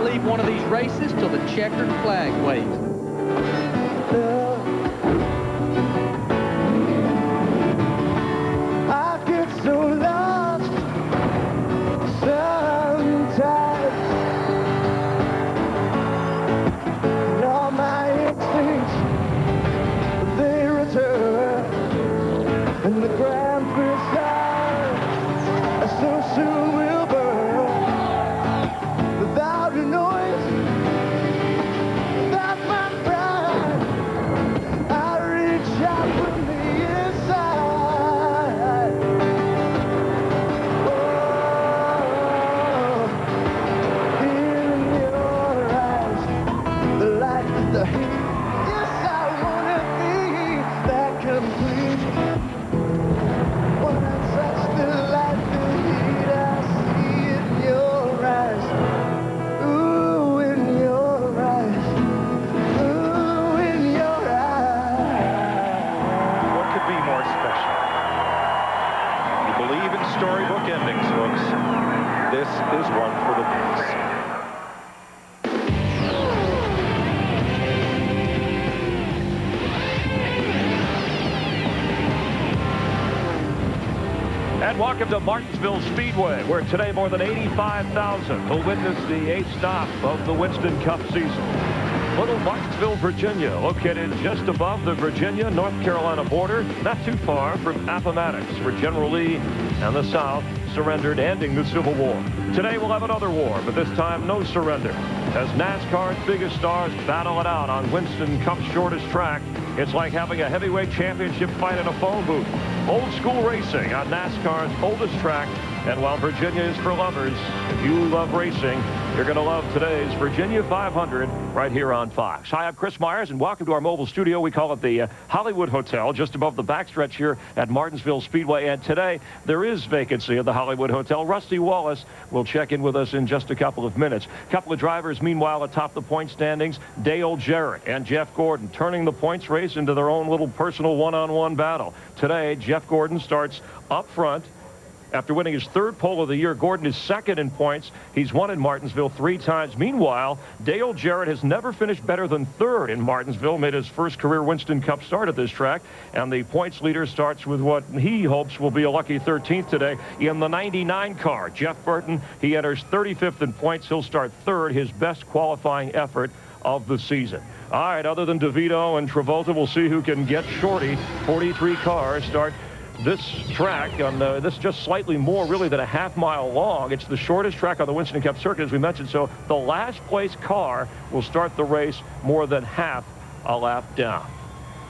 not leave one of these races till the checkered flag waves. I get so lost sometimes, and all my instincts, they return, and the ground feels silent, so soon will burn, without a noise, without my pride. I reach out from the inside. Oh, in your eyes, the light, the heat. Yes, I wanna be that complete. When I touch the light, the heat, I see in your eyes. Ooh, in your eyes. Ooh, in your eyes. What could be more special? You believe in storybook endings, folks. This is one for the books. And welcome to Martinsville Speedway, where today more than 85,000 will witness the 8th stop of the Winston Cup season. Little Martinsville, Virginia, located just above the Virginia-North Carolina border, not too far from Appomattox, where General Lee and the South surrendered, ending the Civil War. Today we'll have another war, but this time no surrender. As NASCAR's biggest stars battle it out on Winston Cup's shortest track, it's like having a heavyweight championship fight in a phone booth. Old school racing on NASCAR's oldest track. And while Virginia is for lovers, if you love racing, you're going to love today's Virginia 500 right here on Fox. Hi, I'm Chris Myers, and welcome to our mobile studio. We call it the Hollywood Hotel, just above the backstretch here at Martinsville Speedway. And today, there is vacancy at the Hollywood Hotel. Rusty Wallace will check in with us in just a couple of minutes. A couple of drivers, meanwhile, atop the point standings. Dale Jarrett and Jeff Gordon turning the points race into their own little personal one-on-one battle. Today, Jeff Gordon starts up front. After winning his 3rd pole of the year, Gordon is 2nd in points. He's won in Martinsville 3 times. Meanwhile, Dale Jarrett has never finished better than 3rd in Martinsville, made his first career Winston Cup start at this track. And the points leader starts with what he hopes will be a lucky 13th today in the 99 car. Jeff Burton, he enters 35th in points. He'll start 3rd, his best qualifying effort of the season. All right, other than DeVito and Travolta, we'll see who can get Shorty. 43 cars start this track on this just slightly more really than a half-mile long. It's the shortest track on the Winston Cup circuit, as we mentioned, so the last place car will start the race more than half a lap down.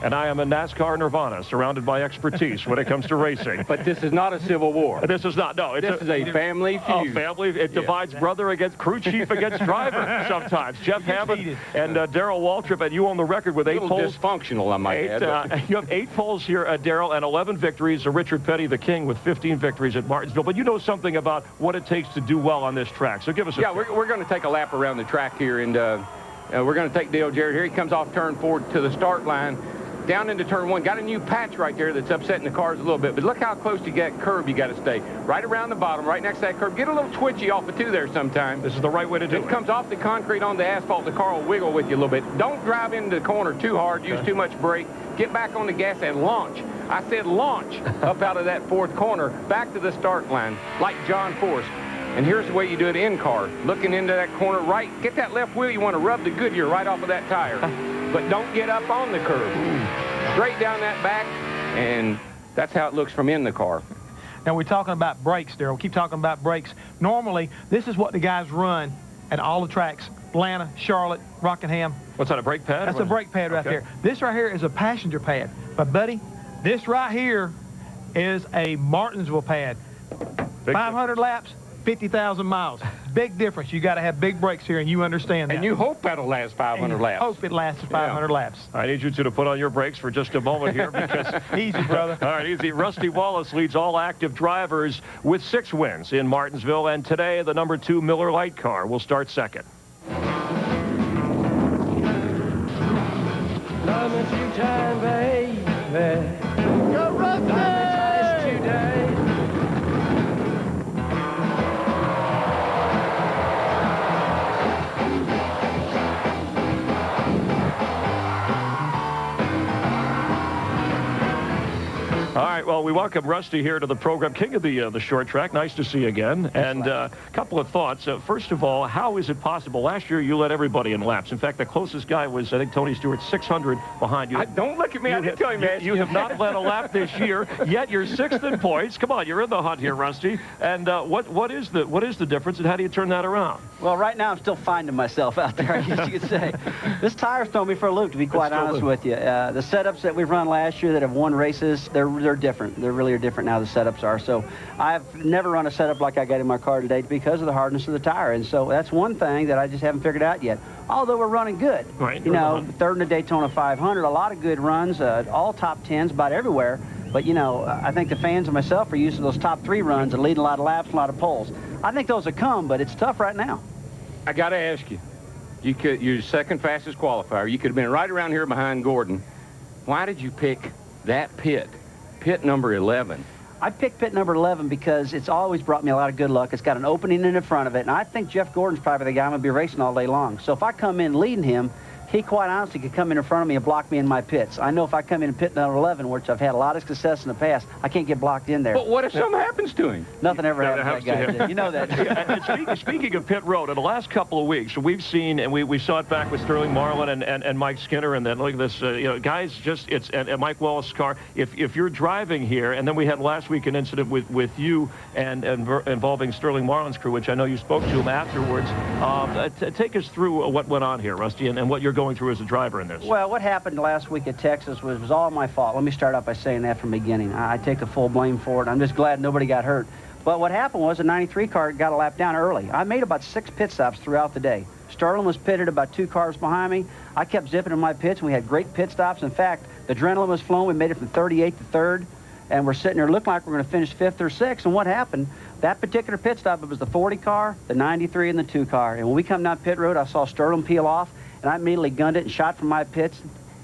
And I am a NASCAR nirvana, surrounded by expertise when it comes to racing. But this is not a civil war. This is not, no. This is a family feud. Oh, family. It divides brother against crew chief against driver sometimes. Jeff Hammond and Darrell Waltrip, and you on the record with 8 poles. Dysfunctional, I might add. You have 8 poles here, Darrell, and 11 victories. Richard Petty, the king, with 15 victories at Martinsville. But you know something about what it takes to do well on this track. So give us a... Yeah, we're going to take a lap around the track here, and we're going to take Dale Jarrett here. He comes off turn 4 to the start line. Down into turn 1, got a new patch right there that's upsetting the cars a little bit, but look how close to that curb you got to stay. Right around the bottom, right next to that curb. Get a little twitchy off of 2 there sometimes. This is the right way to do it. It comes off the concrete on the asphalt, the car will wiggle with you a little bit. Don't drive into the corner too hard, use too much brake. Get back on the gas and launch. I said launch up out of that 4th corner, back to the start line, like John Force. And here's the way you do it in car. Looking into that corner right, get that left wheel, you want to rub the Goodyear right off of that tire. But don't get up on the curb. Straight down that back, and that's how it looks from in the car. Now, we're talking about brakes, Darrell. Keep talking about brakes. Normally, this is what the guys run at all the tracks. Atlanta, Charlotte, Rockingham. What's that, a brake pad? That's a brake pad right there. This right here is a passenger pad. But, buddy, this right here is a Martinsville pad. 500 laps, 50,000 miles. Big difference. You got to have big brakes here, and you understand that. And you hope that'll last 500 laps. Hope it lasts 500 laps. I need you two to put on your brakes for just a moment here because... Easy, brother. All right, easy. Rusty Wallace leads all active drivers with 6 wins in Martinsville, and today the number 2 Miller Lite car will start 2nd. Time, baby. Go Rusty! right, well, we welcome Rusty here to the program, king of the short track. Nice to see you again. And a couple of thoughts. First of all, how is it possible? Last year, you led everybody in laps. In fact, the closest guy was, I think, Tony Stewart, 600 behind you. Don't look at me. I didn't tell him that. You have not led a lap this year, yet you're 6th in points. Come on, you're in the hunt here, Rusty. And what is the difference, and how do you turn that around? Well, right now I'm still finding myself out there, I guess you could say. This tire's throwing me for a loop, to be quite honest with you. The setups that we've run last year that have won races, they're different. They really are different now, the setups are. So I've never run a setup like I got in my car today because of the hardness of the tire. And so that's one thing that I just haven't figured out yet. Although we're running good. Right. You know, third in the Daytona 500, a lot of good runs, all top 10s about everywhere. But, you know, I think the fans and myself are used to those top 3 runs and leading a lot of laps, a lot of poles. I think those will come, but it's tough right now. I got to ask you. You're second fastest qualifier. You could have been right around here behind Gordon. Why did you pick that pit number 11? I picked pit number 11 because it's always brought me a lot of good luck. It's got an opening in the front of it, and I think Jeff Gordon's probably the guy I'm going to be racing all day long. So if I come in leading him, he quite honestly could come in front of me and block me in my pits. I know if I come in pit number 11, which I've had a lot of success in the past, I can't get blocked in there. But what if something happens to him? Nothing ever happens to that guy. You know that. And speaking of pit road, in the last couple of weeks, we've seen, and we saw it back with Sterling Marlin and Mike Skinner, and then look at this, you know, guys, just and Mike Wallace's car. If you're driving here, and then we had last week an incident with you and involving Sterling Marlin's crew, which I know you spoke to him afterwards. Take us through what went on here, Rusty, and what you're going through as a driver in this. Well, what happened last week at Texas was all my fault. Let me start out by saying that from the beginning. I take the full blame for it. I'm just glad nobody got hurt. But what happened was the 93 car got a lap down early. I made about 6 pit stops throughout the day. Sterling was pitted about 2 cars behind me. I kept zipping in my pits, and we had great pit stops. In fact, the adrenaline was flowing. We made it from 38 to 3rd, and we're sitting there looking like we're going to finish 5th or 6th. And what happened? That particular pit stop, it was the 40 car, the 93, and the 2 car. And when we come down pit road, I saw Sterling peel off, and I immediately gunned it and shot from my pits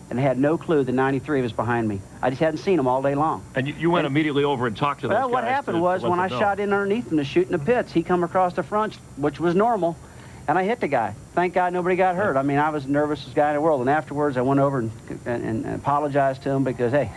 and had no clue the 93 was behind me. I just hadn't seen him all day long. And you went immediately over and talked to those guys. Well, what happened was when I shot in underneath him to shoot in the pits, he come across the front, which was normal, and I hit the guy. Thank God nobody got hurt. I mean, I was the nervousest guy in the world. And afterwards, I went over and apologized to him because, hey,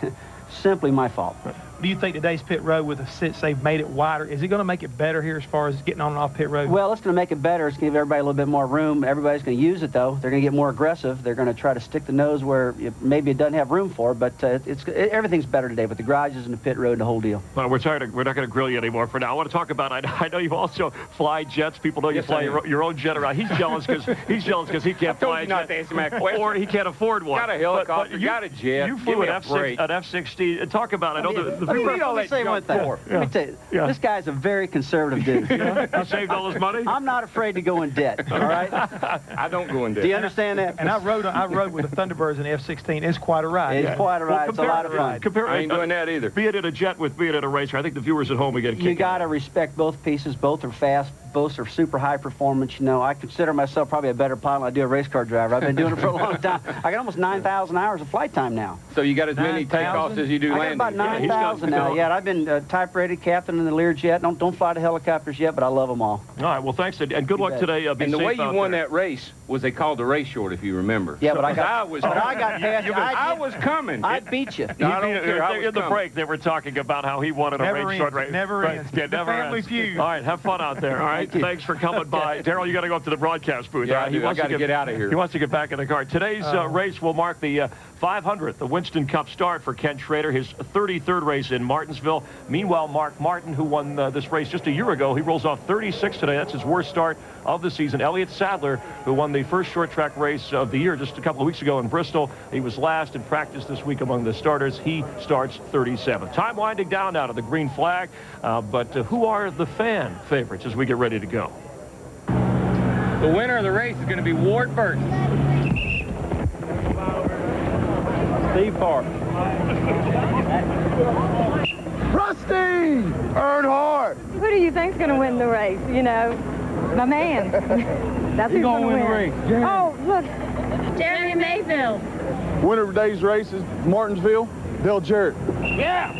simply my fault. Do you think today's pit road with the sits they've made it wider, is it going to make it better here as far as getting on and off pit road? Well, it's going to make it better. It's going to give everybody a little bit more room. Everybody's going to use it, though. They're going to get more aggressive. They're going to try to stick the nose where maybe it doesn't have room for, but everything's better today with the garages and the pit road and the whole deal. Well, we're not going to grill you anymore for now. I want to talk about, I know you also fly jets. People know you fly your own jet around. He's jealous because he can't fly a jet. To answer my question. Or he can't afford one. Got a helicopter, got a jet. You flew an F-16. Talk about it. I know the Let me say one thing. Let me tell you, this guy's a very conservative dude. You saved all his money? I'm not afraid to go in debt, all right? I don't go in debt. Do you understand that? And I rode with the Thunderbirds in the F-16. It's quite a ride. It's quite a ride. It's a lot of fun. I ain't doing that either. Be it in a jet with being in a racer. I think the viewers at home will get a kick. You got to respect both pieces. Both are fast. Both are super high performance. You know, I consider myself probably a better pilot than I do a race car driver. I've been doing it for a long time. I got almost 9,000 hours of flight time now. So you got as many 9,000? takeoffs as you do landings. I got about 9,000 now. Yeah, I've been type-rated captain in the Learjet. Don't fly the helicopters yet, but I love them all. All right, well, thanks, and good luck today. Be and the safe way you out won there. that race was they called the race short, if you remember. Yeah, but I got past. I was coming. I beat you. No, I don't care. In the break, they were talking about how he wanted a race short race. Never ends. Yeah, The never family ends. feud. All right, have fun out there. All right, thanks for coming by. Darryl, you got to go up to the broadcast booth. Yeah, all right? I got to get out of here. He wants to get back in the car. Today's race will mark the 500th, the Winston Cup start for Ken Schrader, his 33rd race in Martinsville. Meanwhile, Mark Martin, who won this race just a year ago, he rolls off 36 today. That's his worst start of the season. Elliott Sadler, who won the first short track race of the year just a couple of weeks ago in Bristol, he was last in practice this week among the starters. He starts 37th. Time winding down now to the green flag, but who are the fan favorites as we get ready to go? The winner of the race is going to be Ward Burton. Steve Park. Rusty Earnhardt. Who do you think's going to win the race? You know, my man. That's who's going to win the race. Oh, look. Jeremy Mayfield. Winner of today's race is Martinsville, Dale Jarrett. Yeah!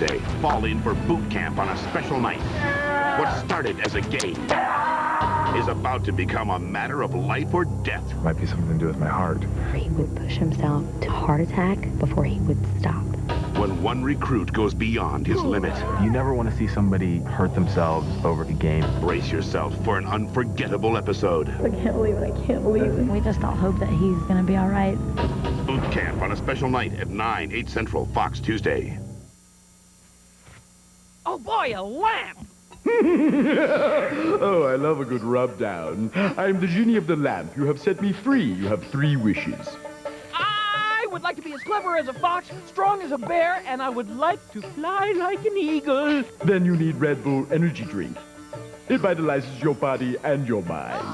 Tuesday, fall in for boot camp on a special night. What started as a game is about to become a matter of life or death. Might be something to do with my heart. He would push himself to heart attack before he would stop. When one recruit goes beyond his limit. You never want to see somebody hurt themselves over a game. Brace yourself for an unforgettable episode. I can't believe it. I can't believe it. We just all hope that he's going to be all right. Boot camp on a special night at 9, 8 Central, Fox Tuesday. Oh boy, a lamp! Oh, I love a good rub down. I am the genie of the lamp. You have set me free. You have 3 wishes. I would like to be as clever as a fox, strong as a bear, and I would like to fly like an eagle. Then you need Red Bull energy drink. It vitalizes your body and your mind.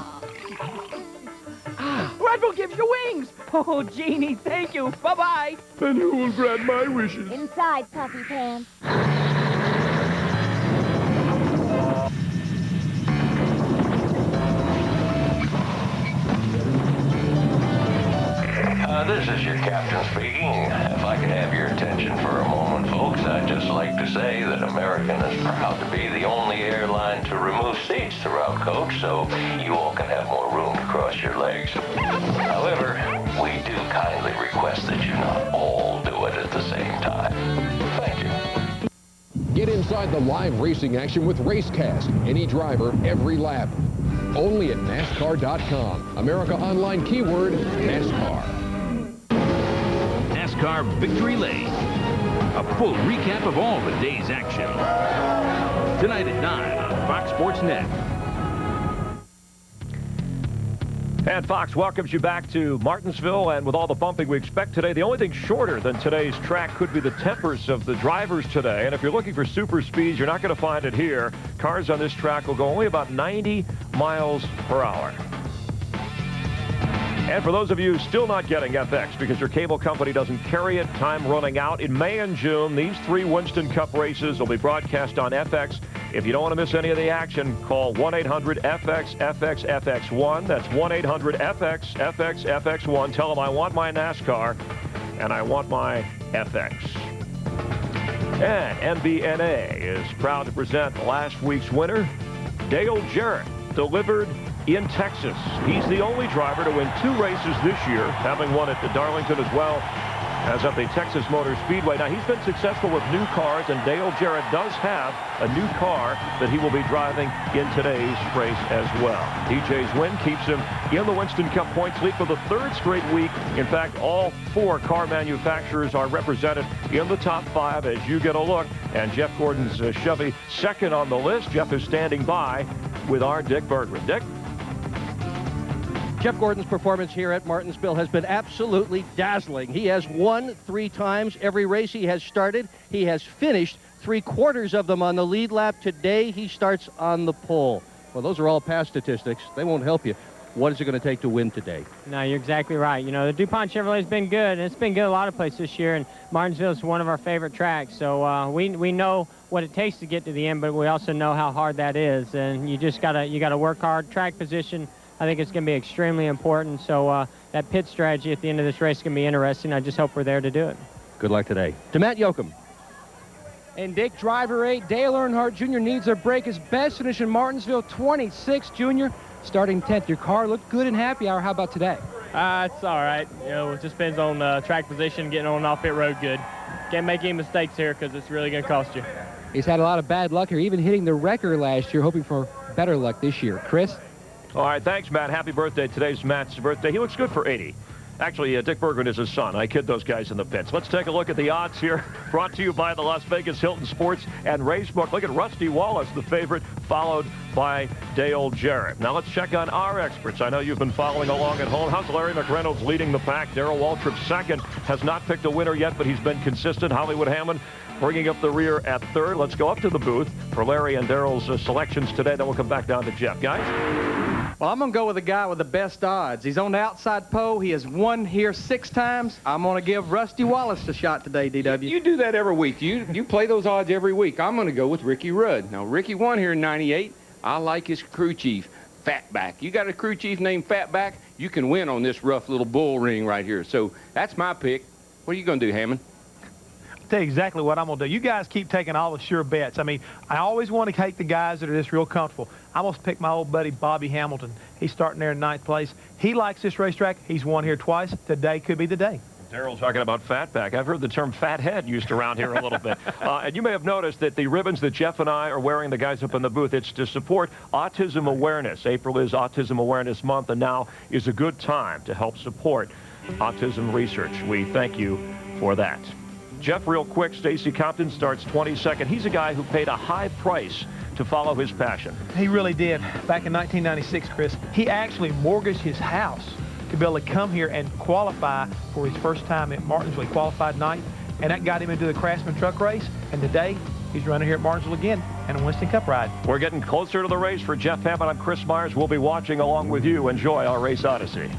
Red Bull gives you wings! Oh, Genie, thank you. Bye-bye. Then who will grant my wishes? Inside, Puffy Pants. This is your captain speaking. If I could have your attention for a moment, folks, I'd just like to say that American is proud to be the only airline to remove seats throughout coach, so you all can have more room to cross your legs. However, we do kindly request that you not all do it at the same time. Thank you. Get inside the live racing action with Racecast. Any driver, every lap. Only at NASCAR.com. America Online keyword, NASCAR. NASCAR Victory Lane. A full recap of all the day's action. Tonight at 9 on Fox Sports Net. And Fox welcomes you back to Martinsville, and with all the bumping we expect today, the only thing shorter than today's track could be the tempers of the drivers today. And if you're looking for super speeds, you're not going to find it here. Cars on this track will go only about 90 miles per hour. And for those of you still not getting FX because your cable company doesn't carry it, time running out. In May and June, these 3 Winston Cup races will be broadcast on FX. If you don't want to miss any of the action, call 1-800-FX-FX-FX1. That's 1-800-FX-FX-FX1. Tell them I want my NASCAR and I want my FX. And MBNA is proud to present last week's winner, Dale Jarrett, delivered in Texas. He's the only driver to win 2 races this year, having won at Darlington as well as at the Texas Motor Speedway. Now, he's been successful with new cars, and Dale Jarrett does have a new car that he will be driving in today's race as well. DJ's win keeps him in the Winston Cup points lead for the 3rd straight week. In fact, all 4 car manufacturers are represented in the top 5 as you get a look. And Jeff Gordon's Chevy second on the list. Jeff is standing by with our Dick Bergman. Dick? Jeff Gordon's performance here at Martinsville has been absolutely dazzling. He has won 3 times every race he has started. He has finished 3/4 of them on the lead lap. Today, he starts on the pole. Well, those are all past statistics. They won't help you. What is it going to take to win today? No, you're exactly right. You know, the DuPont Chevrolet's been good, and it's been good a lot of places this year, and Martinsville is one of our favorite tracks. So we know what it takes to get to the end, but we also know how hard that is, and you just gotta work hard. Track position, I think it's going to be extremely important. So that pit strategy at the end of this race is going to be interesting. I just hope we're there to do it. Good luck today. To Matt Yoakum. And Dick, driver 8, Dale Earnhardt Jr. needs a break. His best finish in Martinsville, 26, Jr. Starting 10th. Your car looked good in happy hour. How about today? It's all right. You know, it just depends on track position, getting on and off pit road good. Can't make any mistakes here because it's really going to cost you. He's had a lot of bad luck here, even hitting the record last year, hoping for better luck this year. Chris? All right, thanks, Matt. Happy birthday. Today's Matt's birthday. He looks good for 80. Actually, Dick Bergman is his son. I kid those guys in the pits. Let's take a look at the odds here, brought to you by the Las Vegas Hilton Sports and Racebook. Look at Rusty Wallace, the favorite, followed by Dale Jarrett. Now let's check on our experts. I know you've been following along at home. How's Larry McReynolds leading the pack? Darrell Waltrip second. Has not picked a winner yet, but he's been consistent. Hollywood Hammond bringing up the rear at 3rd. Let's go up to the booth for Larry and Darrell's selections today. Then we'll come back down to Jeff. Guys? Well, I'm going to go with the guy with the best odds. He's on the outside pole. He has won here 6 times. I'm going to give Rusty Wallace a shot today, DW. You do that every week. You play those odds every week. I'm going to go with Ricky Rudd. Now, Ricky won here in 98. I like his crew chief, Fatback. You got a crew chief named Fatback, you can win on this rough little bull ring right here. So that's my pick. What are you going to do, Hammond? tell you exactly what I'm going to do. You guys keep taking all the sure bets. I mean, I always want to take the guys that are just real comfortable. I'm going to pick my old buddy Bobby Hamilton. He's starting there in 9th place. He likes this racetrack. He's won here twice. Today could be the day. Daryl's talking about fatback. I've heard the term fathead used around here a little bit. And you may have noticed that the ribbons that Jeff and I are wearing, the guys up in the booth, it's to support autism awareness. April is Autism Awareness Month, and now is a good time to help support autism research. We thank you for that. Jeff, real quick, Stacy Compton starts 22nd. He's a guy who paid a high price to follow his passion. He really did. Back in 1996, Chris, he actually mortgaged his house to be able to come here and qualify for his first time at Martinsville. He qualified 9th, and that got him into the Craftsman truck race. And today, he's running here at Martinsville again in a Winston Cup ride. We're getting closer to the race. For Jeff Hammond, I'm Chris Myers. We'll be watching along with you. Enjoy our Race Odyssey.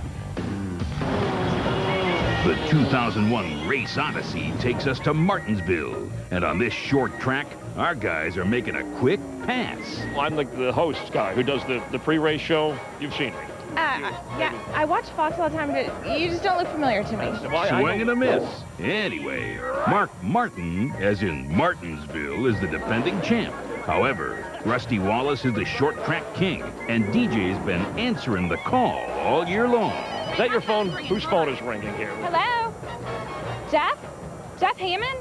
The 2001 Race Odyssey takes us to Martinsville. And on this short track, our guys are making a quick pass. I'm the host guy who does the pre-race show. You've seen me. Yeah, I watch Fox all the time, but you just don't look familiar to me. Swing and a miss. Anyway, Mark Martin, as in Martinsville, is the defending champ. However, Rusty Wallace is the short track king, and DJ's been answering the call all year long. Is that your phone? Whose phone is ringing here? Hello? Jeff? Jeff Hammond?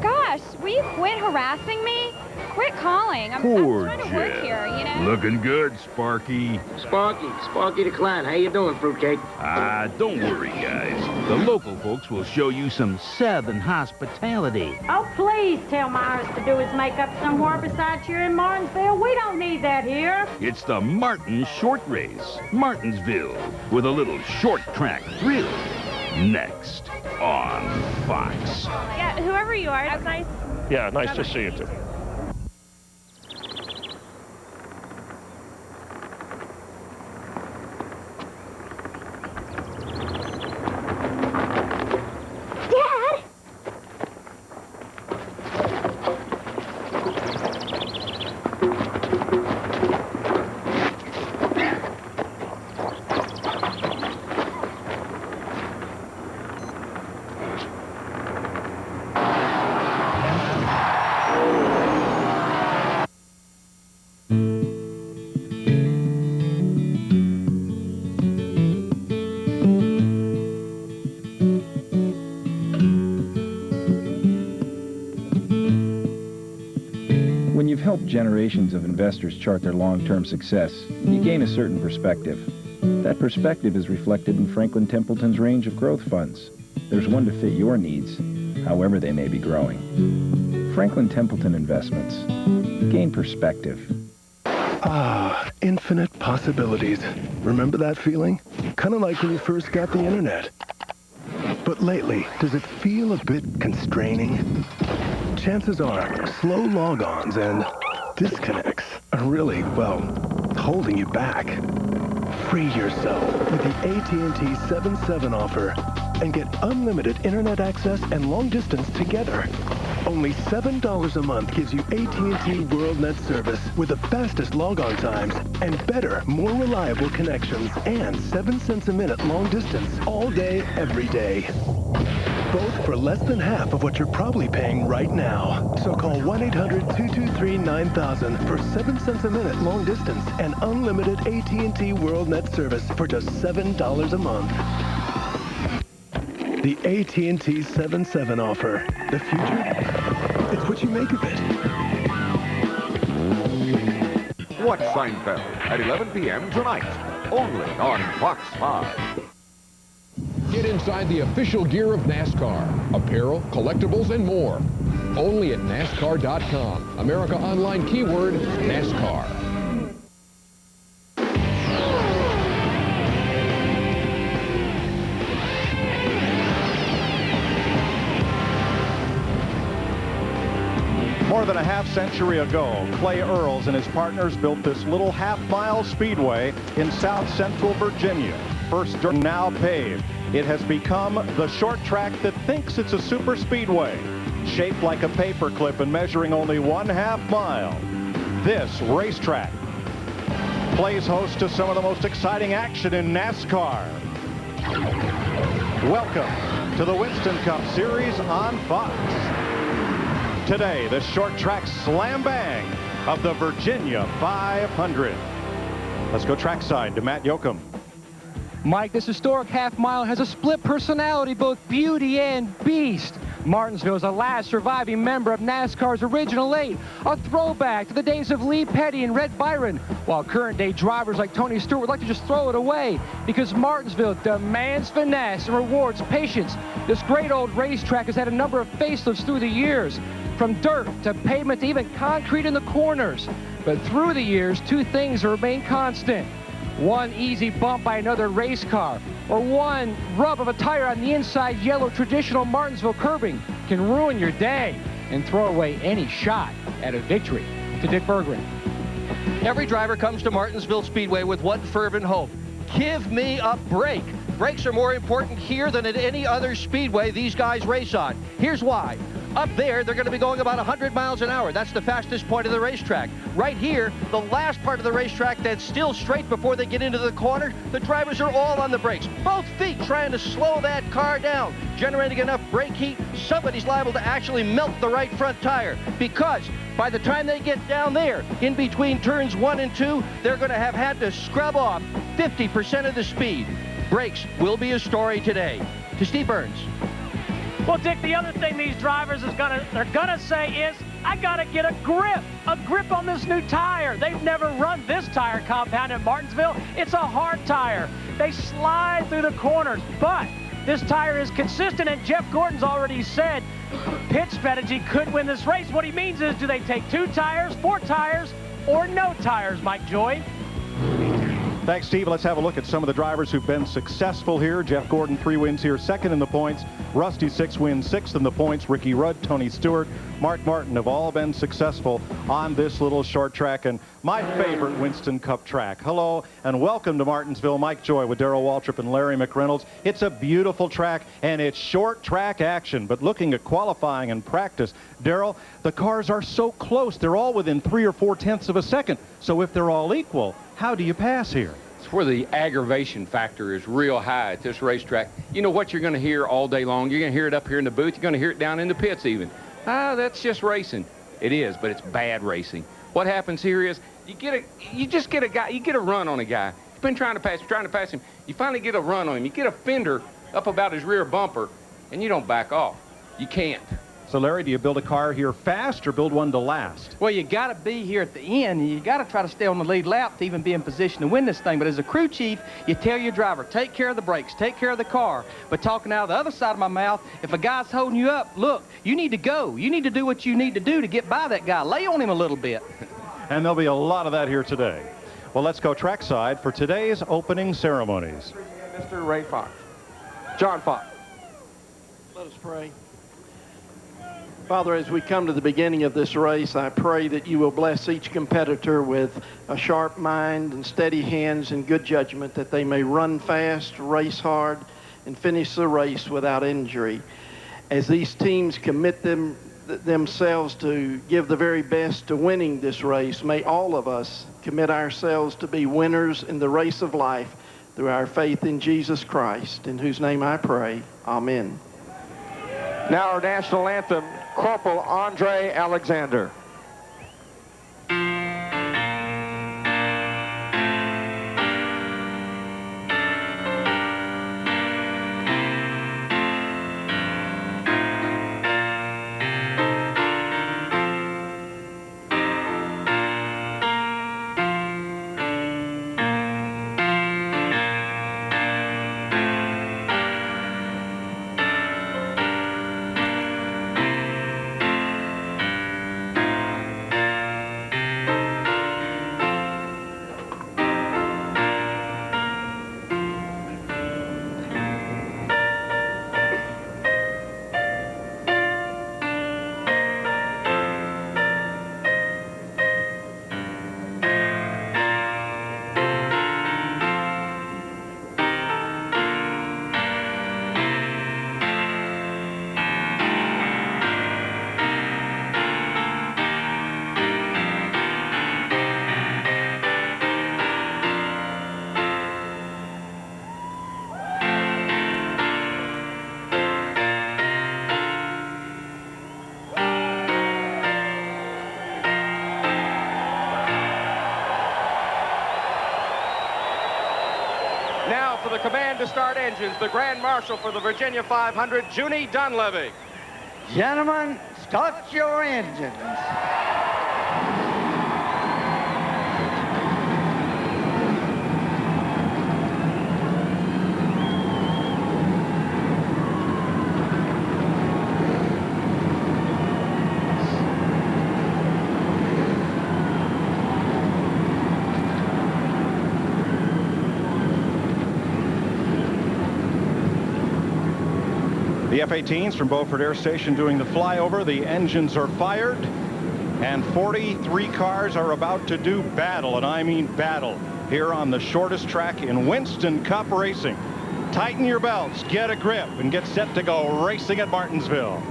Gosh, will you quit harassing me? Quit calling. I'm trying to work here, you know? Looking good, Sparky. Sparky the Clown. How you doing, Fruitcake? Don't worry, guys. The local folks will show you some Southern hospitality. Oh, please tell Myers to do his makeup somewhere besides here in Martinsville. We don't need that here. It's the Martin Short Race, Martinsville, with a little short track thrill. Next on Fox. Yeah, whoever you are, that's nice. Yeah, nice to see you too. Help generations of investors chart their long-term success, you gain a certain perspective. That perspective is reflected in Franklin Templeton's range of growth funds. There's one to fit your needs, however they may be growing. Franklin Templeton Investments. Gain perspective. Infinite possibilities. Remember that feeling? Kind of like when you first got the internet. But lately, does it feel a bit constraining? Chances are, slow logons and disconnects are really, well, holding you back. Free yourself with the AT&T 7/7 offer and get unlimited internet access and long distance together. Only $7 a month gives you AT&T WorldNet service with the fastest logon times and better, more reliable connections and 7 cents a minute long distance all day, every day. Both for less than half of what you're probably paying right now. So call 1-800-223-9000 for 7 cents a minute long distance and unlimited AT&T WorldNet service for just $7 a month. The AT&T 7/7 offer. The future? It's what you make of it. Watch Seinfeld at 11 p.m. tonight, only on Fox 5. Get inside the official gear of NASCAR. Apparel, collectibles, and more. Only at NASCAR.com. America Online keyword, NASCAR. More than a half-century ago, Clay Earls and his partners built this little half-mile speedway in south central Virginia. First dirt, now paved. It has become the short track that thinks it's a super speedway, shaped like a paperclip and measuring only 1/2 mile. This racetrack plays host to some of the most exciting action in NASCAR. Welcome to the Winston Cup Series on Fox. today, the short track slam bang of the Virginia 500. Let's go trackside to Matt Yoakum. Mike, this historic half mile has a split personality, both beauty and beast. Martinsville is the last surviving member of NASCAR's original 8, a throwback to the days of Lee Petty and Red Byron, while current-day drivers like Tony Stewart would like to just throw it away because Martinsville demands finesse and rewards patience. This great old racetrack has had a number of facelifts through the years, from dirt to pavement to even concrete in the corners. But through the years, two things have remained constant. One easy bump by another race car, or one rub of a tire on the inside yellow traditional Martinsville curbing can ruin your day and throw away any shot at a victory. To Dick Berggren. Every driver comes to Martinsville Speedway with one fervent hope. Give me a break. Brakes are more important here than at any other speedway these guys race on. Here's why. Up there, they're going to be going about 100 miles an hour. That's the fastest point of the racetrack. Right here, the last part of the racetrack that's still straight before they get into the corner, the drivers are all on the brakes. Both feet trying to slow that car down, generating enough brake heat, somebody's liable to actually melt the right front tire. Because by the time they get down there, in between turns 1 and 2, they're going to have had to scrub off 50% of the speed. Brakes will be a story today. To Steve Burns. Well, Dick, the other thing these drivers they're gonna say is, I gotta get a grip on this new tire. They've never run this tire compound at Martinsville. It's a hard tire. They slide through the corners, but this tire is consistent, and Jeff Gordon's already said pit strategy could win this race. What he means is, do they take 2 tires, 4 tires, or no tires, Mike Joy? Thanks, Steve. Let's have a look at some of the drivers who've been successful here. Jeff Gordon, 3 wins here, 2nd in the points. Rusty, 6 wins, 6th in the points. Ricky Rudd, Tony Stewart, Mark Martin have all been successful on this little short track and my favorite Winston Cup track. Hello and welcome to Martinsville. Mike Joy with Darrell Waltrip and Larry McReynolds. It's a beautiful track and it's short track action, but looking at qualifying and practice, Darrell, the cars are so close. They're all within 3 or 4 tenths of a second. So if they're all equal, how do you pass here? It's where the aggravation factor is real high at this racetrack. You know what you're going to hear all day long? You're going to hear it up here in the booth. You're going to hear it down in the pits even. That's just racing. It is, but it's bad racing. What happens here is you just get a run on a guy. You've been trying to pass him. You finally get a run on him. You get a fender up about his rear bumper, and you don't back off. You can't. So, Larry, do you build a car here fast or build one to last? Well, you got to be here at the end, and you got to try to stay on the lead lap to even be in position to win this thing. But as a crew chief, you tell your driver, take care of the brakes, take care of the car. But talking out of the other side of my mouth, if a guy's holding you up, look, you need to go. You need to do what you need to do to get by that guy. Lay on him a little bit. And there'll be a lot of that here today. Well, let's go trackside for today's opening ceremonies. Mr. Ray Fox. John Fox. Let us pray. Father, as we come to the beginning of this race, I pray that you will bless each competitor with a sharp mind and steady hands and good judgment, that they may run fast, race hard, and finish the race without injury. As these teams commit themselves to give the very best to winning this race, may all of us commit ourselves to be winners in the race of life through our faith in Jesus Christ, in whose name I pray. Amen. Now our national anthem, Corporal Andre Alexander. the command to start engines, the Grand Marshal for the Virginia 500, Junie Dunleavy. Gentlemen, start your engines. The F-18s from Beaufort Air Station doing the flyover. The engines are fired, and 43 cars are about to do battle, and I mean battle, here on the shortest track in Winston Cup racing. Tighten your belts, get a grip, and get set to go racing at Martinsville.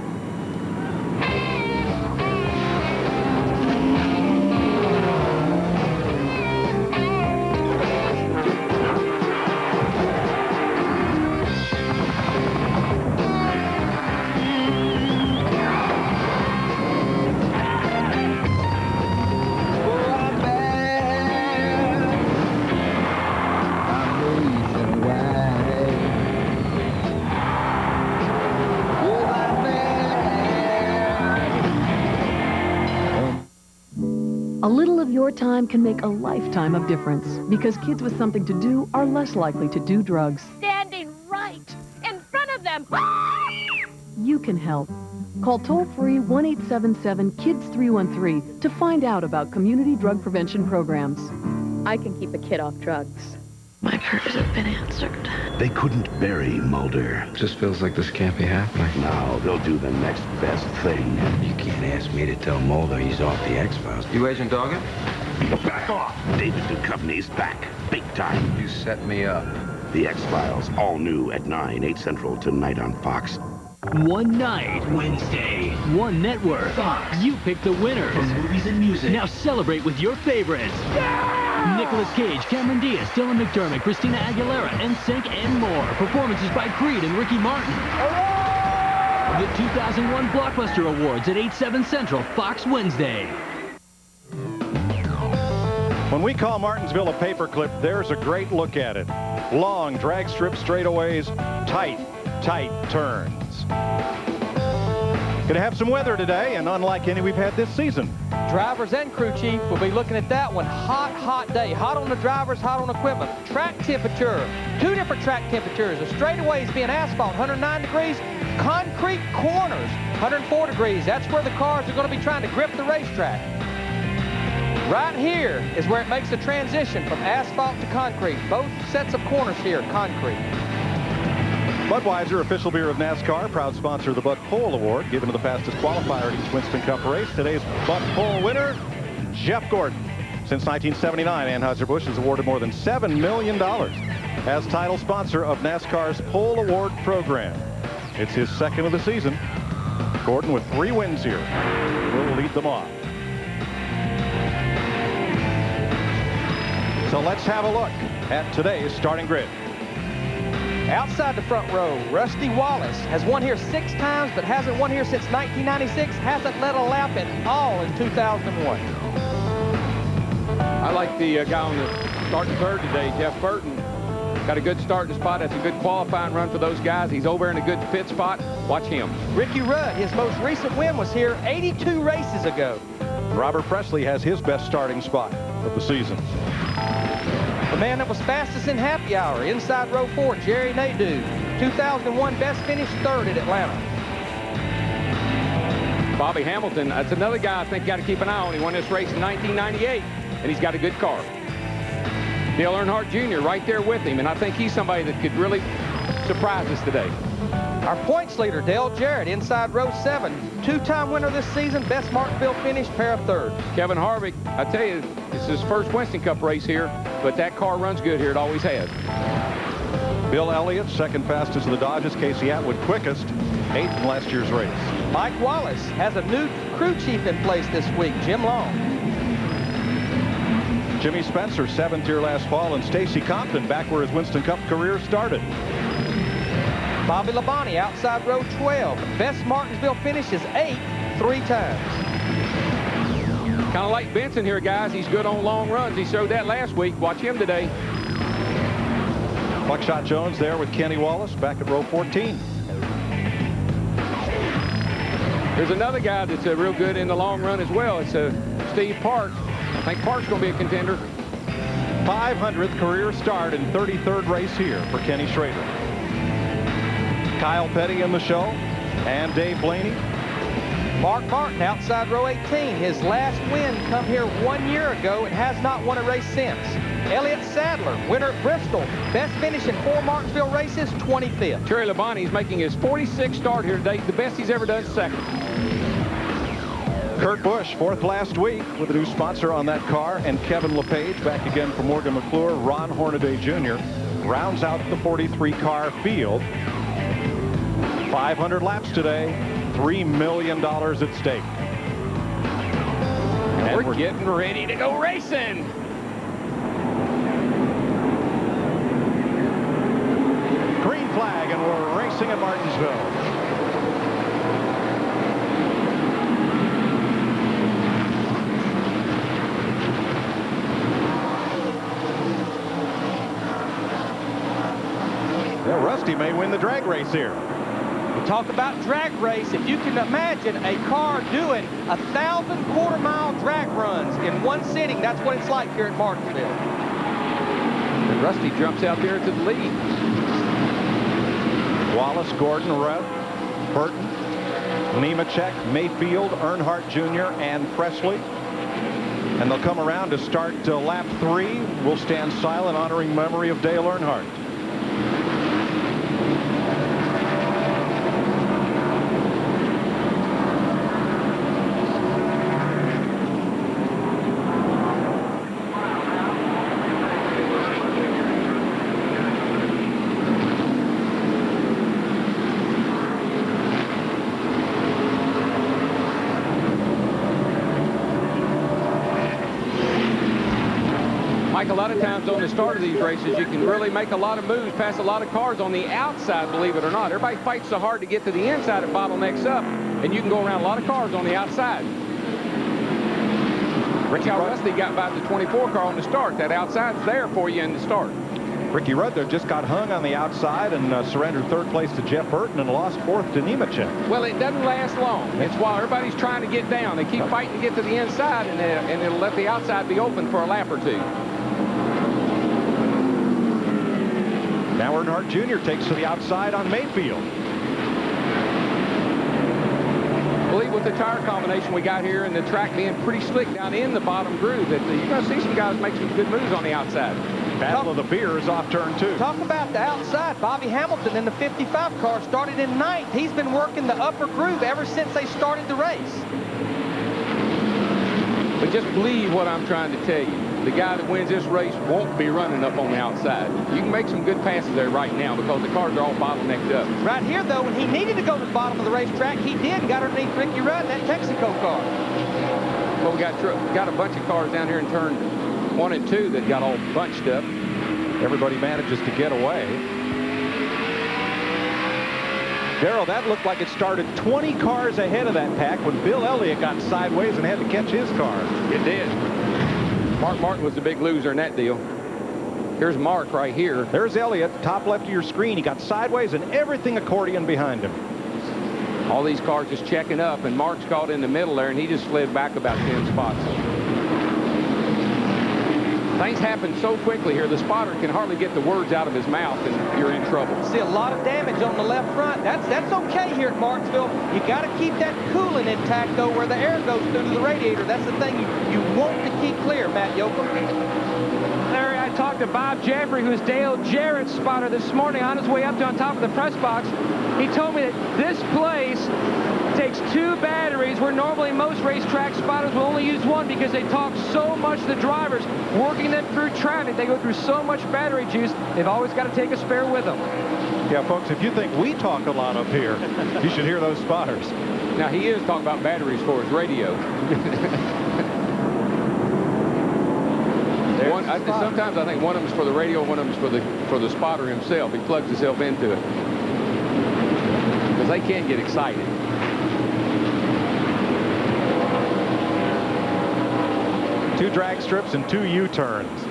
A little of your time can make a lifetime of difference because kids with something to do are less likely to do drugs. Standing right in front of them. You can help. Call toll-free 1-877-KIDS-313 to find out about community drug prevention programs. I can keep a kid off drugs. My prayers have been answered. They couldn't bury Mulder. Just feels like this can't be happening. Now they'll do the next best thing. You can't ask me to tell Mulder he's off the X-Files. You Agent Doggett? Back off! David Duchovny's back. Big time. You set me up. The X-Files, all new at 9, 8 Central tonight on Fox. One night. Wednesday. One network. Fox. You pick the winners. For movies and music. Now celebrate with your favorites. Yeah! Nicolas Cage, Cameron Diaz, Dylan McDermott, Christina Aguilera, NSYNC, and more. Performances by Creed and Ricky Martin. The 2001 Blockbuster Awards at 8/7 Central, Fox Wednesday. When we call Martinsville a paperclip, there's a great look at it. Long drag strip straightaways, tight turns. Gonna have some weather today, and unlike any we've had this season. Drivers and crew chief will be looking at that one. Hot day. Hot on the drivers, hot on equipment. Track temperature. Two different track temperatures. The straightaways being asphalt, 109 degrees. Concrete corners, 104 degrees. That's where the cars are going to be trying to grip the racetrack. Right here is where it makes the transition from asphalt to concrete. Both sets of corners here, concrete. Budweiser, official beer of NASCAR, proud sponsor of the Buck Pole Award, given to the fastest qualifier at each Winston Cup race. Today's Buck Pole winner, Jeff Gordon. Since 1979, Anheuser-Busch has awarded more than $7 million as title sponsor of NASCAR's Pole Award program. It's his second of the season. Gordon with 3 wins here will lead them off. So let's have a look at today's starting grid. Outside the front row, Rusty Wallace has won here 6 times, but hasn't won here since 1996. Hasn't led a lap at all in 2001. I like the guy on the starting third today, Jeff Burton. Got a good starting spot. That's a good qualifying run for those guys. He's over in a good pit spot. Watch him. Ricky Rudd, his most recent win was here 82 races ago. Robert Presley has his best starting spot of the season. The man that was fastest in happy hour, inside row 4, Jerry Nadeau. 2001 best finish, 3rd at Atlanta. Bobby Hamilton, that's another guy I think got to keep an eye on. He won this race in 1998, and he's got a good car. Dale Earnhardt Jr. right there with him, and I think he's somebody that could really surprise us today. Our points leader, Dale Jarrett, inside row 7. 2-time winner this season, best Martinsville finish, pair of 3rds. Kevin Harvick, I tell you, it's his first Winston Cup race here, but that car runs good here. It always has. Bill Elliott, second fastest of the Dodges. Casey Atwood, quickest, 8th in last year's race. Mike Wallace has a new crew chief in place this week, Jim Long. Jimmy Spencer, 7th here last fall, and Stacy Compton back where his Winston Cup career started. Bobby Labonte outside row 12. Best Martinsville finish is 8th 3 times. Kind of like Benson here, guys. He's good on long runs. He showed that last week. Watch him today. Buckshot Jones there with Kenny Wallace back at row 14. There's another guy that's real good in the long run as well. It's Steve Park. I think Park's going to be a contender. 500th career start and 33rd race here for Kenny Schrader. Kyle Petty in the show, and Dave Blaney. Mark Martin outside row 18. His last win come here 1 year ago and has not won a race since. Elliott Sadler, winner at Bristol. Best finish in 4 Martinsville races, 25th. Terry Labonte's making his 46th start here today. The best he's ever done, second. Kurt Busch, 4th last week with a new sponsor on that car, and Kevin LePage back again for Morgan McClure. Ron Hornaday Jr. rounds out the 43-car field. 500 laps today, $3 million at stake. And we're getting ready to go racing. Green flag, and we're racing at Martinsville. Well, Rusty may win the drag race here. We talk about drag race. If you can imagine a car doing 1,000 quarter-mile drag runs in one sitting, that's what it's like here at Martinsville. And Rusty jumps out there to the lead. Wallace, Gordon, Rudd, Burton, Nemechek, Mayfield, Earnhardt Jr., and Presley. And they'll come around to start lap 3. We'll stand silent, honoring memory of Dale Earnhardt. A lot of times on the start of these races, you can really make a lot of moves, pass a lot of cars on the outside, believe it or not. Everybody fights so hard to get to the inside, it bottlenecks up, and you can go around a lot of cars on the outside. Ricky Rusty got by the 24 car on the start. That outside's there for you in the start. Ricky Rudd there just got hung on the outside and surrendered 3rd place to Jeff Burton and lost 4th to Nemechek. Well, it doesn't last long. It's while everybody's trying to get down. They keep fighting to get to the inside, and it'll let the outside be open for a lap or two. Now Earnhardt Jr. takes to the outside on Mayfield. I believe with the tire combination we got here and the track being pretty slick down in the bottom groove, that you're going to see some guys make some good moves on the outside. Battle of the Beers off turn 2. Talk about the outside. Bobby Hamilton in the 55 car started in 9th. He's been working the upper groove ever since they started the race. But just believe what I'm trying to tell you. The guy that wins this race won't be running up on the outside. You can make some good passes there right now because the cars are all bottlenecked up. Right here, though, when he needed to go to the bottom of the racetrack, he did and got underneath Ricky Rudd in that Texaco car. Well, we got a bunch of cars down here in turn 1 and 2 that got all bunched up. Everybody manages to get away. Darrell, that looked like it started 20 cars ahead of that pack when Bill Elliott got sideways and had to catch his car. It did. Mark Martin was the big loser in that deal. Here's Mark right here. There's Elliott, top left of your screen. He got sideways and everything accordion behind him. All these cars just checking up, and Mark's caught in the middle there, and he just slid back about 10 spots. Things happen so quickly here, the spotter can hardly get the words out of his mouth, and you're in trouble. See a lot of damage on the left front. That's okay here at Martinsville. You got to keep that coolant intact, though, where the air goes through to the radiator. That's the thing you want to keep clear, Matt Yoakum. Larry, I talked to Bob Jeffrey, who's Dale Jarrett's spotter this morning on his way up to on top of the press box. He told me that this place takes 2 batteries where normally most racetrack spotters will only use 1 because they talk so much to the drivers working them through traffic. They go through so much battery juice, they've always got to take a spare with them. Yeah, folks, if you think we talk a lot up here, you should hear those spotters. Now, he is talking about batteries for his radio. Sometimes I think one of them's for the radio, one of them's for the spotter himself. He plugs himself into it. Because they can get excited. Two drag strips and 2 U-turns.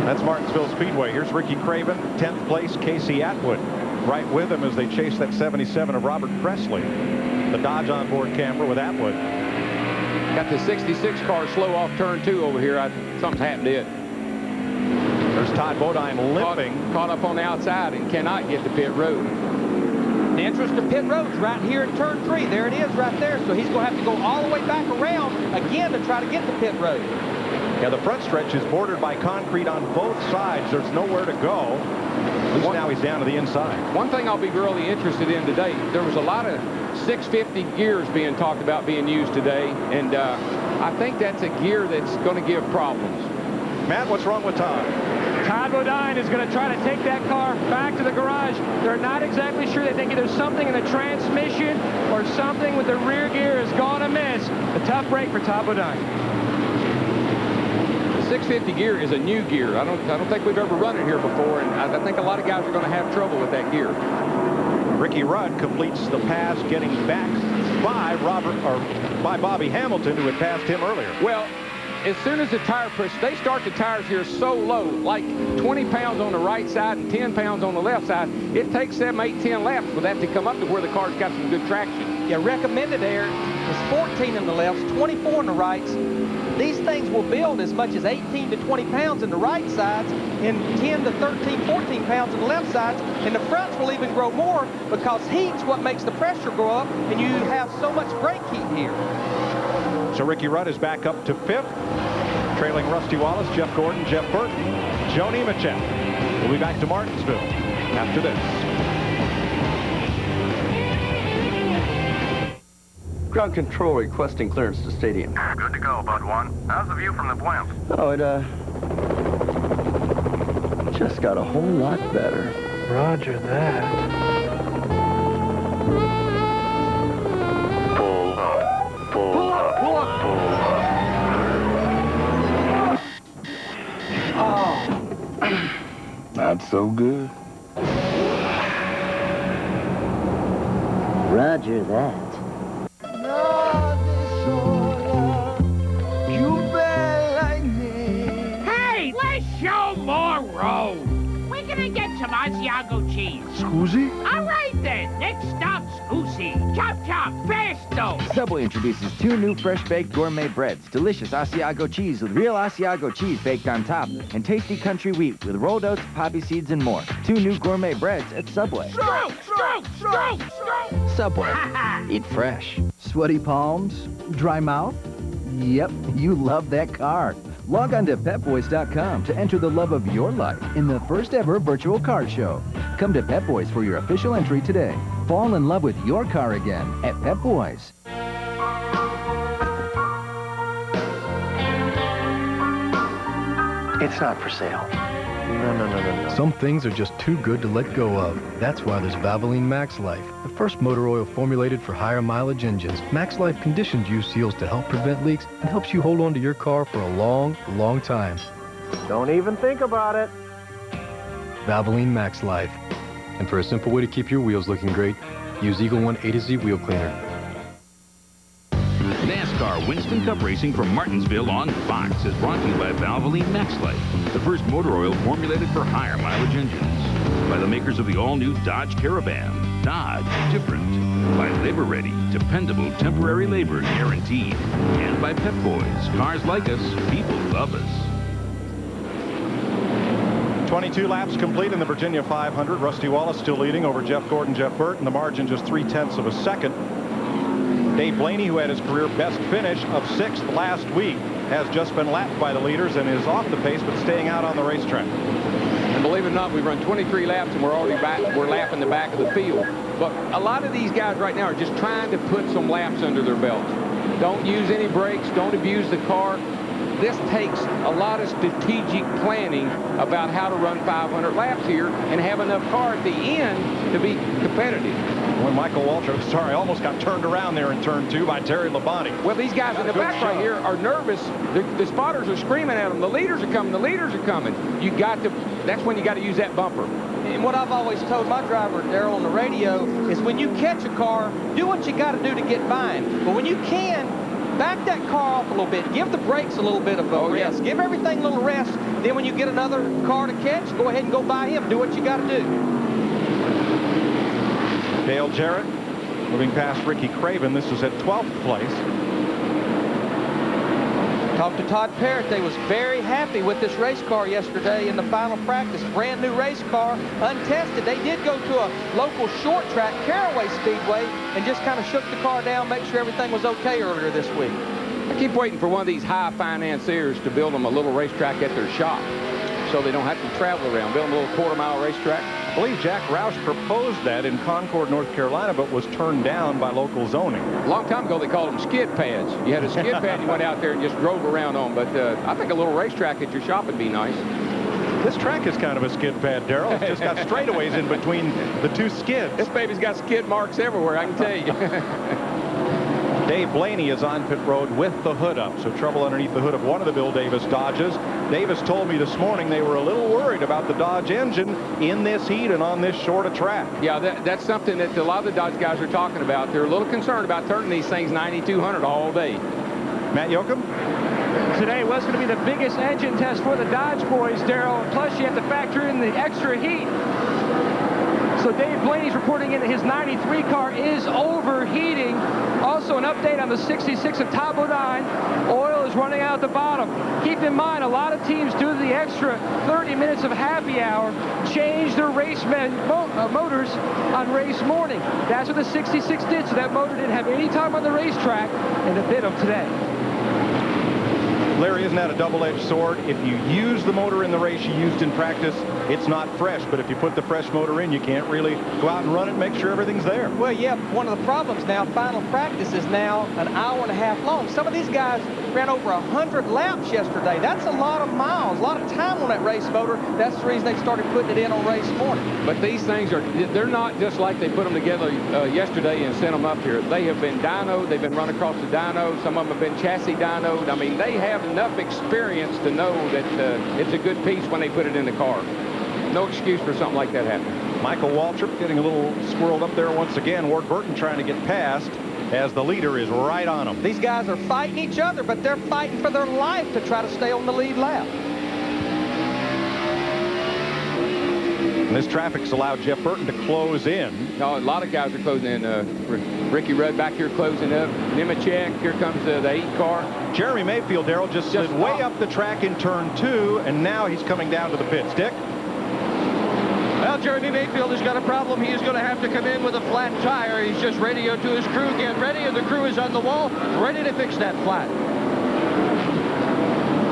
That's Martinsville Speedway. Here's Ricky Craven, 10th place, Casey Atwood. Right with him as they chase that 77 of Robert Presley. The Dodge onboard camera with Atwood. Got the 66 car slow off turn 2 over here. Something's happened to it. There's Todd Bodine limping. Caught up on the outside and cannot get to pit road. The entrance to pit road's right here in turn 3. There it is right there. So he's going to have to go all the way back around again to try to get to pit road. Yeah, the front stretch is bordered by concrete on both sides. There's nowhere to go. At least now he's down to the inside. One thing I'll be really interested in today, there was a lot of 650 gears being talked about being used today, and I think that's a gear that's going to give problems. Matt, what's wrong with Todd? Todd Bodine is going to try to take that car back to the garage. They're not exactly sure. They think either something in the transmission or something with the rear gear is going amiss. A tough break for Todd Bodine. 650 gear is a new gear. I don't think we've ever run it here before, and I think a lot of guys are going to have trouble with that gear. Ricky Rudd completes the pass, getting back by Bobby Hamilton, who had passed him earlier. Well, as soon as the tire push, they start the tires here so low, like 20 pounds on the right side and 10 pounds on the left side. It takes 7, 8, 10 laps for that to come up to where the car's got some good traction. Yeah, recommended air is 14 in the lefts, 24 on the rights. These things will build as much as 18 to 20 pounds in the right sides and 10 to 13, 14 pounds in the left sides. And the fronts will even grow more because heat's what makes the pressure go up, and you have so much brake heat here. So Ricky Rudd is back up to 5th, trailing Rusty Wallace, Jeff Gordon, Jeff Burton, Joe Nemechek. We'll be back to Martinsville after this. Ground control requesting clearance to stadium. Good to go, Bud 1. How's the view from the blimp? Oh, it, just got a whole lot better. Roger that. Pull up, pull up, pull up, pull up. Oh. Not so good. Roger that. Hey, let's show more road. We're gonna get some Asiago cheese. Scusi? All right then, next stop, Scusi. Chop chop, fasto. Subway introduces 2 new fresh-baked gourmet breads. Delicious Asiago cheese with real Asiago cheese baked on top, and tasty country wheat with rolled oats, poppy seeds, and more. 2 new gourmet breads at Subway. Stroke, stroke, stroke, stroke. Subway. Eat fresh. Sweaty palms? Dry mouth? Yep, you love that car. Log on to PepBoys.com to enter the love of your life in the first ever virtual car show. Come to Pep Boys for your official entry today. Fall in love with your car again at Pep Boys. It's not for sale. No. Some things are just too good to let go of. That's why there's Valvoline Max Life, the first motor oil formulated for higher mileage engines. Max Life conditions use seals to help prevent leaks and helps you hold on to your car for a long, long time. Don't even think about it. Valvoline Max Life. And for a simple way to keep your wheels looking great, use Eagle One A to Z Wheel Cleaner. NASCAR Winston Cup Racing from Martinsville on Fox is brought to you by Valvoline Max Life, the first motor oil formulated for higher mileage engines. By the makers of the all-new Dodge Caravan. Dodge, different. By Labor Ready, dependable temporary labor guaranteed. And by Pep Boys, cars like us, people love us. 22 laps complete in the Virginia 500. Rusty Wallace still leading over Jeff Gordon, Jeff Burton. The margin just 0.3 of a second. Dave Blaney, who had his career best finish of 6th last week, has just been lapped by the leaders and is off the pace but staying out on the racetrack. And believe it or not, we've run 23 laps and we're already back. We're lapping the back of the field. But a lot of these guys right now are just trying to put some laps under their belt. Don't use any brakes. Don't abuse the car. This takes a lot of strategic planning about how to run 500 laps here and have enough car at the end to be competitive. When Michael Waltrip, sorry, almost got turned around there in turn 2 by Terry Labonte. Well, these guys in the back right here are nervous. The spotters are screaming at them. The leaders are coming. The leaders are coming. You got to, that's when you got to use that bumper. And what I've always told my driver, Daryl, on the radio, is when you catch a car, do what you got to do to get by him. But when you can, back that car off a little bit. Give the brakes a little bit of a rest. Yeah. Give everything a little rest. Then when you get another car to catch, go ahead and go by him. Do what you got to do. Dale Jarrett moving past Ricky Craven. This is at 12th place. Talked to Todd Parrott. They was very happy with this race car yesterday in the final practice. Brand new race car, untested. They did go to a local short track, Caraway Speedway, and just kind of shook the car down, make sure everything was okay earlier this week. I keep waiting for one of these high financiers to build them a little racetrack at their shop so they don't have to travel around. Build them a little quarter-mile racetrack. I believe Jack Roush proposed that in Concord, North Carolina, but was turned down by local zoning. A long time ago, they called them skid pads. You had a skid pad, you went out there and just drove around on. But I think a little racetrack at your shop would be nice. This track is kind of a skid pad, Darrell. It's just got straightaways in between the two skids. This baby's got skid marks everywhere, I can tell you. Dave Blaney is on pit road with the hood up, so trouble underneath the hood of one of the Bill Davis Dodges. Davis told me this morning they were a little worried about the Dodge engine in this heat and on this short a track. Yeah, that's something that a lot of the Dodge guys are talking about. They're a little concerned about turning these things 9,200 all day. Matt Yoakum? Today was going to be the biggest engine test for the Dodge boys, Darrell. Plus, you have to factor in the extra heat. So Dave Blaney's reporting in that his 93 car is overheating. Also an update on the 66 of Top Bodine. Oil is running out at the bottom. Keep in mind, a lot of teams, due to the extra 30 minutes of happy hour, change their race motors on race morning. That's what the 66 did, so that motor didn't have any time on the racetrack, and it bit them today. Larry, isn't that a double-edged sword? If you use the motor in the race you used in practice, it's not fresh. But if you put the fresh motor in, you can't really go out and run it and make sure everything's there. Well, yeah, one of the problems now, final practice is now an hour and a half long. Some of these guys ran over 100 laps yesterday. That's a lot of miles, a lot of time on that race motor. That's the reason they started putting it in on race morning. But these things they're not just like they put them together yesterday and sent them up here. They have been dynoed. They've been run across the dyno. Some of them have been chassis dynoed. I mean, they have enough experience to know that it's a good piece when they put it in the car. No excuse for something like that happening. Michael Waltrip getting a little swirled up there once again. Ward Burton trying to get past as the leader is right on him. These guys are fighting each other, but they're fighting for their life to try to stay on the lead lap. And this traffic's allowed Jeff Burton to close in. No, a lot of guys are closing in. Ricky Rudd back here closing up. Nemechek, here comes the 8 car. Jeremy Mayfield, Darrell, just slid way up the track in turn 2, and now he's coming down to the pits. Dick? Well, Jeremy Mayfield has got a problem. He is going to have to come in with a flat tire. He's just radioed to his crew, get ready, and the crew is on the wall, ready to fix that flat.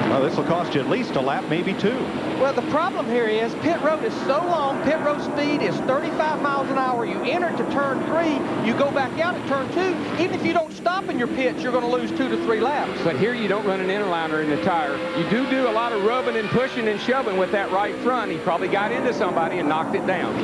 Well, this will cost you at least a lap, maybe 2. Well, the problem here is pit road is so long. Pit road speed is 35 miles an hour. You enter to turn 3. You go back out at turn 2. Even if you don't stop in your pits, you're going to lose 2 to 3 laps. But here you don't run an interliner in the tire. You do a lot of rubbing and pushing and shoving with that right front. He probably got into somebody and knocked it down.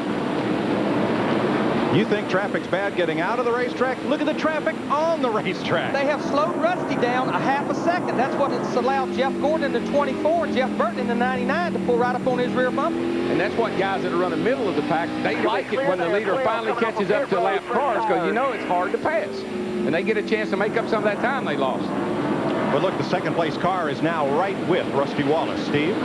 You think traffic's bad getting out of the racetrack? Look at the traffic on the racetrack. They have slowed Rusty down a half a second. That's what it's allowed Jeff Gordon in the 24, Jeff Burton in the 99 to pull right up on his rear bumper. And that's what guys that are running middle of the pack, they like it when the leader finally catches up to lap cars, because you know it's hard to pass. And they get a chance to make up some of that time they lost. But look, the second place car is now right with Rusty Wallace. Steve?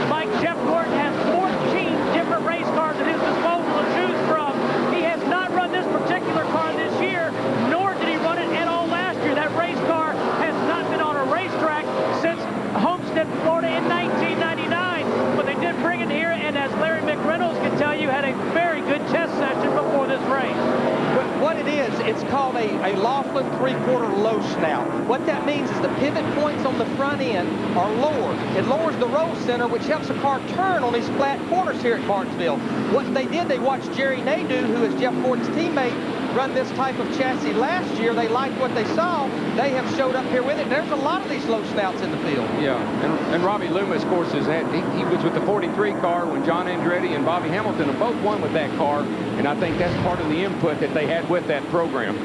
Mike, Jeff Gordon has 14 different race cars at his disposal to choose from. He has not run this particular car this year, nor did he run it at all last year. That race car has not been on a racetrack since Homestead, Florida in 1999. But they did bring it here, and as Larry McReynolds can tell you, had a very good test session before this race. What it is, it's called a Laughlin 3/4 low snout. What that means is the pivot points on the front end are lower. It lowers the roll center, which helps the car turn on these flat corners here at Martinsville. What they did, they watched Jerry Nadeau, who is Jeff Gordon's teammate, run this type of chassis last year. They liked what they saw. They have showed up here with it. There's a lot of these low snouts in the field. Yeah, and Robbie Loomis, of course, he was with the 43 car when John Andretti and Bobby Hamilton have both won with that car, and I think that's part of the input that they had with that program.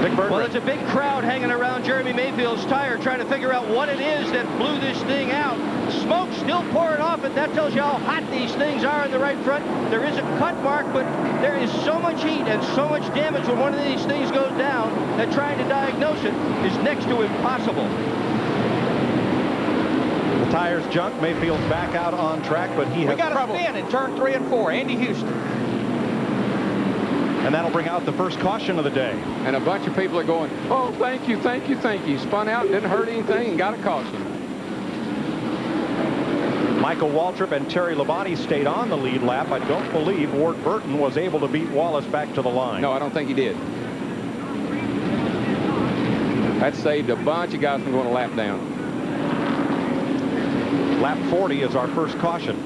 Well, there's a big crowd hanging around Jeremy Mayfield's tire trying to figure out what it is that blew this thing out. Smoke still pouring off it. That tells you how hot these things are in the right front. There is a cut mark, but there is so much heat and so much damage when one of these things goes down that trying to diagnose it is next to impossible. The tire's junk. Mayfield's back out on track, but he has We got trouble. a spin in turn 3 and 4. Andy Houston. And that'll bring out the first caution of the day. And a bunch of people are going, oh, thank you, thank you, thank you. Spun out, didn't hurt anything, and got a caution. Michael Waltrip and Terry Labonte stayed on the lead lap. I don't believe Ward Burton was able to beat Wallace back to the line. No, I don't think he did. That saved a bunch of guys from going a lap down. Lap 40 is our first caution.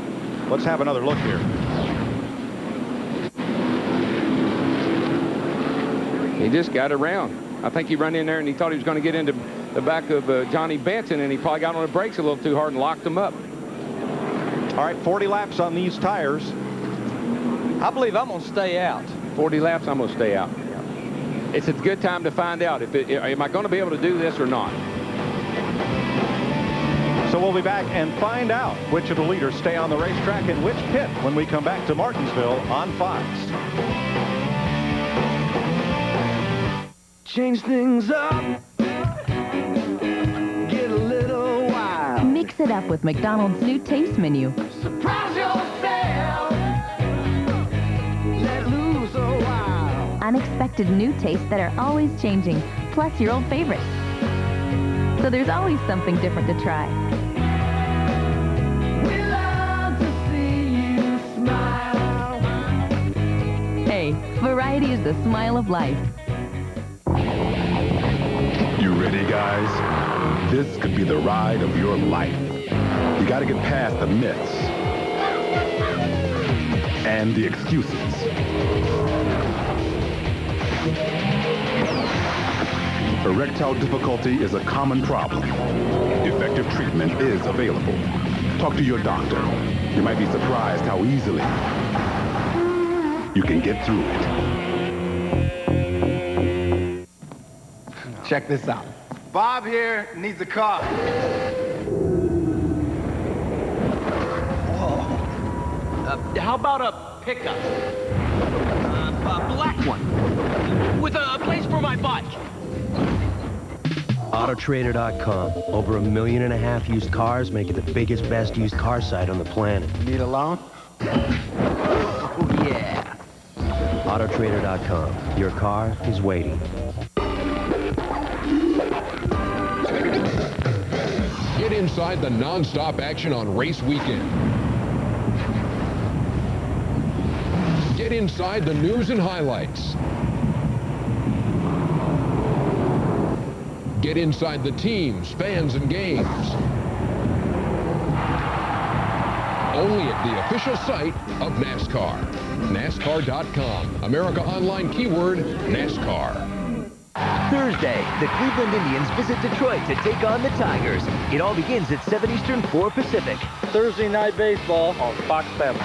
Let's have another look here. He just got around. I think he ran in there and he thought he was going to get into the back of Johnny Benson, and he probably got on the brakes a little too hard and locked him up. All right, 40 laps on these tires. I believe I'm going to stay out. 40 laps, I'm going to stay out. It's a good time to find out if am I going to be able to do this or not. So we'll be back and find out which of the leaders stay on the racetrack and which pit when we come back to Martinsville on Fox. Change things up. Get a little wild. Mix it up with McDonald's new taste menu. Surprise yourself. Let loose a while. Unexpected new tastes that are always changing, plus your old favorites. So there's always something different to try. We love to see you smile. Hey, variety is the smile of life. You ready, guys? This could be the ride of your life. You got to get past the myths and the excuses. Erectile difficulty is a common problem. Effective treatment is available. Talk to your doctor. You might be surprised how easily you can get through it. Check this out. Bob here needs a car. Whoa. How about a pickup? A black one. With a place for my bike. Autotrader.com. Over 1.5 million used cars, make it the biggest, best used car site on the planet. Need a loan? Oh, yeah. Autotrader.com. Your car is waiting. Get inside the non-stop action on race weekend. Get inside the news and highlights. Get inside the teams, fans, and games. Only at the official site of NASCAR. NASCAR.com. America Online keyword NASCAR. Thursday, the Cleveland Indians visit Detroit to take on the Tigers. It all begins at 7 Eastern, 4 Pacific. Thursday night baseball on Fox 7.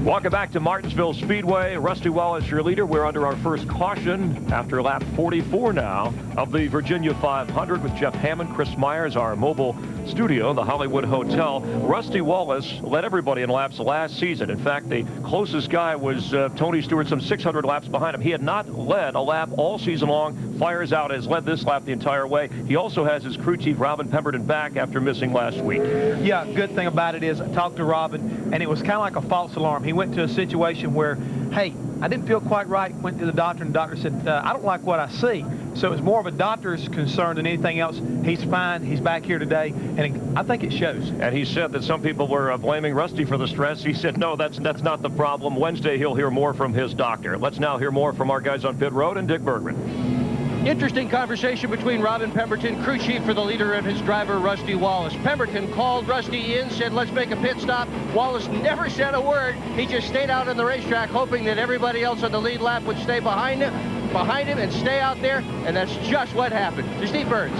Welcome back to Martinsville Speedway. Rusty Wallace, your leader. We're under our first caution after lap 44 now of the Virginia 500 with Jeff Hammond, Chris Myers, our mobile studio, the Hollywood Hotel. Rusty Wallace led everybody in laps last season. In fact, the closest guy was Tony Stewart, some 600 laps behind him. He had not led a lap all season long. Fires out has led this lap the entire way. He also has his crew chief, Robin Pemberton, back after missing last week. Yeah, good thing about it is I talked to Robin, and it was kind of like a false alarm. He went to a situation where, hey, I didn't feel quite right, went to the doctor, and the doctor said, I don't like what I see. So it was more of a doctor's concern than anything else. He's fine. He's back here today, and I think it shows. And he said that some people were blaming Rusty for the stress. He said, no, that's not the problem. Wednesday, he'll hear more from his doctor. Let's now hear more from our guys on pit road and Dick Bergman. Interesting conversation between Robin Pemberton, crew chief for the leader, and his driver, Rusty Wallace. Pemberton called Rusty in, said, let's make a pit stop. Wallace never said a word. He just stayed out on the racetrack, hoping that everybody else on the lead lap would stay behind him and stay out there, and that's just what happened. To Steve Burns.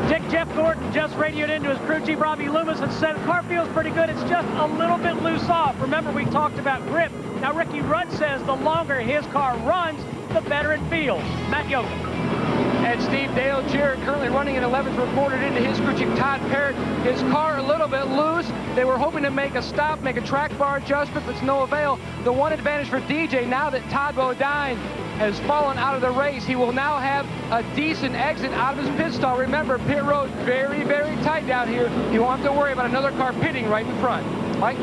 Dick, Jeff Gordon just radioed into his crew chief, Robbie Loomis, and said, car feels pretty good. It's just a little bit loose off. Remember, we talked about grip. Now, Ricky Rudd says the longer his car runs, the better it feels. Matt Yoga. And Steve Dale, Jarrett currently running in 11th, reported into his crew chief Todd Parrott. His car a little bit loose. They were hoping to make a stop, make a track bar adjustment, but it's no avail. The one advantage for DJ, now that Todd Bodine has fallen out of the race, he will now have a decent exit out of his pit stall. Remember, pit road very, very tight down here. You won't have to worry about another car pitting right in front. Mike?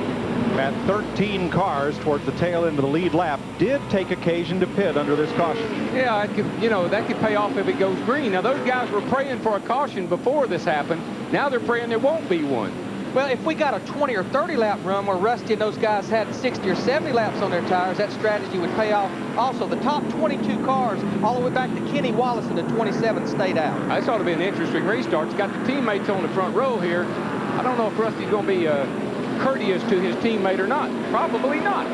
At 13 cars towards the tail end of the lead lap did take occasion to pit under this caution. Yeah, it could, you know, that could pay off if it goes green. Now, those guys were praying for a caution before this happened. Now they're praying there won't be one. Well, if we got a 20 or 30 lap run where Rusty and those guys had 60 or 70 laps on their tires, that strategy would pay off. Also, the top 22 cars, all the way back to Kenny Wallace in the 27 stayed out. This ought to be an interesting restart. It's got the teammates on the front row here. I don't know if Rusty's going to be courteous to his teammate or not. Probably not.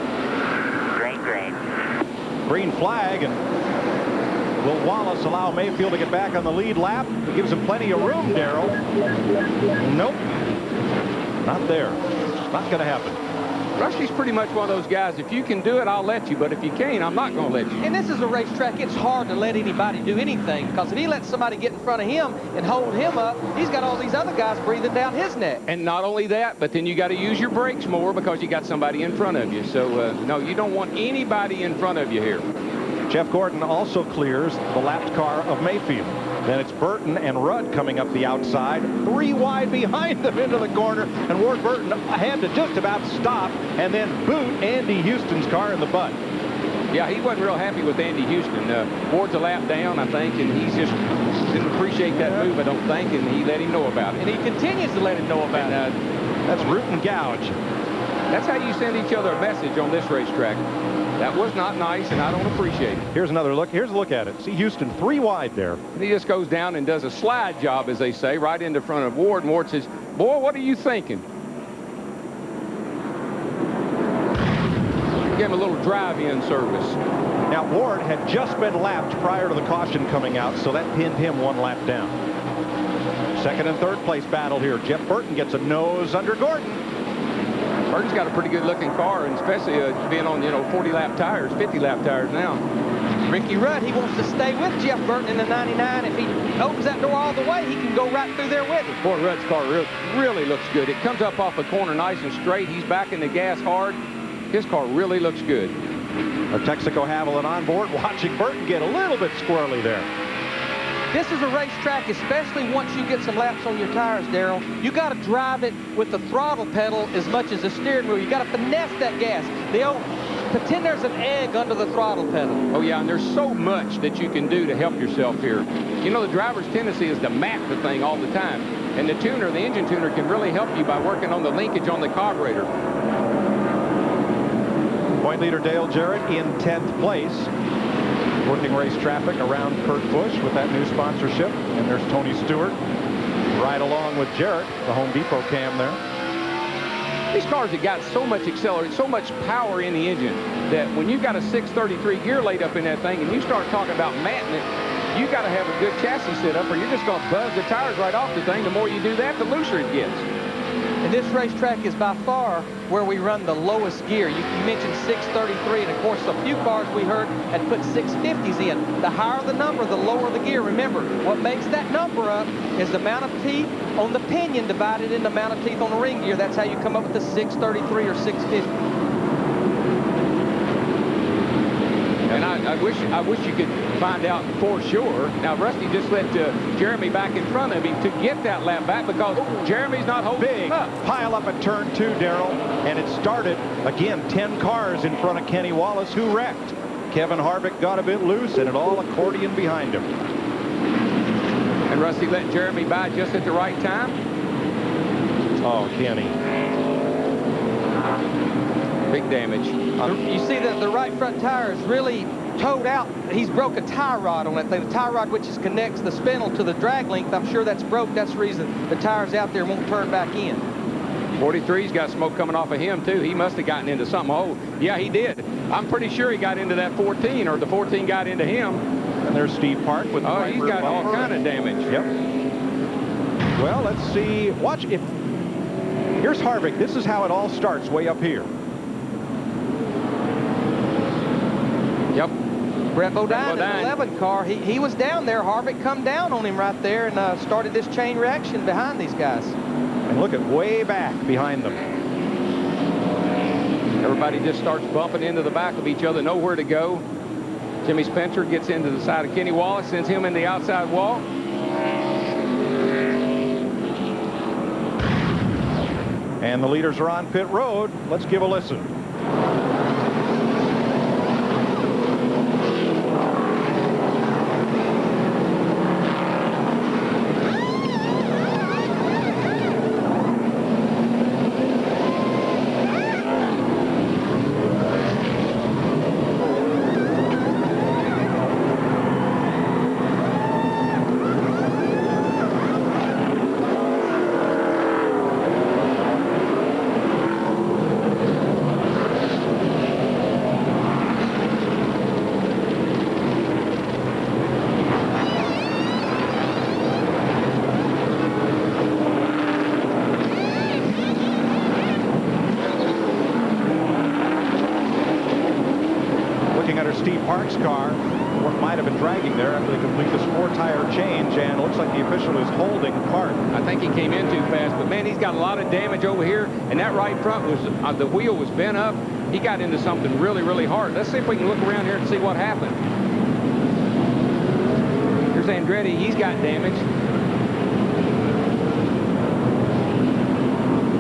Green flag, and will Wallace allow Mayfield to get back on the lead lap? It gives him plenty of room, Darrell. Nope. Not there. Not going to happen. Rusty's pretty much one of those guys, if you can do it, I'll let you, but if you can't, I'm not going to let you. And this is a racetrack. It's hard to let anybody do anything, because if he lets somebody get in front of him and hold him up, he's got all these other guys breathing down his neck. And not only that, but then you got to use your brakes more because you got somebody in front of you. So, no, you don't want anybody in front of you here. Jeff Gordon also clears the lapped car of Mayfield. Then it's Burton and Rudd coming up the outside, 3 wide behind them into the corner, and Ward Burton had to just about stop and then boot Andy Houston's car in the butt. Yeah, he wasn't real happy with Andy Houston. Ward's a lap down, I think, and he's just didn't appreciate that move, I don't think, and he let him know about it. And he continues to let him know about it. That's root and gouge. That's how you send each other a message on this racetrack. That was not nice, and I don't appreciate it. Here's another look. Here's a look at it. See Houston 3 wide there. And he just goes down and does a slide job, as they say, right into front of Ward. And Ward says, boy, what are you thinking? Give him a little drive-in service. Now, Ward had just been lapped prior to the caution coming out, so that pinned him 1 lap down. Second and third place battle here. Jeff Burton gets a nose under Gordon. Burton's got a pretty good-looking car, and especially being on, 40-lap tires, 50-lap tires now. Ricky Rudd, he wants to stay with Jeff Burton in the 99. If he opens that door all the way, he can go right through there with him. Boy, Rudd's car really looks good. It comes up off the corner nice and straight. He's back in the gas hard. His car really looks good. Texaco Haviland on board, watching Burton get a little bit squirrely there. This is a racetrack, especially once you get some laps on your tires, Darrell. You got to drive it with the throttle pedal as much as the steering wheel. You got to finesse that gas. Pretend there's an egg under the throttle pedal. Oh, yeah, and there's so much that you can do to help yourself here. You know, the driver's tendency is to map the thing all the time. And the tuner, the engine tuner, can really help you by working on the linkage on the carburetor. Point leader Dale Jarrett in 10th place. Working race traffic around Kurt Busch with that new sponsorship. And there's Tony Stewart right along with Jarrett, the Home Depot cam there. These cars have got so much acceleration, so much power in the engine that when you've got a 633 gear laid up in that thing and you start talking about matting it, you got to have a good chassis set up or you're just going to buzz the tires right off the thing. The more you do that, the looser it gets. And this racetrack is by far where we run the lowest gear. You mentioned 633, and of course a few cars we heard had put 650s in. The higher the number, the lower the gear. Remember, what makes that number up is the amount of teeth on the pinion divided into the amount of teeth on the ring gear. That's how you come up with the 633 or 650. And I wish you could find out for sure. Now, Rusty just let Jeremy back in front of him to get that lap back because Jeremy's not holding big up. Pile up at turn 2, Darrell, and it started, again, 10 cars in front of Kenny Wallace, who wrecked. Kevin Harvick got a bit loose, and it all accordion behind him. And Rusty let Jeremy by just at the right time. Oh, Kenny. Big damage. You see that the right front tire is really towed out. He's broke a tie rod on that thing. The tie rod which connects the spindle to the drag length, I'm sure that's broke. That's the reason the tire's out there and won't turn back in. 43's got smoke coming off of him, too. He must have gotten into something. Oh, yeah, he did. I'm pretty sure he got into that 14, or the 14 got into him. And there's Steve Park with the he's got all kind of damage. Yep. Well, let's see. Watch if. Here's Harvick. This is how it all starts way up here. Brett Bodine in the 11 car, he was down there. Harvick come down on him right there and started this chain reaction behind these guys. And look at way back behind them. Everybody just starts bumping into the back of each other, nowhere to go. Jimmy Spencer gets into the side of Kenny Wallace, sends him in the outside wall. And the leaders are on pit road. Let's give a listen. Park's car, what might have been dragging there after they complete this 4-tire change, and it looks like the official is holding Park. I think he came in too fast, but man, he's got a lot of damage over here, and that right front was, the wheel was bent up. He got into something really, really hard. Let's see if we can look around here and see what happened. Here's Andretti, he's got damage.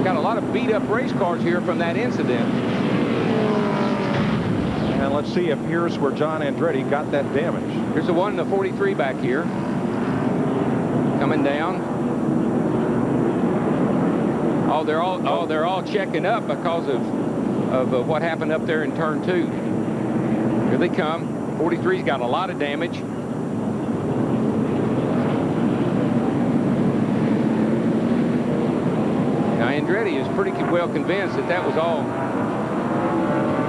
Got a lot of beat up race cars here from that incident. And let's see if here's where John Andretti got that damage. Here's the one in the 43 back here. Coming down. Oh, they're all checking up because of what happened up there in turn 2. Here they come. 43's got a lot of damage. Now Andretti is pretty well convinced that that was all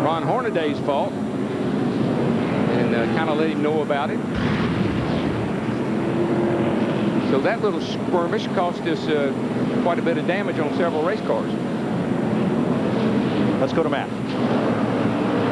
Ron Hornaday's fault, and kind of let him know about it. So that little skirmish cost us quite a bit of damage on several race cars. Let's go to Matt.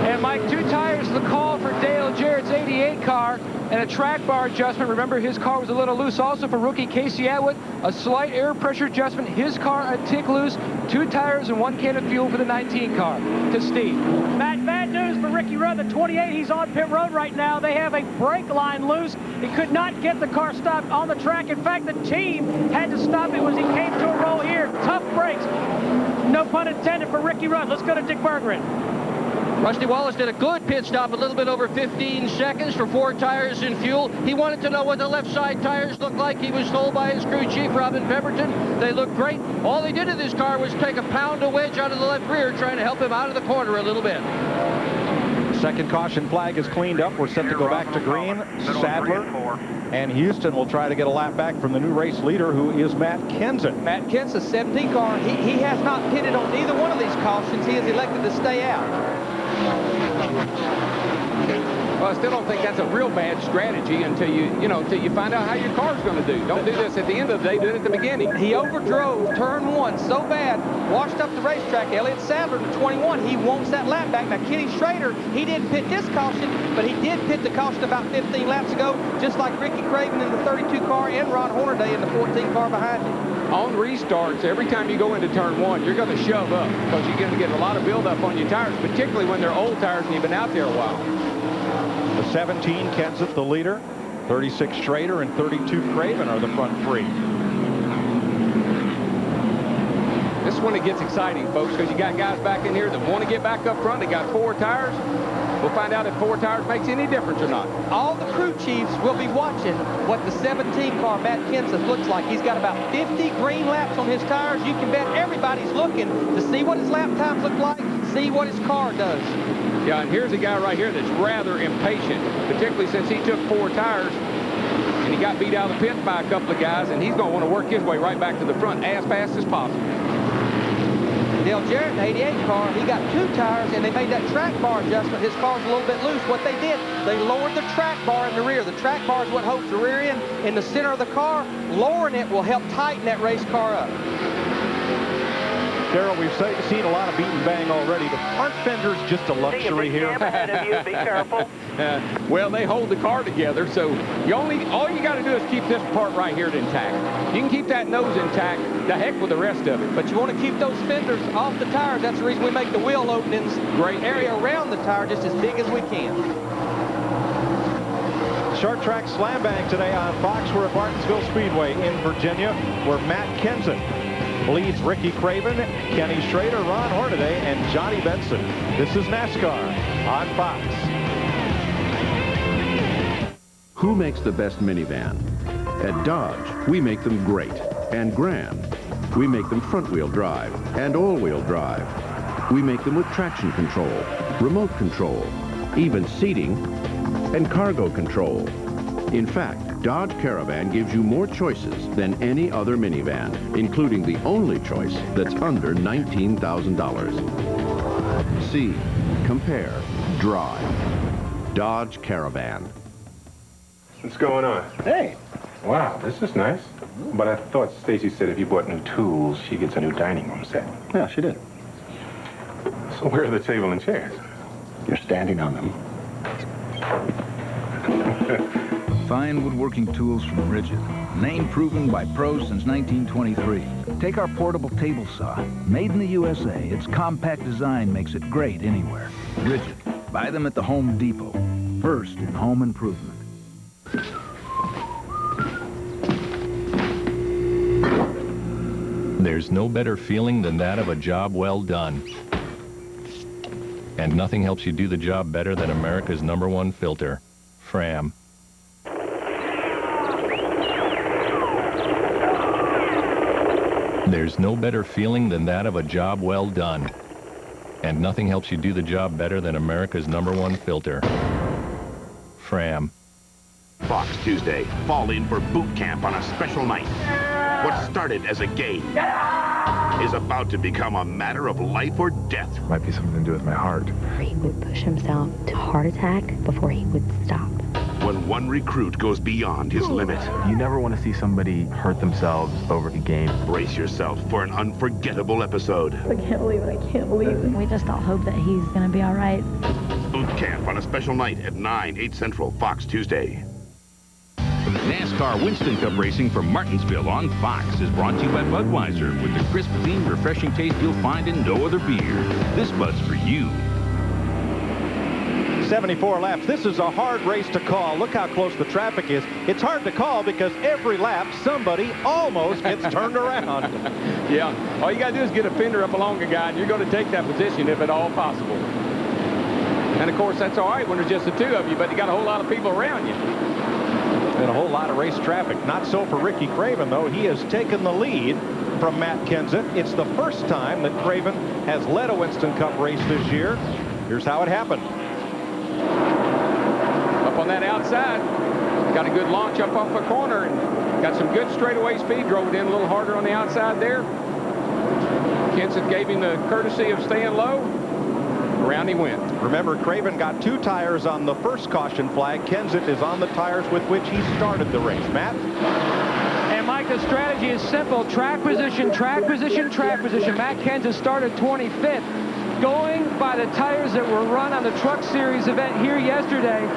And Mike, 2 tires the call for Dale Jarrett's 88 car and a track bar adjustment. Remember, his car was a little loose. Also for rookie Casey Atwood, a slight air pressure adjustment. His car a tick loose. 2 tires and 1 can of fuel for the 19 car. To Steve. Matt, bad news for Ricky Rudd, the 28. He's on pit road right now. They have a brake line loose. He could not get the car stopped on the track. In fact, the team had to stop it when he came to a roll here. Tough brakes. No pun intended for Ricky Rudd. Let's go to Dick Berggren. Rusty Wallace did a good pit stop, a little bit over 15 seconds for 4 tires and fuel. He wanted to know what the left side tires looked like. He was told by his crew chief, Robin Pemberton, they look great. All he did to this car was take a pound of wedge out of the left rear, trying to help him out of the corner a little bit. Second caution flag is cleaned up. We're set to go back to green. Sadler and Houston will try to get a lap back from the new race leader, who is Matt Kenseth. Matt Kenseth, 17 car. He has not pitted on either one of these cautions. He has elected to stay out. Well, I still don't think that's a real bad strategy until you find out how your car's going to do. Don't do this at the end of the day, do it at the beginning. He overdrove turn 1 so bad, washed up the racetrack. Elliott Sadler to 21, he wants that lap back. Now, Kenny Schrader, he didn't pit this caution, but he did pit the caution about 15 laps ago, just like Ricky Craven in the 32 car and Ron Hornaday in the 14 car behind him. On restarts, every time you go into turn 1, you're going to shove up because you're going to get a lot of buildup on your tires, particularly when they're old tires and you've been out there a while. The 17, Kenseth, the leader. 36, Schrader, and 32, Craven are the front 3. This is when it gets exciting, folks, because you got guys back in here that want to get back up front. They got 4 tires. We'll find out if 4 tires makes any difference or not. All the crew chiefs will be watching what the 17 car, Matt Kenseth, looks like. He's got about 50 green laps on his tires. You can bet everybody's looking to see what his lap times look like, see what his car does. Yeah, and here's a guy right here that's rather impatient, particularly since he took 4 tires and he got beat out of the pit by a couple of guys, and he's going to want to work his way right back to the front as fast as possible. Dale Jarrett, the 88 car, he got 2 tires, and they made that track bar adjustment. His car's a little bit loose. What they did, they lowered the track bar in the rear. The track bar is what holds the rear end in the center of the car. Lowering it will help tighten that race car up. Daryl, we've seen a lot of beat and bang already, but aren't fenders just a luxury here? Be careful. Well, they hold the car together, so all you got to do is keep this part right here intact. You can keep that nose intact, the heck with the rest of it. But you want to keep those fenders off the tires. That's the reason we make the wheel openings, great area around the tire just as big as we can. Short track slam bang today on Fox. We're at Martinsville Speedway in Virginia, where Matt Kenseth leads Ricky Craven, Kenny Schrader, Ron Hornaday, and Johnny Benson. This is NASCAR on Fox. Who makes the best minivan? At Dodge, we make them great and grand. We make them front-wheel drive and all-wheel drive. We make them with traction control, remote control, even seating, and cargo control. In fact, Dodge Caravan gives you more choices than any other minivan, including the only choice that's under $19,000. See, compare, drive. Dodge Caravan. What's going on? Hey. Wow, this is nice. But I thought Stacy said if you bought new tools, she gets a new dining room set. Yeah, she did. So where are the table and chairs? You're standing on them. Fine woodworking tools from Rigid. Name proven by pros since 1923. Take our portable table saw. Made in the USA, its compact design makes it great anywhere. Rigid. Buy them at the Home Depot. First in home improvement. There's no better feeling than that of a job well done. And nothing helps you do the job better than America's #1 filter, Fram. There's no better feeling than that of a job well done. And nothing helps you do the job better than America's #1 filter, Fram. Fox Tuesday, fall in for boot camp on a special night. What started as a game is about to become a matter of life or death. Might be something to do with my heart. He would push himself to heart attack before he would stop. When one recruit goes beyond his limit. You never want to see somebody hurt themselves over a game. Brace yourself for an unforgettable episode. I can't believe it. I can't believe it. We just all hope that he's going to be all right. Boot camp on a special night at 9, 8 Central, Fox Tuesday. NASCAR Winston Cup Racing from Martinsville on Fox is brought to you by Budweiser with the crisp, clean, refreshing taste you'll find in no other beer. This Bud's for you. 74 laps. This is a hard race to call. Look how close the traffic is. It's hard to call because every lap somebody almost gets turned around. Yeah, all you got to do is get a fender up along a guy, and you're going to take that position if at all possible. And, of course, that's all right when there's just the two of you, but you got a whole lot of people around you. And a whole lot of race traffic. Not so for Ricky Craven, though. He has taken the lead from Matt Kenseth. It's the first time that Craven has led a Winston Cup race this year. Here's how it happened. Up on that outside, got a good launch up off a corner and got some good straightaway speed. Drove it in a little harder on the outside there. Kenseth gave him the courtesy of staying low. Around he went. Remember, Craven got 2 tires on the first caution flag. Kenseth is on the tires with which he started the race. Matt? And Mike, the strategy is simple. Track position, track position, track position. Matt Kenseth started 25th. Going by the tires that were run on the Truck Series event here yesterday,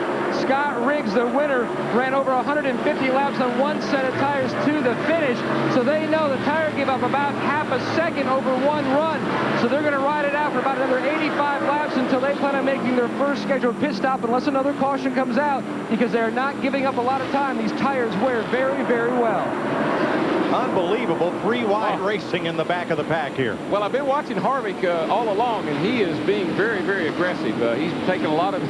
Scott Riggs, the winner, ran over 150 laps on one set of tires to the finish. So they know the tire gave up about half a second over one run. So they're going to ride it out for about another 85 laps until they plan on making their first scheduled pit stop unless another caution comes out, because they're not giving up a lot of time. These tires wear very, very well. Unbelievable 3-wide racing in the back of the pack here. Well, I've been watching Harvick all along, and he is being very, very aggressive. He's taking a lot of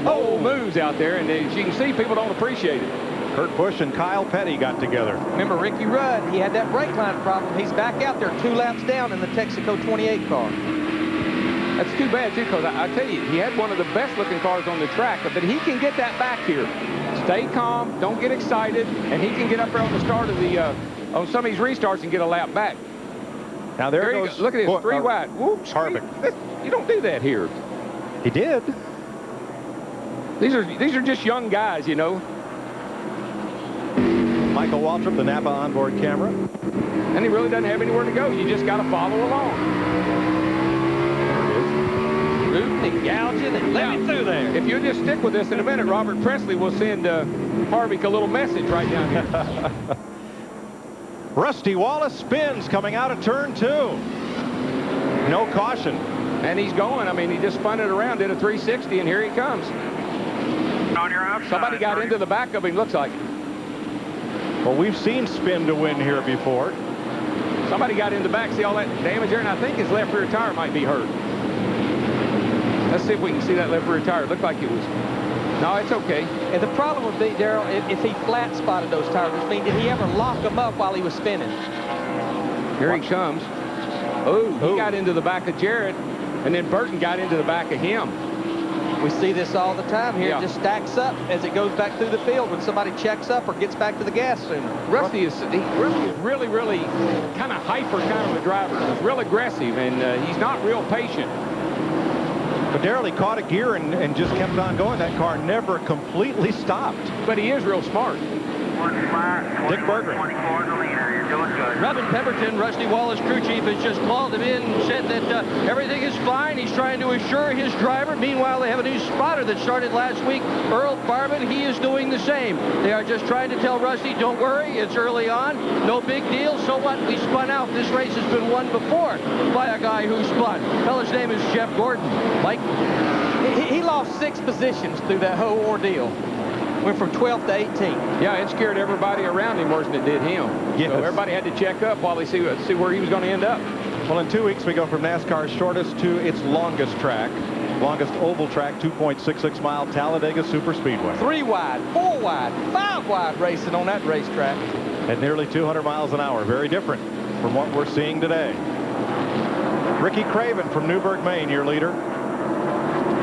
bold moves out there, and as you can see, people don't appreciate it. Kurt Busch and Kyle Petty got together. Remember Ricky Rudd, he had that brake line problem. He's back out there 2 laps down in the Texaco 28 car. That's too bad, too, because I tell you, he had one of the best-looking cars on the track, but he can get that back here. Stay calm, don't get excited, and he can get up there on the start of the on some of these restarts and get a lap back. Now there goes. Look at this, 3 wide. Whoops, Harvick. You don't do that here. He did. These are just young guys, you know. Michael Waltrip, the Napa onboard camera. And he really doesn't have anywhere to go. You just got to follow along. Rooting and gouging and let me through there. If you just stick with this in a minute, Robert Presley will send Harvick a little message right down here. Rusty Wallace spins coming out of turn 2. No caution. And he's going. I mean, he just spun it around, did a 360, and here he comes. On your outside. Somebody got into the back of him, looks like. Well, we've seen spin to win here before. Somebody got in the back, see all that damage there, and I think his left rear tire might be hurt. Let's see if we can see that left rear tire. It looked like it was. No, it's okay. And the problem would be, Darrell, if he flat spotted those tires, which means did he ever lock them up while he was spinning? Here he comes. Oh, he got into the back of Jarrett, and then Burton got into the back of him. We see this all the time here. It just stacks up as it goes back through the field when somebody checks up or gets back to the gas sooner. Rusty is really, really kind of hyper kind of a driver. He's real aggressive, and he's not real patient. But Darrell, he caught a gear and just kept on going. That car never completely stopped. But he is real smart. Dick Berggren. Robin Pemberton, Rusty Wallace crew chief, has just called him in and said that everything is fine. He's trying to assure his driver. Meanwhile, they have a new spotter that started last week, Earl Barban. He is doing the same. They are just trying to tell Rusty, don't worry, it's early on, no big deal. So what? We spun out. This race has been won before by a guy who spun. Fellow's name is Jeff Gordon. Mike? He lost 6 positions through that whole ordeal. Went from 12th to 18th. Yeah, it scared everybody around him worse than it did him. Yes. So everybody had to check up while they see where he was going to end up. Well, in 2 weeks, we go from NASCAR's shortest to its longest track. Longest oval track, 2.66 mile Talladega Superspeedway. 3 wide, 4 wide, 5 wide racing on that racetrack. At nearly 200 miles an hour. Very different from what we're seeing today. Ricky Craven from Newburgh, Maine, your leader.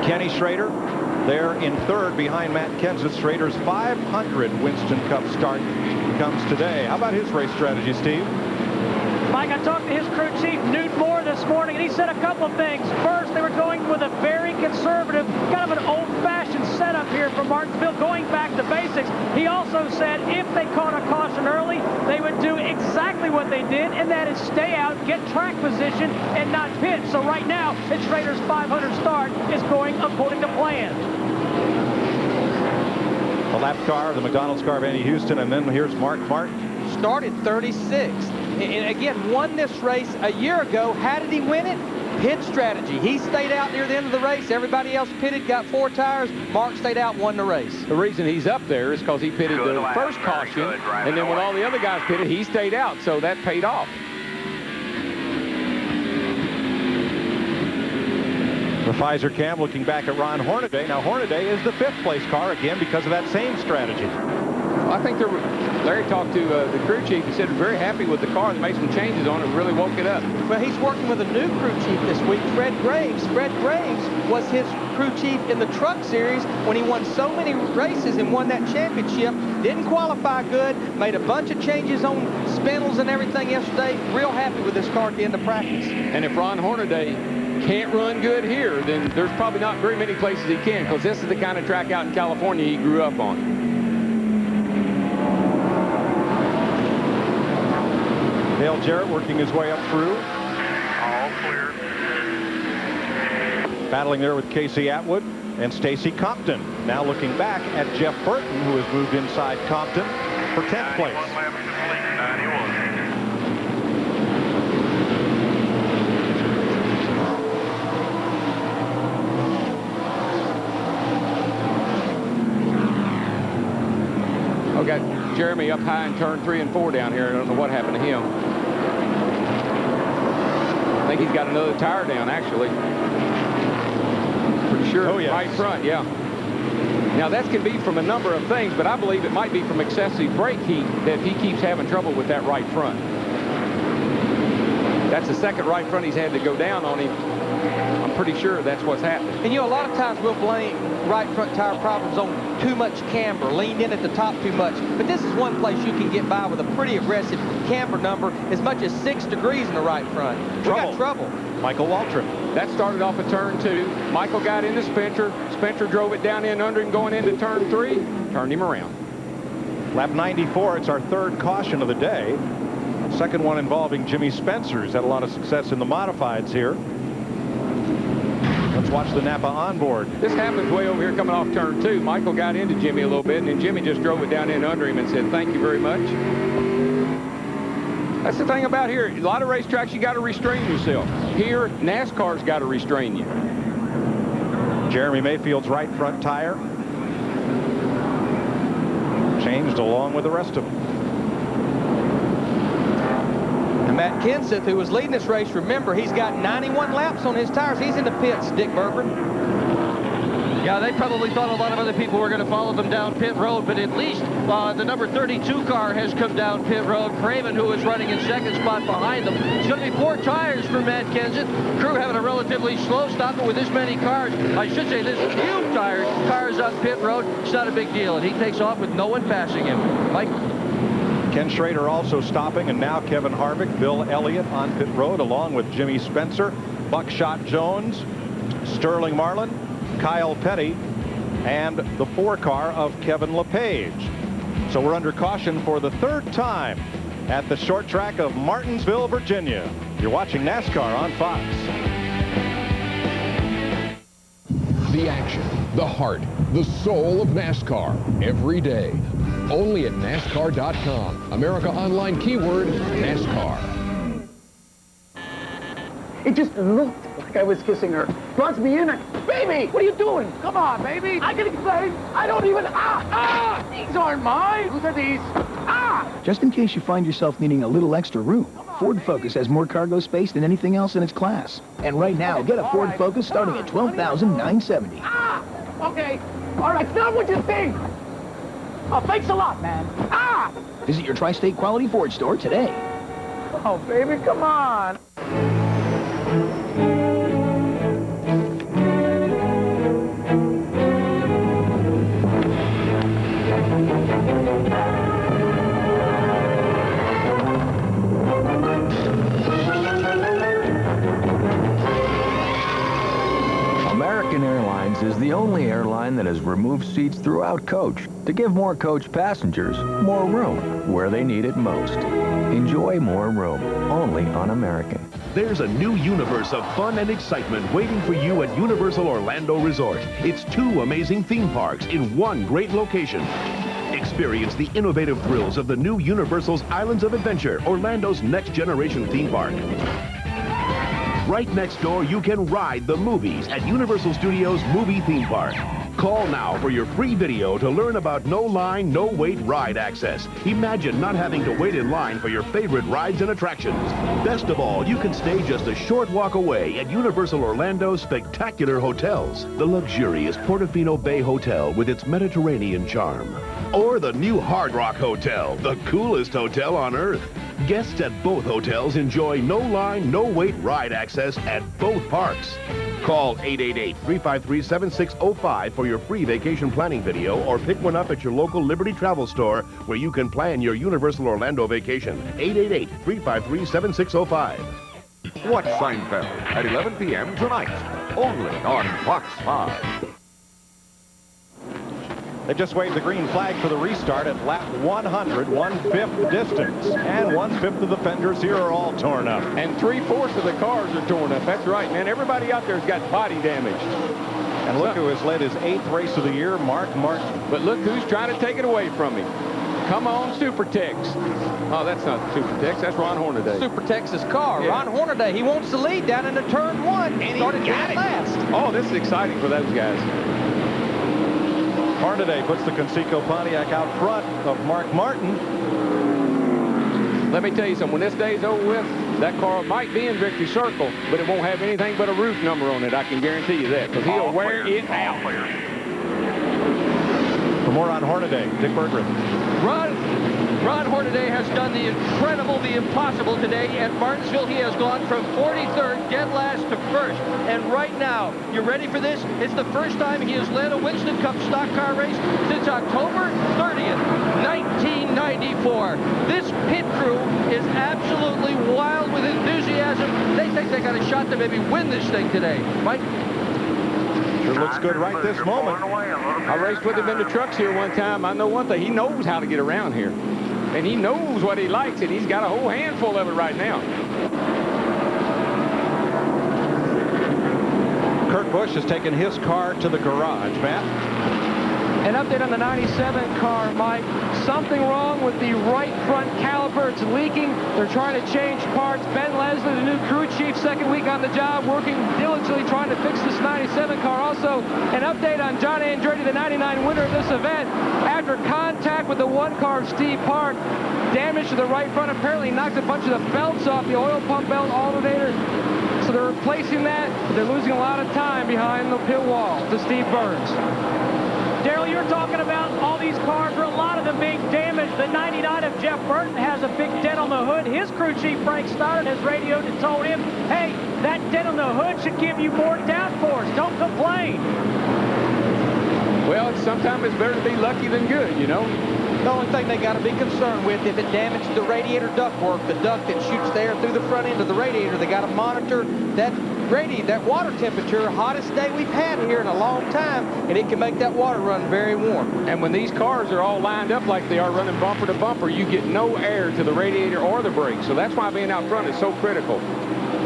Kenny Schrader there in 3rd behind Matt Kenseth. Schrader's 500 Winston Cup start comes today. How about his race strategy, Steve? Mike, I talked to his crew chief, Newt Moore, this morning, and he said a couple of things. First, they were going with a very conservative, kind of an old-fashioned setup here for Martinsville, going back to basics. He also said if they caught a caution early, they would do exactly what they did, and that is stay out, get track position, and not pit. So right now, it's Schrader's 500 start is going according to plan. The lap car, the McDonald's car of Andy Houston, and then here's Mark Martin. Started 36th. And again, won this race a year ago. How did he win it? Pit strategy. He stayed out near the end of the race. Everybody else pitted, got 4 tires. Mark stayed out, won the race. The reason he's up there is because he pitted the first caution, and then when all the other guys pitted, he stayed out, so that paid off. The Pfizer cam looking back at Ron Hornaday. Now, Hornaday is the 5th place car, again, because of that same strategy. I think Larry talked to the crew chief. He said they're very happy with the car. They made some changes on it, really woke it up. Well, he's working with a new crew chief this week, Fred Graves. Fred Graves was his crew chief in the truck series when he won so many races and won that championship. Didn't qualify good, made a bunch of changes on spindles and everything yesterday. Real happy with this car at the end of practice. And if Ron Hornaday can't run good here, then there's probably not very many places he can, because this is the kind of track out in California he grew up on. Dale Jarrett working his way up through. All clear. Battling there with Casey Atwood and Stacy Compton. Now looking back at Jeff Burton, who has moved inside Compton for 10th place. 91 laps complete, 91. I've got Jeremy up high in turn 3 and 4 down here. I don't know what happened to him. I think he's got another tire down, actually. Pretty sure. Oh, yes. Right front, yeah. Now, that can be from a number of things, but I believe it might be from excessive brake heat that he keeps having trouble with that right front. That's the second right front he's had to go down on him. I'm pretty sure that's what's happening. And, you know, a lot of times we'll blame right front tire problems on too much camber, leaned in at the top too much. But this is one place you can get by with a pretty aggressive camber number, as much as 6 degrees in the right front. We got trouble. Michael Waltrip. That started off at turn 2. Michael got into Spencer. Spencer drove it down in under him going into turn 3. Turned him around. Lap 94, it's our third caution of the day. Second one involving Jimmy Spencer, who's had a lot of success in the modifieds here. Let's watch the Napa onboard. This happens way over here coming off turn 2. Michael got into Jimmy a little bit, and then Jimmy just drove it down in under him and said, thank you very much. That's the thing about here. A lot of racetracks, you got to restrain yourself. Here, NASCAR's got to restrain you. Jeremy Mayfield's right front tire changed along with the rest of them. And Matt Kenseth, who was leading this race, remember, he's got 91 laps on his tires. He's in the pits, Dick Berger. Yeah, they probably thought a lot of other people were going to follow them down pit road, but at least the number 32 car has come down pit road. Craven, who is running in second spot behind them. It's going to be 4 tires for Matt Kenseth. Crew having a relatively slow stop, but with this many cars, I should say this few cars on pit road, it's not a big deal, and he takes off with no one passing him. Mike? Ken Schrader also stopping, and now Kevin Harvick, Bill Elliott on pit road, along with Jimmy Spencer, Buckshot Jones, Sterling Marlin, Kyle Petty, and the 4 car of Kevin LePage. So we're under caution for the 3rd time at the short track of Martinsville, Virginia. You're watching NASCAR on Fox. The action, the heart, the soul of NASCAR, every day. Only at NASCAR.com. America Online keyword, NASCAR. It just looked like I was kissing her. Draws me in. Baby, what are you doing? Come on, baby. I can explain. I don't even. These aren't mine. Whose are these? Just in case you find yourself needing a little extra room, Ford Focus has more cargo space than anything else in its class. And right now, get a Ford Focus starting at $12,970. Okay. All right, it's not what you think. Oh, thanks a lot, man. Visit your Tri-State Quality Ford store today. Oh, baby, come on. American Airlines is the only airline that has removed seats throughout coach to give more coach passengers more room where they need it most. Enjoy more room, only on American. There's a new universe of fun and excitement waiting for you at Universal Orlando Resort. It's 2 amazing theme parks in one great location. Experience the innovative thrills of the new Universal's Islands of Adventure, Orlando's next generation theme park. Right next door, you can ride the movies at Universal Studios Movie Theme Park. Call now for your free video to learn about no line, no wait ride access. Imagine not having to wait in line for your favorite rides and attractions. Best of all, you can stay just a short walk away at Universal Orlando's spectacular hotels. The luxurious Portofino Bay Hotel with its Mediterranean charm. Or the new Hard Rock Hotel, the coolest hotel on earth. Guests at both hotels enjoy no line, no wait ride access at both parks. Call 888-353-7605 for your free vacation planning video, or pick one up at your local Liberty Travel store where you can plan your Universal Orlando vacation. 888-353-7605. Watch Seinfeld at 11 p.m. tonight, only on Fox 5. They just waved the green flag for the restart at lap 100, 1/5 distance. And 1/5 of the fenders here are all torn up. And 3/4 of the cars are torn up. That's right, man. Everybody out there has got body damage. And look who has led his 8th race of the year, Mark Martin. But look who's trying to take it away from him. Come on, Supertex. Oh, that's not Supertex. That's Ron Hornaday. Supertex's car. Yeah. Ron Hornaday, he wants the lead down into turn 1. And he started got it. last. Oh, this is exciting for those guys. Hornaday puts the Conseco Pontiac out front of Mark Martin. Let me tell you something. When this day's over with, that car might be in victory circle, but it won't have anything but a roof number on it. I can guarantee you that, because he'll wear it out. For more on Hornaday, Dick Berggren. Ron Hornaday has done the incredible, the impossible today at Martinsville. He has gone from 43rd, dead last, to 1st. And right now, you ready for this? It's the first time he has led a Winston Cup stock car race since October 30th, 1994. This pit crew is absolutely wild with enthusiasm. They think they got a shot to maybe win this thing today. Mike? Sure looks good right this moment. I raced with him in the trucks here one time. I know one thing. He knows how to get around here. And he knows what he likes, and he's got a whole handful of it right now. Kurt Busch has taken his car to the garage. Matt? An update on the 97 car, Mike. Something wrong with the right front caliper. It's leaking. They're trying to change parts. Ben Leslie, the new crew chief, second week on the job, working diligently trying to fix this 97 car. Also, an update on John Andretti, the 99 winner of this event. After contact with the one car of Steve Park, damage to the right front apparently knocked a bunch of the belts off, the oil pump belt, alternator. So they're replacing that, but they're losing a lot of time behind the pit wall to Steve Burns. Daryl, you're talking about all these cars, or a lot of them being damaged. The 99 of Jeff Burton has a big dent on the hood. His crew chief, Frank Stoddard, has radioed and told him, hey, that dent on the hood should give you more downforce. Don't complain. Well, sometimes it's better to be lucky than good, you know. The only thing they got to be concerned with, if it damaged the radiator ductwork, the duct that shoots the air through the front end of the radiator, they got to monitor that water temperature. Hottest day we've had here in a long time, and it can make that water run very warm. And when these cars are all lined up like they are, running bumper to bumper, you get no air to the radiator or the brakes. So that's why being out front is so critical.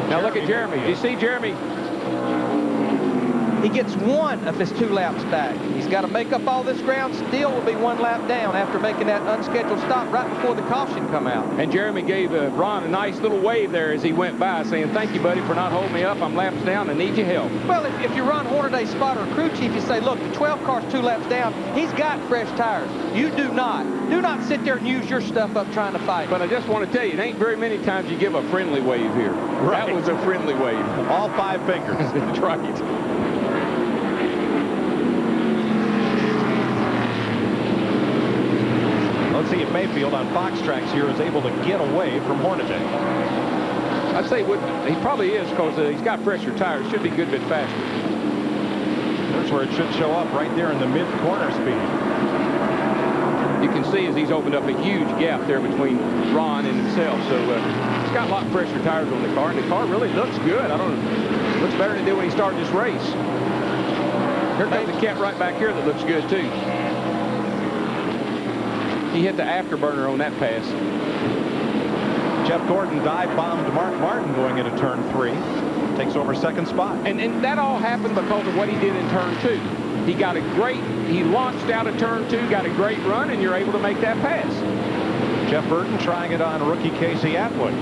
Now look at Jeremy. Do you see Jeremy? He gets one of his 2 laps back. He's got to make up all this ground. Still will be 1 lap down after making that unscheduled stop right before the caution come out. And Jeremy gave Ron a nice little wave there as he went by, saying, thank you, buddy, for not holding me up. I'm laps down and need your help. Well, if you're Ron Hornaday's spotter or crew chief, you say, look, the 12 car's 2 laps down. He's got fresh tires. You do not. Do not sit there and use your stuff up trying to fight. But I just want to tell you, it ain't very many times you give a friendly wave here. Right. That was a friendly wave. All 5 fingers. That's right. Let's see if Mayfield on Fox tracks here is able to get away from Hornaday. I'd say he probably is, because he's got fresher tires. Should be a good bit faster. That's where it should show up, right there in the mid-corner speed. You can see as he's opened up a huge gap there between Ron and himself. So he's got a lot fresher tires on the car, and the car really looks good. I don't know. It looks better than it did when he started this race. Here comes the cat right back here that looks good, too. He hit the afterburner on that pass. Jeff Gordon dive-bombed Mark Martin going into turn 3. Takes over second spot. And that all happened because of what he did in turn 2. He launched out of turn 2, got a great run, and you're able to make that pass. Jeff Burton trying it on rookie Casey Atwood.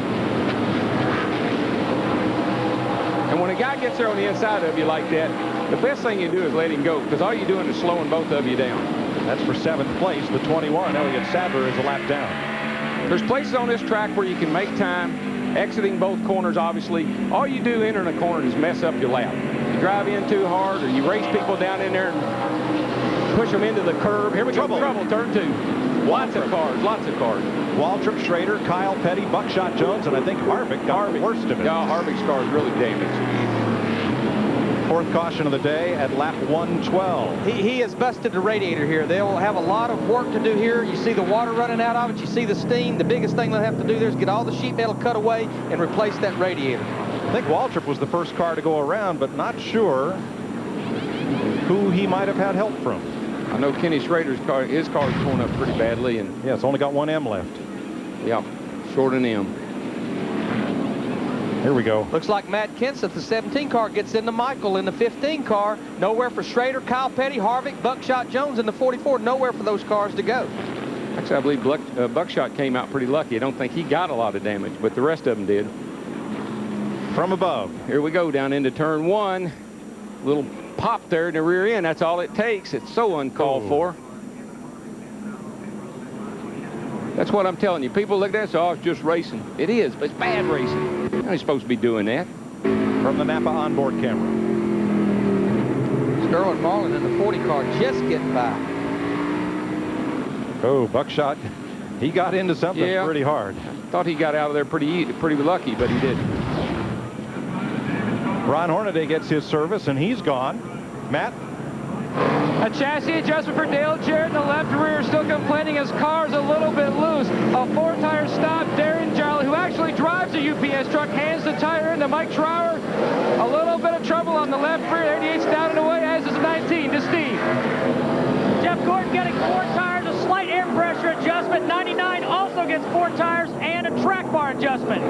And when a guy gets there on the inside of you like that, the best thing you do is let him go, because all you're doing is slowing both of you down. That's for 7th place. The 21, Elliott Sadler, is a lap down. There's places on this track where you can make time, exiting both corners, obviously. All you do entering a corner is mess up your lap. You drive in too hard, or you race people down in there and push them into the curb. Here we go, trouble, turn 2. Lots of cars. Waltrip, Schrader, Kyle Petty, Buckshot Jones, and I think Harvick got the worst of it. Yeah, Harvick's car is really damaged. 4th caution of the day at lap 112. He has busted the radiator here. They'll have a lot of work to do here. You see the water running out of it. You see the steam. The biggest thing they'll have to do there is get all the sheet metal cut away and replace that radiator. I think Waltrip was the first car to go around, but not sure who he might have had help from. I know Kenny Schrader's car, his car is torn up pretty badly. And yeah, it's only got 1 M left. Yeah, short an M. Here we go. Looks like Matt Kenseth, the 17 car, gets into Michael in the 15 car. Nowhere for Schrader, Kyle Petty, Harvick, Buckshot Jones in the 44. Nowhere for those cars to go. Actually, I believe Buckshot came out pretty lucky. I don't think he got a lot of damage, but the rest of them did. From above. Here we go down into turn 1. Little pop there in the rear end. That's all it takes. It's so uncalled for. That's what I'm telling you. People look at that and say, oh, it's just racing. It is, but it's bad racing. You're not supposed to be doing that. From the Napa onboard camera. Sterling Marlin in the 40 car just getting by. Oh, Buckshot. He got into something pretty hard. Thought he got out of there pretty lucky, but he didn't. Ron Hornaday gets his service, and he's gone. Matt? A chassis adjustment for Dale Jarrett in the left rear, still complaining his car's a little bit loose. A 4-tire stop. Darren Jarley, who actually drives a UPS truck, hands the tire into Mike Trower. A little bit of trouble on the left rear. 88's down and away, as is 4 tires, a slight air pressure adjustment. 99 also gets 4 tires and a track bar adjustment.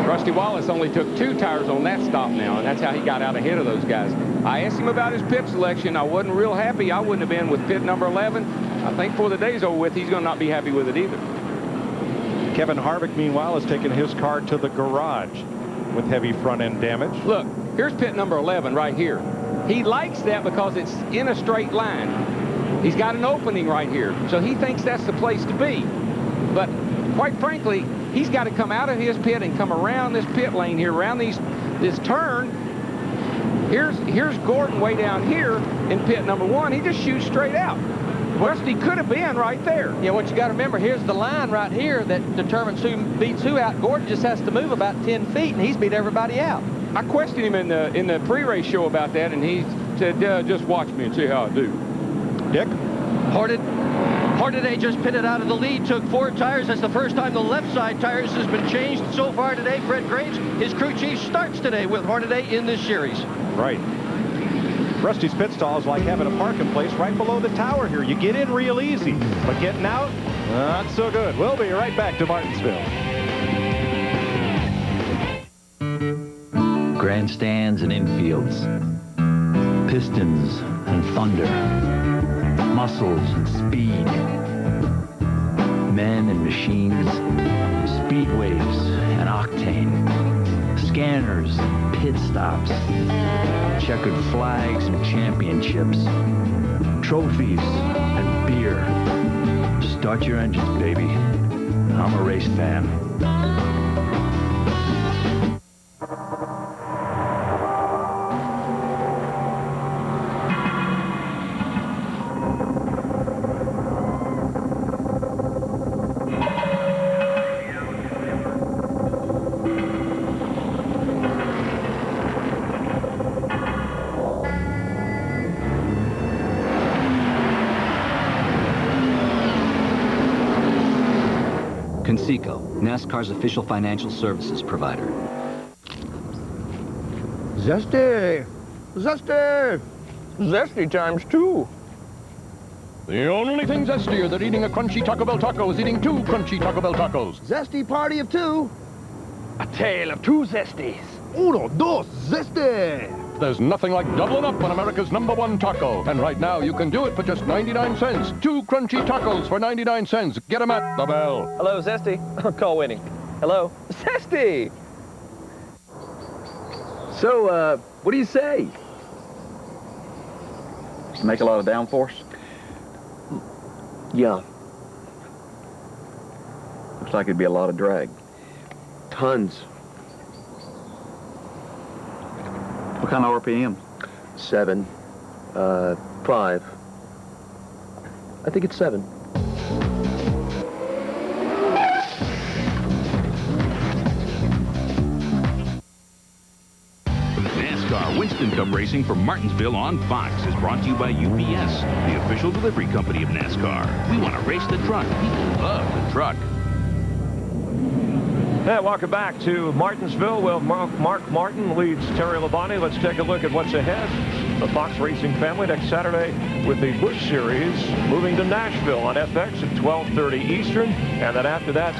Rusty Wallace only took 2 tires on that stop now, and that's how he got out ahead of those guys. I asked him about his pit selection. I wasn't real happy. I wouldn't have been with pit number 11. I think before the day's over with, he's going to not be happy with it either. Kevin Harvick, meanwhile, has taken his car to the garage with heavy front-end damage. Look, here's pit number 11 right here. He likes that because it's in a straight line. He's got an opening right here, so he thinks that's the place to be. But quite frankly, he's got to come out of his pit and come around this pit lane here, around this turn. Here's Gordon way down here in pit number 1. He just shoots straight out. Rusty could have been right there. Yeah, what you got to remember, here's the line right here that determines who beats who out. Gordon just has to move about 10 feet, and he's beat everybody out. I questioned him in the pre-race show about that, and he said, just watch me and see how I do. Dick? Hornaday just pitted out of the lead, took 4 tires. That's the first time the left side tires has been changed so far today. Fred Graves, his crew chief, starts today with Hornaday in this series. Right. Rusty's pit stall is like having a parking place right below the tower here. You get in real easy, but getting out, not so good. We'll be right back to Martinsville. Grandstands and infields, pistons and thunder, muscles and speed, men and machines, speedways and octane, scanners, pit stops, checkered flags and championships, trophies and beer. Start your engines, baby. I'm a race fan. Conseco, NASCAR's official financial services provider. Zesty! Zesty! Zesty times 2. The only thing zestier than eating a crunchy Taco Bell taco is eating 2 crunchy Taco Bell tacos. Zesty party of 2. A tale of 2 zesties. Uno, dos, zesty! There's nothing like doubling up on America's #1 taco. And right now, you can do it for just 99 cents. 2 crunchy tacos for 99 cents. Get them at the Bell. Hello, Zesty. Call waiting. Hello? Zesty! So, what do you say? Make a lot of downforce? Yeah. Looks like it'd be a lot of drag. Tons. What kind of RPM? 7. 5. I think it's 7. NASCAR Winston Cup Racing from Martinsville on Fox is brought to you by UPS, the official delivery company of NASCAR. We want to race the truck. People love the truck. And welcome back to Martinsville. Well, Mark Martin leads Terry Labonte. Let's take a look at what's ahead. The Fox Racing family next Saturday with the Busch Series moving to Nashville on FX at 12:30 Eastern. And then after that,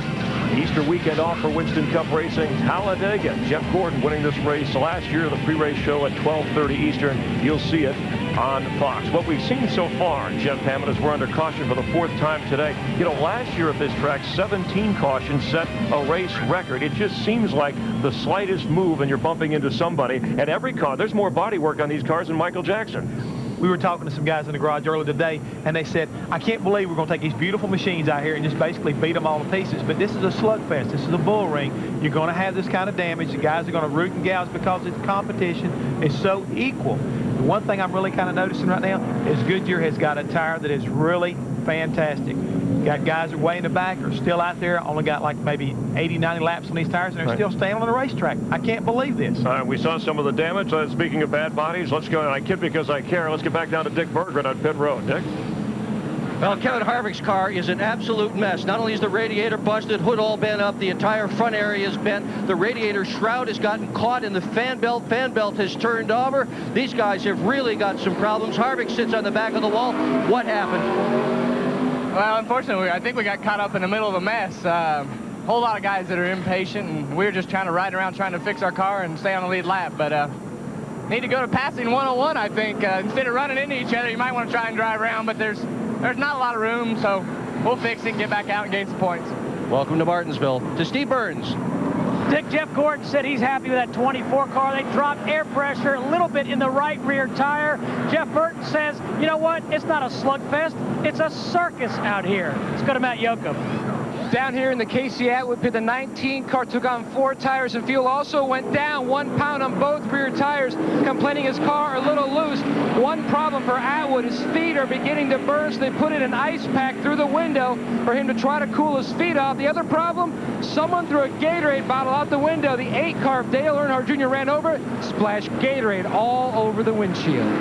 Easter weekend off for Winston Cup Racing, Talladega. Jeff Gordon winning this race last year, the pre-race show at 12:30 Eastern. You'll see it on Fox. What we've seen so far, Jeff Hammond, is we're under caution for the 4th time today. You know, last year at this track, 17 cautions set a race record. It just seems like the slightest move and you're bumping into somebody. And every car, there's more body work on these cars than Michael Jackson. We were talking to some guys in the garage earlier today, and they said, I can't believe we're going to take these beautiful machines out here and just basically beat them all to pieces. But this is a slugfest. This is a bull ring. You're going to have this kind of damage. The guys are going to root and gouge because it's competition. It's so equal. The one thing I'm really kind of noticing right now is Goodyear has got a tire that is really fantastic. Got guys that are way in the back are still out there, only got like maybe 80, 90 laps on these tires, and they're still staying on the racetrack. I can't believe this. We saw some of the damage. Speaking of bad bodies, let's go. I kid because I care. Let's get back down to Dick Berggren on pit road. Dick? Well, Kevin Harvick's car is an absolute mess. Not only is the radiator busted, hood all bent up, the entire front area is bent. The radiator shroud has gotten caught in the fan belt. Fan belt has turned over. These guys have really got some problems. Harvick sits on the back of the wall. What happened? Well, unfortunately, I think we got caught up in the middle of a mess. Whole lot of guys that are impatient, and we're just trying to ride around trying to fix our car and stay on the lead lap. But need to go to passing 101, I think. Instead of running into each other, you might want to try and drive around, but there's not a lot of room, so we'll fix it and get back out and gain some points. Welcome to Martinsville. To Steve Burns. Dick, Jeff Gordon said he's happy with that 24 car. They dropped air pressure a little bit in the right rear tire. Jeff Burton says, you know what? It's not a slugfest. It's a circus out here. Let's go to Matt Yoakum. Down here in the Casey Atwood pit, the 19 car took on 4 tires, and fuel also went down 1 pound on both rear tires, complaining his car a little loose. One problem for Atwood, his feet are beginning to burn, so they put in an ice pack through the window for him to try to cool his feet off. The other problem, someone threw a Gatorade bottle out the window. The 8 car of Dale Earnhardt Jr. ran over it, splashed Gatorade all over the windshield.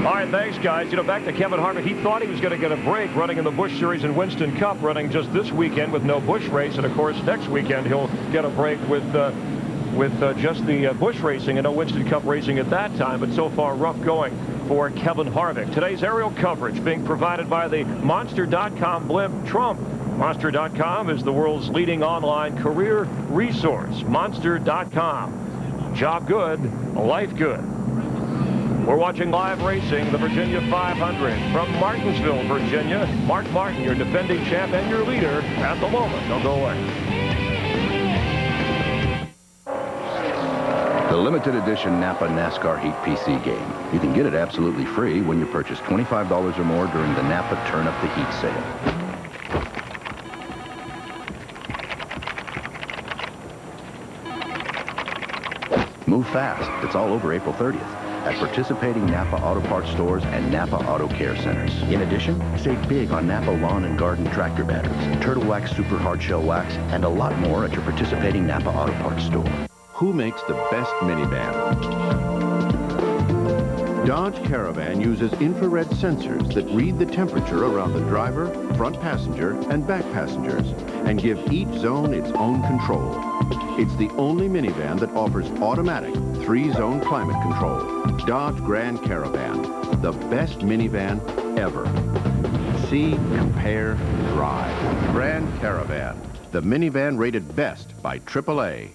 All right, thanks, guys. You know, back to Kevin Harvick. He thought he was going to get a break running in the Busch Series and Winston Cup, running just this weekend with no Busch race. And, of course, next weekend he'll get a break with just the Busch racing and no Winston Cup racing at that time. But so far, rough going for Kevin Harvick. Today's aerial coverage being provided by the Monster.com blimp Trump. Monster.com is the world's leading online career resource. Monster.com. Job good, life good. We're watching live racing, the Virginia 500 from Martinsville, Virginia. Mark Martin, your defending champ and your leader at the moment. Don't go away. The limited edition Napa NASCAR Heat PC game. You can get it absolutely free when you purchase $25 or more during the Napa Turn Up the Heat sale. Move fast. It's all over April 30th. At participating Napa Auto Parts stores and Napa Auto Care Centers. In addition, save big on Napa Lawn and Garden tractor batteries, Turtle Wax Super Hard Shell Wax, and a lot more at your participating Napa Auto Parts store. Who makes the best minivan? Dodge Caravan uses infrared sensors that read the temperature around the driver, front passenger, and back passengers, and give each zone its own control. It's the only minivan that offers automatic 3-zone climate control. Dodge Grand Caravan, the best minivan ever. See, compare, drive. Grand Caravan, the minivan rated best by AAA.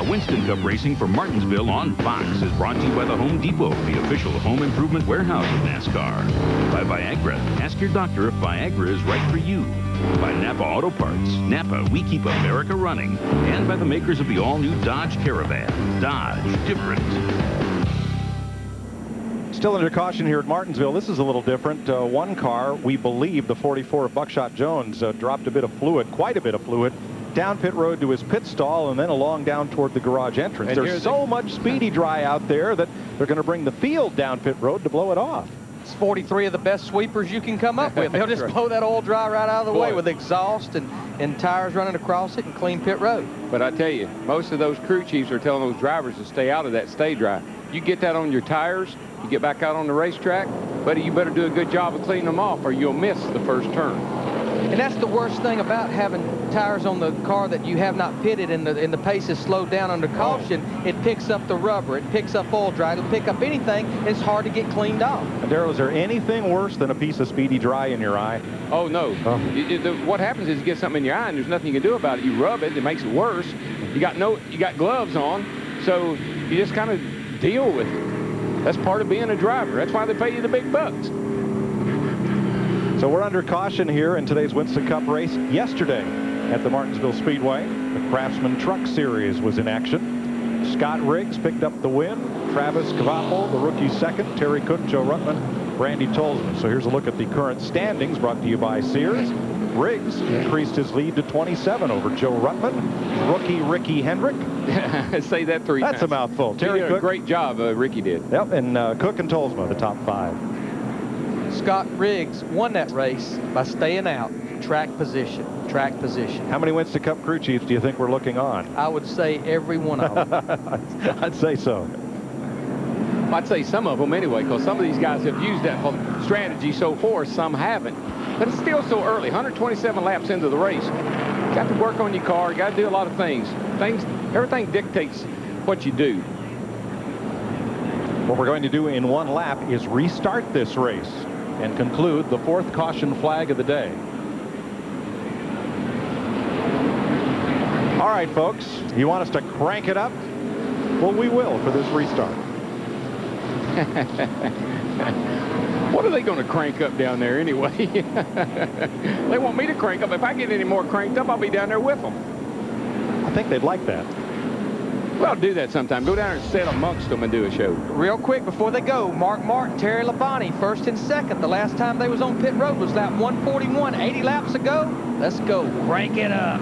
Winston Cup racing from Martinsville on Fox is brought to you by the Home Depot, the official home improvement warehouse of NASCAR. By Viagra. Ask your doctor if Viagra is right for you. By Napa Auto Parts. Napa, we keep America running. And by the makers of the all-new Dodge Caravan. Dodge, different. Still under caution here at Martinsville. This is a little different. One car, we believe, the 44 of Buckshot Jones, dropped a bit of fluid, quite a bit of fluid, down pit road to his pit stall and then along down toward the garage entrance. And there's so much speedy dry out there that they're going to bring the field down pit road to blow it off. It's 43 of the best sweepers you can come up with. They'll just blow that oil dry right out of the way with exhaust and tires running across it and clean pit road. But I tell you, most of those crew chiefs are telling those drivers to stay out of that stay dry. You get that on your tires, you get back out on the racetrack, buddy, you better do a good job of cleaning them off or you'll miss the first turn. And that's the worst thing about having tires on the car that you have not pitted and the pace is slowed down under caution. It picks up the rubber. It picks up oil dry. It'll pick up anything. It's hard to get cleaned off. Darryl, is there anything worse than a piece of speedy dry in your eye? Oh, no. What happens is you get something in your eye and there's nothing you can do about it. You rub it. It makes it worse. You got gloves on, so you just kind of deal with it. That's part of being a driver. That's why they pay you the big bucks. So we're under caution here in today's Winston Cup race. Yesterday at the Martinsville Speedway, the Craftsman Truck Series was in action. Scott Riggs picked up the win. Travis Kvapel, the rookie, second. Terry Cook, Joe Ruttman Randy Tolzman. So here's a look at the current standings brought to you by Sears. Riggs increased his lead to 27 over Joe Ruttman. Rookie Ricky Hendrick. Say that 3 times. That's a mouthful. Terry did Cook. a great job, Ricky did. Yep, and Cook and Tolzman, the top 5. Scott Riggs won that race by staying out. Track position. How many Winston Cup crew chiefs do you think we're looking on? I would say every one of them. I'd say so. I'd say some of them anyway, because some of these guys have used that strategy so far, some haven't. But it's still so early, 127 laps into the race. Got to work on your car, got to do a lot of things. Everything dictates what you do. What we're going to do in 1 lap is restart this race and conclude the 4th caution flag of the day. All right, folks, you want us to crank it up? Well, we will for this restart. What are they going to crank up down there anyway? They want me to crank up. If I get any more cranked up, I'll be down there with them. I think they'd like that. Well, do that sometime. Go down there and sit amongst them and do a show. Real quick before they go, Mark Martin, Terry Labonte, 1st and 2nd. The last time they was on pit road was lap 141. 80 laps ago. Let's go. Crank it up.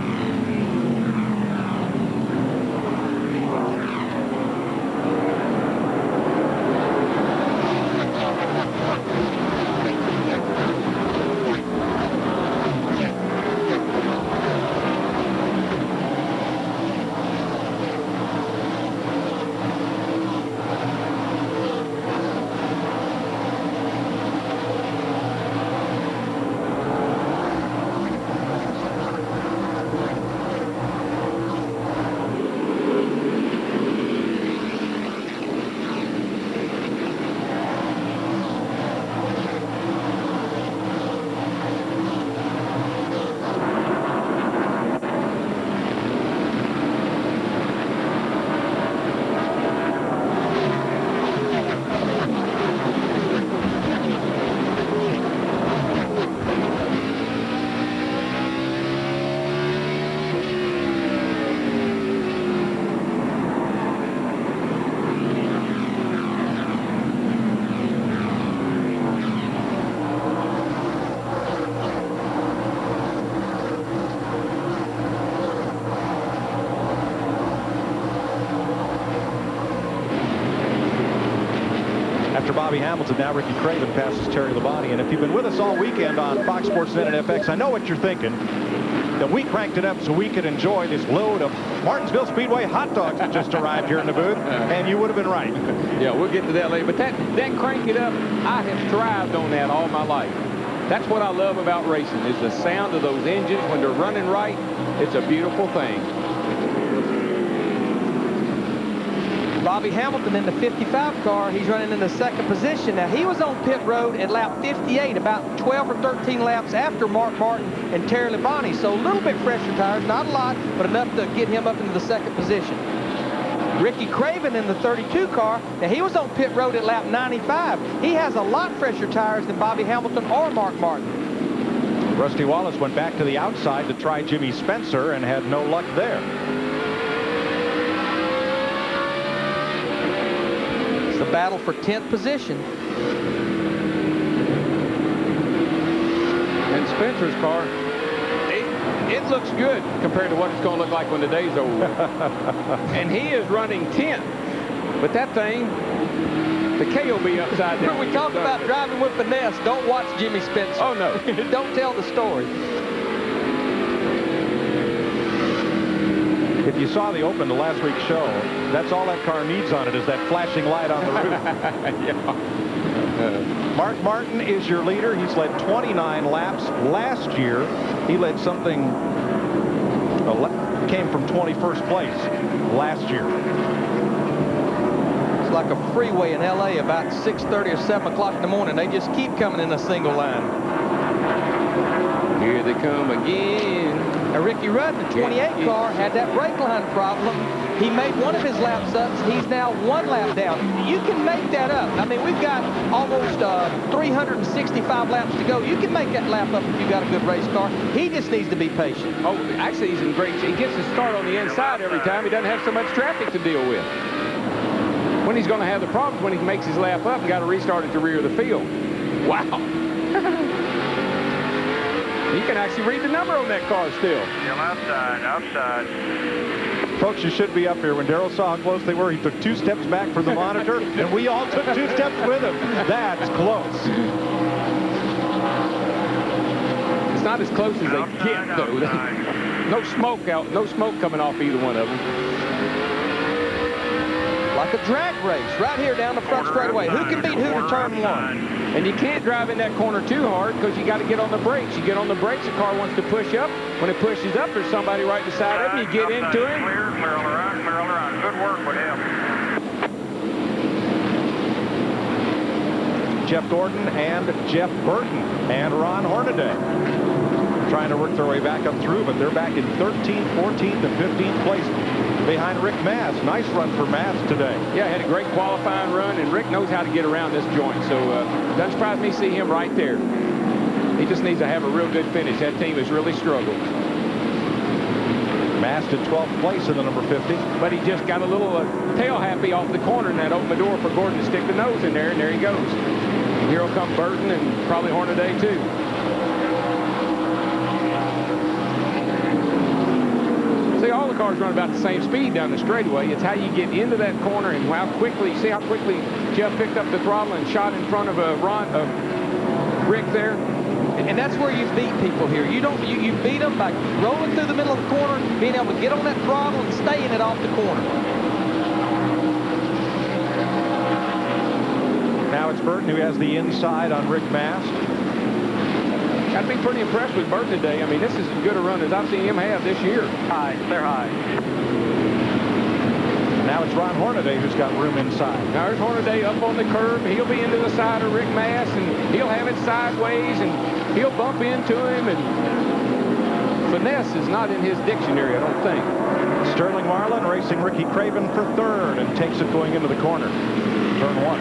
Bobby Hamilton, now Ricky Craven passes Terry Labonte. And if you've been with us all weekend on Fox Sports Net and FX, I know what you're thinking. That we cranked it up so we could enjoy this load of Martinsville Speedway hot dogs that just arrived here in the booth. And you would have been right. Yeah, we'll get to that later. But that crank it up, I have thrived on that all my life. That's what I love about racing, is the sound of those engines when they're running right. It's a beautiful thing. Bobby Hamilton in the 55 car. He's running in the 2nd position. Now, he was on pit road at lap 58, about 12 or 13 laps after Mark Martin and Terry Labonte. So a little bit fresher tires, not a lot, but enough to get him up into the 2nd position. Ricky Craven in the 32 car. Now, he was on pit road at lap 95. He has a lot fresher tires than Bobby Hamilton or Mark Martin. Rusty Wallace went back to the outside to try Jimmy Spencer and had no luck there. The battle for 10th position. And Spencer's car, it looks good compared to what it's going to look like when the day's over. And he is running 10th. But that thing, the K will be upside down. When we talk about driving with finesse, don't watch Jimmy Spencer. Oh, no. Don't tell the story. If you saw the open to last week's show, that's all that car needs on it is that flashing light on the roof. Yeah. Mark Martin is your leader. He's led 29 laps. Last year, he led something, came from 21st place last year. It's like a freeway in L.A. about 6:30 or 7 o'clock in the morning. They just keep coming in a single line. Here they come again. Now, Ricky Rudd, the 28 car, had that brake line problem. He made one of his laps up. He's now 1 lap down. You can make that up. I mean, we've got almost 365 laps to go. You can make that lap up if you've got a good race car. He just needs to be patient. Oh, actually, he's in great shape. He gets his start on the inside every time. He doesn't have so much traffic to deal with. When he's going to have the problems when he makes his lap up and got to restart at the rear of the field. Wow. You can actually read the number on that car still. Still outside. Folks, you should be up here. When Darrell saw how close they were, he took 2 steps back from the monitor, and we all took 2 steps with him. That's close. It's not as close as they get, though. No smoke coming off either one of them. Like a drag race right here down the front straightaway. Who can beat who to turn 1? And you can't drive in that corner too hard because you got to get on the brakes. You get on the brakes, the car wants to push up. When it pushes up, there's somebody right beside him. You get into him. Clear all around. Good work with him. Jeff Gordon and Jeff Burton and Ron Hornaday trying to work their way back up through, but they're back in 13th, 14th, and 15th place behind Rick Mast. Nice run for Mast today. Yeah, had a great qualifying run, and Rick knows how to get around this joint, so doesn't surprise me to see him right there. He just needs to have a real good finish. That team has really struggled. Mast in 12th place in the number 50. But he just got a little tail happy off the corner, and that opened the door for Gordon to stick the nose in there, and there he goes. And here will come Burton and probably Hornaday too. See, all the cars run about the same speed down the straightaway. It's how you get into that corner and how quickly, see how quickly Jeff picked up the throttle and shot in front of Rick there. And that's where you beat people here. You beat them by rolling through the middle of the corner, being able to get on that throttle and staying it off the corner. Now it's Burton who has the inside on Rick Mast. Got to be pretty impressed with Burton today. I mean, this is as good a run as I've seen him have this year. High, clear high. Now it's Ron Hornaday who's got room inside. Now there's Hornaday up on the curb. He'll be into the side of Rick Mast, and he'll have it sideways, and he'll bump into him, and finesse is not in his dictionary, I don't think. Sterling Marlin racing Ricky Craven for 3rd and takes it going into the corner. Turn 1.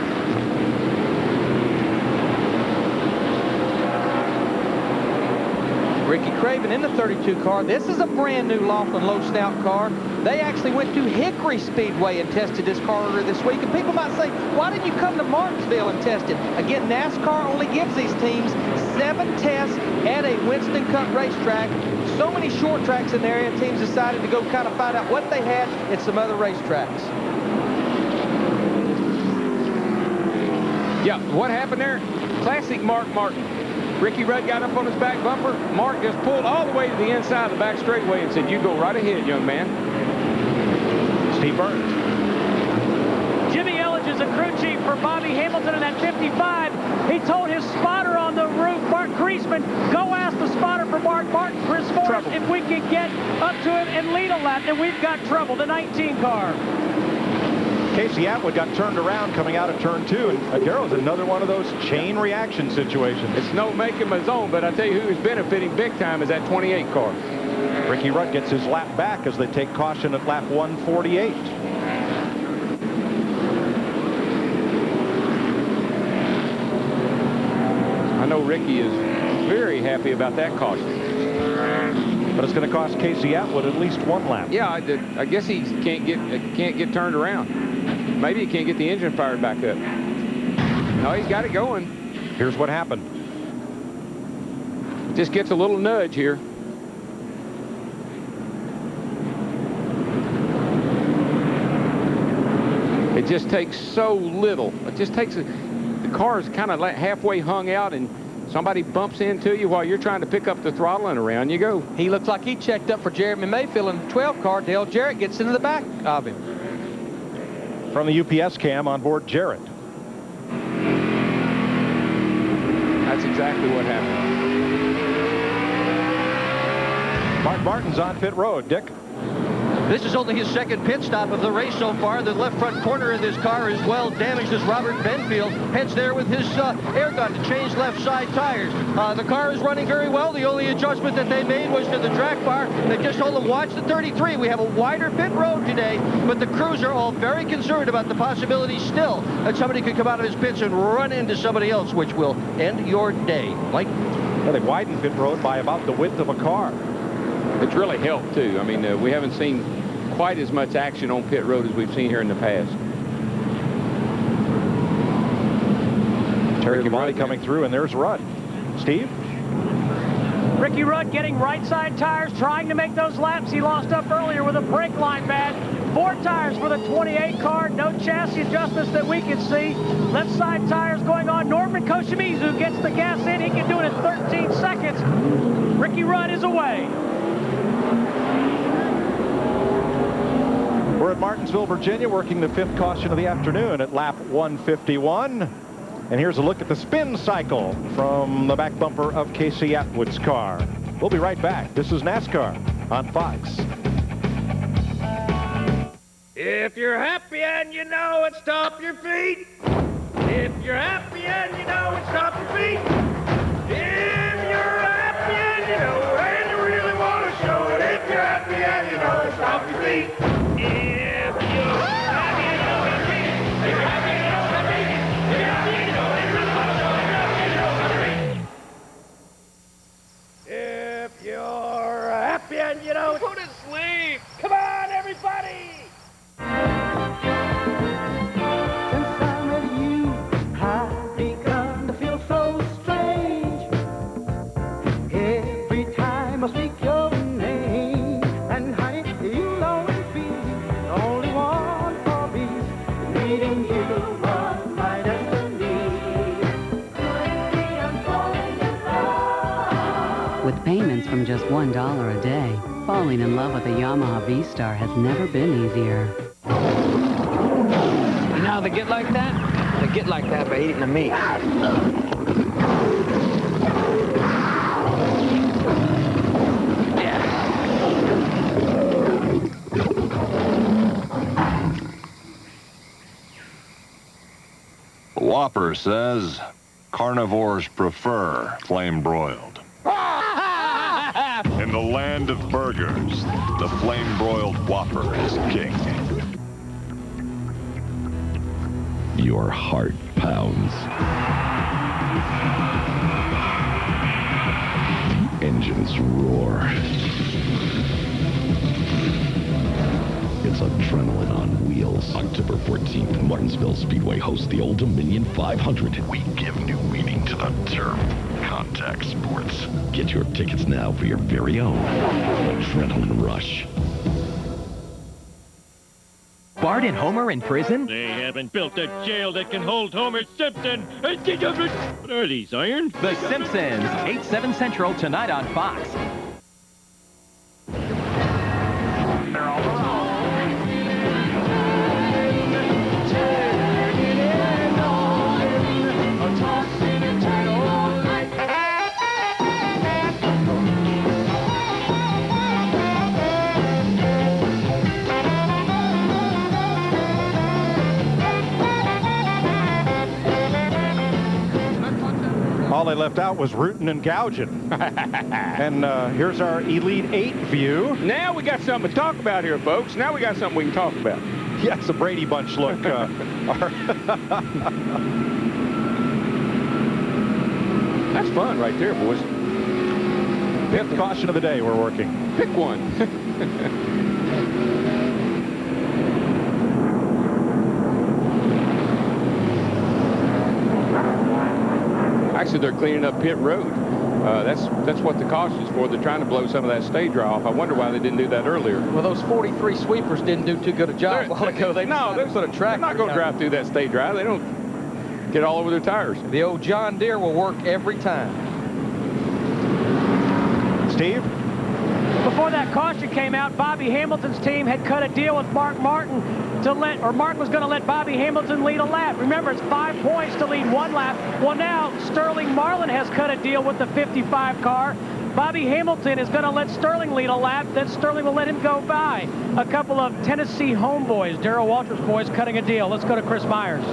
Ricky Craven in the 32 car. This is a brand new Laughlin low snout car. They actually went to Hickory Speedway and tested this car earlier this week. And people might say, why didn't you come to Martinsville and test it? Again, NASCAR only gives these teams 7 tests at a Winston Cup racetrack. So many short tracks in the area, teams decided to go kind of find out what they had at some other racetracks. Yeah, what happened there? Classic Mark Martin. Ricky Rudd got up on his back bumper. Mark just pulled all the way to the inside of the back straightaway and said, you go right ahead, young man. Steve Burns. Jimmy Elledge is a crew chief for Bobby Hamilton in that 55. He told his spotter on the roof, Mark Griesman, go ask the spotter for Mark Chris Forrest if we can get up to him and lead a lap, and we've got trouble, the 19 car. Casey Atwood got turned around coming out of turn 2, and Darrell's another one of those chain reaction situations. It's no making his own, but I tell you who's benefiting big time is that 28 car. Ricky Rudd gets his lap back as they take caution at lap 148. I know Ricky is very happy about that caution. But it's going to cost Casey Atwood at least 1 lap. Yeah, I guess he can't get turned around. Maybe he can't get the engine fired back up. No, he's got it going. Here's what happened. Just gets a little nudge here. It just takes so little. It just takes the car is kind of like halfway hung out, and somebody bumps into you while you're trying to pick up the throttle, and around you go. He looks like he checked up for Jeremy Mayfield in the 12 car. Dale Jarrett gets into the back of him. From the UPS cam on board Jarrett. That's exactly what happened. Mark Martin's on pit road. Dick? This is only his 2nd pit stop of the race so far. The left front corner of this car is well damaged as Robert Benfield heads there with his air gun to change left side tires. The car is running very well. The only adjustment that they made was to the track bar. They just told them, watch the 33. We have a wider pit road today, but the crews are all very concerned about the possibility still that somebody could come out of his pits and run into somebody else, which will end your day. Mike? Yeah, they widened pit road by about the width of a car. It's really helped, too. I mean, we haven't seen quite as much action on pit road as we've seen here in the past. Terry Labonte coming through, and there's Rudd. Steve? Ricky Rudd getting right side tires, trying to make those laps he lost up earlier with a brake line bad. 4 tires for the 28 car, no chassis adjustments that we can see. Left side tires going on. Norman Koshimizu gets the gas in. He can do it in 13 seconds. Ricky Rudd is away. We're at Martinsville, Virginia, working the 5th caution of the afternoon at lap 151. And here's a look at the spin cycle from the back bumper of Casey Atwood's car. We'll be right back. This is NASCAR on Fox. If you're happy and you know it, stomp your feet. If you're happy and you know it, stomp your feet. If you're happy and you know it, and you really want to show it. If you're happy and you know it, stomp your feet. If you're happy and you know it, if you're happy and you know it, if you're happy and you know it, really want to show it. If you're happy and you know it, go to sleep. Come on, everybody. Since I met you, I've begun to feel so strange. Every time I speak your name, and honey, you'll always be the only one for me. Meeting you was my destiny. I'm falling in love. With payments from just $1 a day, falling in love with a Yamaha V-Star has never been easier. Now they get like that? They get like that by eating the meat. Whopper says carnivores prefer flame-broiled. In the land of burgers, the flame-broiled Whopper is king. Your heart pounds. The engines roar. It's adrenaline on wheels. October 14th, Martinsville Speedway hosts the Old Dominion 500. We give new meaning to the term contact sports. Get your tickets now for your very own adrenaline rush. Bart and Homer in prison? They haven't built a jail that can hold Homer Simpson. What are these, iron? The Simpsons, 8/7 Central tonight on Fox. They're all alone. All they left out was rootin' and gouging. And here's our Elite 8 view. Now we got something to talk about here, folks. Now we got something we can talk about. Yeah, it's a Brady Bunch look. That's fun right there, boys. 5th caution of the day we're working. Pick one. Actually, they're cleaning up pit road. That's what the caution's for. They're trying to blow some of that stage off. I wonder why they didn't do that earlier. Well, those 43 sweepers didn't do too good a job a while ago. They put a track. They're not going to drive through that stage drive. They don't get all over their tires. The old John Deere will work every time. Steve? Before that caution came out, Bobby Hamilton's team had cut a deal with Mark Martin Mark was going to let Bobby Hamilton lead a lap. Remember, it's 5 points to lead 1 lap. Well, now Sterling Marlin has cut a deal with the 55 car. Bobby Hamilton is going to let Sterling lead a lap. Then Sterling will let him go by. A couple of Tennessee homeboys, Darrell Walters' boys, cutting a deal. Let's go to Chris Myers.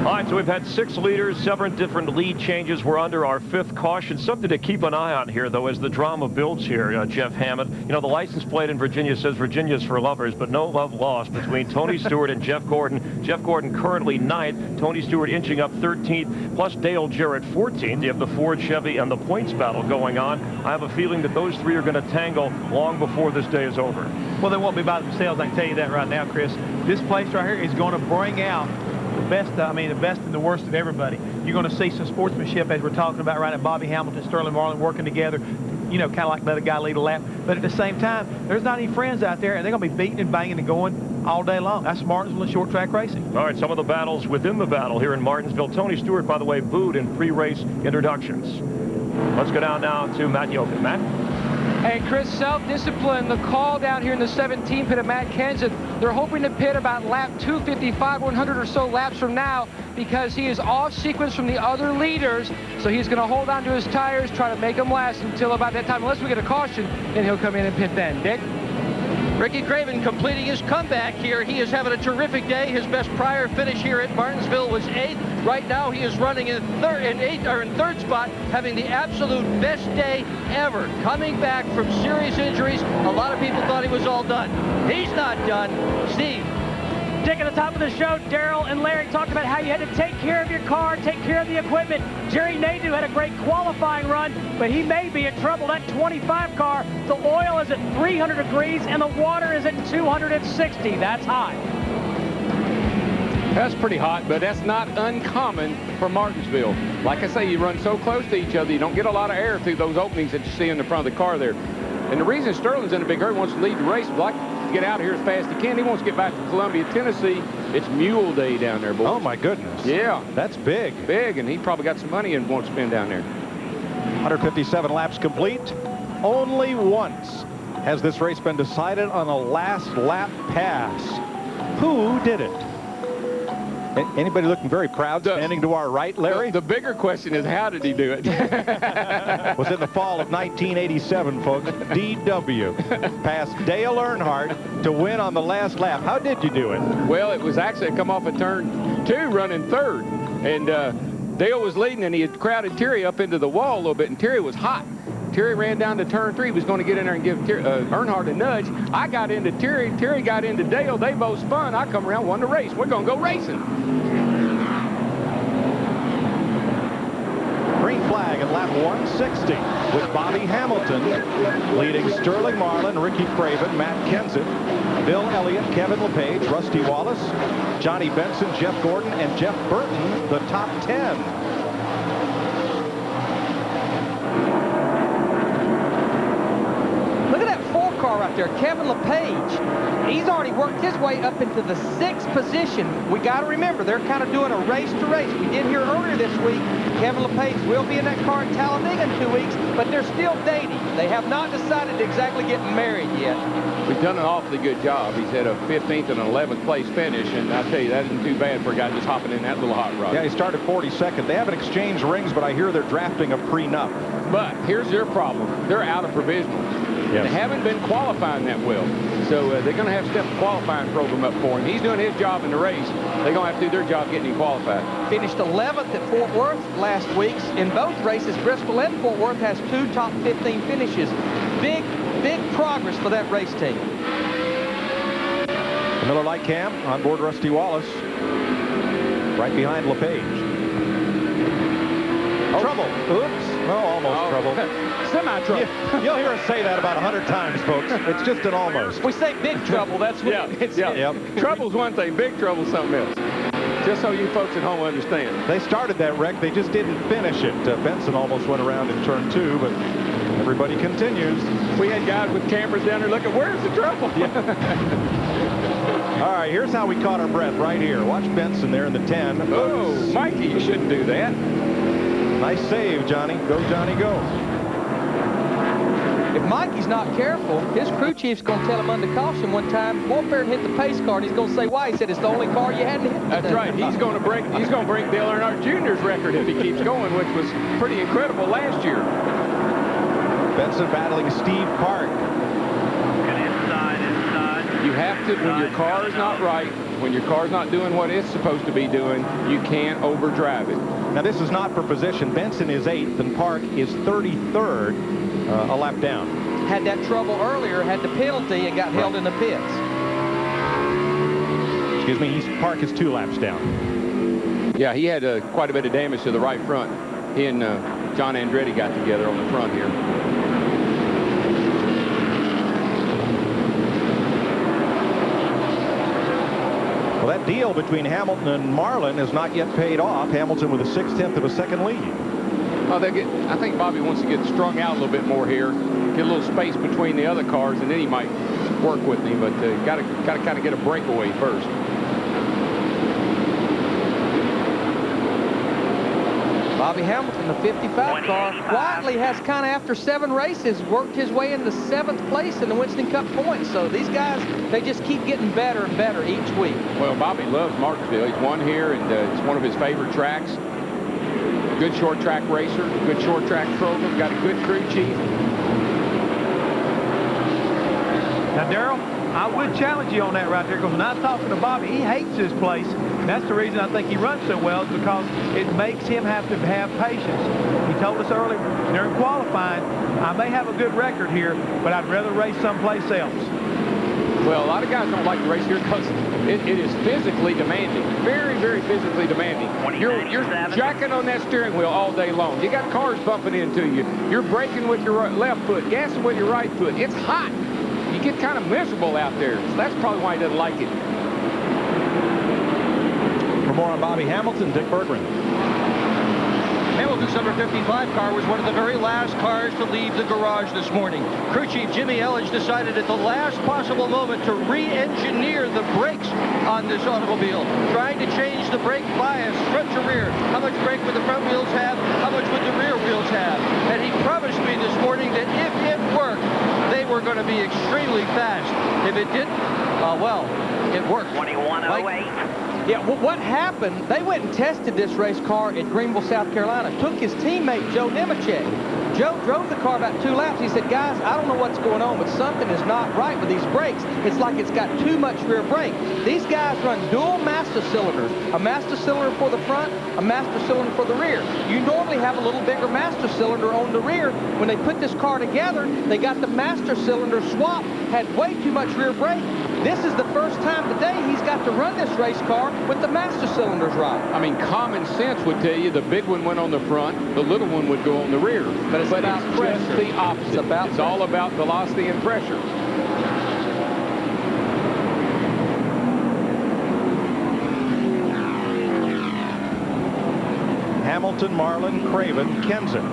All right, so we've had 6 leaders, 7 different lead changes. We're under our 5th caution. Something to keep an eye on here, though, as the drama builds here, Jeff Hammond. You know, the license plate in Virginia says Virginia's for lovers, but no love lost between Tony Stewart and Jeff Gordon. Jeff Gordon currently 9th, Tony Stewart inching up 13th, plus Dale Jarrett 14th. You have the Ford, Chevy, and the points battle going on. I have a feeling that those 3 are going to tangle long before this day is over. Well, they won't be by themselves, I can tell you that right now, Chris. This place right here is going to bring out best, the best and the worst of everybody. You're going to see some sportsmanship, as we're talking about right at Bobby Hamilton, Sterling Marlin working together, you know, kind of like let a guy lead a lap. But at the same time, there's not any friends out there, and they're going to be beating and banging and going all day long. That's Martinsville and short track racing. All right, some of the battles within the battle here in Martinsville. Tony Stewart, by the way, booed in pre-race introductions. Let's go down now to Matt Yokin. Matt? Hey, Chris, self-discipline, the call down here in the 17 pit of Matt Kenseth. They're hoping to pit about lap 255, 100 or so laps from now, because he is off sequence from the other leaders. So he's going to hold on to his tires, try to make them last until about that time. Unless we get a caution, then he'll come in and pit then. Dick? Ricky Craven completing his comeback here. He is having a terrific day. His best prior finish here at Martinsville was 8th. Right now he is running in third spot, having the absolute best day ever. Coming back from serious injuries. A lot of people thought he was all done. He's not done. Steve. Dick, at the top of the show, Daryl and Larry talked about how you had to take care of your car, take care of the equipment. Jerry Nadeau had a great qualifying run, but he may be in trouble. That 25 car, the oil is at 300 degrees and the water is at 260. That's hot. That's pretty hot, but that's not uncommon for Martinsville. Like I say, you run so close to each other, you don't get a lot of air through those openings that you see in the front of the car there. And the reason Sterling's in a big hurry, wants to lead the race, like to get out of here as fast as he can. He wants to get back to Columbia, Tennessee. It's Mule Day down there, boys. Oh, my goodness. Yeah. That's big. Big, and he probably got some money and wants to spend down there. 157 laps complete. Only once has this race been decided on a last lap pass. Who did it? Anybody looking very proud standing to our right, Larry? The bigger question is, how did he do it? Was in the fall of 1987, folks. DW passed Dale Earnhardt to win on the last lap. How did you do it? Well, it was actually come off of turn 2 running third. And Dale was leading, and he had crowded Terry up into the wall a little bit, and Terry was hot. Terry ran down to turn 3. He was going to get in there and give Earnhardt a nudge. I got into Terry. Terry got into Dale. They both spun. I come around, won the race. We're going to go racing. Green flag at lap 160 with Bobby Hamilton leading Sterling Marlin, Ricky Craven, Matt Kenseth, Bill Elliott, Kevin LePage, Rusty Wallace, Johnny Benson, Jeff Gordon, and Jeff Burton, the top 10. Car right there, Kevin LePage. He's already worked his way up into the 6th position. We got to remember, they're kind of doing a race to race. We did hear earlier this week, Kevin LePage will be in that car in Talladega in 2 weeks, but they're still dating. They have not decided to exactly get married yet. We've done an awfully good job. He's had a 15th and an 11th place finish, and I tell you, that isn't too bad for a guy just hopping in that little hot rod. Yeah, he started 42nd. They haven't exchanged rings, but I hear they're drafting a prenup. But here's their problem. They're out of provisionals. Yes. They haven't been qualifying that well. So they're going to have to step the qualifying program up for him. He's doing his job in the race. They're going to have to do their job getting him qualified. Finished 11th at Fort Worth last week. In both races, Bristol and Fort Worth has 2 top 15 finishes. Big progress for that race team. The Miller Lite Cam on board Rusty Wallace. Right behind LePage. Trouble. Oops. Oh, almost trouble. Semi-trouble. You'll hear us say that about 100 times, folks. It's just an almost. We say big trouble. That's what it's. Yeah. Trouble's one thing. Big trouble's something else. Just so you folks at home understand. They started that wreck. They just didn't finish it. Benson almost went around in turn 2, but everybody continues. We had guys with cameras down there looking, where's the trouble? All right, here's how we caught our breath right here. Watch Benson there in the 10. Oh, Mikey, you shouldn't do that. Nice save, Johnny. Go, Johnny, go. If Mikey's not careful, his crew chief's going to tell him under caution one time, go up there and hit the pace car, and he's going to say why. He said it's the only car you hadn't hit. That's right. He's going to break Dale Earnhardt Jr.'s record if he keeps going, which was pretty incredible last year. Benson battling Steve Park. You have to, when your car is not right, when your car's not doing what it's supposed to be doing, you can't overdrive it. Now, this is not for position. Benson is 8th, and Park is 33rd, a lap down. Had that trouble earlier, had the penalty, and got held in the pits. Excuse me, Park is 2 laps down. Yeah, he had quite a bit of damage to the right front. He and John Andretti got together on the front here. Well, that that deal between Hamilton and Marlin has not yet paid off. Hamilton with a 6/10 of a second lead. Well, I think Bobby wants to get strung out a little bit more here, get a little space between the other cars, and then he might work with me. But got to kind of get a breakaway first. Bobby Hamilton, the 55 car, quietly has kind of, after 7 races, worked his way into 7th place in the Winston Cup points. So these guys, they just keep getting better and better each week. Well, Bobby loves Martinsville. He's won here, and it's one of his favorite tracks. Good short track racer, good short track program, got a good crew chief. Now, Darrell, I would challenge you on that right there, because when I was talking to Bobby, he hates this place. And that's the reason I think he runs so well, is because it makes him have to have patience. He told us earlier during qualifying, I may have a good record here, but I'd rather race someplace else. Well, a lot of guys don't like to race here because it is physically demanding. Very, very physically demanding. You're jacking on that steering wheel all day long. You got cars bumping into you. You're braking with your left foot, gassing with your right foot. It's hot. You get kind of miserable out there. So that's probably why he doesn't like it. For more on Bobby Hamilton, Dick Berggren. Hamilton's number 55 car was one of the very last cars to leave the garage this morning. Crew Chief Jimmy Elledge decided at the last possible moment to re-engineer the brakes on this automobile, trying to change the brake bias front to rear. How much brake would the front wheels have? How much would the rear wheels have? And he promised me this morning that if it worked, they were going to be extremely fast. If it didn't, well, it worked. 21:08. Yeah, well, what happened, they went and tested this race car at Greenville, South Carolina. Took his teammate, Joe Nemechek. Joe drove the car about 2 laps. He said, guys, I don't know what's going on, but something is not right with these brakes. It's like it's got too much rear brake. These guys run dual master cylinders. A master cylinder for the front, a master cylinder for the rear. You normally have a little bigger master cylinder on the rear. When they put this car together, they got the master cylinder swapped, had way too much rear brake. This is the first time today he's got to run this race car with the master cylinders right. I mean, common sense would tell you the big one went on the front, the little one would go on the rear. But it's about pressure. Just the opposite. It's all about velocity and pressure. Hamilton, Marlin, Craven, Kenzen.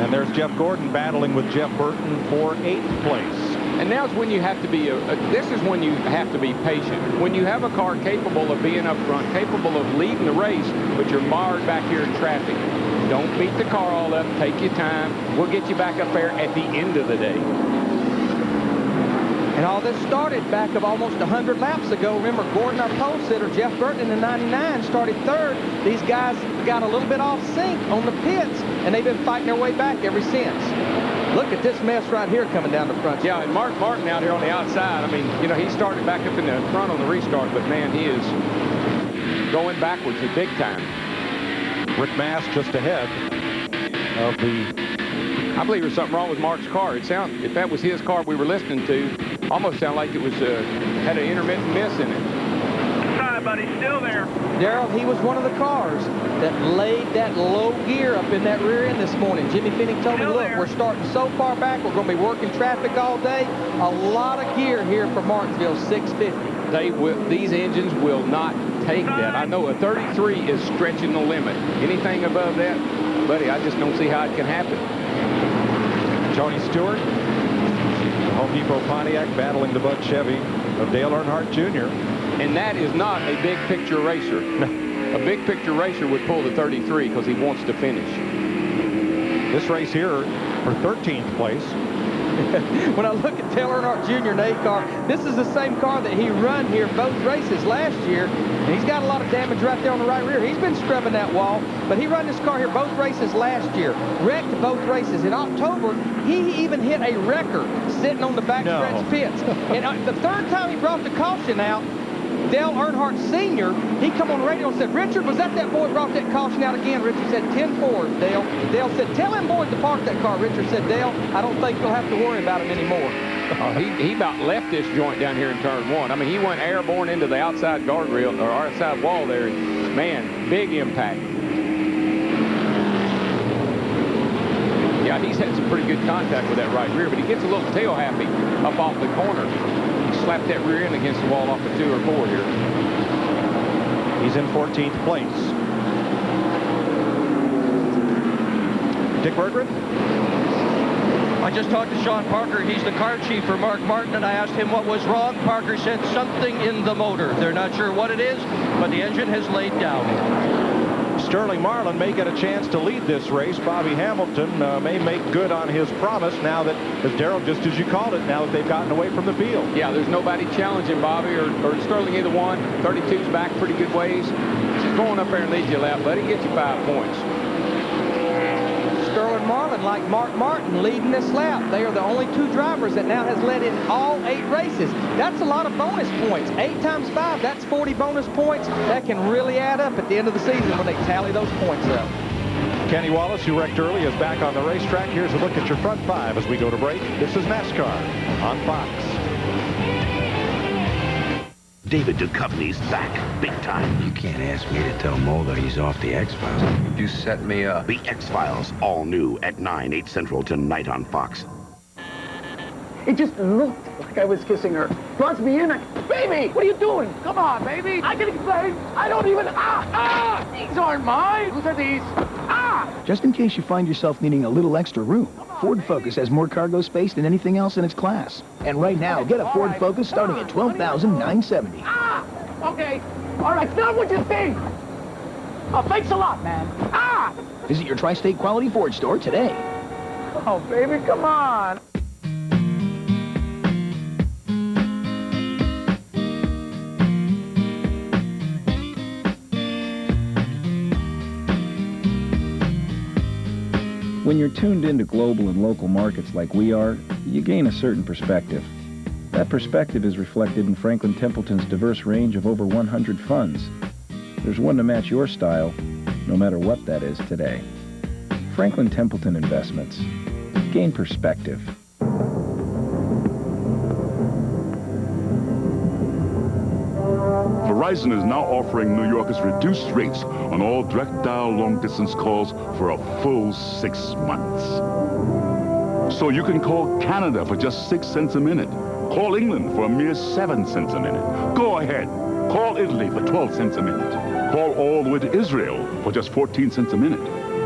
And there's Jeff Gordon battling with Jeff Burton for 8th place. And now's when you have to be, this is when you have to be patient. When you have a car capable of being up front, capable of leading the race, but you're mired back here in traffic, don't beat the car all up, take your time. We'll get you back up there at the end of the day. And all this started back of almost 100 laps ago. Remember, Gordon, our pole sitter, Jeff Burton in the 99 started 3rd. These guys got a little bit off sync on the pits, and they've been fighting their way back ever since. Look at this mess right here coming down the front. Yeah, and Mark Martin out here on the outside. I mean, you know, he started back up in the front on the restart, but man, he is going backwards a big time. Rick Mast just ahead of the... I believe there's something wrong with Mark's car. It sounds, if that was his car we were listening to, almost sounded like it was had an intermittent miss in it. Hi, buddy, still there. Darrell, he was one of the cars that laid that low gear up in that rear end this morning. Jimmy Finnick told me, look, we're starting so far back, we're going to be working traffic all day. A lot of gear here for Martinsville 650. These engines will not take that. I know a 33 is stretching the limit. Anything above that, buddy, I just don't see how it can happen. Tony Stewart, the Home Depot Pontiac battling the Bud Chevy of Dale Earnhardt Jr. And that is not a big picture racer. A big picture racer would pull the 33 because he wants to finish. This race here for 13th place. When I look at Dale Earnhardt Jr. in A car, this is the same car that he run here both races last year. And he's got a lot of damage right there on the right rear. He's been scrubbing that wall, but he run this car here both races last year. Wrecked both races. In October, he even hit a wrecker sitting on the backstretch pits. And the 3rd time he brought the caution out, Dale Earnhardt Sr., he come on the radio and said, Richard, was that boy brought that caution out again? Richard said, 10-4, Dale. Dale said, tell him boys to park that car. Richard said, Dale, I don't think you'll have to worry about him anymore. He about left this joint down here in turn 1. I mean, he went airborne into the outside guardrail, or outside wall there. Man, big impact. Yeah, he's had some pretty good contact with that right rear, but he gets a little tail happy up off the corner. slap that rear end against the wall off of 2 or 4 here. He's in 14th place. Dick Berggren? I just talked to Sean Parker. He's the car chief for Mark Martin, and I asked him what was wrong. Parker said something in the motor. They're not sure what it is, but the engine has laid down. Sterling Marlin may get a chance to lead this race. Bobby Hamilton may make good on his promise now that, as Darrell, just as you called it, now that they've gotten away from the field. Yeah, there's nobody challenging Bobby or Sterling, either one. 32's back pretty good ways. Just going up there and lead you a lap, buddy. Get you 5 points. Sterling Marlin, like Mark Martin, leading this lap. They are the only 2 drivers that now has led in all 8 races. That's a lot of bonus points. 8 times 5, that's 40 bonus points. That can really add up at the end of the season when they tally those points up. Kenny Wallace, who wrecked early, is back on the racetrack. Here's a look at your front 5 as we go to break. This is NASCAR on Fox. David Duchovny's back, big time. You can't ask me to tell Mulder he's off the X-Files. You set me up. The X-Files, all new at 9, 8 Central tonight on Fox. It just looked like I was kissing her. Draws me in. Baby, what are you doing? Come on, baby. I can explain. I don't even... These aren't mine. Whose are these? Just in case you find yourself needing a little extra room, Ford Focus has more cargo space than anything else in its class. And right now, get a Ford Focus starting at $12,970. Okay. All right, it's not what you think. Thanks a lot, man. Visit your Tri-State Quality Ford store today. Oh, baby, come on. When you're tuned into global and local markets like we are, you gain a certain perspective. That perspective is reflected in Franklin Templeton's diverse range of over 100 funds. There's one to match your style, no matter what that is today. Franklin Templeton Investments. Gain perspective. Verizon is now offering New Yorkers reduced rates on all direct dial long-distance calls for a full 6 months. So you can call Canada for just 6 cents a minute. Call England for a mere 7 cents a minute. Go ahead. Call Italy for 12 cents a minute. Call all the way to Israel for just 14 cents a minute.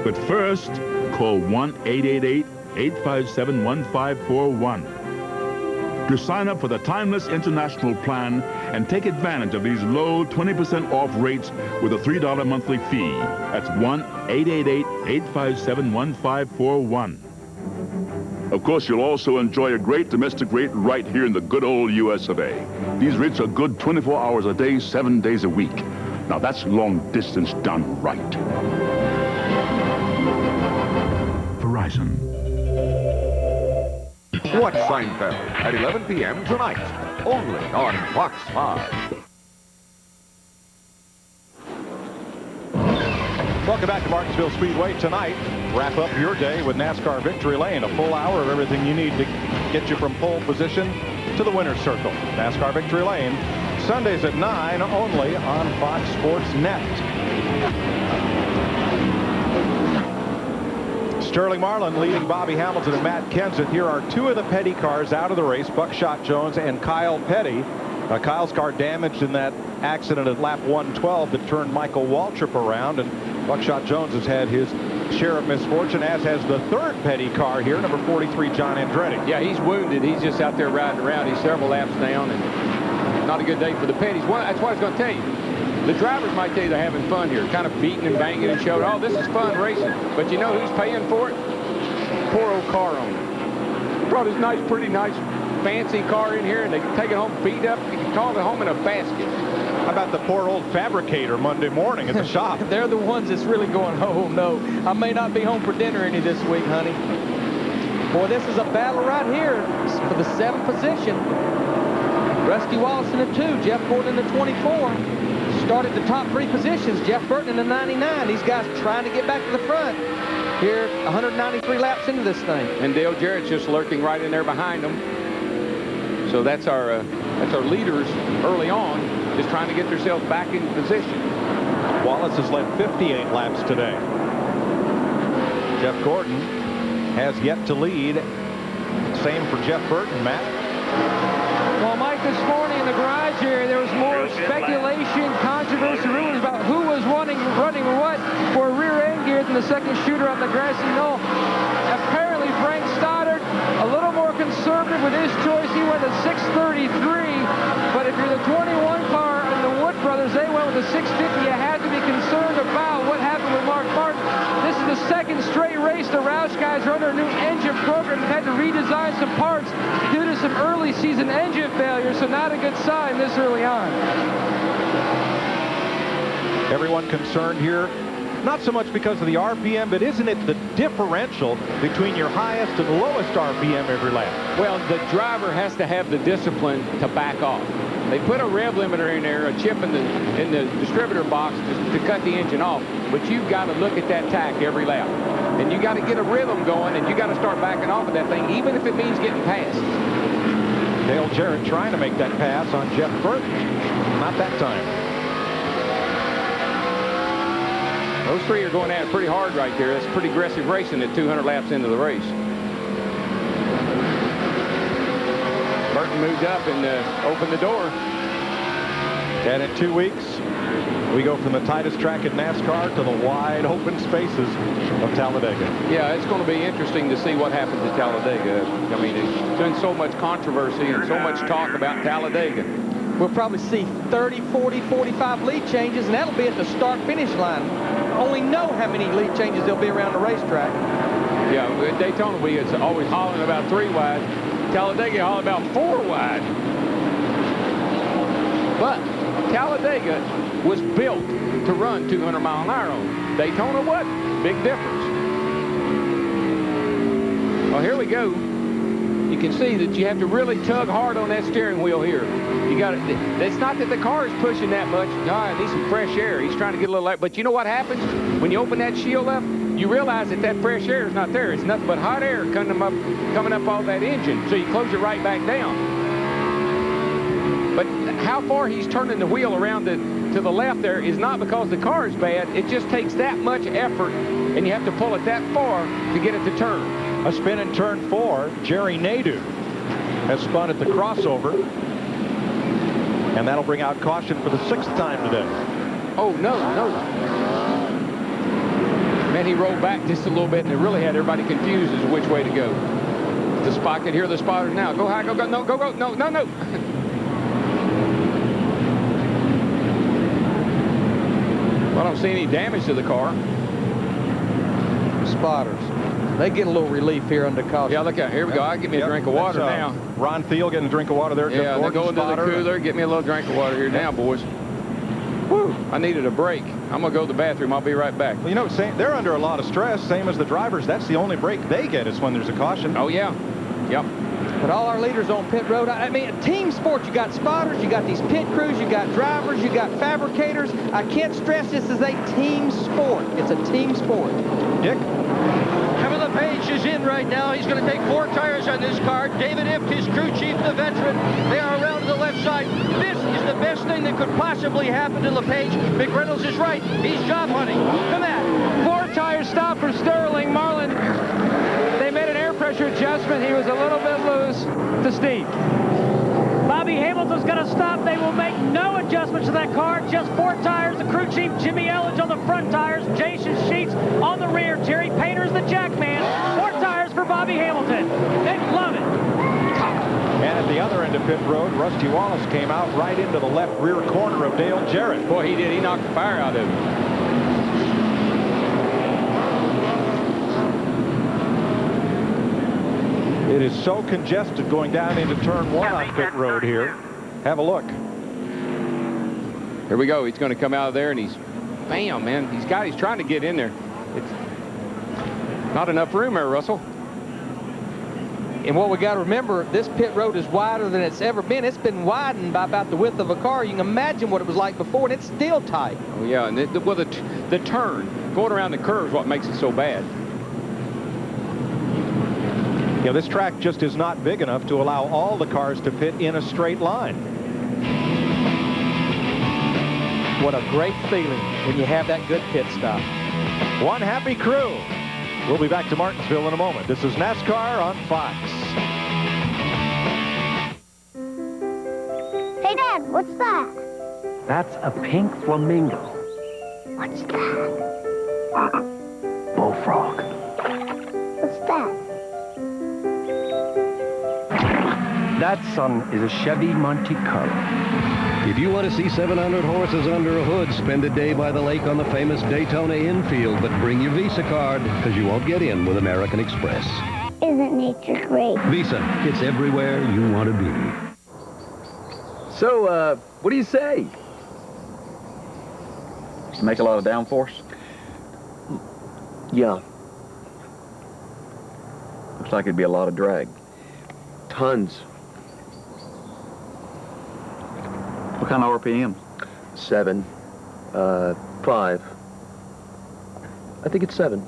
But first, call 1-888-857-1541. To sign up for the Timeless International Plan and take advantage of these low 20% off rates with a $3 monthly fee. That's 1-888-857-1541. Of course, you'll also enjoy a great domestic rate right here in the good old US of A. These rates are good 24 hours a day, 7 days a week. Now that's long distance done right. Verizon. Watch Seinfeld at 11 p.m. tonight, only on Fox 5. Welcome back to Martinsville Speedway. Tonight, wrap up your day with NASCAR Victory Lane, a full hour of everything you need to get you from pole position to the winner's circle. NASCAR Victory Lane, Sundays at 9, only on Fox Sports Net. Sterling Marlin leading Bobby Hamilton and Matt Kenseth. Here are 2 of the Petty cars out of the race, Buckshot Jones and Kyle Petty. Kyle's car damaged in that accident at lap 112 that turned Michael Waltrip around, and Buckshot Jones has had his share of misfortune, as has the 3rd Petty car here, number 43, John Andretti. Yeah, he's wounded. He's just out there riding around. He's several laps down, and not a good day for the Petties. That's what I was going to tell you. The drivers might tell you they're having fun here, kind of beating and banging and showing, oh, this is fun racing. But you know who's paying for it? Poor old car owner. Brought his nice, pretty nice, fancy car in here, and they take it home beat up. You can call it home in a basket. How about the poor old fabricator Monday morning at the shop? They're the ones that's really going, oh, no. I may not be home for dinner any this week, honey. Boy, this is a battle right here for the 7th position. Rusty Wallace in the 2, Jeff Gordon in the 24. Started the top 3 positions. Jeff Burton in the 99. These guys trying to get back to the front. Here, 193 laps into this thing. And Dale Jarrett's just lurking right in there behind them. So that's our leaders early on, just trying to get themselves back in position. Wallace has led 58 laps today. Jeff Gordon has yet to lead. Same for Jeff Burton, Matt. Well, my track this morning in the garage area, there was more speculation, controversy, rumors about who was running what for rear end gear than the second shooter on the grassy knoll. Apparently, Frank Stoddard, a little more conservative with his choice. He went to 633, but if you're the 21 car and the Wood brothers, they went with the 650. You had to be concerned about what happened with Mark Martin. This is the second straight race the Roush guys are under a new engine program and had to redesign some parts due to some early season engine failures, so not a good sign this early on. Everyone concerned here, not so much because of the RPM, but isn't it the differential between your highest and lowest RPM every lap? Well, the driver has to have the discipline to back off. They put a rev limiter in there, a chip in the distributor box to cut the engine off, but you've got to look at that tack every lap. And you got to get a rhythm going, and you got to start backing off of that thing, even if it means getting past. Dale Jarrett trying to make that pass on Jeff Burton. Not that time. Those three are going at it pretty hard right there. That's pretty aggressive racing at 200 laps into the race. Burton moved up and opened the door. And in 2 weeks, we go from the tightest track in NASCAR to the wide open spaces of Talladega. Yeah, it's going to be interesting to see what happens at Talladega. I mean, there's been so much controversy and so much talk about Talladega. We'll probably see 30, 40, 45 lead changes, and that'll be at the start-finish line. Only know how many lead changes there'll be around the racetrack. Yeah, at Daytona, we was always hollering about 3 wide. Talladega hollering about 4 wide. But Talladega was built to run 200 mile an hour on. Daytona wasn't. Big difference. Well, here we go. You can see that you have to really tug hard on that steering wheel here. You got it. It's not that the car is pushing that much. No, I need some fresh air. He's trying to get a little air. But you know what happens when you open that shield up? You realize that fresh air is not there. It's nothing but hot air coming up off that engine. So you close it right back down. But how far he's turning the wheel around to the left there is not because the car is bad. It just takes that much effort, and you have to pull it that far to get it to turn. A spin in turn 4. Jerry Nadeau has spun at the crossover. And that'll bring out caution for the 6th time today. Oh, no. Man, he rolled back just a little bit, and it really had everybody confused as to which way to go. The spot can hear the spotters now. Go high, go, no, go, no. Well, I don't see any damage to the car. Spotters. They get a little relief here under caution. Yeah, look out. Here we go. I'll get me a drink of water now. Ron Thiel getting a drink of water there. Yeah, they go into the cooler. Get me a little drink of water here now, boys. Woo! I needed a break. I'm going to go to the bathroom. I'll be right back. Well, you know, they're under a lot of stress, same as the drivers. That's the only break they get is when there's a caution. Oh, yeah. Yep. But all our leaders on pit road, I mean, a team sport. You got spotters, you got these pit crews, you got drivers, you got fabricators. I can't stress this is a team sport. It's a team sport. Dick? Kevin LePage is in right now. He's going to take 4 tires on this car. David Ift, his crew chief, the veteran. They are around to the left side. This is the best thing that could possibly happen to LePage. McReynolds is right. He's job hunting. Come at. 4 tire stop for Sterling Marlin. They made an air pressure adjustment. He was a little bit loose to Steve. Bobby Hamilton's going to stop. They will make no adjustments to that car. Just 4 tires. The crew chief, Jimmy Elledge, on the front tires. Jason Sheets on the rear. Terry Painter's the jack man. 4 tires for Bobby Hamilton. They love it. And at the other end of pit road, Rusty Wallace came out right into the left rear corner of Dale Jarrett. Boy, he did. He knocked the fire out of him. It is so congested going down into turn 1 on pit road here. Have a look. Here we go. He's going to come out of there, and he's, bam, man. He's trying to get in there. It's not enough room there, Russell. And what we got to remember, this pit road is wider than it's ever been. It's been widened by about the width of a car. You can imagine what it was like before, and it's still tight. Oh, yeah, and the turn, going around the curve is what makes it so bad. Yeah, this track just is not big enough to allow all the cars to fit in a straight line. What a great feeling when you have that good pit stop. One happy crew. We'll be back to Martinsville in a moment. This is NASCAR on Fox. What's that? That's a pink flamingo. What's that? Bullfrog. What's that? That, son, is a Chevy Monte Carlo. If you want to see 700 horses under a hood, spend a day by the lake on the famous Daytona infield, but bring your Visa card, because you won't get in with American Express. Isn't nature great? Visa, it's everywhere you want to be. So, what do you say? Make a lot of downforce? Yeah. Looks like it'd be a lot of drag. Tons. What kind of RPM? 7. 5. I think it's 7.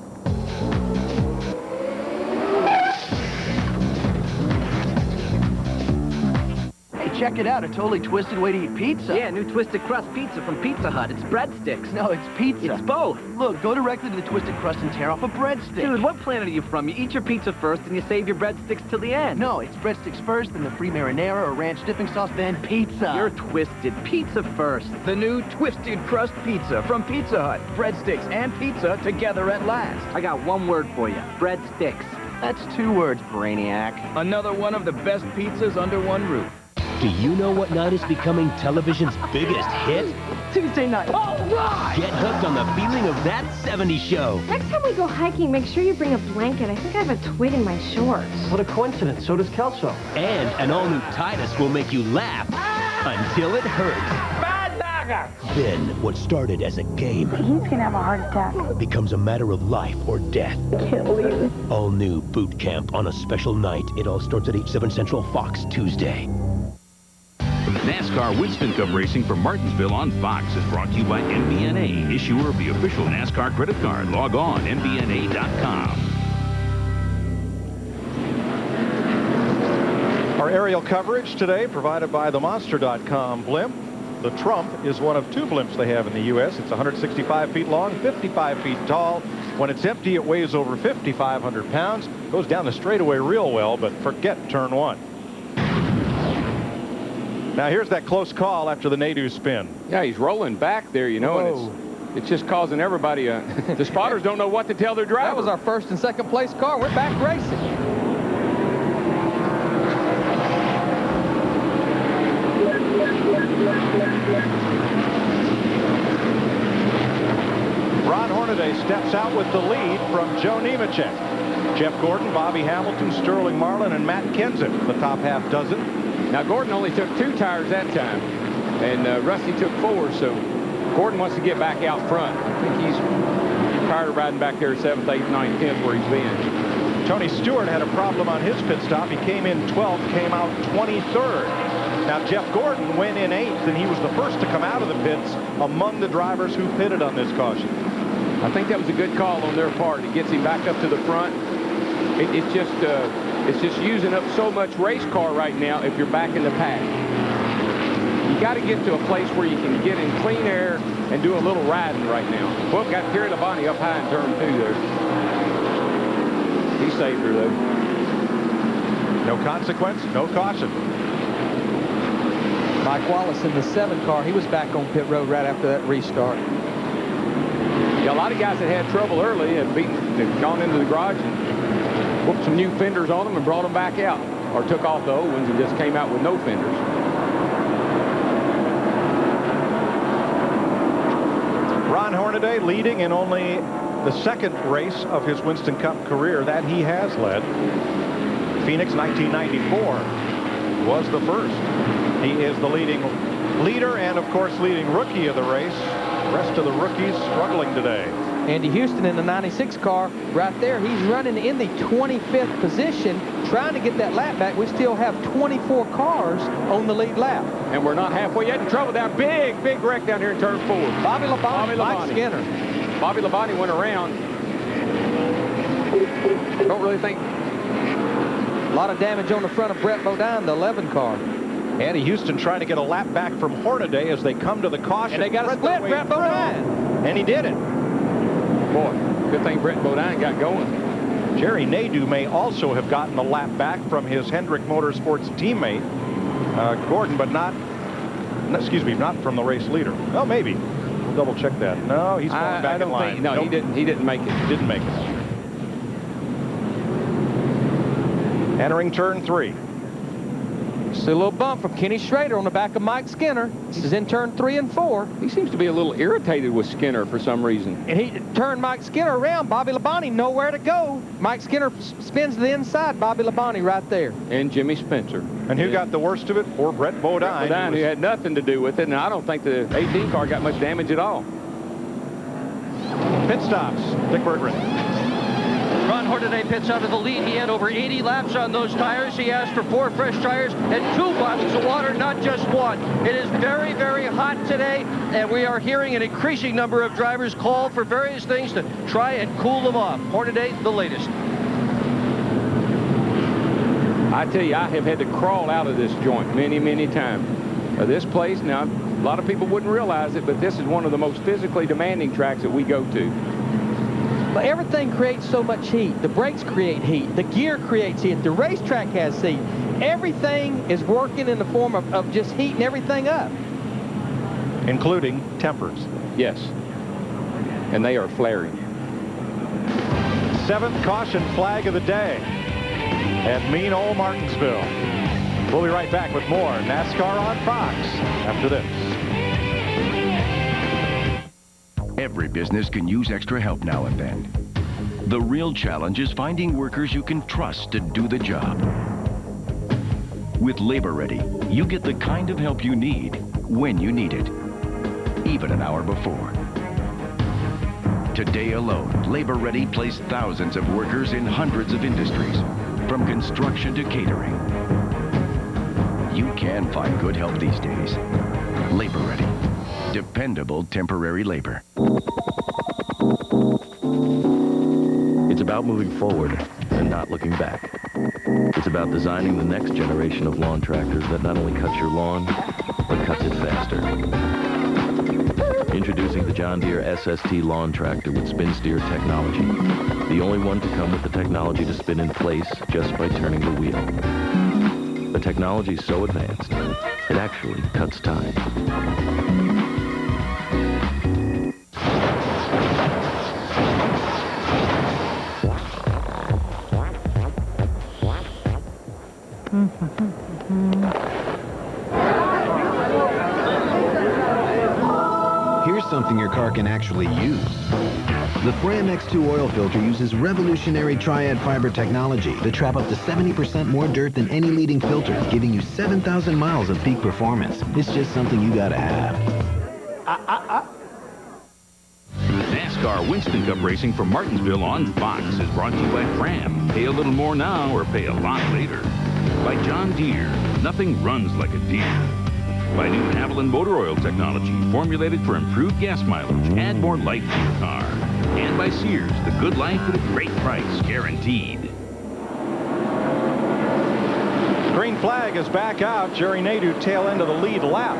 Check it out, a totally twisted way to eat pizza. Yeah, new twisted crust pizza from Pizza Hut. It's breadsticks. No, it's pizza. It's both. Look, go directly to the twisted crust and tear off a breadstick. Dude, what planet are you from? You eat your pizza first and you save your breadsticks till the end. No, it's breadsticks first, then the free marinara or ranch dipping sauce, then pizza. You're twisted. Pizza first. The new twisted crust pizza from Pizza Hut. Breadsticks and pizza together at last. I got one word for you. Breadsticks. That's 2 words, Brainiac. Another one of the best pizzas under one roof. Do you know what night is becoming television's biggest hit? Tuesday night. All right! Get hooked on the feeling of that 70s show. Next time we go hiking, make sure you bring a blanket. I think I have a twig in my shorts. What a coincidence. So does Kelso. And an all-new Titus will make you laugh until it hurts. Bad dagger! Then, what started as a game He's gonna have a heart attack. becomes a matter of life or death. I can't believe it. All new Boot Camp on a special night. It all starts at 8/7 Central Fox Tuesday. NASCAR Winston Cup Racing from Martinsville on Fox is brought to you by NBNA, issuer of the official NASCAR credit card. Log on, NBNA.com. Our aerial coverage today provided by the Monster.com blimp. The Trump is one of 2 blimps they have in the U.S. It's 165 feet long, 55 feet tall. When it's empty, it weighs over 5,500 pounds. Goes down the straightaway real well, but forget turn 1. Now here's that close call after the Nadu spin. Yeah, he's rolling back there, you know, and it's just causing everybody, the spotters don't know what to tell their driver. That was our first and second place car. We're back racing. Ron Hornaday steps out with the lead from Joe Nemechek. Jeff Gordon, Bobby Hamilton, Sterling Marlin, and Matt Kenseth, the top half dozen. Now, Gordon only took 2 tires that time, and Rusty took 4, so Gordon wants to get back out front. I think he's tired of riding back there 7th, 8th, 9th, 10th where he's been. Tony Stewart had a problem on his pit stop. He came in 12th, came out 23rd. Now, Jeff Gordon went in 8th, and he was the first to come out of the pits among the drivers who pitted on this caution. I think that was a good call on their part. It gets him back up to the front. It's just using up so much race car right now if you're back in the pack. You got to get to a place where you can get in clean air and do a little riding right now. Well, got Terry Labonte up high in turn 2 there. He saved her, though. No consequence, no caution. Mike Wallace in the 7 car, he was back on pit road right after that restart. Yeah, a lot of guys that had trouble early have gone into the garage and whooped some new fenders on them and brought them back out, or took off the old ones and just came out with no fenders. Ron Hornaday leading in only the 2nd race of his Winston Cup career that he has led. Phoenix 1994 was the first. He is the leading leader and, of course, leading rookie of the race. The rest of the rookies struggling today. Andy Houston in the 96 car right there. He's running in the 25th position, trying to get that lap back. We still have 24 cars on the lead lap. And we're not halfway yet in trouble. That big wreck down here in turn 4. Bobby Labonte, Mike Skinner. Bobby Labonte went around. Don't really think. A lot of damage on the front of Brett Bodine, the 11 car. Andy Houston trying to get a lap back from Hornaday as they come to the caution. And they got a split, Brett Bodine. And he did it. Boy, good thing Brett Bodine got going. Jerry Nadeau may also have gotten a lap back from his Hendrick Motorsports teammate, Gordon, but not Excuse me, not from the race leader. Well, maybe. We'll double check that. No, he's falling back in line. No, nope. He didn't make it. Didn't make it. Entering turn 3. See a little bump from Kenny Schrader on the back of Mike Skinner. This is in turn 3 and 4. He seems to be a little irritated with Skinner for some reason. And he turned Mike Skinner around. Bobby Labonte nowhere to go. Mike Skinner spins to the inside. Bobby Labonte right there. And Jimmy Spencer. And who got the worst of it? Poor Brett Bodine. Bodine, who had nothing to do with it, and I don't think the 18 car got much damage at all. Pit stops. Dick Berggren. Ron Hornaday pits out of the lead. He had over 80 laps on those tires. He asked for 4 fresh tires and 2 bottles of water, not just 1. It is very, very hot today, and we are hearing an increasing number of drivers call for various things to try and cool them off. Hornaday, the latest. I tell you, I have had to crawl out of this joint many, many times. This place, now, a lot of people wouldn't realize it, but this is one of the most physically demanding tracks that we go to. But everything creates so much heat. The brakes create heat. The gear creates heat. The racetrack has heat. Everything is working in the form of just heating everything up. Including tempers. Yes. And they are flaring. 7th caution flag of the day at mean old Martinsville. We'll be right back with more NASCAR on Fox after this. Every business can use extra help now and then. The real challenge is finding workers you can trust to do the job. With Labor Ready, you get the kind of help you need when you need it, even an hour before. Today alone, Labor Ready placed thousands of workers in hundreds of industries, from construction to catering. You can find good help these days. Labor Ready. Dependable temporary labor. It's about moving forward and not looking back. It's about designing the next generation of lawn tractors that not only cuts your lawn, but cuts it faster. Introducing the John Deere SST lawn tractor with spin steer technology. The only one to come with the technology to spin in place just by turning the wheel. The technology is so advanced, it actually cuts time. Here's something your car can actually use. The Fram X2 oil filter uses revolutionary triad fiber technology to trap up to 70% more dirt than any leading filter, giving you 7,000 miles of peak performance. It's just something you gotta have. NASCAR Winston Cup Racing from Martinsville on Fox is brought to you by Fram. Pay a little more now or pay a lot later. By John Deere. Nothing runs like a deer. By new Haviland motor oil technology, formulated for improved gas mileage. Add more life to your car. And by Sears, the good life at a great price, guaranteed. Green flag is back out. Jerry Nadeau tail end of the lead lap.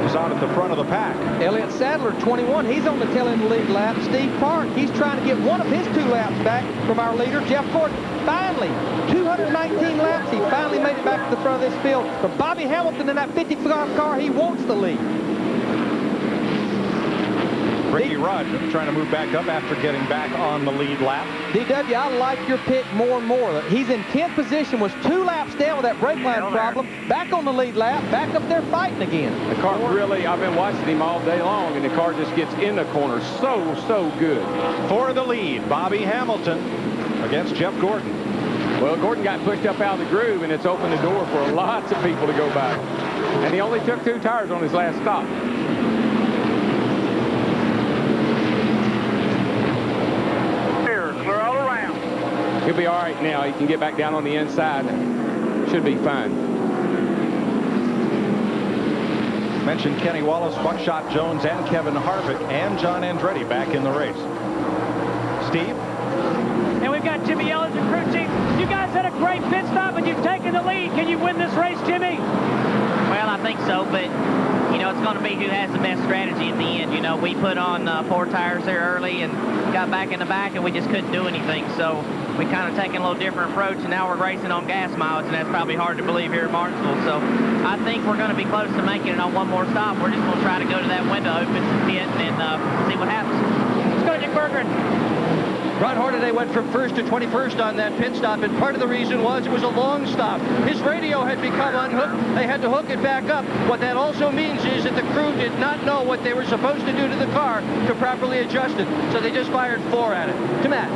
He's out at the front of the pack. Elliott Sadler, 21, he's on the tail end of the lead lap. Steve Park, he's trying to get one of his 2 laps back from our leader, Jeff Gordon. Finally, 219 laps, he finally made it back to the front of this field. But Bobby Hamilton in that 55 car, he wants the lead. Ricky Rudd trying to move back up after getting back on the lead lap. DW, I like your pick more and more. He's in 10th position, was 2 laps down with that brake line problem. Back on the lead lap, back up there fighting again. The car really, I've been watching him all day long, and the car just gets in the corner so good. For the lead, Bobby Hamilton against Jeff Gordon. Well, Gordon got pushed up out of the groove, and it's opened the door for lots of people to go by. And he only took 2 tires on his last stop. Clear all around. He'll be all right now. He can get back down on the inside. Should be fine. Mentioned Kenny Wallace, Buckshot Jones, and Kevin Harvick, and John Andretti back in the race. Steve? And we've got Jimmy Ellis and crew chief. You guys had a great pit stop, and you've taken the lead. Can you win this race, Jimmy? Well, I think so, but, you know, it's going to be who has the best strategy at the end. You know, we put on 4 tires there early and got back in the back, and we just couldn't do anything. So we kind of taken a little different approach, and now we're racing on gas mileage, and that's probably hard to believe here at Martinsville. So I think we're going to be close to making it on one more stop. We're just going to try to go to that window, open some pit, and see what happens. Let's go, Dick Bergeron. Ron Hornaday went from first to 21st on that pit stop, and part of the reason was it was a long stop. His radio had become unhooked. They had to hook it back up. What that also means is that the crew did not know what they were supposed to do to the car to properly adjust it, so they just fired 4 at it. To Matt.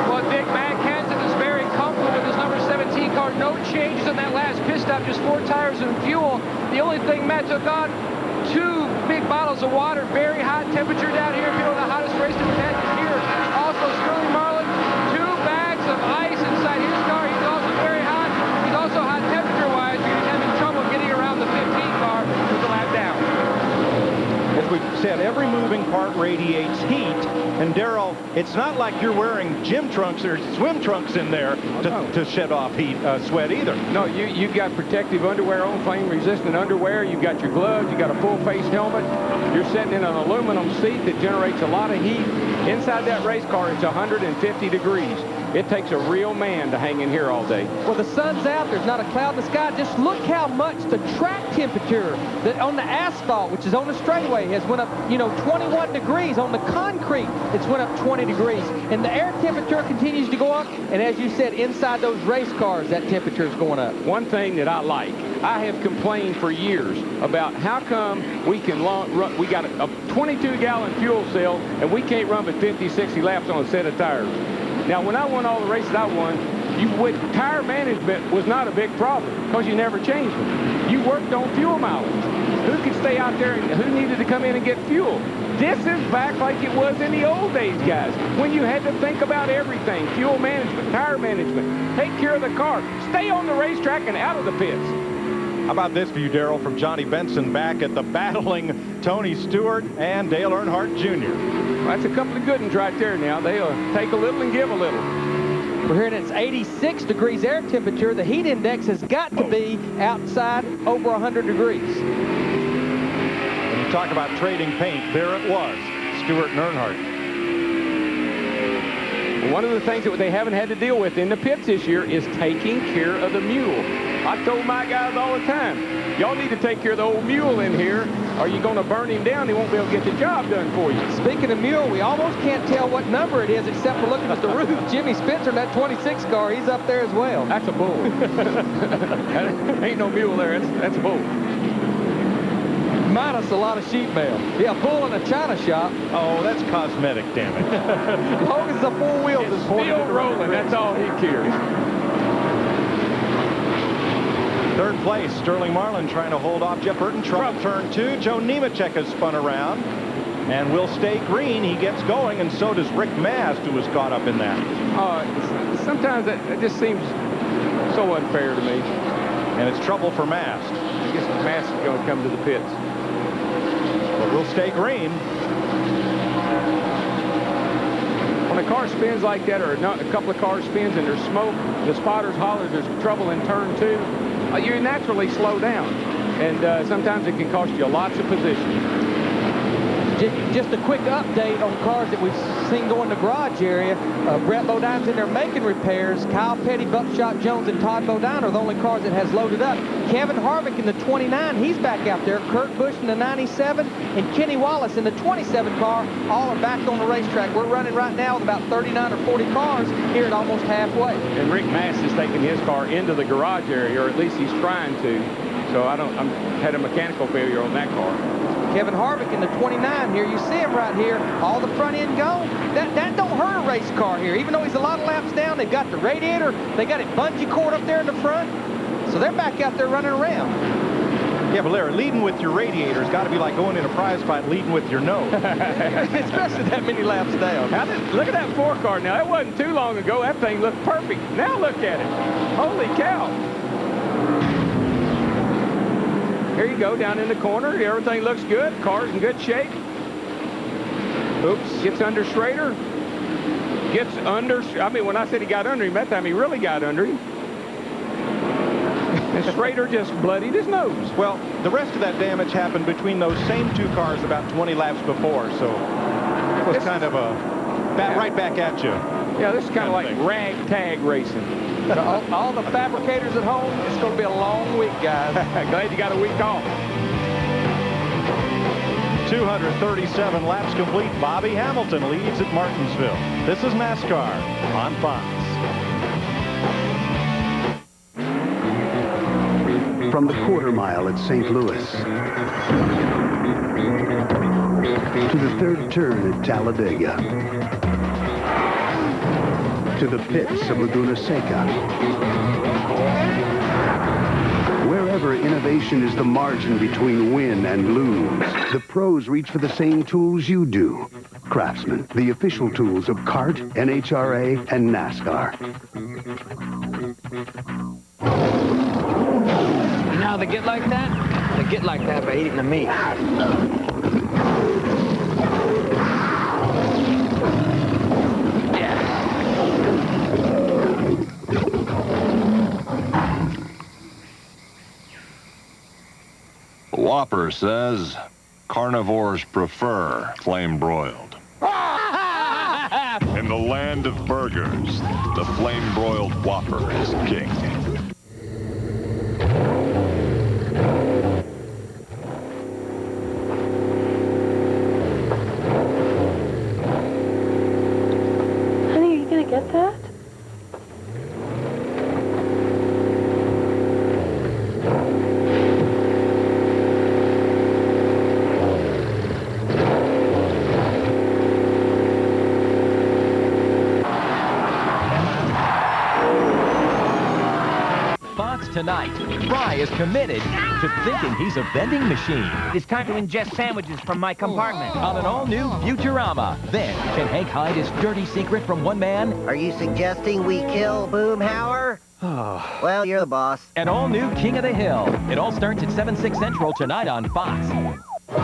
Well, Dick, Matt Hansen is very comfortable with his number 17 car. No changes on that last pit stop, just 4 tires and fuel. The only thing Matt took on, 2 big bottles of water, very hot temperature down here. You know, the hottest race that we've had this year. Also, Sterling Marlin, 2 bags of ice inside his car. He's also very hot. He's also hot temperature-wise. He's having trouble getting around the 15 car with the lap down. As we've said, every moving part radiates heat. And Darrell, it's not like you're wearing gym trunks or swim trunks in there to shed off heat, sweat either. No, you've got protective underwear on, flame-resistant underwear. You've got your gloves. You've got a full-face helmet. You're sitting in an aluminum seat that generates a lot of heat. Inside that race car, it's 150 degrees. It takes a real man to hang in here all day. Well, the sun's out. There's not a cloud in the sky. Just look how much the track temperature that on the asphalt, which is on the straightaway, has went up, 21 degrees. On the concrete, it's went up 20 degrees. And the air temperature continues to go up. And as you said, inside those race cars, that temperature is going up. One thing that I like, I have complained for years about how come we can run, we got a 22-gallon fuel cell, and we can't run but 50, 60 laps on a set of tires. Now, when I won all the races I won, tire management was not a big problem because you never changed them. You worked on fuel mileage. Who could stay out there and who needed to come in and get fuel? This is back like it was in the old days, guys, when you had to think about everything. Fuel management, tire management, take care of the car, stay on the racetrack and out of the pits. How about this view, Darrell, from Johnny Benson back at the battling Tony Stewart and Dale Earnhardt Jr. Well, that's a couple of good ones right there now. They'll take a little and give a little. We're hearing it's 86 degrees air temperature. The heat index has got to be outside over 100 degrees. When you talk about trading paint, there it was, Stewart and Earnhardt. One of the things that they haven't had to deal with in the pits this year is taking care of the mule. I told my guys all the time, y'all need to take care of the old mule in here, or you're going to burn him down. He won't be able to get the job done for you. Speaking of mule, we almost can't tell what number it is except for looking at the roof. Jimmy Spencer in that 26 car, he's up there as well. That's a bull. Ain't no mule there. That's a bull. Minus a lot of sheet mail. Yeah, bull in a china shop. Oh, that's cosmetic, damn it. As long as the 4 wheels is pointed still rolling, that's all he cares. Third place, Sterling Marlin trying to hold off Jeff Burton. Trouble turn 2. Joe Nemechek has spun around and will stay green. He gets going, and so does Rick Mast, who was caught up in that. Sometimes it just seems so unfair to me. And it's trouble for Mast. I guess Mast is going to come to the pits. But we'll stay green. When a car spins like that, or a couple of cars spins and there's smoke, the spotters holler there's trouble in turn 2, you naturally slow down. And sometimes it can cost you lots of position. Just a quick update on cars that we've seen go in the garage area. Brett Bodine's in there making repairs. Kyle Petty, Buckshot Jones, and Todd Bodine are the only cars that has loaded up. Kevin Harvick in the 29, he's back out there. Kurt Busch in the 97, and Kenny Wallace in the 27 car, all are back on the racetrack. We're running right now with about 39 or 40 cars here at almost halfway. And Rick Mast is taking his car into the garage area, or at least he's trying to. So I had a mechanical failure on that car. Kevin Harvick in the 29 here. You see him right here. All the front end gone. That don't hurt a race car here. Even though he's a lot of laps down, they've got the radiator. They got it bungee cord up there in the front. So they're back out there running around. Yeah, but Larry, leading with your radiator's got to be like going in a prize fight leading with your nose. Especially that many laps down. Look at that 4 car now. It wasn't too long ago. That thing looked perfect. Now look at it. Holy cow. Here you go, down in the corner. Everything looks good. Car's in good shape. Oops. Gets under Schrader. Gets under. I mean, when I said he got under him, that time he really got under him. And Schrader just bloodied his nose. Well, the rest of that damage happened between those same 2 cars about 20 laps before, so it was kind of a right back at you. Yeah, this is kind of like ragtag racing. all the fabricators at home, it's going to be a long week, guys. Glad you got a week off. 237 laps complete. Bobby Hamilton leads at Martinsville. This is NASCAR on Fox. From the quarter mile at St. Louis to the third turn at Talladega to the pits of Laguna Seca. Wherever innovation is the margin between win and lose, the pros reach for the same tools you do. Craftsman, the official tools of CART, NHRA, and NASCAR. You know how they get like that? They get like that by eating the meat. Whopper says carnivores prefer flame-broiled. In the land of burgers, the flame-broiled Whopper is king. Honey, are you gonna get that? Tonight, Fry is committed to thinking he's a vending machine. It's time to ingest sandwiches from my compartment. On an all-new Futurama. Then, can Hank hide his dirty secret from one man? Are you suggesting we kill Boomhauer? Well, you're the boss. An all-new King of the Hill. It all starts at 7/6 Central tonight on Fox.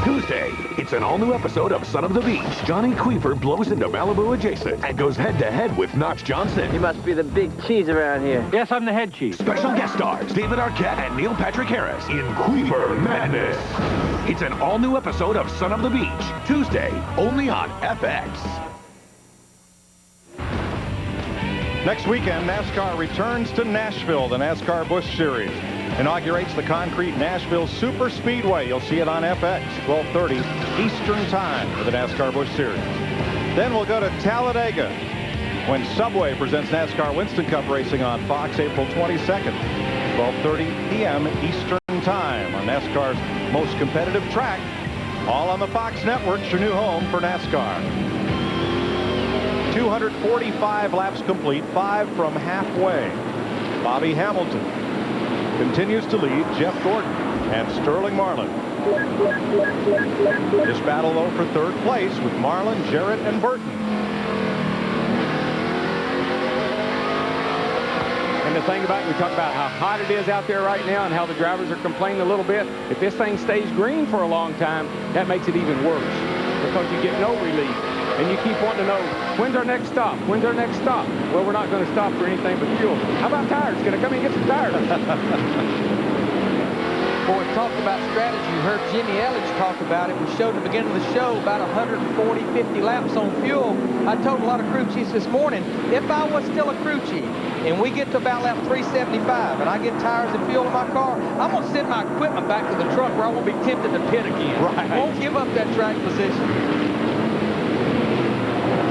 Tuesday, it's an all-new episode of Son of the Beach. Johnny Queefer blows into Malibu adjacent and goes head-to-head with Notch Johnson. You must be the big cheese around here. Yes, I'm the head cheese. Special guest stars David Arquette and Neil Patrick Harris in Queefer Madness. It's an all-new episode of Son of the Beach. Tuesday, only on FX. Next weekend, NASCAR returns to Nashville. The NASCAR Busch Series inaugurates the concrete Nashville Super Speedway. You'll see it on FX, 12:30 Eastern Time for the NASCAR Busch Series. Then we'll go to Talladega when Subway presents NASCAR Winston Cup Racing on Fox, April 22nd, 12:30 p.m. Eastern Time on NASCAR's most competitive track. All on the Fox Network, your new home for NASCAR. 245 laps complete, 5 from halfway. Bobby Hamilton continues to lead Jeff Gordon and Sterling Marlin. This battle, though, for third place with Marlin, Jarrett, and Burton. And the thing about it, we talk about how hot it is out there right now and how the drivers are complaining a little bit. If this thing stays green for a long time, that makes it even worse because you get no relief. And you keep wanting to know, when's our next stop? When's our next stop? Well, we're not going to stop for anything but fuel. How about tires? Going to come in and get some tires? Well, we talked about strategy. You heard Jimmy Elledge talk about it. We showed at the beginning of the show about 140, 50 laps on fuel. I told a lot of crew chiefs this morning, if I was still a crew chief and we get to about lap 375 and I get tires and fuel in my car, I'm going to send my equipment back to the truck where I won't be tempted to pit again. Right. Won't give up that track position.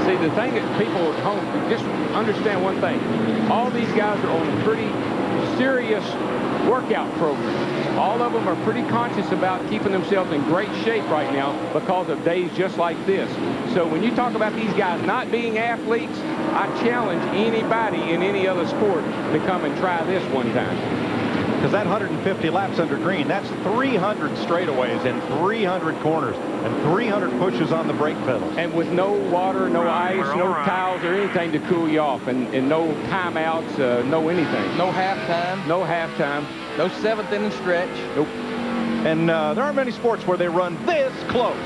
See, the thing that people at home, just understand one thing. All these guys are on pretty serious workout programs. All of them are pretty conscious about keeping themselves in great shape right now because of days just like this. So when you talk about these guys not being athletes, I challenge anybody in any other sport to come and try this one time. Because that 150 laps under green, that's 300 straightaways and 300 corners and 300 pushes on the brake pedal. And with no water, no ice, no towels or anything to cool you off, and no timeouts, no anything. No halftime. No halftime. No seventh inning stretch. Nope. And there aren't many sports where they run this close.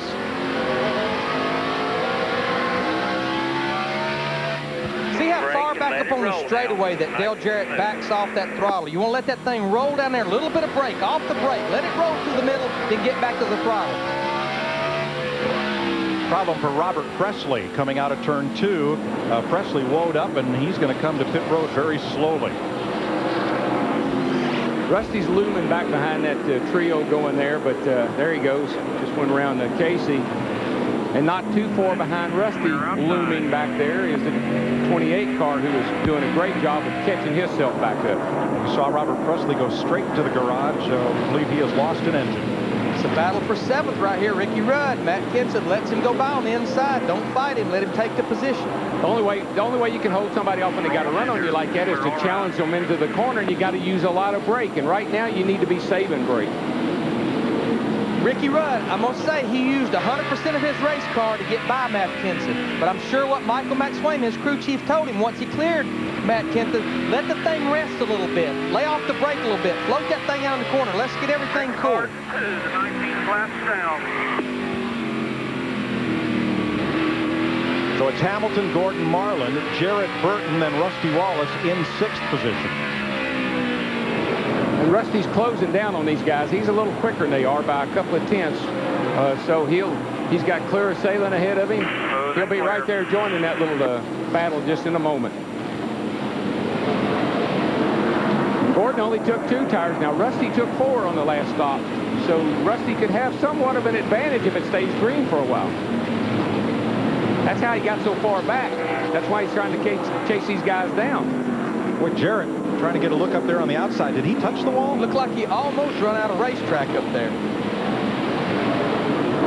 See how far back up on the straightaway that Dale Jarrett backs off that throttle. You want to let that thing roll down there, a little bit of brake, off the brake. Let it roll through the middle, then get back to the throttle. Problem for Robert Presley coming out of turn 2. Presley woed up, and he's going to come to pit road very slowly. Rusty's looming back behind that trio going there, but there he goes. Just went around Casey. And not too far behind Rusty, looming back there, is the 28 car, who is doing a great job of catching himself back up. We saw Robert Presley go straight to the garage. We believe he has lost an engine. It's a battle for 7th right here. Ricky Rudd, Matt Kenseth lets him go by on the inside. Don't fight him. Let him take the position. The only way you can hold somebody off when they got to run on you like that is to challenge them into the corner, and you got to use a lot of brake. And right now, you need to be saving brake. Ricky Rudd, I'm going to say he used 100% of his race car to get by Matt Kenseth. But I'm sure what Michael McSwain, his crew chief, told him once he cleared Matt Kenseth, let the thing rest a little bit. Lay off the brake a little bit. Float that thing out in the corner. Let's get everything cool. So it's Hamilton, Gordon, Marlin, Jarrett, Burton, and Rusty Wallace in 6th position. And Rusty's closing down on these guys. He's a little quicker than they are by a couple of tenths. So he's got Clear Sailing ahead of him. He'll be right there joining that little battle just in a moment. Gordon only took 2 tires. Now Rusty took 4 on the last stop. So Rusty could have somewhat of an advantage if it stays green for a while. That's how he got so far back. That's why he's trying to chase these guys down. Boy, Jarrett trying to get a look up there on the outside. Did he touch the wall? Looked like he almost run out of racetrack up there.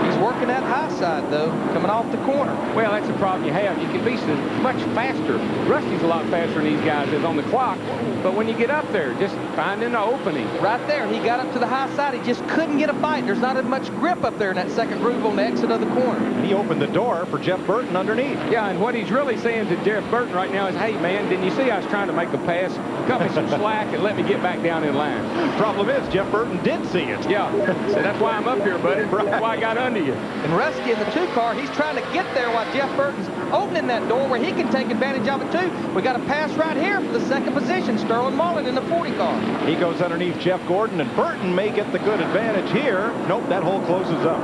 He's working that high side, though, coming off the corner. Well, that's the problem you have. You can be so much faster. Rusty's a lot faster than these guys is on the clock. But when you get up there, just finding the opening. Right there, he got up to the high side. He just couldn't get a fight. There's not as much grip up there in that second groove on the exit of the corner. And he opened the door for Jeff Burton underneath. Yeah, and what he's really saying to Jeff Burton right now is, hey, man, didn't you see I was trying to make a pass? Cut me some slack and let me get back down in line. Problem is, Jeff Burton did see it. Yeah, so that's why I'm up here, buddy. That's why I got under you. And Rusty in the 2 car, he's trying to get there while Jeff Burton's opening that door where he can take advantage of it, too. We got a pass right here for the 2nd position, Sterling Marlin in the 40 car. He goes underneath Jeff Gordon, and Burton may get the good advantage here. Nope, that hole closes up.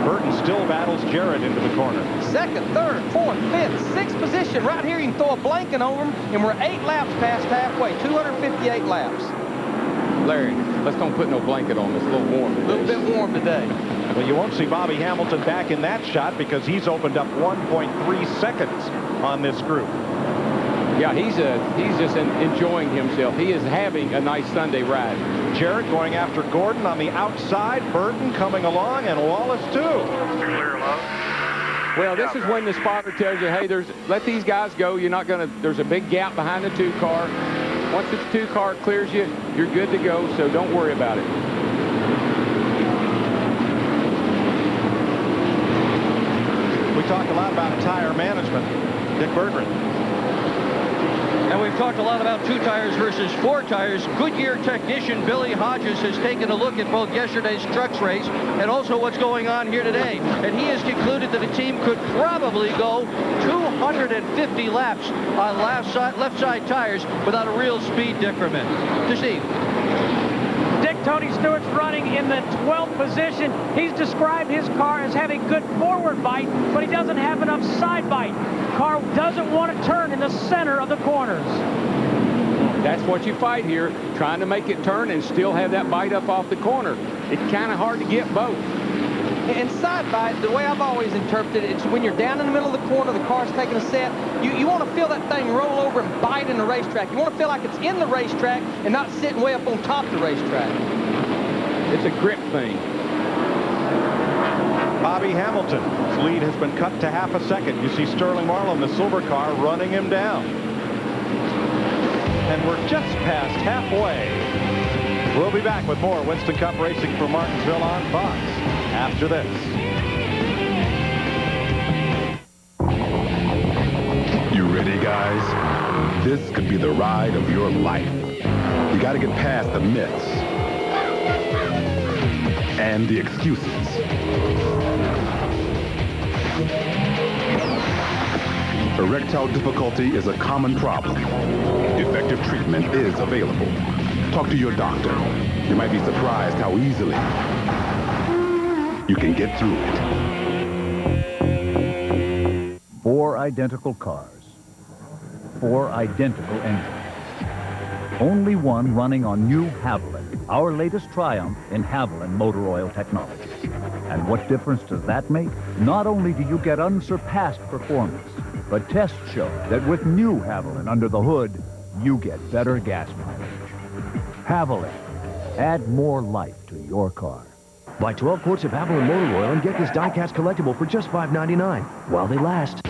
Burton still battles Jarrett into the corner. 2nd, 3rd, 4th, 5th, 6th position. Right here, you can throw a blanket over him, and we're 8 laps past halfway, 258 laps. Larry, let's don't put no blanket on. It's a little warm today. A little bit warm today. Well, you won't see Bobby Hamilton back in that shot because he's opened up 1.3 seconds on this group. Yeah, he's just enjoying himself. He is having a nice Sunday ride. Jarrett going after Gordon on the outside. Burton coming along, and Wallace too. Well, this is when the spotter tells you, hey, let these guys go. You're not going to, there's a big gap behind the 2 car. Once the 2 car clears you, you're good to go, so don't worry about it. We talked a lot about tire management. Dick Berggren. And we've talked a lot about 2 tires versus 4 tires. Goodyear technician Billy Hodges has taken a look at both yesterday's trucks race and also what's going on here today. And he has concluded that the team could probably go 250 laps on left side tires without a real speed decrement. To Steve. Dick, Tony Stewart's running in the 12th position. He's described his car as having good forward bite, but he doesn't have enough side bite. Car doesn't want to turn in the center of the corners. That's what you fight here, trying to make it turn and still have that bite up off the corner. It's kind of hard to get both. And side bite, the way I've always interpreted it, it's when you're down in the middle of the corner, the car's taking a set, you want to feel that thing roll over and bite in the racetrack. You want to feel like it's in the racetrack and not sitting way up on top of the racetrack. It's a grip thing. Bobby Hamilton's lead has been cut to half a second. You see Sterling Marlin, the silver car, running him down. And we're just past halfway. We'll be back with more Winston Cup racing from Martinsville on Fox after this. You ready, guys? This could be the ride of your life. You got to get past the myths and the excuses. Erectile difficulty is a common problem. Effective treatment is available. Talk to your doctor. You might be surprised how easily you can get through it. identical cars, 4 identical engines. Only one running on new Haviland, our latest triumph in Haviland motor oil technology. And what difference does that make? Not only do you get unsurpassed performance, but tests show that with new Haviland under the hood, you get better gas mileage. Haviland. Add more life to your car. Buy 12 quarts of Haviland motor oil and get this die-cast collectible for just $5.99 while they last.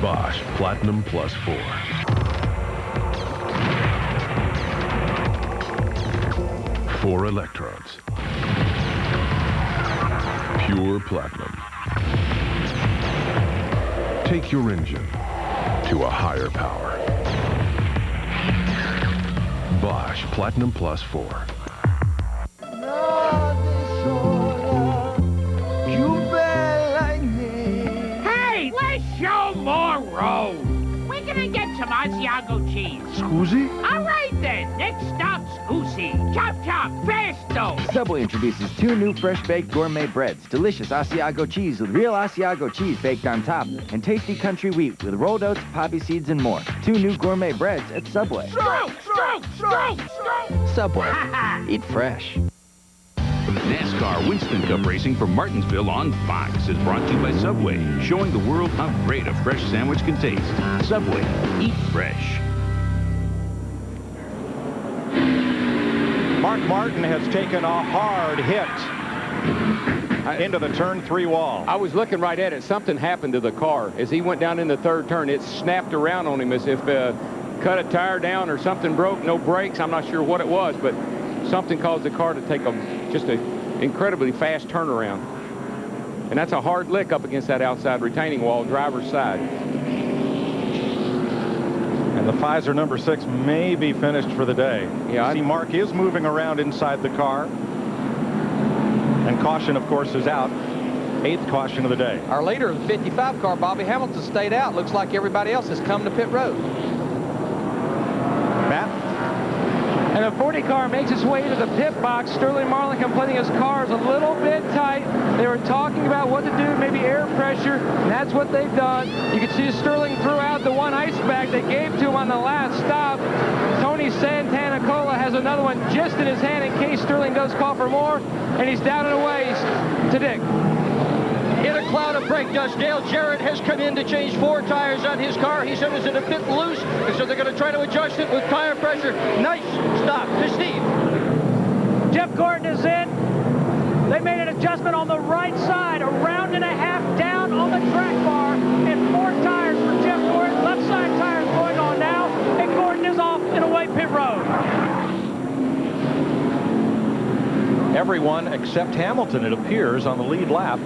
Bosch Platinum Plus 4. Four electrodes. Pure platinum. Take your engine to a higher power. Bosch Platinum Plus 4. Hey, let's show more road. We're gonna get some Asiago cheese. Scusi? All right then, next stop, Scusi. Chop chop, fasto. Subway introduces 2 new fresh-baked gourmet breads. Delicious Asiago cheese with real Asiago cheese baked on top. And tasty country wheat with rolled oats, poppy seeds, and more. 2 new gourmet breads at Subway. Stroke, stroke, stroke, stroke. Subway. Eat fresh. NASCAR Winston Cup racing from Martinsville on Fox is brought to you by Subway, showing the world how great a fresh sandwich can taste. Subway, eat fresh. Mark Martin has taken a hard hit into the turn 3 wall. I was looking right at it. Something happened to the car. As he went down in the third turn, it snapped around on him as if cut a tire down or something broke. No brakes. I'm not sure what it was, but something caused the car to take just an incredibly fast turnaround. And that's a hard lick up against that outside retaining wall, driver's side. And the Pfizer number 6 may be finished for the day. Yeah, see, Mark is moving around inside the car. And caution, of course, is out. 8th caution of the day. Our leader of the 55 car, Bobby Hamilton, stayed out. Looks like everybody else has come to pit road. Matt? And the 40 car makes its way to the pit box. Sterling Marlin complaining his car is a little bit tight. They were talking about what to do, maybe air pressure, and that's what they've done. You can see Sterling threw out the one ice bag they gave to him on the last stop. Tony Santana Cola has another one just in his hand in case Sterling does call for more, and he's down and away to Dick. In a cloud of brake dust, Dale Jarrett has come in to change 4 tires on his car. He said it was a bit loose, and so they're going to try to adjust it with tire pressure. Nice stop to Steve. Jeff Gordon is in. They made an adjustment on the right side, a round and a half down on the track bar, and 4 tires for Jeff Gordon. Left side tires going on now, and Gordon is off and away pit road. Everyone except Hamilton, it appears, on the lead lap.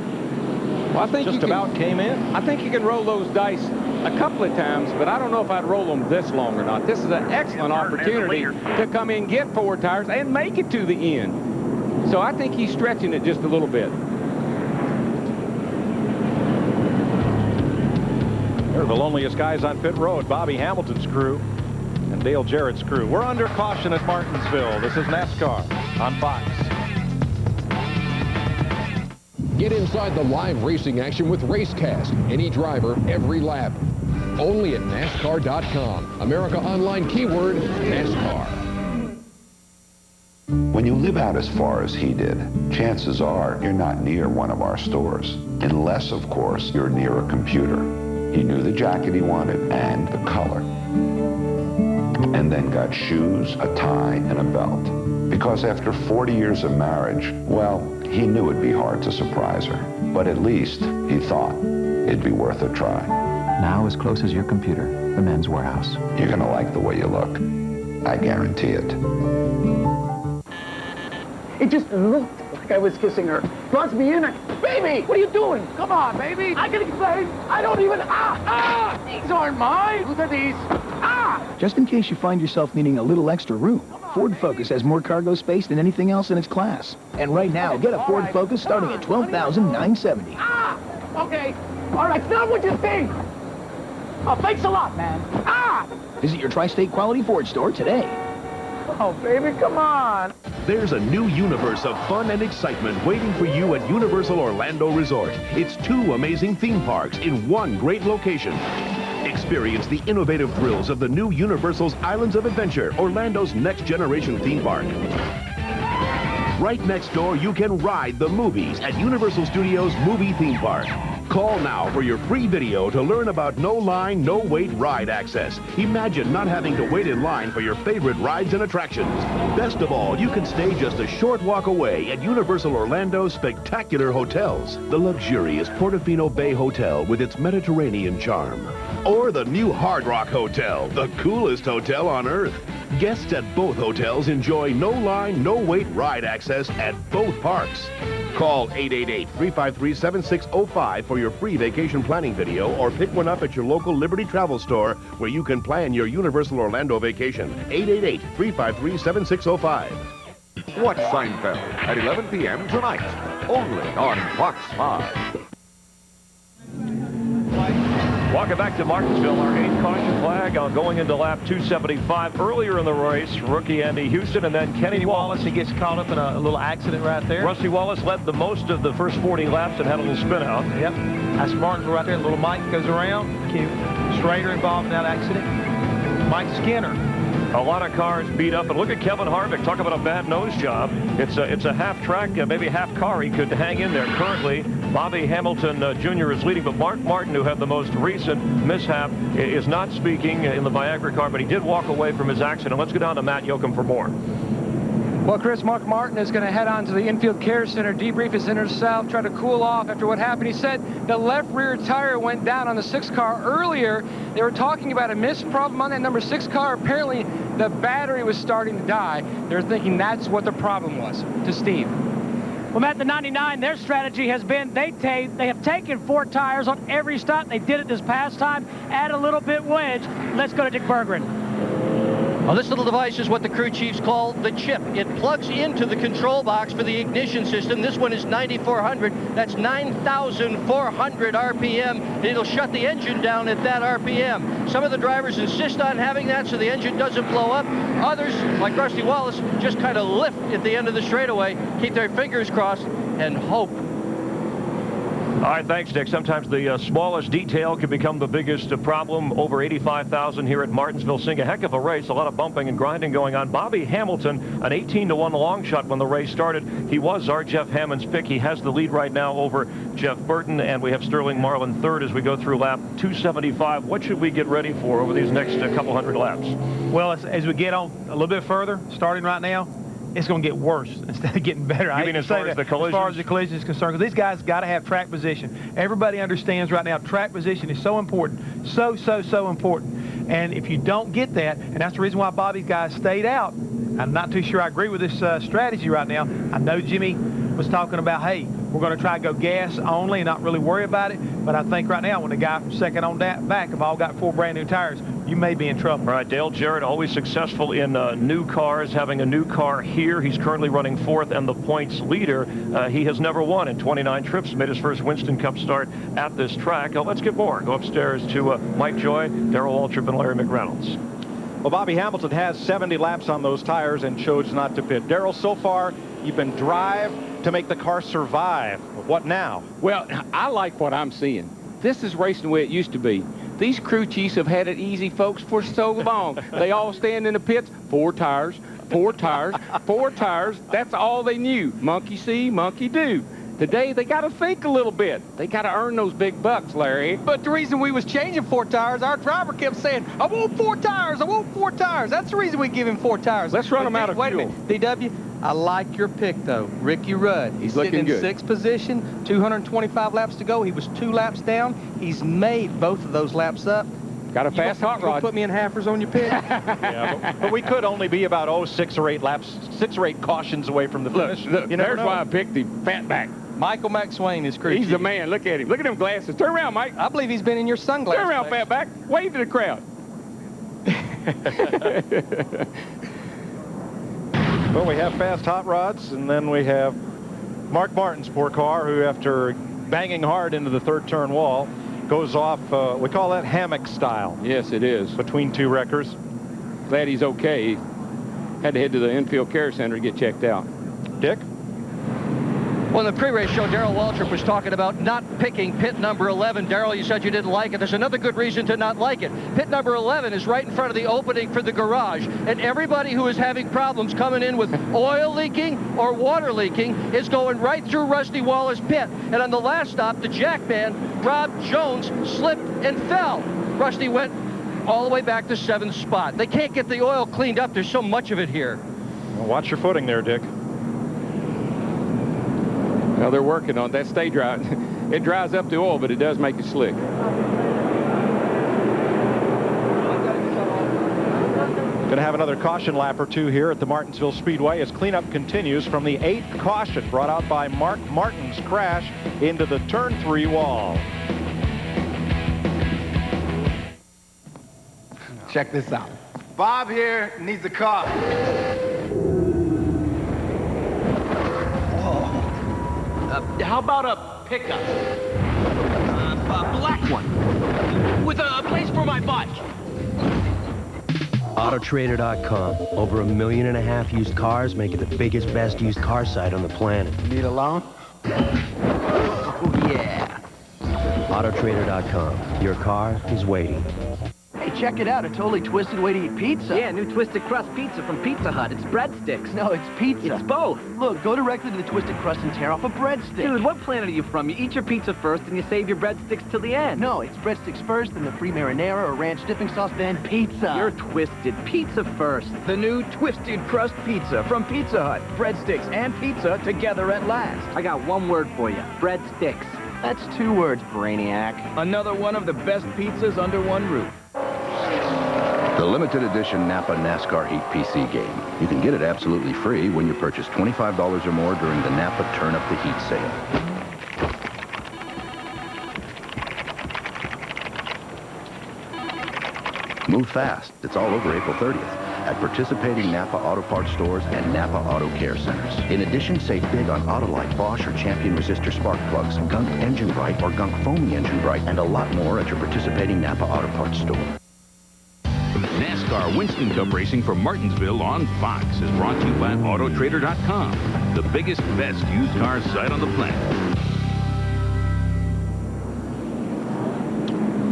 Well, I think just about came in. I think you can roll those dice a couple of times, but I don't know if I'd roll them this long or not. This is an excellent opportunity to come in, get 4 tires, and make it to the end. So I think he's stretching it just a little bit. They're the loneliest guys on pit road, Bobby Hamilton's crew and Dale Jarrett's crew. We're under caution at Martinsville. This is NASCAR on Fox. Get inside the live racing action with Racecast. Any driver, every lap. Only at NASCAR.com. America Online keyword NASCAR. When you live out as far as he did, chances are you're not near one of our stores. Unless, of course, you're near a computer. He knew the jacket he wanted and the color. And then got shoes, a tie, and a belt. Because after 40 years of marriage, well, he knew it'd be hard to surprise her. But at least, he thought, it'd be worth a try. Now as close as your computer, the Men's Warehouse. You're gonna like the way you look. I guarantee it. It just looked like I was kissing her. Draws me in. Baby, what are you doing? Come on, baby. I can explain. I don't even... These aren't mine. Look at these. Just in case you find yourself needing a little extra room, Ford Focus has more cargo space than anything else in its class. And right now, get a Ford Focus starting at $12,970. Okay. All right, now what you think? Oh, thanks a lot, man. Visit your Tri-State Quality Ford store today. Oh, baby, come on. There's a new universe of fun and excitement waiting for you at Universal Orlando Resort. It's 2 amazing theme parks in one great location. Experience the innovative thrills of the new Universal's Islands of Adventure, Orlando's next-generation theme park. Right next door, you can ride the movies at Universal Studios Movie Theme Park. Call now for your free video to learn about no-line, no-wait ride access. Imagine not having to wait in line for your favorite rides and attractions. Best of all, you can stay just a short walk away at Universal Orlando's spectacular hotels. The luxurious Portofino Bay Hotel with its Mediterranean charm. Or the new Hard Rock Hotel, the coolest hotel on Earth. Guests at both hotels enjoy no-line, no-wait ride access at both parks. Call 888-353-7605 for your free vacation planning video or pick one up at your local Liberty Travel store where you can plan your Universal Orlando vacation. 888-353-7605. Watch Seinfeld at 11 p.m. tonight, only on Fox 5. Walking back to Martinsville, our 8th caution flag going into lap 275. Earlier in the race, rookie Andy Houston and then Kenny Wallace. He gets caught up in a little accident right there. Rusty Wallace led the most of the first 40 laps and had a little spin out. Yep. That's Martinsville right there. Little Mike goes around. Schrader involved in that accident. Mike Skinner. A lot of cars beat up, and look at Kevin Harvick. Talk about a bad nose job. It's a half track, maybe half car. He could hang in there. Currently, Bobby Hamilton Jr. is leading, but Mark Martin, who had the most recent mishap, is not speaking in the Viagra car, but he did walk away from his accident. Let's go down to Matt Yoakum for more. Well, Chris, Mark Martin is going to head on to the infield care center, debrief his inner south, try to cool off after what happened. He said the left rear tire went down on the 6 car earlier. They were talking about a mist problem on that number 6 car. Apparently, the battery was starting to die. They're thinking that's what the problem was. To Steve. Well, Matt, the 99, their strategy has been they have taken 4 tires on every stop. They did it this past time. Add a little bit wedge. Let's go to Dick Berggren. Well, this little device is what the crew chiefs call the chip. It plugs into the control box for the ignition system. This one is 9,400. That's 9,400 RPM. And it'll shut the engine down at that RPM. Some of the drivers insist on having that so the engine doesn't blow up. Others, like Rusty Wallace, just kind of lift at the end of the straightaway, keep their fingers crossed, and hope. All right, thanks, Dick. Sometimes the smallest detail can become the biggest problem. Over 85,000 here at Martinsville. Seeing a heck of a race, a lot of bumping and grinding going on. Bobby Hamilton, an 18-1 long shot when the race started. He was our Jeff Hammond's pick. He has the lead right now over Jeff Burton, and we have Sterling Marlin third as we go through lap 275. What should we get ready for over these next couple hundred laps? Well, as we get on a little bit further, starting right now, it's going to get worse instead of getting better. You mean as far as the collision? As far as the collision is concerned, because these guys got to have track position. Everybody understands right now track position is so important, so important. And if you don't get that, and that's the reason why Bobby's guys stayed out. I'm not too sure I agree with this strategy right now. I know Jimmy was talking about, hey, we're going to try to go gas only and not really worry about it. But I think right now, when the guy from second on that back have all got 4 brand new tires, you may be in trouble. All right, Dale Jarrett, always successful in new cars, having a new car here. He's currently running 4th and the points leader. He has never won in 29 trips, made his first Winston Cup start at this track. Let's get more. Go upstairs to Mike Joy, Darrell Waltrip, and Larry McReynolds. Well, Bobby Hamilton has 70 laps on those tires and chose not to pit. Darrell, so far, you've been drive to make the car survive. What now? Well, I like what I'm seeing. This is racing the way it used to be. These crew chiefs have had it easy, folks, for so long. They all stand in the pits, 4 tires, 4 tires, 4 tires. That's all they knew. Monkey see, monkey do. Today, they got to think a little bit. They got to earn those big bucks, Larry. But the reason we was changing 4 tires, our driver kept saying, I want 4 tires, I want 4 tires. That's the reason we give him 4 tires. Let's run them out of fuel. Wait a minute, DW, I like your pick, though. Ricky Rudd. He's sitting in 6th position, 225 laps to go. He was 2 laps down. He's made both of those laps up. Got a fast hot rod. Put me in halfers on your pick. Yeah, but we could only be about 6 or 8 laps, 6 or 8 cautions away from the finish. Look, there's why I picked the fatback. Michael McSwain is crew He's chief. the man. Look at him. Look at them glasses. Turn around, Mike. I believe he's been in your sunglasses. Turn around, fatback. Wave to the crowd. Well, we have fast hot rods, and then we have Mark Martin's poor car, who after banging hard into the 3rd turn wall, goes off, we call that hammock style. Yes, it is. Between 2 wreckers. Glad he's okay. Had to head to the infield care center to get checked out. Dick? Well, in the pre-race show, Darrell Waltrip was talking about not picking pit number 11. Darrell, you said you didn't like it. There's another good reason to not like it. Pit number 11 is right in front of the opening for the garage, and everybody who is having problems coming in with oil leaking or water leaking is going right through Rusty Wallace pit. And on the last stop, the jackman, Rob Jones, slipped and fell. Rusty went all the way back to 7th spot. They can't get the oil cleaned up. There's so much of it here. Well, watch your footing there, Dick. Well, they're working on that. Stay dry. It dries up the oil, but it does make it slick. Going to have another caution lap or two here at the Martinsville Speedway as cleanup continues from the 8th caution brought out by Mark Martin's crash into the turn 3 wall. Check this out. Bob here needs a car. How about a pickup? A black one. With a place for my bike. Autotrader.com. Over 1.5 million used cars, make it the biggest, best used car site on the planet. Need a loan? Oh, yeah. Autotrader.com. Your car is waiting. Hey, check it out. A totally twisted way to eat pizza. Yeah, new Twisted Crust Pizza from Pizza Hut. It's breadsticks. No, it's pizza. It's both. Look, go directly to the Twisted Crust and tear off a breadstick. Dude, what planet are you from? You eat your pizza first and you save your breadsticks till the end. No, it's breadsticks first, then the free marinara or ranch dipping sauce, then pizza. You're twisted. Pizza first. The new Twisted Crust Pizza from Pizza Hut. Breadsticks and pizza together at last. I got one word for you. Breadsticks. That's 2 words, Brainiac. Another one of the best pizzas under one roof. The limited edition Napa NASCAR Heat PC game. You can get it absolutely free when you purchase $25 or more during the Napa Turn Up the Heat sale. Move fast. It's all over April 30th at participating Napa Auto Parts stores and Napa Auto Care Centers. In addition, save big on Autolite, Bosch, or Champion resistor spark plugs, Gunk Engine Bright, or Gunk Foamy Engine Bright, and a lot more at your participating Napa Auto Parts store. NASCAR Winston Cup Racing from Martinsville on Fox is brought to you by Autotrader.com, the biggest, best used car site on the planet.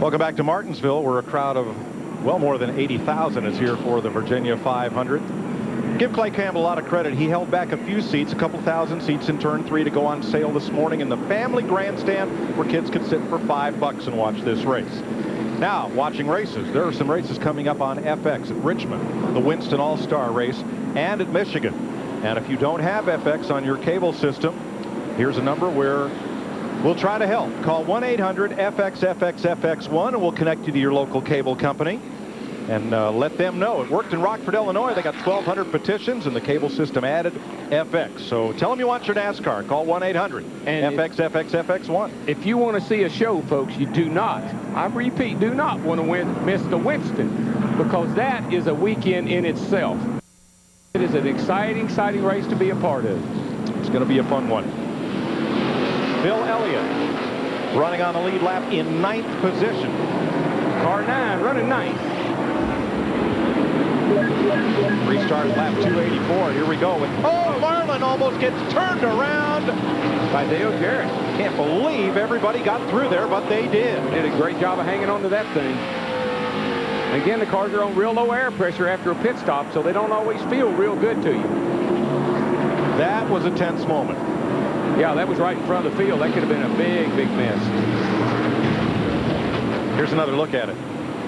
Welcome back to Martinsville, where a crowd of well more than 80,000 is here for the Virginia 500. Give Clay Campbell a lot of credit. He held back a few seats, a couple thousand seats in turn 3 to go on sale this morning in the family grandstand where kids could sit for $5 and watch this race. Now, watching races, there are some races coming up on FX at Richmond, the Winston All-Star race, and at Michigan. And if you don't have FX on your cable system, here's a number where we'll try to help. Call 1-800-FX-FX-FX1 and we'll connect you to your local cable company and let them know. It worked in Rockford, Illinois. They got 1,200 petitions and the cable system added FX. So tell them you want your NASCAR. Call 1-800-FX-FX-FX1. If you want to see a show, folks, you do not, I repeat, do not want to miss the Winston, because that is a weekend in itself. It is an exciting race to be a part of. It's going to be a fun one. Bill Elliott running on the lead lap in 9th position. Car 9 running 9th. Restart lap 284. Here we go. Oh, Marlin almost gets turned around by Dale Jarrett. Can't believe everybody got through there, but they did. Did a great job of hanging on to that thing. Again, the cars are on real low air pressure after a pit stop, so they don't always feel real good to you. That was a tense moment. Yeah, that was right in front of the field. That could have been a big mess. Here's another look at it.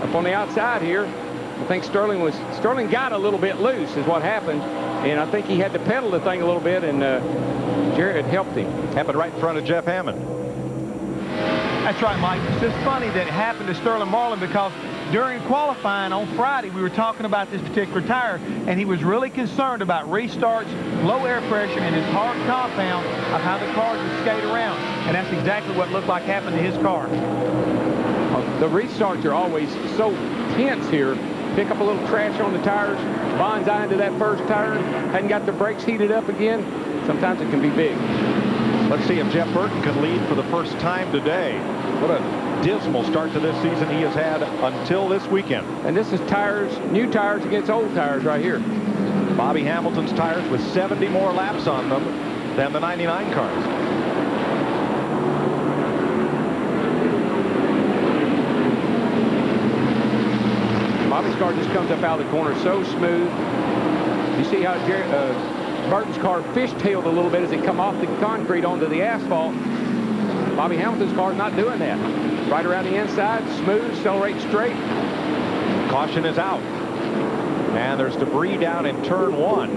Up on the outside here, I think Sterling got a little bit loose is what happened, and I think he had to pedal the thing a little bit, and Jarrett helped him. Happened right in front of Jeff Hammond. That's right, Mike. It's just funny that it happened to Sterling Marlin, because during qualifying on Friday, we were talking about this particular tire, and he was really concerned about restarts, low air pressure, and his hard compound of how the cars would skate around. And that's exactly what looked like happened to his car. The restarts are always so tense here. Pick up a little trash on the tires, bonsai into that first tire, hadn't got the brakes heated up again. Sometimes it can be big. Let's see if Jeff Burton can lead for the first time today. What a dismal start to this season he has had until this weekend. And this is tires, new tires against old tires right here. Bobby Hamilton's tires with 70 more laps on them than the 99 cars. Bobby's car just comes up out of the corner so smooth. You see how Burton's car fishtailed a little bit as it come off the concrete onto the asphalt. Bobby Hamilton's car's not doing that. Right around the inside, smooth, accelerate straight. Caution is out. And there's debris down in turn 1.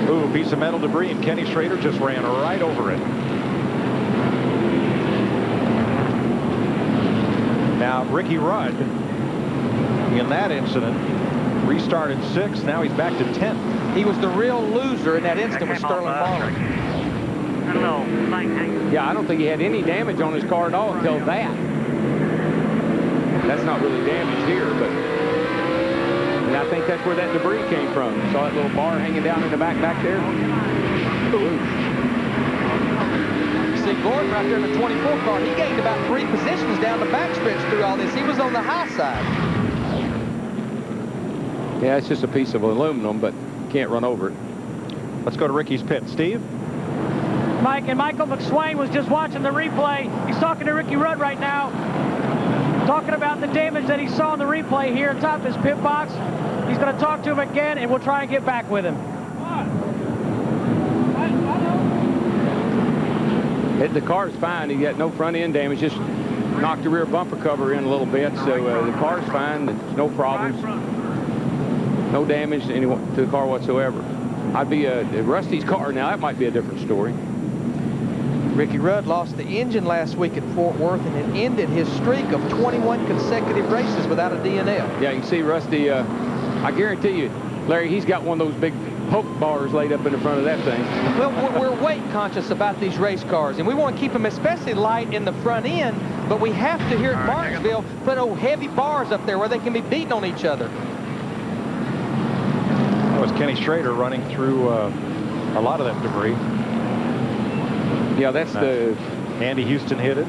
Ooh, piece of metal debris, and Kenny Schrader just ran right over it. Now, Ricky Rudd, in that incident, restarted 6th. Now he's back to 10th. He was the real loser in that incident with Sterling Marlin. Yeah, I don't think he had any damage on his car at all until that. That's not really damaged here, but and I think that's where that debris came from. Saw that little bar hanging down in the back there. Ooh. See Gordon right there in the 24 car. He gained about 3 positions down the backstretch through all this. He was on the high side. Yeah, it's just a piece of aluminum, but can't run over it. Let's go to Ricky's pit. Steve? Mike, and Michael McSwain was just watching the replay. He's talking to Ricky Rudd right now, talking about the damage that he saw in the replay here atop his pit box. He's going to talk to him again, and we'll try and get back with him. The car's fine. He got no front end damage, just knocked the rear bumper cover in a little bit, so the car's fine. There's no problems. No damage to the car whatsoever. I'd be Rusty's car now. That might be a different story. Ricky Rudd lost the engine last week at Fort Worth, and it ended his streak of 21 consecutive races without a DNF. Yeah, you can see Rusty. I guarantee you, Larry, he's got one of those big poke bars laid up in the front of that thing. Well, we're weight conscious about these race cars, and we want to keep them especially light in the front end, but we have to, here at Martinsville, put old heavy bars up there where they can be beating on each other. That was Kenny Schrader running through a lot of that debris. Yeah, that's the... Andy Houston hit it.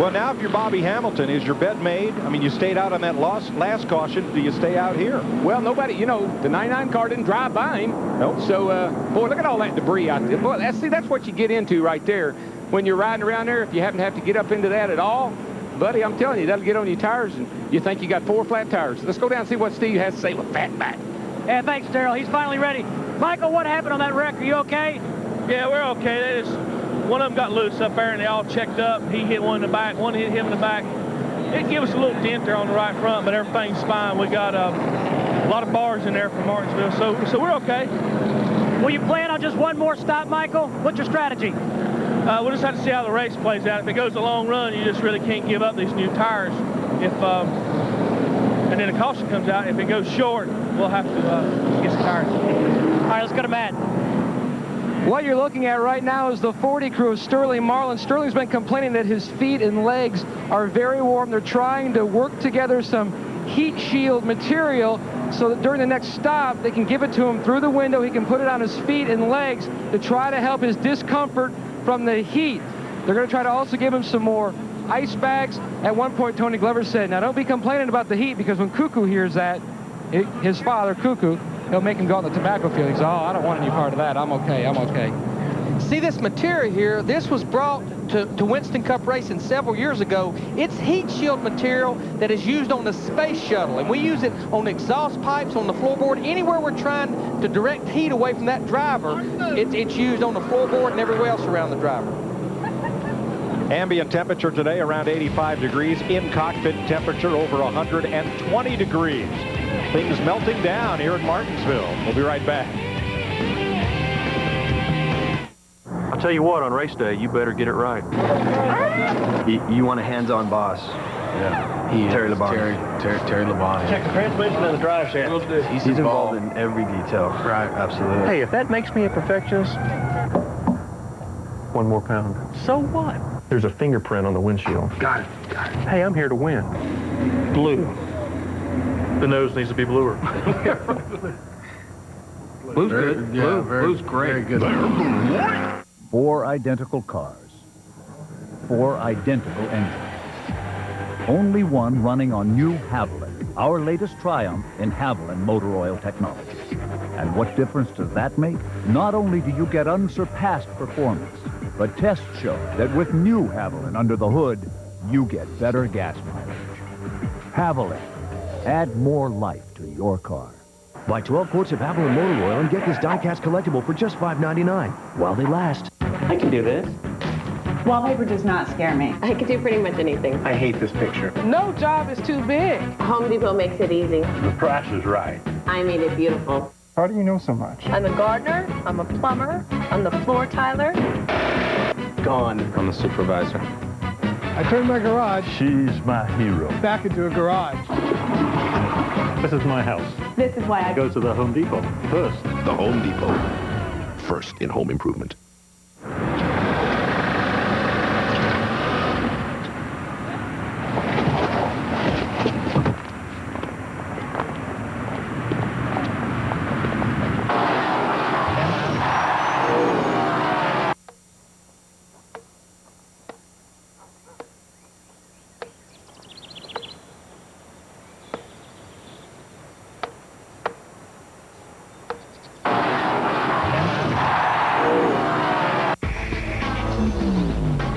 Well, now if you're Bobby Hamilton, is your bed made? I mean, you stayed out on that last caution. Do you stay out here? Well, nobody, you know, the 99 car didn't drive by him. Nope. So, boy, look at all that debris out there. Boy, that's what you get into right there. When you're riding around there, if you happen to have to get up into that at all, buddy, I'm telling you, that'll get on your tires, and you think you got 4 flat tires. Let's go down and see what Steve has to say with Fat Back. Yeah, thanks, Darrell. He's finally ready. Michael, what happened on that wreck? Are you okay? Yeah, we're okay. One of them got loose up there, and they all checked up. He hit one in the back. One hit him in the back. It gave us a little dent there on the right front, but everything's fine. We got a lot of bars in there from Martinsville, so we're okay. Will you plan on just one more stop, Michael? What's your strategy? We'll just have to see how the race plays out. If it goes a long run, you just really can't give up these new tires. And then the caution comes out. If it goes short, we'll have to get some tires. All right, let's go to Matt. What you're looking at right now is the 40 crew of Sterling Marlin. Sterling's been complaining that his feet and legs are very warm. They're trying to work together some heat shield material so that during the next stop, they can give it to him through the window. He can put it on his feet and legs to try to help his discomfort from the heat. They're going to try to also give him some more ice bags. At one point, Tony Glover said, now don't be complaining about the heat, because when Cuckoo hears that, his father, Cuckoo, he'll make him go on the tobacco field. He says, oh, I don't want any part of that. I'm okay. I'm okay. See this material here, this was brought to Winston Cup Racing several years ago. It's heat shield material that is used on the space shuttle, and we use it on exhaust pipes, on the floorboard. Anywhere we're trying to direct heat away from that driver, it's used on the floorboard and everywhere else around the driver. Ambient temperature today around 85 degrees. In cockpit temperature over 120 degrees. Things melting down here in Martinsville. We'll be right back. I'll tell you what, on race day, you better get it right. You want a hands-on boss. Yeah. Terry Labonte. Terry Labonte. Check the transmission and the drive shaft. He's involved in every detail. Right. Absolutely. Hey, if that makes me a perfectionist, 1 more pound. So what? There's a fingerprint on the windshield. Got it. Hey, I'm here to win. Blue. The nose needs to be bluer. Blue's good. Yeah, Blue's great. Very good. 4 identical cars. 4 identical engines. only one running on new Haviland, our latest triumph in Haviland motor oil technology. And what difference does that make? Not only do you get unsurpassed performance, but tests show that with new Haviland under the hood, you get better gas mileage. Haviland. Add more life to your car. Buy 12 quarts of Haviland motor oil and get this die-cast collectible for just $5.99 while they last. I can do this. Wallpaper does not scare me. I can do pretty much anything. I hate this picture. No job is too big. Home Depot makes it easy. The price is right. I made it beautiful. How do you know so much? I'm a gardener, I'm a plumber, I'm the floor tiler. Gone. I'm the supervisor. I turned my garage. She's my hero. Back into a garage. This is my house. This is why I go to the Home Depot first. The Home Depot. First in home improvement.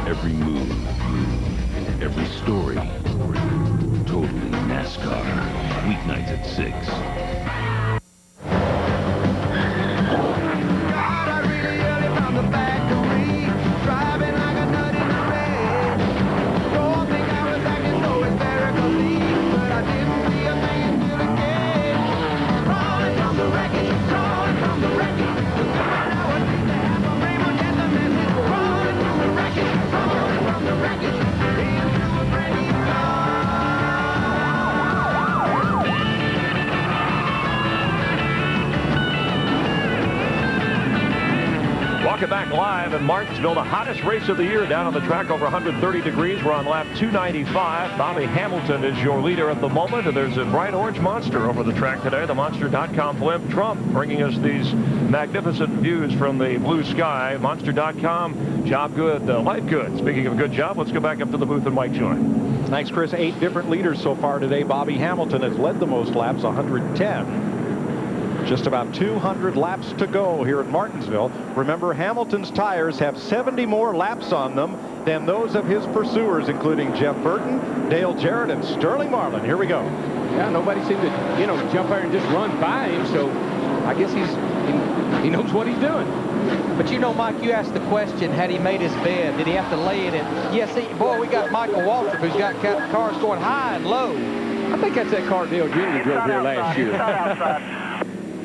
Every move, every story. Totally NASCAR. Weeknights at 6. Welcome back live in Martinsville, the hottest race of the year down on the track, over 130 degrees. We're on lap 295. Bobby Hamilton is your leader at the moment, and there's a bright orange monster over the track today, the Monster.com blimp. Trump bringing us these magnificent views from the blue sky. Monster.com, job good, life good. Speaking of a good job, let's go back up to the booth and Mike Joy. Thanks, Chris. 8 different leaders so far today. Bobby Hamilton has led the most laps, 110. Just about 200 laps to go here at Martinsville. Remember, Hamilton's tires have 70 more laps on them than those of his pursuers, including Jeff Burton, Dale Jarrett, and Sterling Marlin. Here we go. Yeah, nobody seemed to, jump there and just run by him, so I guess he knows what he's doing. But Mike, you asked the question, had he made his bed? Did he have to lay it in? Yes, boy, we got Michael Waltrip, who's got cars going high and low. I think that's that car Dale Jr. drove here last year.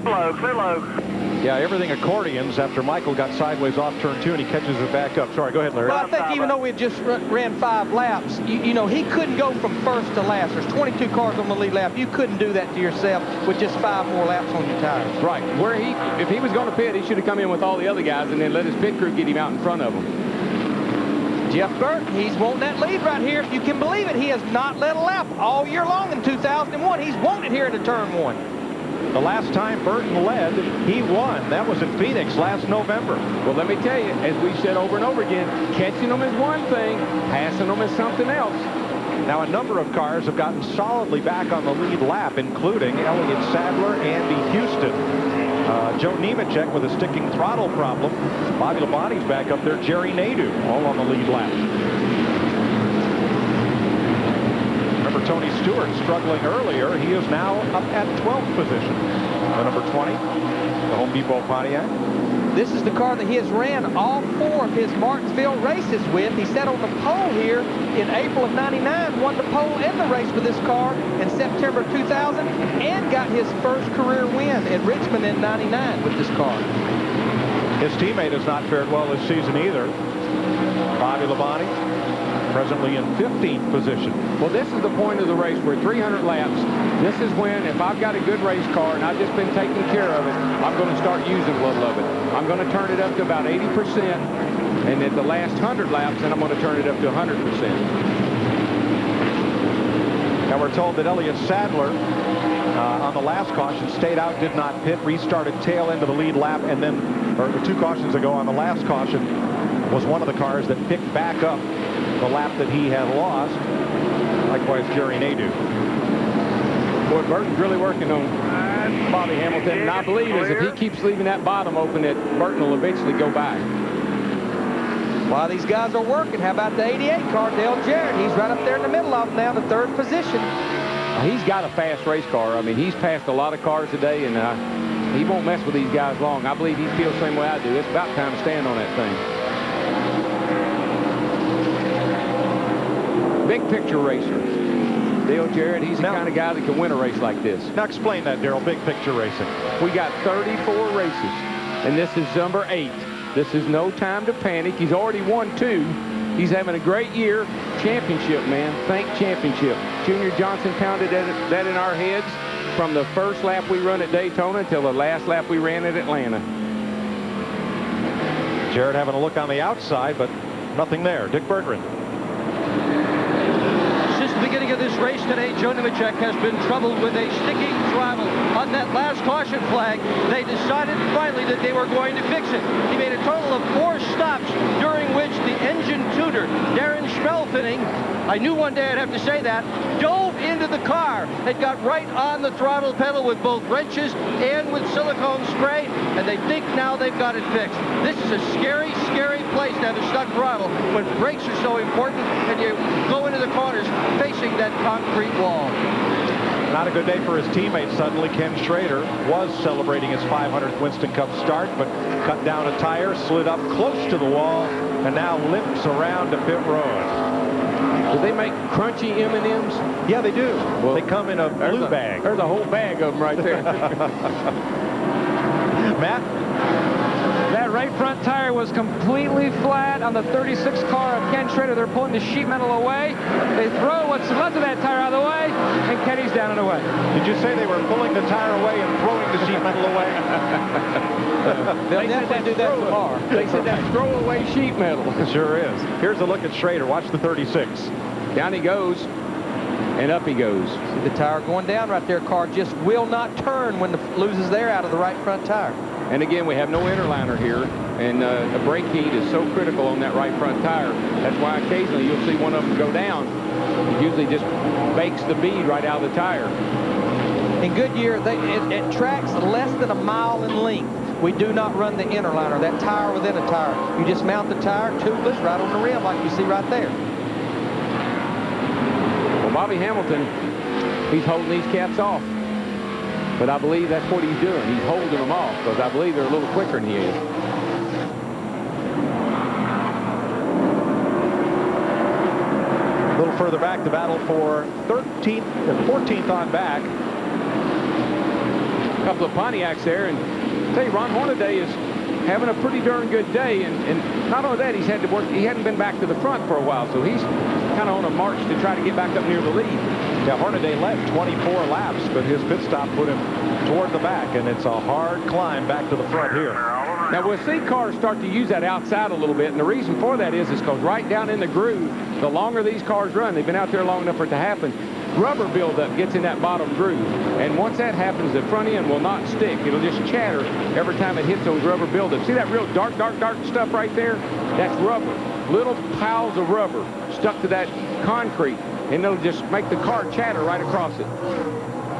Low, clear low. Yeah, everything accordions after Michael got sideways off turn 2 and he catches it back up. Sorry, go ahead, Larry. Well, I think even though we had just ran 5 laps, he couldn't go from first to last. There's 22 cars on the lead lap. You couldn't do that to yourself with just 5 more laps on your tires. Right. If he was going to pit, he should have come in with all the other guys and then let his pit crew get him out in front of him. Jeff Burton, he's wanting that lead right here. If you can believe it, he has not led a lap all year long in 2001. He's wanted here into turn 1. The last time Burton led, he won. That was in Phoenix last November. Well, let me tell you, as we said over and over again, catching them is one thing, passing them is something else. Now, a number of cars have gotten solidly back on the lead lap, including Elliott Sadler, Andy Houston, Joe Nemechek with a sticking throttle problem. Bobby Labonte's back up there, Jerry Nadeau, all on the lead lap. Tony Stewart struggling earlier. He is now up at 12th position. The number 20, the Home Depot Pontiac. This is the car that he has ran all 4 of his Martinsville races with. He sat on the pole here in April of '99, won the pole and the race with this car in September of 2000, and got his first career win at Richmond in '99 with this car. His teammate has not fared well this season either. Bobby Labonte, presently in 15th position. Well, this is the point of the race. We're 300 laps. This is when, if I've got a good race car and I've just been taking care of it, I'm going to start using a little of it. I'm going to turn it up to about 80%, and at the last 100 laps, then I'm going to turn it up to 100%. Now we're told that Elliott Sadler on the last caution stayed out, did not pit, restarted tail end of the lead lap, and then, or 2 cautions ago on the last caution, was one of the cars that picked back up the lap that he had lost. Likewise, Jerry Nadeau. Boy, Burton's really working on Bobby Hamilton, and I believe is if he keeps leaving that bottom open, that Burton will eventually go back. While these guys are working, how about the 88 car, Dale Jarrett? He's right up there in the middle of them now, the third position. He's got a fast race car. I mean, he's passed a lot of cars today, and he won't mess with these guys long. I believe he feels the same way I do. It's about time to stand on that thing. Big picture racer. Dale Jarrett, he's the kind of guy that can win a race like this. Now explain that, Darrell, big picture racing. We got 34 races, and this is number 8. This is no time to panic. He's already won 2. He's having a great year. Championship, man. Think championship. Junior Johnson pounded that in our heads from the first lap we run at Daytona until the last lap we ran at Atlanta. Jarrett having a look on the outside, but nothing there. Dick Berggren. Since the beginning of this race today, Joe Nemechek has been troubled with a sticking throttle. On that last caution flag, they decided finally that they were going to fix it. He made a total of 4 stops, during which the engine tutor, Darren Schmelfinning, I knew one day I'd have to say that, dove into the car and got right on the throttle pedal with both wrenches and with silicone spray, and they think now they've got it fixed. This is a scary, scary place to have a stuck throttle when brakes are so important and you go into the corners facing that concrete wall. Not a good day for his teammates. Suddenly, Ken Schrader was celebrating his 500th Winston Cup start, but cut down a tire, slid up close to the wall, and now limps around to pit road. Do they make crunchy M&Ms? Yeah, they do. Well, they come in a blue bag. There's a whole bag of them right there. Matt? That right front tire was completely flat on the 36 car of Ken Schrader. They're pulling the sheet metal away. They throw what's left of that tire out of the way, and Kenny's down and away. Did you say they were pulling the tire away and throwing the sheet metal away? They'll definitely do that tomorrow. They said that's throwaway sheet metal. It sure is. Here's a look at Schrader. Watch the 36. Down he goes, and up he goes. See the tire going down right there. Car just will not turn when it loses air out of the right front tire. And again, we have no interliner here, and the brake heat is so critical on that right front tire. That's why occasionally you'll see one of them go down. It usually just bakes the bead right out of the tire. In Goodyear, it tracks less than a mile in length. We do not run the interliner, that tire within a tire. You just mount the tire tubeless right on the rim like you see right there. Well, Bobby Hamilton, he's holding these cats off. But I believe that's what he's doing. He's holding them off because I believe they're a little quicker than he is. A little further back, the battle for 13th and 14th on back. A couple of Pontiacs there, and I tell you, Ron Hornaday is having a pretty darn good day, and not only that, he's had to work. He hadn't been back to the front for a while, so he's kind of on a march to try to get back up near the lead. Yeah, Hornaday led 24 laps, but his pit stop put him toward the back, and it's a hard climb back to the front here. Now, we'll see cars start to use that outside a little bit, and the reason for that is because right down in the groove, the longer these cars run, they've been out there long enough for it to happen, rubber buildup gets in that bottom groove. And once that happens, the front end will not stick. It'll just chatter every time it hits those rubber buildups. See that real dark stuff right there? That's rubber. Little piles of rubber stuck to that concrete, and it'll just make the car chatter right across it.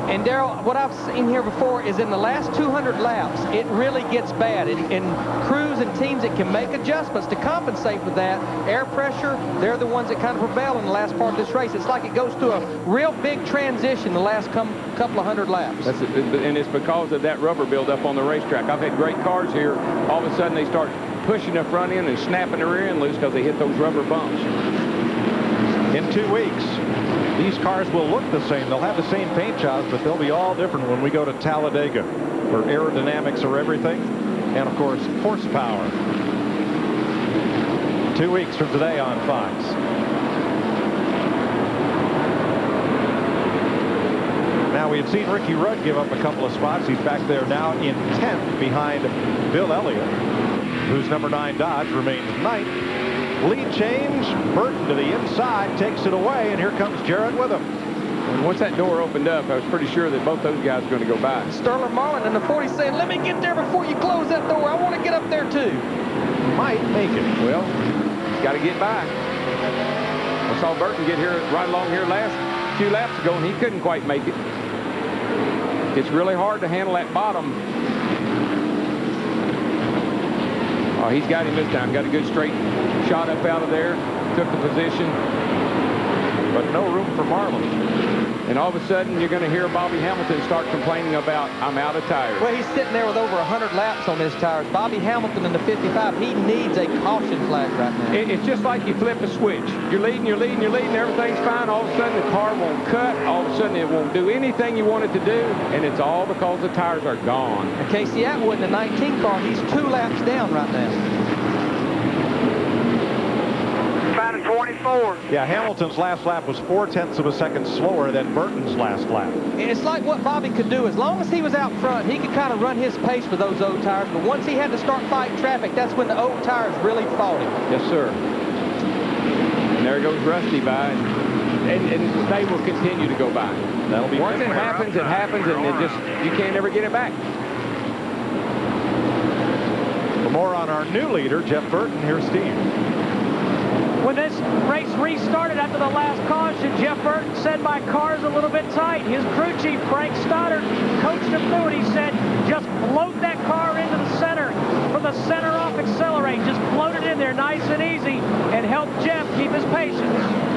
And Darrell, what I've seen here before is in the last 200 laps, it really gets bad. In crews and teams that can make adjustments to compensate for that, air pressure, they're the ones that kind of prevail in the last part of this race. It's like it goes through a real big transition the last couple of hundred laps. That's it, and it's because of that rubber buildup on the racetrack. I've had great cars here. All of a sudden, they start pushing the front end and snapping the rear end loose because they hit those rubber bumps. In 2 weeks, these cars will look the same. They'll have the same paint jobs, but they'll be all different when we go to Talladega, where aerodynamics are everything, and of course, horsepower. 2 weeks from today on Fox. Now, we had seen Ricky Rudd give up a couple of spots. He's back there now in 10th behind Bill Elliott, whose number 9 Dodge remains 9th. Lead change, Burton to the inside, takes it away, and here comes Jarrett with him. And once that door opened up, I was pretty sure that both those guys were going to go by. Sterling Marlin in the 40 saying, let me get there before you close that door. I want to get up there too. Might make it. Well, he's got to get by. Well, saw Burton get here right along here last few laps ago, and he couldn't quite make it. It's really hard to handle that bottom. Oh, he's got him this time. Got a good straight shot up out of there. Took the position. But no room for Marlin. And all of a sudden, you're going to hear Bobby Hamilton start complaining about, I'm out of tires. Well, he's sitting there with over 100 laps on his tires. Bobby Hamilton in the 55, he needs a caution flag right now. It's just like you flip a switch. You're leading, everything's fine. All of a sudden, the car won't cut. All of a sudden, it won't do anything you want it to do. And it's all because the tires are gone. And Casey Atwood in the 19 car, he's 2 laps down right now. 24. Yeah, Hamilton's last lap was 0.4 of a second slower than Burton's last lap. And it's like what Bobby could do. As long as he was out front, he could kind of run his pace with those old tires. But once he had to start fighting traffic, that's when the old tires really fought him. Yes, sir. And there goes Rusty by. And they will continue to go by. That'll be once it happens, and it just, you can't ever get it back. For more on our new leader, Jeff Burton, here's Steve. When this race restarted after the last caution, Jeff Burton said my car's a little bit tight. His crew chief, Frank Stoddard, coached him through it. He said, just float that car into the center. From the center off, accelerate. Just float it in there nice and easy and help Jeff keep his patience.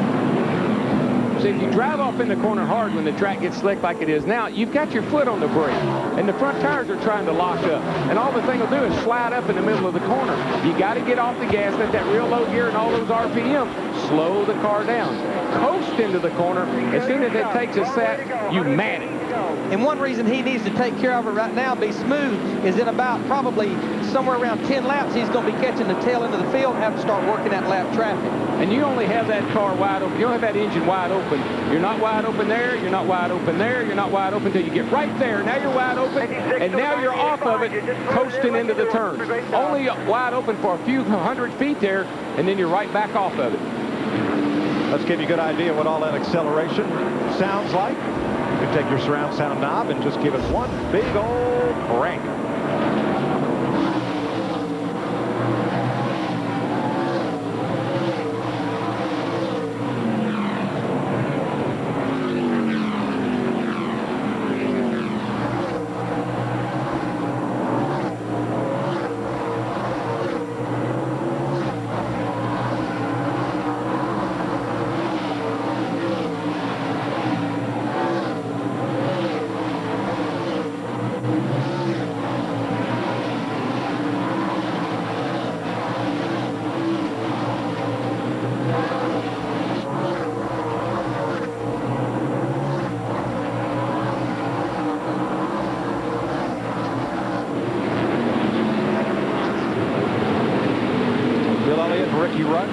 So if you drive off in the corner hard when the track gets slick like it is now, you've got your foot on the brake, and the front tires are trying to lock up. And all the thing will do is slide up in the middle of the corner. You got to get off the gas, let that real low gear and all those RPM slow the car down. Coast into the corner. As soon as it takes a set, you mat it. And one reason he needs to take care of it right now, be smooth, is in about probably somewhere around 10 laps, he's going to be catching the tail end of the field and have to start working that lap traffic. And you only have that car wide open. You don't have that engine wide open. You're not wide open there. You're not wide open there. You're not wide open until you get right there. Now you're wide open, and now you're off of it, coasting into the turn. Only wide open for a few hundred feet there, and then you're right back off of it. Let's give you a good idea what all that acceleration sounds like. You can take your surround sound knob and just give it one big old crank.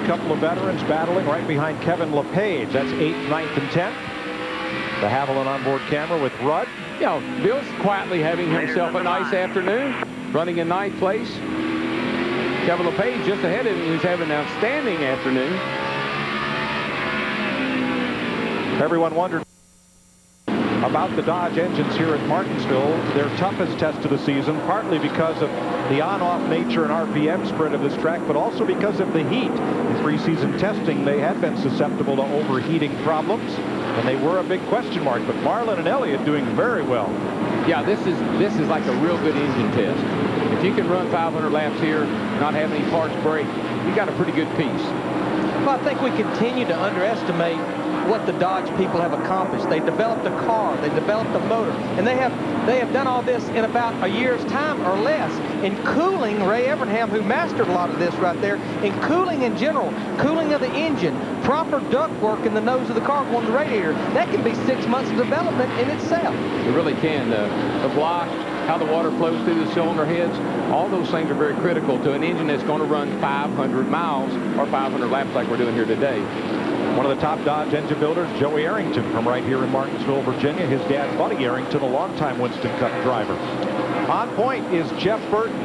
Couple of veterans battling right behind Kevin LePage. That's 8th, 9th, and 10th. The Haviland onboard camera with Rudd. You know, Bill's quietly having himself a nice afternoon, running in 9th place. Kevin LePage just ahead of him, who's having an outstanding afternoon. Everyone wondered about the Dodge engines here at Martinsville, their toughest test of the season, partly because of the on-off nature and RPM spread of this track, but also because of the heat. In preseason testing, they had been susceptible to overheating problems, and they were a big question mark. But Marlin and Elliott doing very well. Yeah, this is like a real good engine test. If you can run 500 laps here, not have any parts break, you got a pretty good piece. Well, I think we continue to underestimate what the Dodge people have accomplished. They developed a car, they developed a motor, and they have done all this in about a year's time or less. In cooling, Ray Evernham, who mastered a lot of this right there, in cooling in general, cooling of the engine, proper duct work in the nose of the car on the radiator, that can be 6 months of development in itself. It really can. The block, how the water flows through the cylinder heads, all those things are very critical to an engine that's going to run 500 miles or 500 laps like we're doing here today. One of the top Dodge engine builders, Joey Arrington, from right here in Martinsville, Virginia. His dad, Buddy Arrington, a longtime Winston Cup driver. On point is Jeff Burton.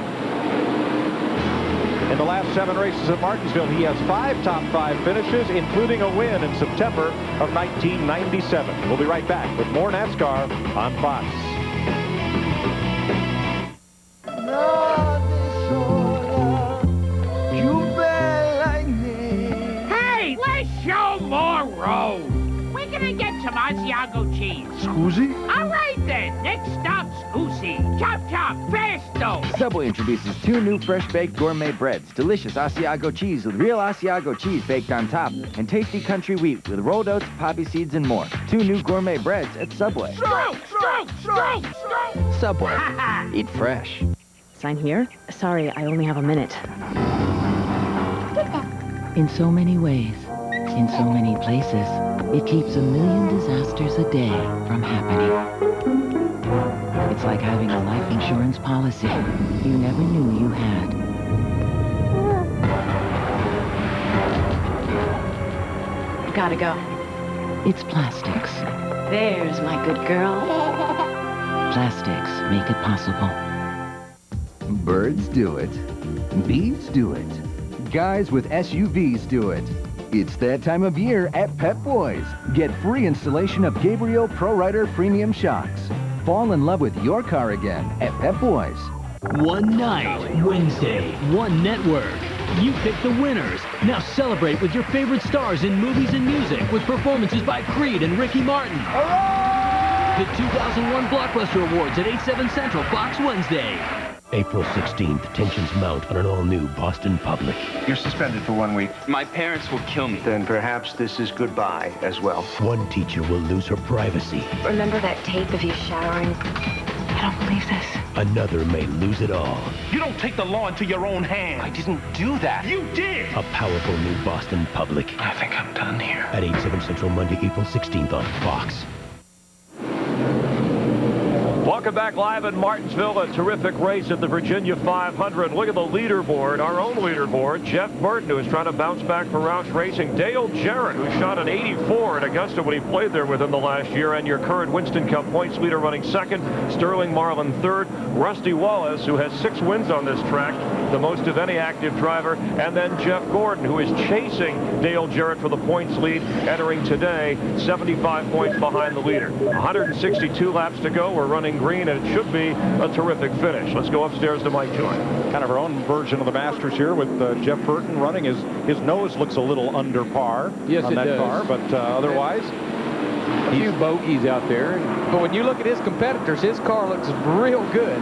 In the last 7 races at Martinsville, he has 5 top 5 finishes, including a win in September of 1997. We'll be right back with more NASCAR on Fox. Hey, let's show more cheese. Scusi? All right then, next stop, Scusi. Chop chop, presto. Subway introduces 2 new fresh-baked gourmet breads. Delicious Asiago cheese with real Asiago cheese baked on top, and tasty country wheat with rolled oats, poppy seeds, and more. 2 new gourmet breads at Subway. Stroke, stroke, stroke, stroke. Subway. Eat fresh. Sign here? Sorry, I only have a minute. In so many ways, in so many places, it keeps a million disasters a day from happening. It's like having a life insurance policy you never knew you had. Gotta go. It's plastics. There's my good girl. Plastics make it possible. Birds do it. Bees do it. Guys with SUVs do it. It's that time of year at Pep Boys. Get free installation of Gabriel Pro Rider Premium Shocks. Fall in love with your car again at Pep Boys. One night, Wednesday, one network. You pick the winners. Now celebrate with your favorite stars in movies and music with performances by Creed and Ricky Martin. The 2001 Blockbuster Awards at 8/7 Central, Fox Wednesday. April 16th, tensions mount on an all-new Boston Public. You're suspended for 1 week. My parents will kill me. Then perhaps this is goodbye as well. One teacher will lose her privacy. Remember that tape of you showering? I don't believe this. Another may lose it all. You don't take the law into your own hands. I didn't do that. You did! A powerful new Boston Public. I think I'm done here. At 8/7 Central, Monday, April 16th on Fox. Welcome back live in Martinsville. A terrific race at the Virginia 500. Look at the leaderboard, our own leaderboard. Jeff Burton, who is trying to bounce back for Roush Racing. Dale Jarrett, who shot an 84 at Augusta when he played there within the last year. And your current Winston Cup points leader running second. Sterling Marlin third. Rusty Wallace, who has 6 wins on this track, the most of any active driver. And then Jeff Gordon, who is chasing Dale Jarrett for the points lead, entering today 75 points behind the leader. 162 laps to go. We're running green, and it should be a terrific finish. Let's go upstairs to Mike Joy. Kind of our own version of the Masters here with Jeff Burton running. His nose looks a little under par on that car, but otherwise... A few bogeys out there. But when you look at his competitors, his car looks real good.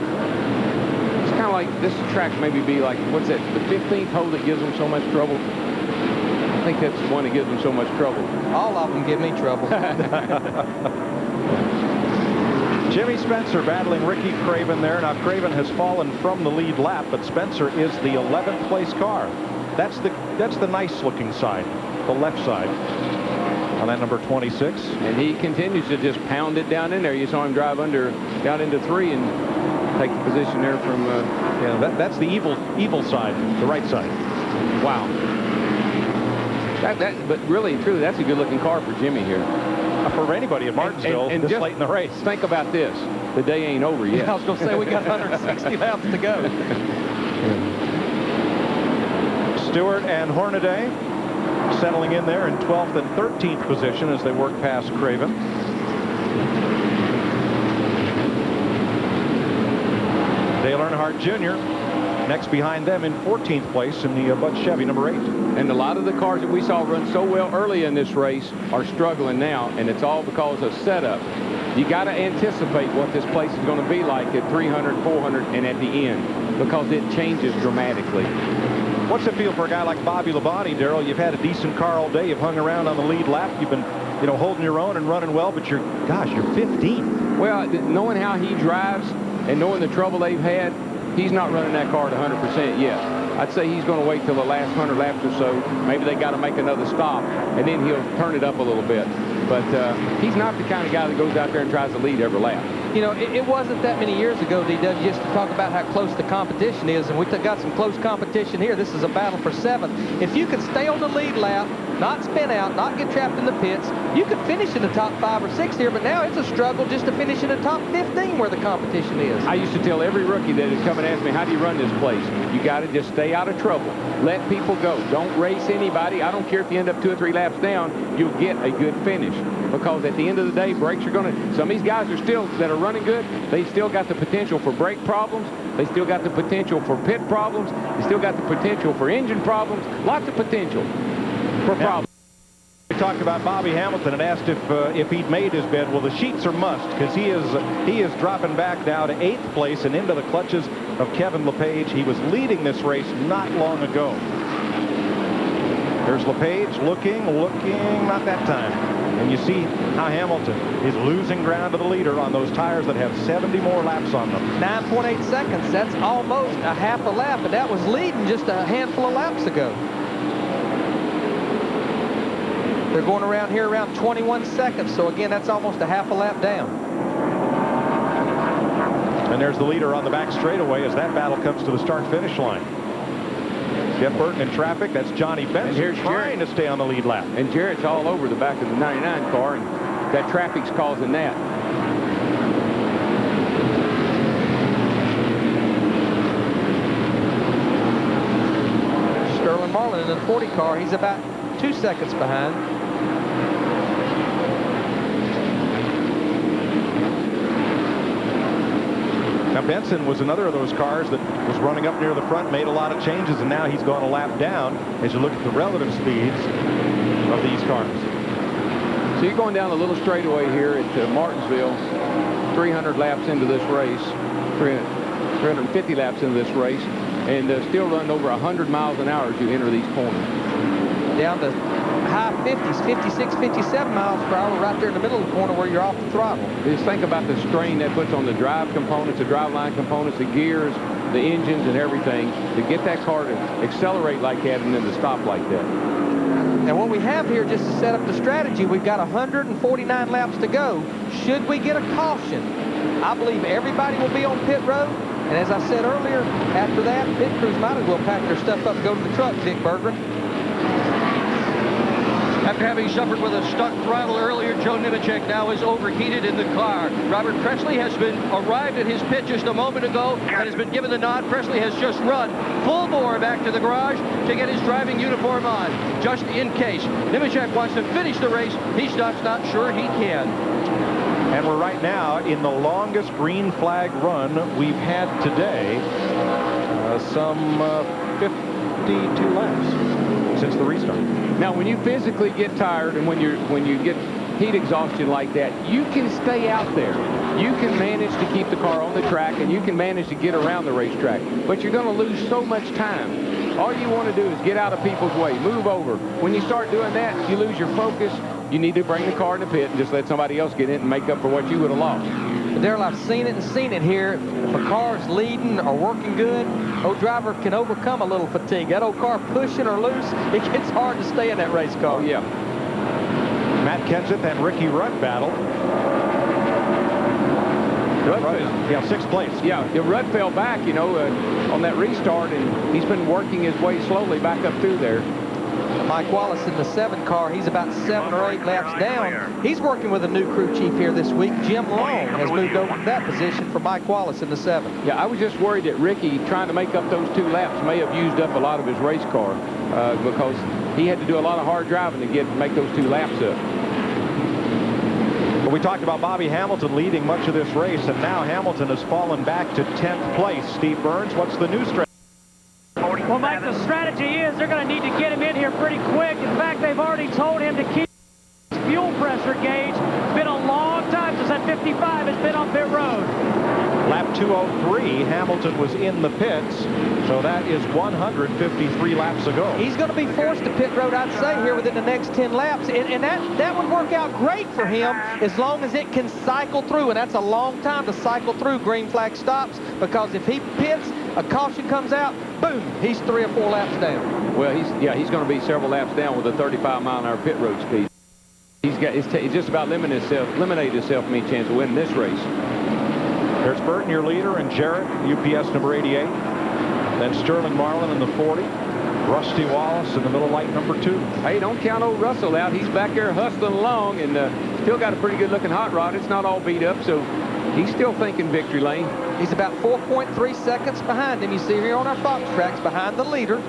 It's kind of like this track maybe be like, what's that, the 15th hole that gives them so much trouble? I think that's the one that gives them so much trouble. All of them give me trouble. Jimmy Spencer battling Ricky Craven there. Now Craven has fallen from the lead lap, but Spencer is the 11th place car. That's the nice looking side, the left side. On that number 26. And he continues to just pound it down in there. You saw him drive down into 3 and take the position there from... yeah, that's the evil side, the right side. Wow. But really and truly, that's a good-looking car for Jimmy here. For anybody at Martinsville and this just late in the race. Think about this. The day ain't over yet. Yeah, I was going to say we got 160 laps to go. Stewart and Hornaday settling in there in 12th and 13th position as they work past Craven. Dale Earnhardt Jr. next behind them in 14th place in the Bud Chevy number 8. And a lot of the cars that we saw run so well early in this race are struggling now, and it's all because of setup. You got to anticipate what this place is going to be like at 300, 400, and at the end, because it changes dramatically. What's it feel for a guy like Bobby Labonte, Darrell? You've had a decent car all day. You've hung around on the lead lap. You've been, holding your own and running well, but you're 15th. Well, knowing how he drives and knowing the trouble they've had, he's not running that car at 100% yet. I'd say he's going to wait till the last 100 laps or so. Maybe they got to make another stop, and then he'll turn it up a little bit. But he's not the kind of guy that goes out there and tries to lead every lap. It wasn't that many years ago, DW, just to talk about how close the competition is, and we got some close competition here. This is a battle for 7th. If you could stay on the lead lap, not spin out, not get trapped in the pits, you could finish in the top 5 or 6 here, but now it's a struggle just to finish in the top 15 where the competition is. I used to tell every rookie that is coming and ask me, how do you run this place? You got to just stay out of trouble. Let people go. Don't race anybody. I don't care if you end up 2 or 3 laps down, you'll get a good finish. Because at the end of the day, brakes are going to... Some of these guys that are running good, they still got the potential for brake problems. They still got the potential for pit problems. They still got the potential for engine problems. Lots of potential for problems. We talked about Bobby Hamilton and asked if he'd made his bed. Well, the sheets are must, because he is dropping back now to 8th place and into the clutches of Kevin LePage. He was leading this race not long ago. There's LePage looking, not that time. And you see how Hamilton is losing ground to the leader on those tires that have 70 more laps on them. 9.8 seconds. That's almost a half a lap, and that was leading just a handful of laps ago. They're going around here around 21 seconds, so again, that's almost a half a lap down. And there's the leader on the back straightaway as that battle comes to the start-finish line. Jeff Burton in traffic. That's Johnny Benson. And here's trying to stay on the lead lap. And Jarrett's all over the back of the 99 car, and that traffic's causing that. Sterling Marlin in the 40 car. He's about 2 seconds behind. Now, Benson was another of those cars that was running up near the front, made a lot of changes, and now he's gone a lap down as you look at the relative speeds of these cars. So you're going down the little straightaway here at Martinsville, 300 laps into this race, 350 laps into this race, and still running over 100 miles an hour as you enter these corners. Down to high 50s, 56, 57 miles per hour right there in the middle of the corner where you're off the throttle. Just think about the strain that puts on the drive components, the driveline components, the gears, the engines, and everything to get that car to accelerate like that and then to stop like that. And what we have here, just to set up the strategy, we've got 149 laps to go. Should we get a caution, I believe everybody will be on pit road. And as I said earlier, after that, pit crews might as well pack their stuff up and go to the truck, Dick Berggren. After having suffered with a stuck throttle earlier, Joe Nemechek now is overheated in the car. Robert Presley has arrived at his pit just a moment ago and has been given the nod. Presley has just run full bore back to the garage to get his driving uniform on, just in case. Nemechek wants to finish the race. He's not sure he can. And we're right now in the longest green flag run we've had today. Some 52 laps since the restart. Now, when you physically get tired and when you get heat exhaustion like that, you can stay out there. You can manage to keep the car on the track, and you can manage to get around the racetrack. But you're going to lose so much time. All you want to do is get out of people's way, move over. When you start doing that, you lose your focus. You need to bring the car in the pit and just let somebody else get in and make up for what you would have lost. Daryl, I've seen it here. If a car's leading or working good, old driver can overcome a little fatigue. That old car pushing or loose, it gets hard to stay in that race car. Oh, yeah. Matt Kenseth and Ricky Rudd battle. Rudd is, 6th place. Yeah, Rudd fell back, on that restart, and he's been working his way slowly back up through there. Mike Wallace in the 7 car, he's about 7 or 8 laps down. He's working with a new crew chief here this week. Jim Long has moved over to that position for Mike Wallace in the 7. Yeah, I was just worried that Ricky, trying to make up those 2 laps, may have used up a lot of his race car because he had to do a lot of hard driving to make those 2 laps up. Well, we talked about Bobby Hamilton leading much of this race, and now Hamilton has fallen back to 10th place. Steve Burns, what's the new strategy? Well, Mike, the strategy is they're going to need to get him in here pretty quick. In fact, they've already told him to keep his fuel pressure gauge. It's been a long time since that 55 has been on pit road. Lap 203, Hamilton was in the pits, so that is 153 laps ago. He's going to be forced to pit road, I'd say, here within the next 10 laps, and that would work out great for him as long as it can cycle through, and that's a long time to cycle through green flag stops, because if he pits, a caution comes out, boom, he's 3 or 4 laps down. Well, he's going to be several laps down with a 35-mile-an-hour pit road speed. He's just about eliminated himself from any chance of winning this race. There's Burton, your leader, and Jarrett, UPS number 88. Then Sterling Marlin in the 40. Rusty Wallace in the middle light number 2. Hey, don't count old Russell out. He's back there hustling along and still got a pretty good-looking hot rod. It's not all beat up, so he's still thinking victory lane. He's about 4.3 seconds behind him. You see here on our Fox tracks behind the leader.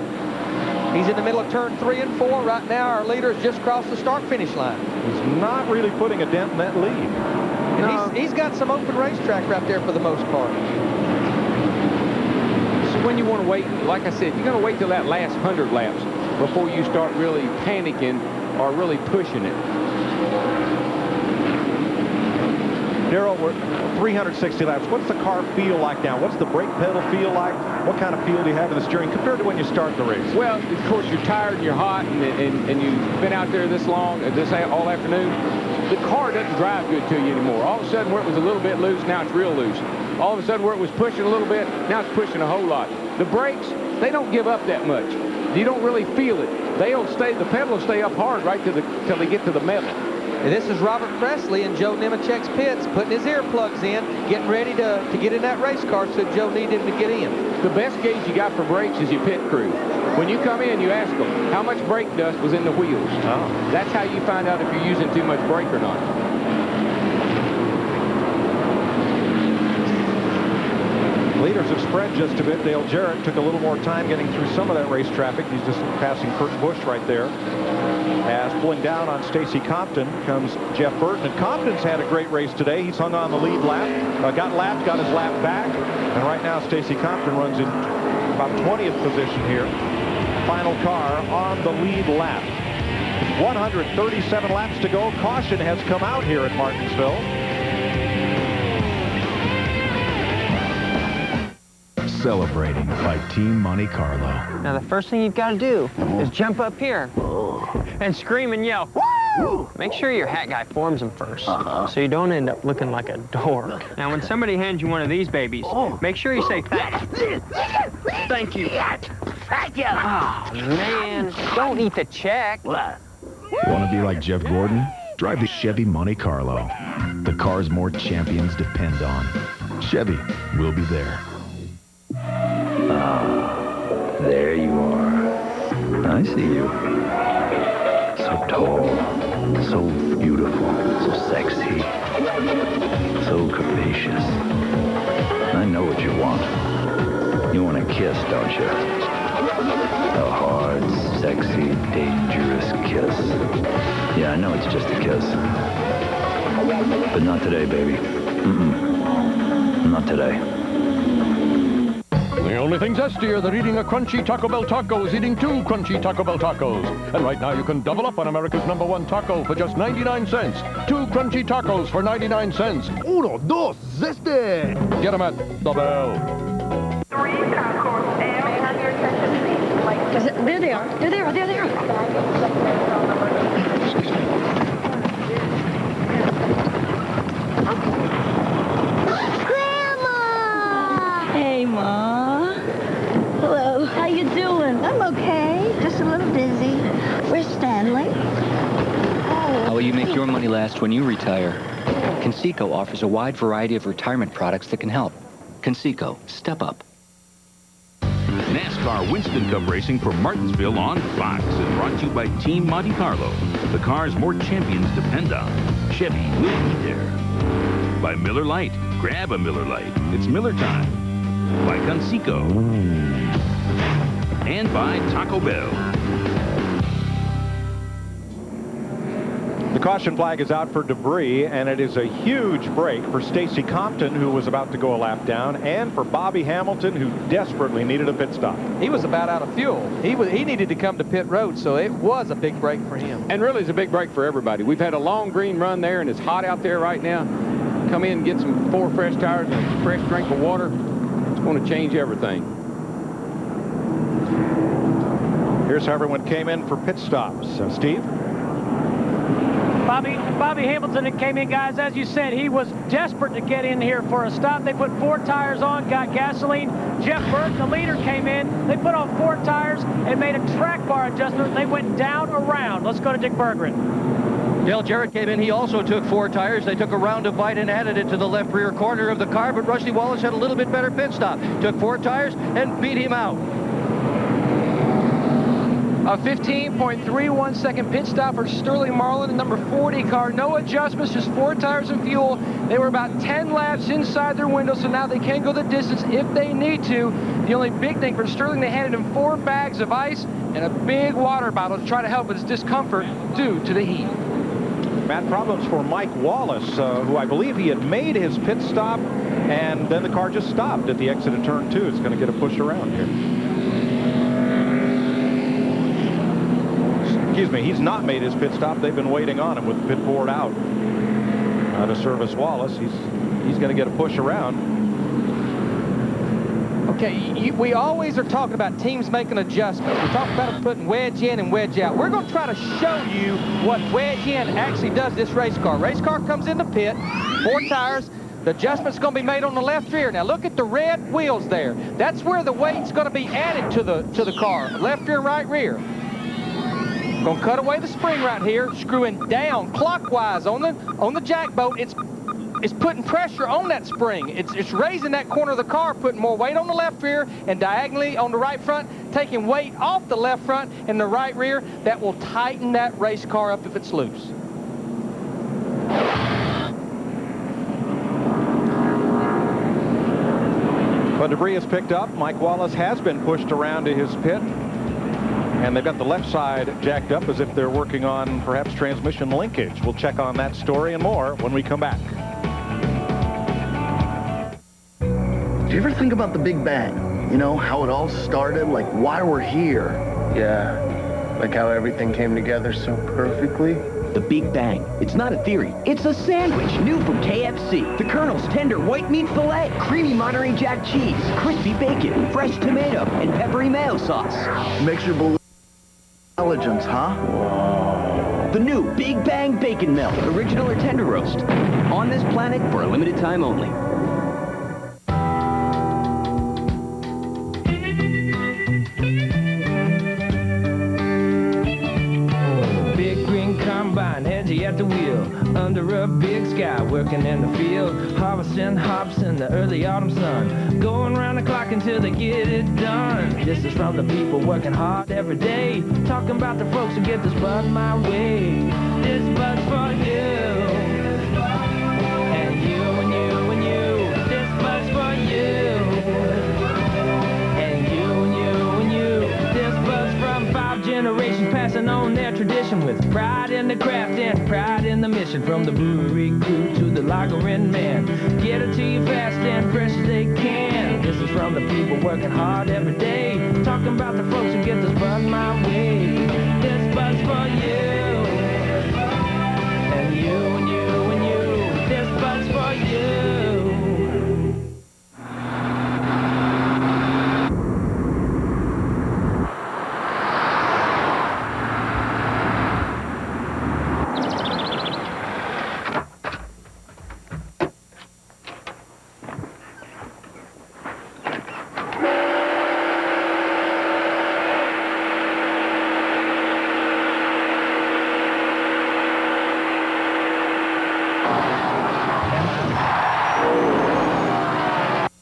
He's in the middle of turn 3 and 4. Right now, our leader has just crossed the start-finish line. He's not really putting a dent in that lead. No. He's got some open racetrack right there for the most part. This is when you want to wait. Like I said, you're going to wait till that last 100 laps before you start really panicking are really pushing it. Darrell, we're 360 laps. What's the car feel like now? What's the brake pedal feel like? What kind of feel do you have in the steering compared to when you start the race? Well, of course, you're tired and you're hot, and you've been out there this long, all afternoon. The car doesn't drive good to you anymore. All of a sudden, where it was a little bit loose, now it's real loose. All of a sudden, where it was pushing a little bit, now it's pushing a whole lot. The brakes, they don't give up that much. You don't really feel it. The pedal will stay up hard right till they get to the metal. And this is Robert Presley in Joe Nemechek's pits, putting his earplugs in, getting ready to get in that race car so Joe needed him to get in. The best gauge you got for brakes is your pit crew. When you come in, you ask them, how much brake dust was in the wheels? Oh. That's how you find out if you're using too much brake or not. Leaders have spread just a bit. Dale Jarrett took a little more time getting through some of that race traffic. He's just passing Kurt Busch right there. As pulling down on Stacy Compton comes Jeff Burton. And Compton's had a great race today. He's hung on the lead lap, got his lap back. And right now, Stacy Compton runs in about 20th position here. Final car on the lead lap. 137 laps to go. Caution has come out here at Martinsville. Celebrating by Team Monte Carlo. Now the first thing you've got to do is jump up here and scream and yell, woo! Make sure your hat guy forms them first, so you don't end up looking like a dork. Now when somebody hands you one of these babies, make sure you say thank you. Thank you. Thank you. Oh man, don't eat the check. Want to be like Jeff Gordon? Drive the Chevy Monte Carlo. The cars more champions depend on. Chevy will be there. There you are. I see you. So tall, so beautiful, so sexy, so capacious. I know what you want. You want a kiss, don't you? A hard, sexy, dangerous kiss. Yeah, I know it's just a kiss. But not today, baby. Not today. The only thing zestier than eating a crunchy Taco Bell taco is eating 2 crunchy Taco Bell tacos. And right now you can double up on America's #1 taco for just 99 cents. 2 crunchy tacos for 99 cents. 1, 2, zeste! Get them at the Bell. 3 tacos, and may I have your attention, please? There they are. There they are. There they are. Hey, Ma. Hello. How you doing? I'm okay. Just a little busy. Where's Stanley? How will you make your money last when you retire? Conseco offers a wide variety of retirement products that can help. Conseco, step up. NASCAR Winston Cup racing for Martinsville on Fox is brought to you by Team Monte Carlo. The cars more champions depend on. Chevy will be there. By Miller Lite. Grab a Miller Lite. It's Miller time. By Conseco. And by Taco Bell. The caution flag is out for debris, and it is a huge break for Stacy Compton, who was about to go a lap down, and for Bobby Hamilton, who desperately needed a pit stop. He was about out of fuel. He needed to come to pit road, so it was a big break for him. And really, it's a big break for everybody. We've had a long green run there, and it's hot out there right now. Come in and get some 4 fresh tires and a fresh drink of water. It's going to change everything. Here's how everyone came in for pit stops. Steve? Bobby Hamilton came in, guys. As you said, he was desperate to get in here for a stop. They put 4 tires on, got gasoline. Jeff Burton, the leader, came in. They put on 4 tires and made a track bar adjustment. They went down around. Let's go to Dick Berggren. Dale Jarrett came in. He also took 4 tires. They took a round of bite and added it to the left rear corner of the car, but Rusty Wallace had a little bit better pit stop. Took 4 tires and beat him out. A 15.31 second pit stop for Sterling Marlin, the number 40 car. No adjustments, just 4 tires and fuel. They were about 10 laps inside their window, so now they can go the distance if they need to. The only big thing for Sterling, they handed him 4 bags of ice and a big water bottle to try to help with his discomfort due to the heat. Bad problems for Mike Wallace, who I believe he had made his pit stop, and then the car just stopped at the exit of turn 2. It's going to get a push around here. excuse me, he's not made his pit stop. They've been waiting on him with the pit board out to service Wallace. He's going to get a push around. Okay, we always are talking about teams making adjustments. We talk about them putting wedge in and wedge out. We're going to try to show you what wedge in actually does this race car. Race car comes in the pit, 4 tires. The adjustment's going to be made on the left rear. Now look at the red wheels there. That's where the weight's going to be added to the car. Left rear, right rear. Going to cut away the spring right here, screwing down clockwise on the jack bolt. It's putting pressure on that spring. It's raising that corner of the car, putting more weight on the left rear and diagonally on the right front, taking weight off the left front and the right rear. That will tighten that race car up if it's loose. But debris is picked up. Mike Wallace has been pushed around to his pit. And they've got the left side jacked up as if they're working on perhaps transmission linkage. We'll check on that story and more when we come back. Do you ever think about the Big Bang? You know, how it all started, like why we're here? Yeah, like how everything came together so perfectly. The Big Bang. It's not a theory. It's a sandwich, new from KFC. The Colonel's tender white meat filet, creamy Monterey Jack cheese, crispy bacon, fresh tomato, and peppery mayo sauce. Makes you believe intelligence, huh? The new Big Bang Bacon Melt, original or tender roast. On this planet for a limited time only. At the wheel, under a big sky, working in the field, harvesting hops in the early autumn sun, going round the clock until they get it done. This is from the people working hard every day, talking about the folks who get this bud my way. This bud's for you, and you and you and you. This bud's for you, and you and you and you. This bud's from 5 generations passing on their tradition with pride in the craft and pride in the mission. From the brewery crew to the lagerin man, get it to you fast and fresh as they can. This is from the people working hard every day, talking about the folks who get this bud my way. This bud's for you, and you and you and you. This bud's for you.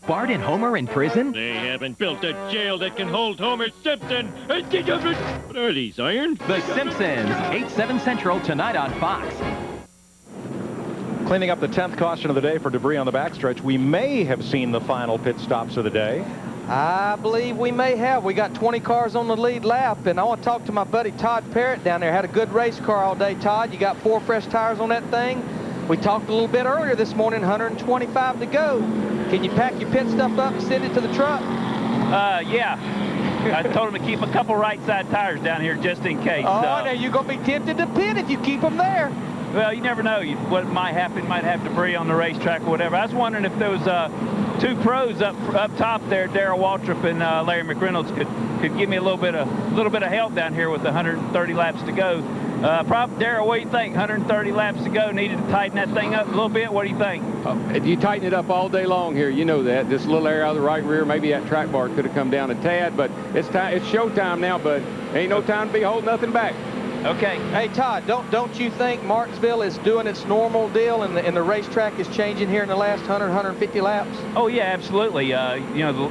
Bart and Homer in prison? They haven't built a jail that can hold Homer Simpson. What are these, iron? The Simpsons, 8/7 Central tonight on Fox. Cleaning up the 10th caution of the day for debris on the backstretch. We may have seen the final pit stops of the day. I believe we may have. We got 20 cars on the lead lap, and I want to talk to my buddy Todd Parrott down there. Had a good race car all day, Todd. You got 4 fresh tires on that thing. We talked a little bit earlier this morning, 125 to go. Can you pack your pit stuff up and send it to the truck? Yeah. I told him to keep a couple right side tires down here just in case. Oh, now you're going to be tempted to pit if you keep them there. Well, you never know what might happen. Might have debris on the racetrack or whatever. I was wondering if there was 2 pros up top there, Darrell Waltrip and Larry McReynolds, could give me a little bit of help down here with 130 laps to go. Darrell, what do you think? 130 laps to go. Needed to tighten that thing up a little bit. What do you think? If you tighten it up all day long here, you know that. This little area out of the right rear, maybe that track bar could have come down a tad, but it's showtime now, bud. Ain't no time to be holding nothing back. Okay. Hey, Todd, don't you think Martinsville is doing its normal deal and the racetrack is changing here in the last 100, 150 laps? Oh, yeah, absolutely. You know,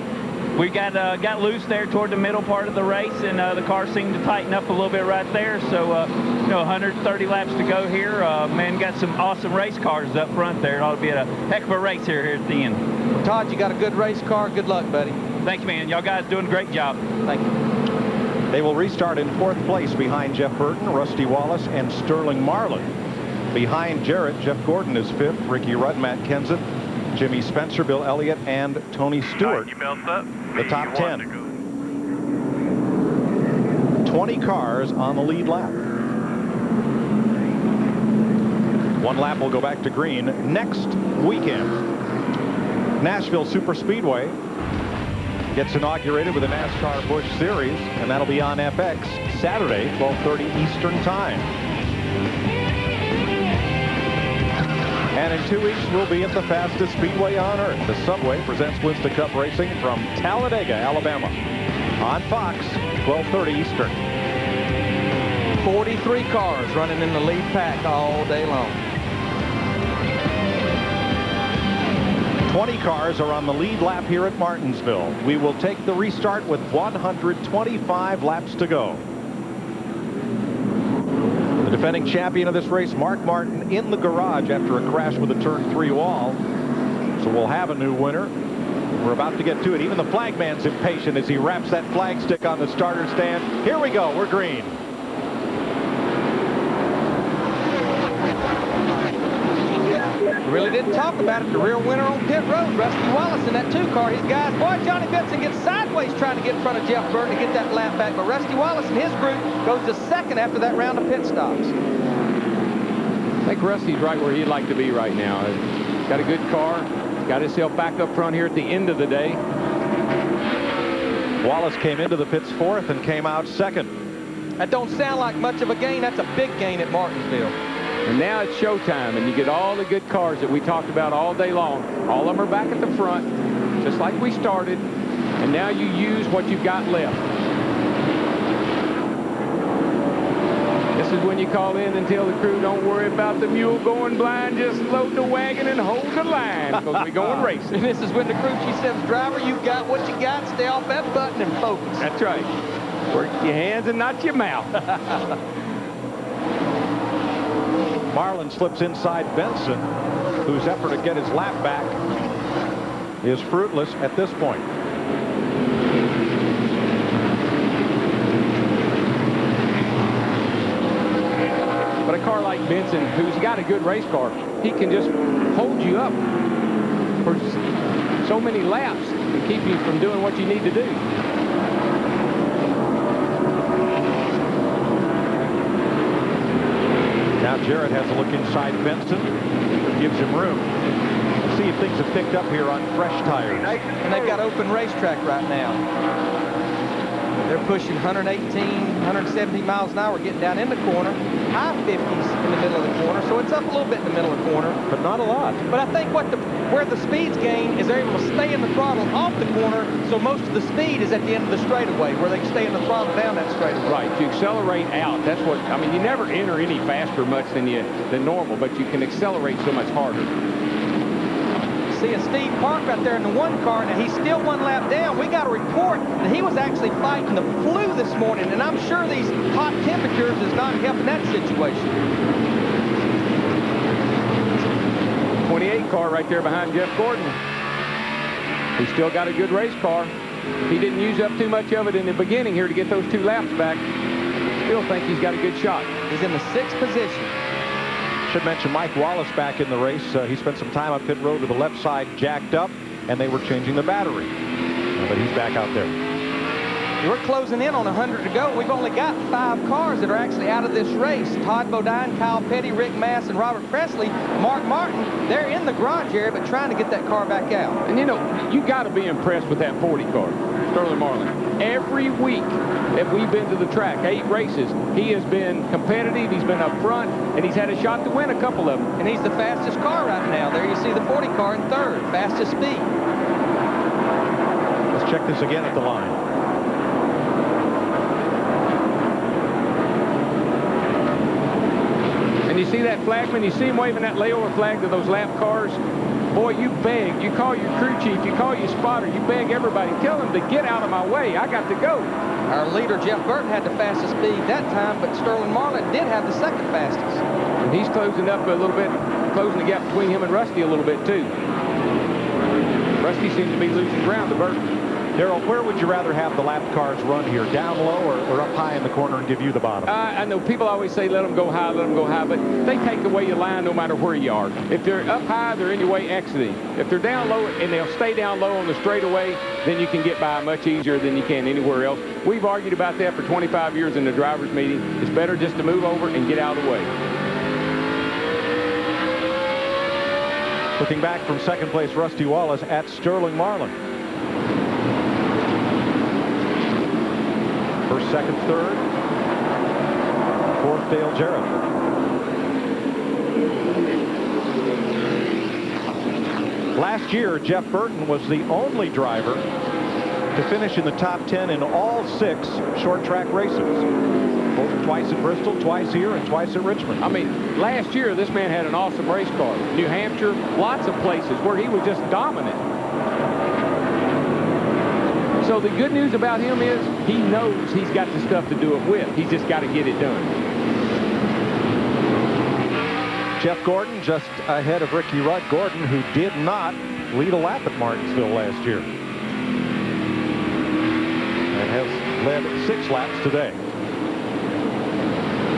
we got loose there toward the middle part of the race, and the car seemed to tighten up a little bit right there. So, you know, 130 laps to go here. Man, got some awesome race cars up front there. It ought to be a heck of a race here at the end. Well, Todd, you got a good race car. Good luck, buddy. Thank you, man. Y'all guys doing a great job. Thank you. They will restart in 4th place behind Jeff Burton, Rusty Wallace, and Sterling Marlin. Behind Jarrett, Jeff Gordon is 5th, Ricky Rudd, Matt Kenseth, Jimmy Spencer, Bill Elliott, and Tony Stewart. The top 10. 20 cars on the lead lap. One lap will go back to green next weekend. Nashville Super Speedway gets inaugurated with a NASCAR Busch Series, and that'll be on FX Saturday, 12:30 Eastern Time. And in 2 weeks, we'll be at the fastest speedway on earth. The Subway presents Winston Cup Racing from Talladega, Alabama, on Fox, 12:30 Eastern. 43 cars running in the lead pack all day long. 20 cars are on the lead lap here at Martinsville. We will take the restart with 125 laps to go. The defending champion of this race, Mark Martin, in the garage after a crash with a turn 3 wall. So we'll have a new winner. We're about to get to it. Even the flagman's impatient as he wraps that flag stick on the starter stand. Here we go. We're green. Really didn't talk about it. The real winner on pit road, Rusty Wallace in that 2 car. His guys, boy, Johnny Benson gets sideways trying to get in front of Jeff Burton to get that lap back. But Rusty Wallace and his group goes to second after that round of pit stops. I think Rusty's right where he'd like to be right now. He's got a good car. Got himself back up front here at the end of the day. Wallace came into the pits 4th and came out 2nd. That don't sound like much of a gain. That's a big gain at Martinsville. And now it's showtime, and you get all the good cars that we talked about all day long. All of them are back at the front, just like we started. And now you use what you've got left. This is when you call in and tell the crew, don't worry about the mule going blind, just load the wagon and hold the line, because we're going racing. And this is when the crew chief says, driver, you've got what you got, stay off that button and focus. That's right. Work your hands and not your mouth. Marlin slips inside Benson, whose effort to get his lap back is fruitless at this point. But a car like Benson, who's got a good race car, he can just hold you up for so many laps and keep you from doing what you need to do. Now Jarrett has a look inside Benson, gives him room. Let's see if things have picked up here on fresh tires. And they've got open racetrack right now. They're pushing 118, 170 miles an hour, getting down in the corner. High 50s in the middle of the corner, so it's up a little bit in the middle of the corner. But not a lot. But I think where the speed's gained is they're able to stay in the throttle off the corner, so most of the speed is at the end of the straightaway, where they can stay in the throttle down that straightaway. Right, you accelerate out. That's what, I mean, you never enter any faster much than normal, but you can accelerate so much harder. Seeing Steve Park right there in the 1 car, and he's still 1 lap down. We got a report that he was actually fighting the flu this morning, and I'm sure these hot temperatures is not helping that situation. 28 car right there behind Jeff Gordon. He's still got a good race car. He didn't use up too much of it in the beginning here to get those 2 laps back. Still think he's got a good shot. He's in the 6th position. Should mention Mike Wallace back in the race. He spent some time on pit road with the left side jacked up, and they were changing the battery. But he's back out there. We're closing in on 100 to go. We've only got 5 cars that are actually out of this race. Todd Bodine, Kyle Petty, Rick Mass, and Robert Presley. Mark Martin, they're in the garage area, but trying to get that car back out. And you know, you got to be impressed with that 40 car, Sterling Marlin. Every week that we've been to the track, 8 races, he has been competitive, he's been up front, and he's had a shot to win a couple of them. And he's the fastest car right now. There you see the 40 car in 3rd, fastest speed. Let's check this again at the line. And you see that flagman, you see him waving that layover flag to those lap cars. Boy, you beg, you call your crew chief, you call your spotter, you beg everybody, tell them to get out of my way, I got to go. Our leader, Jeff Burton, had the fastest speed that time, but Sterling Marlin did have the 2nd fastest. And he's closing up a little bit, closing the gap between him and Rusty a little bit, too. Rusty seems to be losing ground to Burton. Darrell, where would you rather have the lapped cars run here? Down low or up high in the corner and give you the bottom? I know people always say let them go high, but they take away your line no matter where you are. If they're up high, they're in your way exiting. If they're down low and they'll stay down low on the straightaway, then you can get by much easier than you can anywhere else. We've argued about that for 25 years in the drivers' meeting. It's better just to move over and get out of the way. Looking back from second place, Rusty Wallace at Sterling Marlin. First, second, third. Fourth, Dale Jarrett. Last year, Jeff Burton was the only driver to finish in the top 10 in all 6 short track races. Twice at Bristol, twice here, and twice at Richmond. I mean, last year, this man had an awesome race car. New Hampshire, lots of places where he was just dominant. So the good news about him is he knows he's got the stuff to do it with. He's just got to get it done. Jeff Gordon just ahead of Ricky Rudd. Gordon, who did not lead a lap at Martinsville last year, and has led 6 laps today.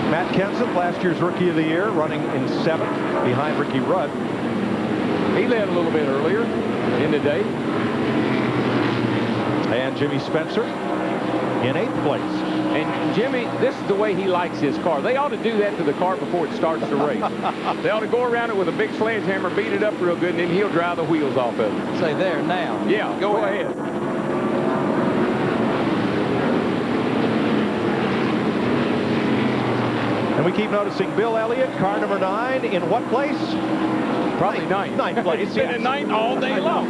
Matt Kenseth, last year's Rookie of the Year, running in 7th behind Ricky Rudd. He led a little bit earlier in the day. And Jimmy Spencer in 8th place. And Jimmy, this is the way he likes his car. They ought to do that to the car before it starts the race. They ought to go around it with a big sledgehammer, beat it up real good, and then he'll dry the wheels off of it. Say there now. Yeah, go ahead. And we keep noticing Bill Elliott, car number 9, in what place? Probably 9th. 9th place. He's been in 9th all day long.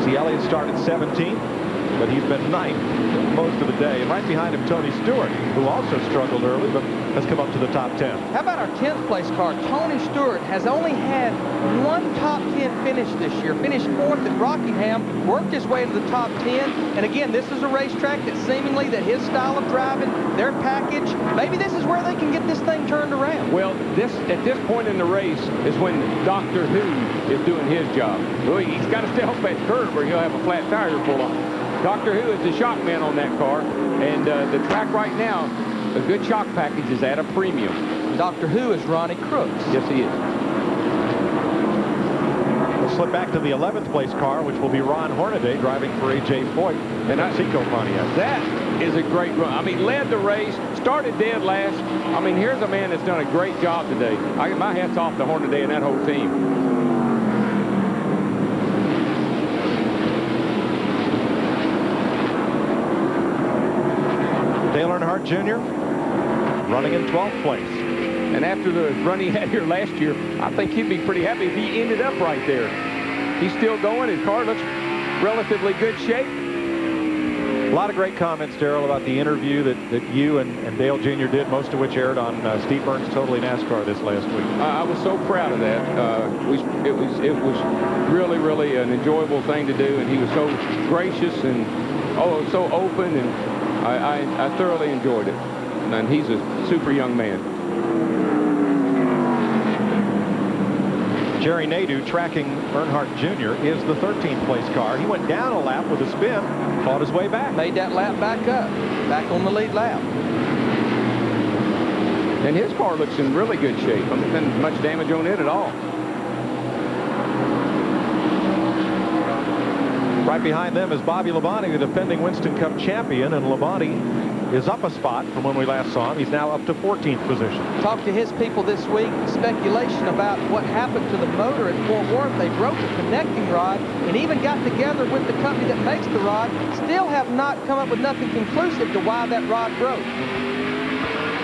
See, Elliott started 17th, but he's been 9th most of the day. And right behind him, Tony Stewart, who also struggled early, but has come up to the top 10. How about our 10th place car? Tony Stewart has only had 1 top 10 finish this year. Finished 4th at Rockingham, worked his way into the top 10. And again, this is a racetrack that seemingly that his style of driving, their package, maybe this is where they can get this thing turned around. Well, at this point in the race is when Dr. Who is doing his job. Well, he's got to stay off that curve or he'll have a flat tire to pull on. Dr. Who is the shock man on that car, and the track right now, a good shock package is at a premium. Dr. Who is Ronnie Crooks. Yes, he is. We'll slip back to the 11th place car, which will be Ron Hornaday driving for A.J. Foyt and Seco Pontiac. That is a great run. I mean, led the race, started dead last. I mean, here's a man that's done a great job today. My hat's off to Hornaday and that whole team. Dale Earnhardt Jr. running in 12th place. And after the run he had here last year, I think he'd be pretty happy if he ended up right there. He's still going. His car looks relatively good shape. A lot of great comments, Darrell, about the interview that you and Dale Jr. did, most of which aired on Steve Burns' Totally NASCAR this last week. I was so proud of that. It was really, really an enjoyable thing to do, and he was so gracious and so open, and I thoroughly enjoyed it. And he's a super young man. Jerry Nadeau, tracking Earnhardt Jr., is the 13th place car. He went down a lap with a spin, fought his way back. Made that lap back up, back on the lead lap. And his car looks in really good shape. I mean, there's been much damage on it at all. Right behind them is Bobby Labonte, the defending Winston Cup champion, and Labonte is up a spot from when we last saw him. He's now up to 14th position. Talked to his people this week. Speculation about what happened to the motor at Fort Worth. They broke the connecting rod and even got together with the company that makes the rod. Still have not come up with nothing conclusive to why that rod broke.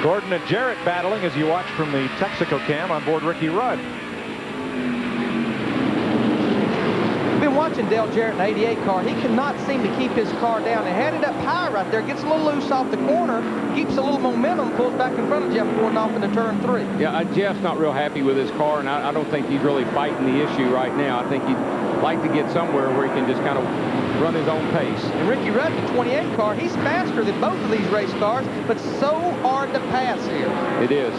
Gordon and Jarrett battling as you watch from the Texaco cam on board Ricky Rudd. Been watching Dale Jarrett in the 88 car. He cannot seem to keep his car down. They had it up high right there. Gets a little loose off the corner. Keeps a little momentum. Pulls back in front of Jeff Gordon off into turn 3. Yeah, Jeff's not real happy with his car, and I don't think he's really fighting the issue right now. I think he'd like to get somewhere where he can just kind of run his own pace. And Ricky Rudd, the 28 car, he's faster than both of these race cars, but so hard to pass here. It is.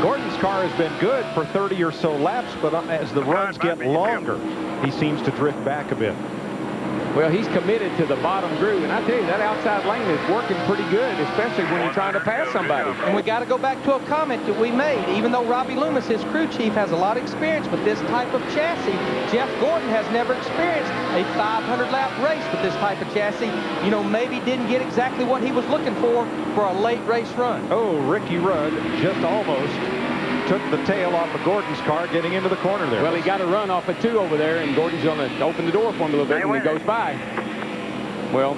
Gordon's car has been good for 30 or so laps, but as the runs get longer, he seems to drift back a bit. Well, he's committed to the bottom groove, and I tell you, that outside lane is working pretty good, especially when you're trying to pass somebody. And we got to go back to a comment that we made. Even though Robbie Loomis, his crew chief, has a lot of experience with this type of chassis, Jeff Gordon has never experienced a 500-lap race with this type of chassis. You know, maybe didn't get exactly what he was looking for a late race run. Oh, Ricky Rudd just almost took the tail off of Gordon's car getting into the corner there. Well, he got a run off of 2 over there, and Gordon's going to open the door for him a little bit when he goes by. Well,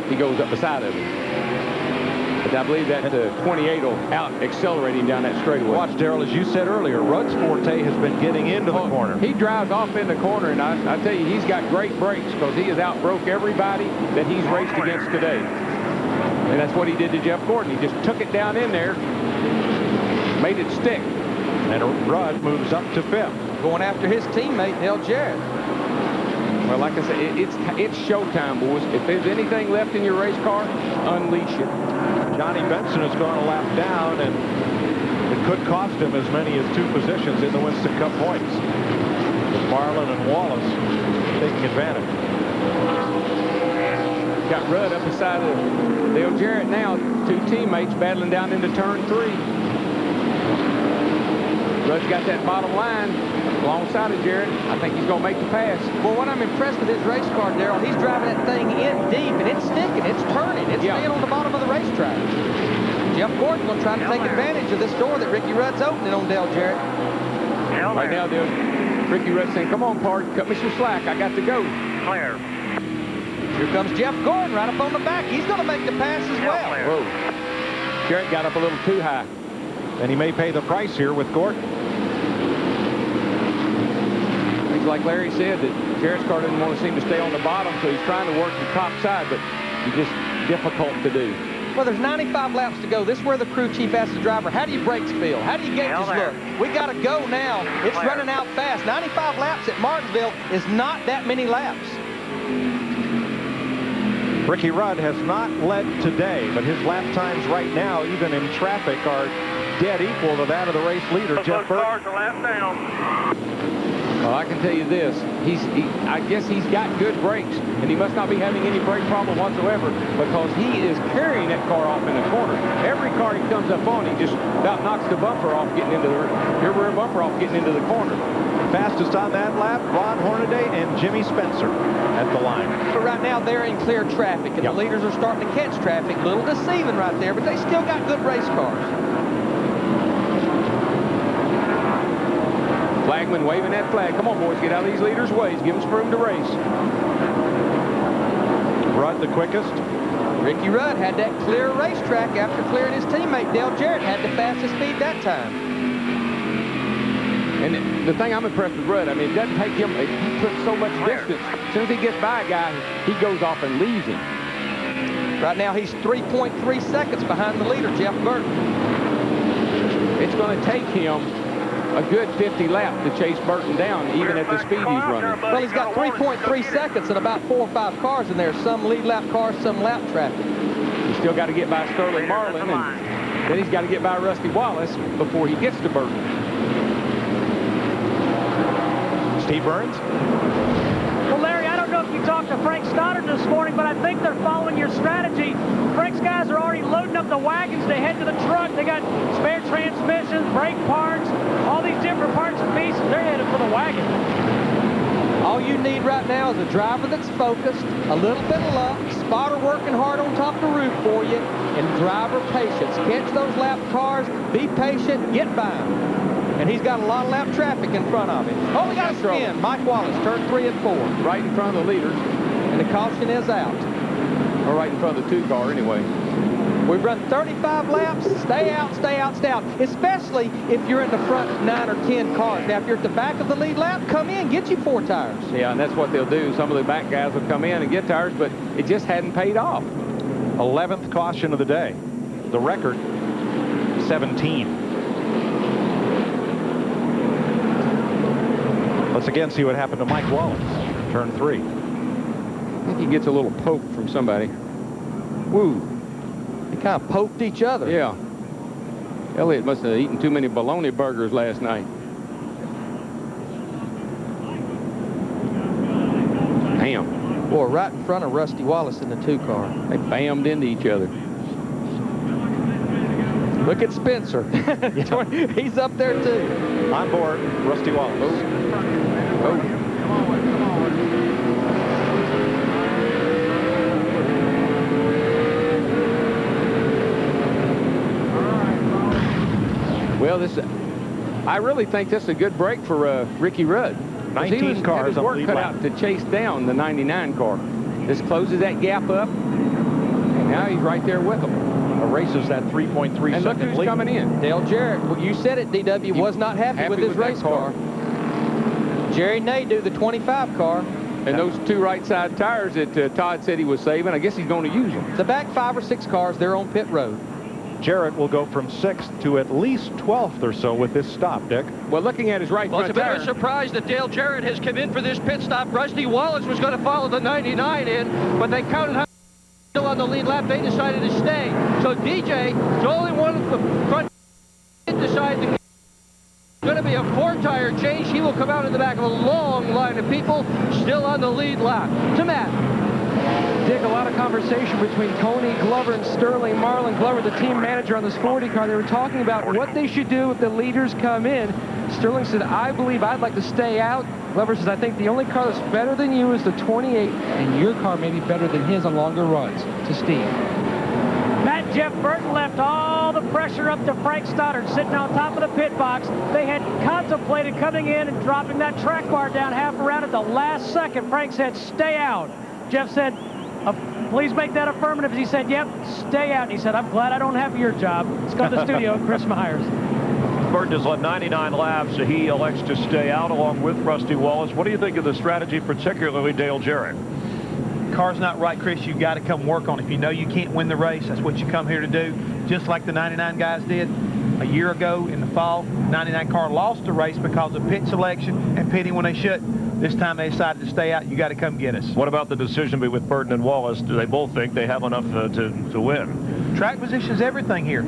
he goes up the side of him. But I believe that 28 will out-accelerate him down that straightaway. Watch, Darrell, as you said earlier, Rudd's forte has been getting into the corner. He drives off in the corner, and I tell you, he's got great brakes because he has outbroke everybody that he's raced against today. And that's what he did to Jeff Gordon. He just took it down in there, made it stick. And Rudd moves up to 5th. Going after his teammate, Dale Jarrett. Well, like I said, it's showtime, boys. If there's anything left in your race car, unleash it. Johnny Benson has gone a lap down, and it could cost him as many as 2 positions in the Winston Cup points. With Marlin and Wallace taking advantage. Got Rudd up beside of Dale Jarrett now. 2 teammates battling down into turn 3. Rudd's got that bottom line alongside of Jarrett. I think he's going to make the pass. Well, what I'm impressed with his race car, Darrell, he's driving that thing in deep, and it's sticking, it's turning, it's staying on the bottom of the racetrack. Jeff Gordon's going to try to take advantage of this door that Ricky Rudd's opening on Dale Jarrett. Right now, Ricky Rudd saying, come on, Pard, cut me some slack. I got to go. Clear. Here comes Jeff Gordon right up on the back. He's going to make the pass as well. Whoa. Jarrett got up a little too high. And he may pay the price here with Gordon. Like Larry said, that Jarrett's car didn't want to seem to stay on the bottom, so he's trying to work the top side, but it's just difficult to do. Well, there's 95 laps to go. This is where the crew chief asks the driver, how do you brakes feel? How do you gauges look? We got to go now. It's running out fast. 95 laps at Martinsville is not that many laps. Ricky Rudd has not led today, but his lap times right now, even in traffic, are dead equal to that of the race leader, Jeff Burton. Well, I can tell you this. I guess he's got good brakes, and he must not be having any brake problem whatsoever because he is carrying that car off in the corner. Every car he comes up on, he just about knocks the bumper off, getting into the rear bumper off, getting into the corner. Fastest on that lap, Ron Hornaday and Jimmy Spencer at the line. But right now, they're in clear traffic, and the leaders are starting to catch traffic. A little deceiving right there, but they still got good race cars. Flagman waving that flag. Come on, boys, get out of these leaders' ways. Give them some room to race. Rudd the quickest. Ricky Rudd had that clear racetrack after clearing his teammate. Dale Jarrett had the fastest speed that time. And the thing I'm impressed with Rudd, I mean, it doesn't take him, he puts so much distance. As soon as he gets by a guy, he goes off and leaves him. Right now, he's 3.3 seconds behind the leader, Jeff Burton. It's going to take him a good 50 laps to chase Burton down, even at the speed he's running. Well, he's got 3.3 seconds and about 4 or 5 cars in there. Some lead lap cars, some lap traffic. He's still got to get by Sterling Marlin, and then he's got to get by Rusty Wallace before he gets to Burton. Steve Burns? Well, Larry, I don't know if you talked to Frank Stoddard this morning, but I think they're following your strategy. Frank's guys are already loading up the wagons to head to the truck. They got spare transmissions, brake parts, all these different parts and pieces. They're headed for the wagon. All you need right now is a driver that's focused, a little bit of luck, spotter working hard on top of the roof for you, and driver patience. Catch those lap cars, be patient, get by them. And he's got a lot of lap traffic in front of him. Oh, we got a spin. Mike Wallace, turn 3 and 4. Right in front of the leaders. And the caution is out. Or right in front of the 2 car anyway. We've run 35 laps. Stay out, stay out, stay out. Especially if you're in the front 9 or 10 cars. Now, if you're at the back of the lead lap, come in, get you 4 tires. Yeah, and that's what they'll do. Some of the back guys will come in and get tires, but it just hadn't paid off. 11th caution of the day. The record, 17. Let's again see what happened to Mike Wallace. Turn 3. I think he gets a little poke from somebody. Woo. They kind of poked each other. Yeah. Elliott must have eaten too many bologna burgers last night. Bam. Boy, right in front of Rusty Wallace in the 2 car. They bammed into each other. Look at Spencer. He's up there too. On board, Rusty Wallace. Oh. Well, I really think this is a good break for Ricky Rudd. 19 cars his work cut out to chase down the 99 car. This closes that gap up, and now he's right there with them. Erases that 3.3 second lead. And look who's coming in. Dale Jarrett. Well, you said it, DW was not happy with his race car. Jerry Nadeau, the 25 car. And those 2 right side tires that Todd said he was saving, I guess he's going to use them. The back 5 or 6 cars, they're on pit road. Jarrett will go from 6th to at least 12th or so with this stop, Dick. Well, looking at his right Well, front it's a bit tire. of a surprise that Dale Jarrett has come in for this pit stop. Rusty Wallace was going to follow the 99 in, but they counted how still on the lead lap. They decided to stay. So DJ is only one of the front decided to going to be a 4-tire change. He will come out in the back of a long line of people still on the lead lap. To Matt. Dick, a lot of conversation between Tony Glover and Sterling Marlin. Glover, the team manager on this 40 car, they were talking about what they should do if the leaders come in. Sterling said, I believe I'd like to stay out. Glover says, I think the only car that's better than you is the 28, and your car may be better than his on longer runs. To Steve. Matt, Jeff Burton left all the pressure up to Frank Stoddard sitting on top of the pit box. They had contemplated coming in and dropping that track bar down half around at the last second. Frank said, stay out. Jeff said, please make that affirmative. He said, yep, stay out. And he said, I'm glad I don't have your job. Let's go to the studio, Chris Myers. Burton has led 99 laps. He elects to stay out along with Rusty Wallace. What do you think of the strategy, particularly Dale Jarrett? Car's not right, Chris. You've got to come work on it. If you know you can't win the race, that's what you come here to do. Just like the 99 guys did a year ago in the fall. 99 car lost the race because of pit selection and pitting when they shouldn't. This time they decided to stay out. You got to come get us. What about the decision with Burton and Wallace? Do they both think they have enough to win? Track position is everything here.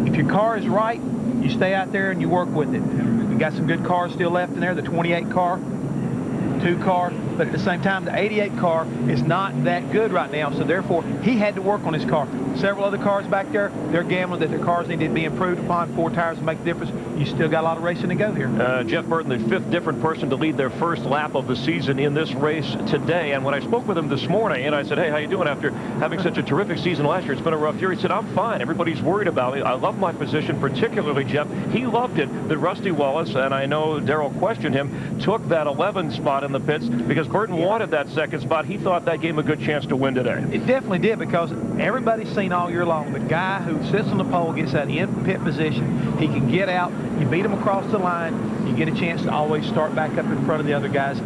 If your car is right, you stay out there and you work with it. We got some good cars still left in there. The 28 car, 2 car, but at the same time, the 88 car is not that good right now, so therefore, he had to work on his car. Several other cars back there, they're gambling that their cars need to be improved upon. 4 tires make a difference. You still got a lot of racing to go here. Jeff Burton, the 5th different person to lead their first lap of the season in this race today, and when I spoke with him this morning, and I said, hey, how you doing after having such a terrific season last year? It's been a rough year. He said, I'm fine. Everybody's worried about me. I love my position, particularly, Jeff. He loved it that Rusty Wallace, and I know Darrell questioned him, took that 11 spot in the pits because Burton wanted that 2nd spot. He thought that gave him a good chance to win today. It definitely did, because everybody's seen all year long the guy who sits on the pole gets that in pit position. He can get out. You beat him across the line. You get a chance to always start back up in front of the other guys.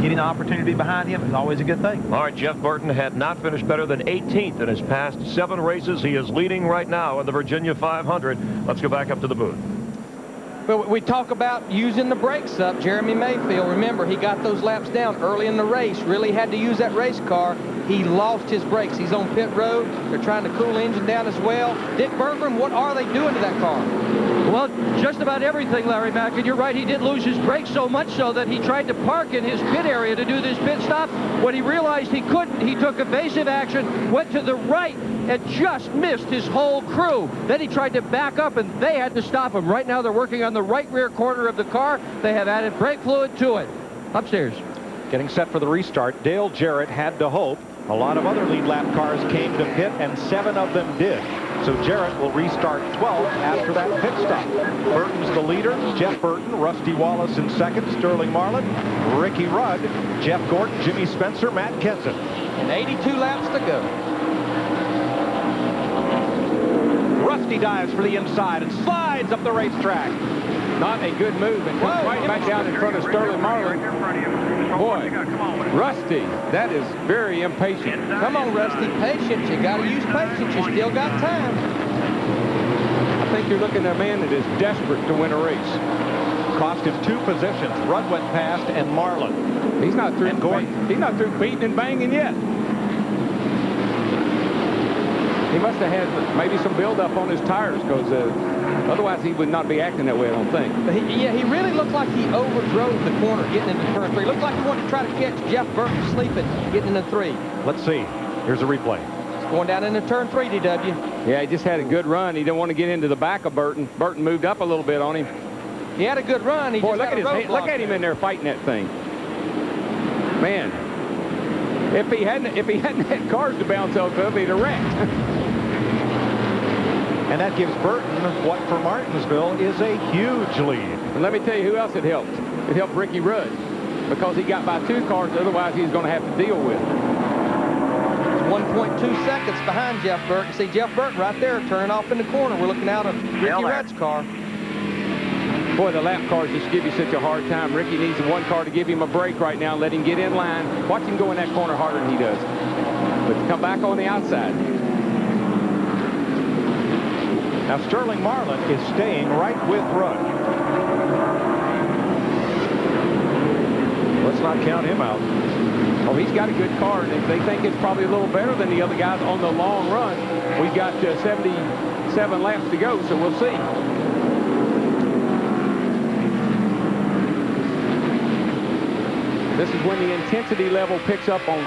Getting an opportunity behind him is always a good thing. All right, Jeff Burton had not finished better than 18th in his past 7 races. He is leading right now in the Virginia 500. Let's go back up to the booth. Well, we talk about using the brakes up. Jeremy Mayfield, remember, he got those laps down early in the race, really had to use that race car. He lost his brakes. He's on pit road. They're trying to cool the engine down as well. Dick Bergman, what are they doing to that car? Well, just about everything, Larry Mack, and you're right, he did lose his brakes so much so that he tried to park in his pit area to do this pit stop. When he realized he couldn't, he took evasive action, went to the right, and just missed his whole crew. Then he tried to back up, and they had to stop him. Right now, they're working on the right rear corner of the car. They have added brake fluid to it. Upstairs. Getting set for the restart, Dale Jarrett had to hope. A lot of other lead lap cars came to pit, and 7 of them did. So Jarrett will restart 12th after that pit stop. Burton's the leader. Jeff Burton, Rusty Wallace in 2nd, Sterling Marlin, Ricky Rudd, Jeff Gordon, Jimmy Spencer, Matt Kenseth. And 82 laps to go. Rusty dives for the inside and slides up the racetrack. Not a good move, and comes right back down in front of Sterling Marlin. Boy, Rusty, that is very impatient. Come on, Rusty, patience. You got to use patience. You still got time. I think you're looking at a man that is desperate to win a race. Cost him 2 positions. Rudd went past, and Marlin. He's not through. He's not through beating and banging yet. He must have had maybe some buildup on his tires, because otherwise he would not be acting that way, I don't think. But he really looked like he overdrove the corner getting into turn 3. Looked like he wanted to try to catch Jeff Burton sleeping, getting into 3. Let's see. Here's a replay. It's going down into turn 3, DW. Yeah, he just had a good run. He didn't want to get into the back of Burton. Burton moved up a little bit on him. He had a good run. He Boy, just look had at a his, look at him in there fighting that thing. Man, if he hadn't had cars to bounce off of, he'd have wrecked. And that gives Burton what for Martinsville is a huge lead. And let me tell you who else it helped. It helped Ricky Rudd, because he got by 2 cars otherwise he's going to have to deal with. 1.2 seconds behind Jeff Burton. See Jeff Burton right there turning off in the corner. We're looking out of Ricky Rudd's car. Boy, the lap cars just give you such a hard time. Ricky needs one car to give him a break right now and let him get in line. Watch him go in that corner harder than he does. But to come back on the outside. Now Sterling Marlin is staying right with Rudd. Let's not count him out. Oh, he's got a good car, and they think it's probably a little better than the other guys on the long run. We've got 77 laps to go, so we'll see. This is when the intensity level picks up on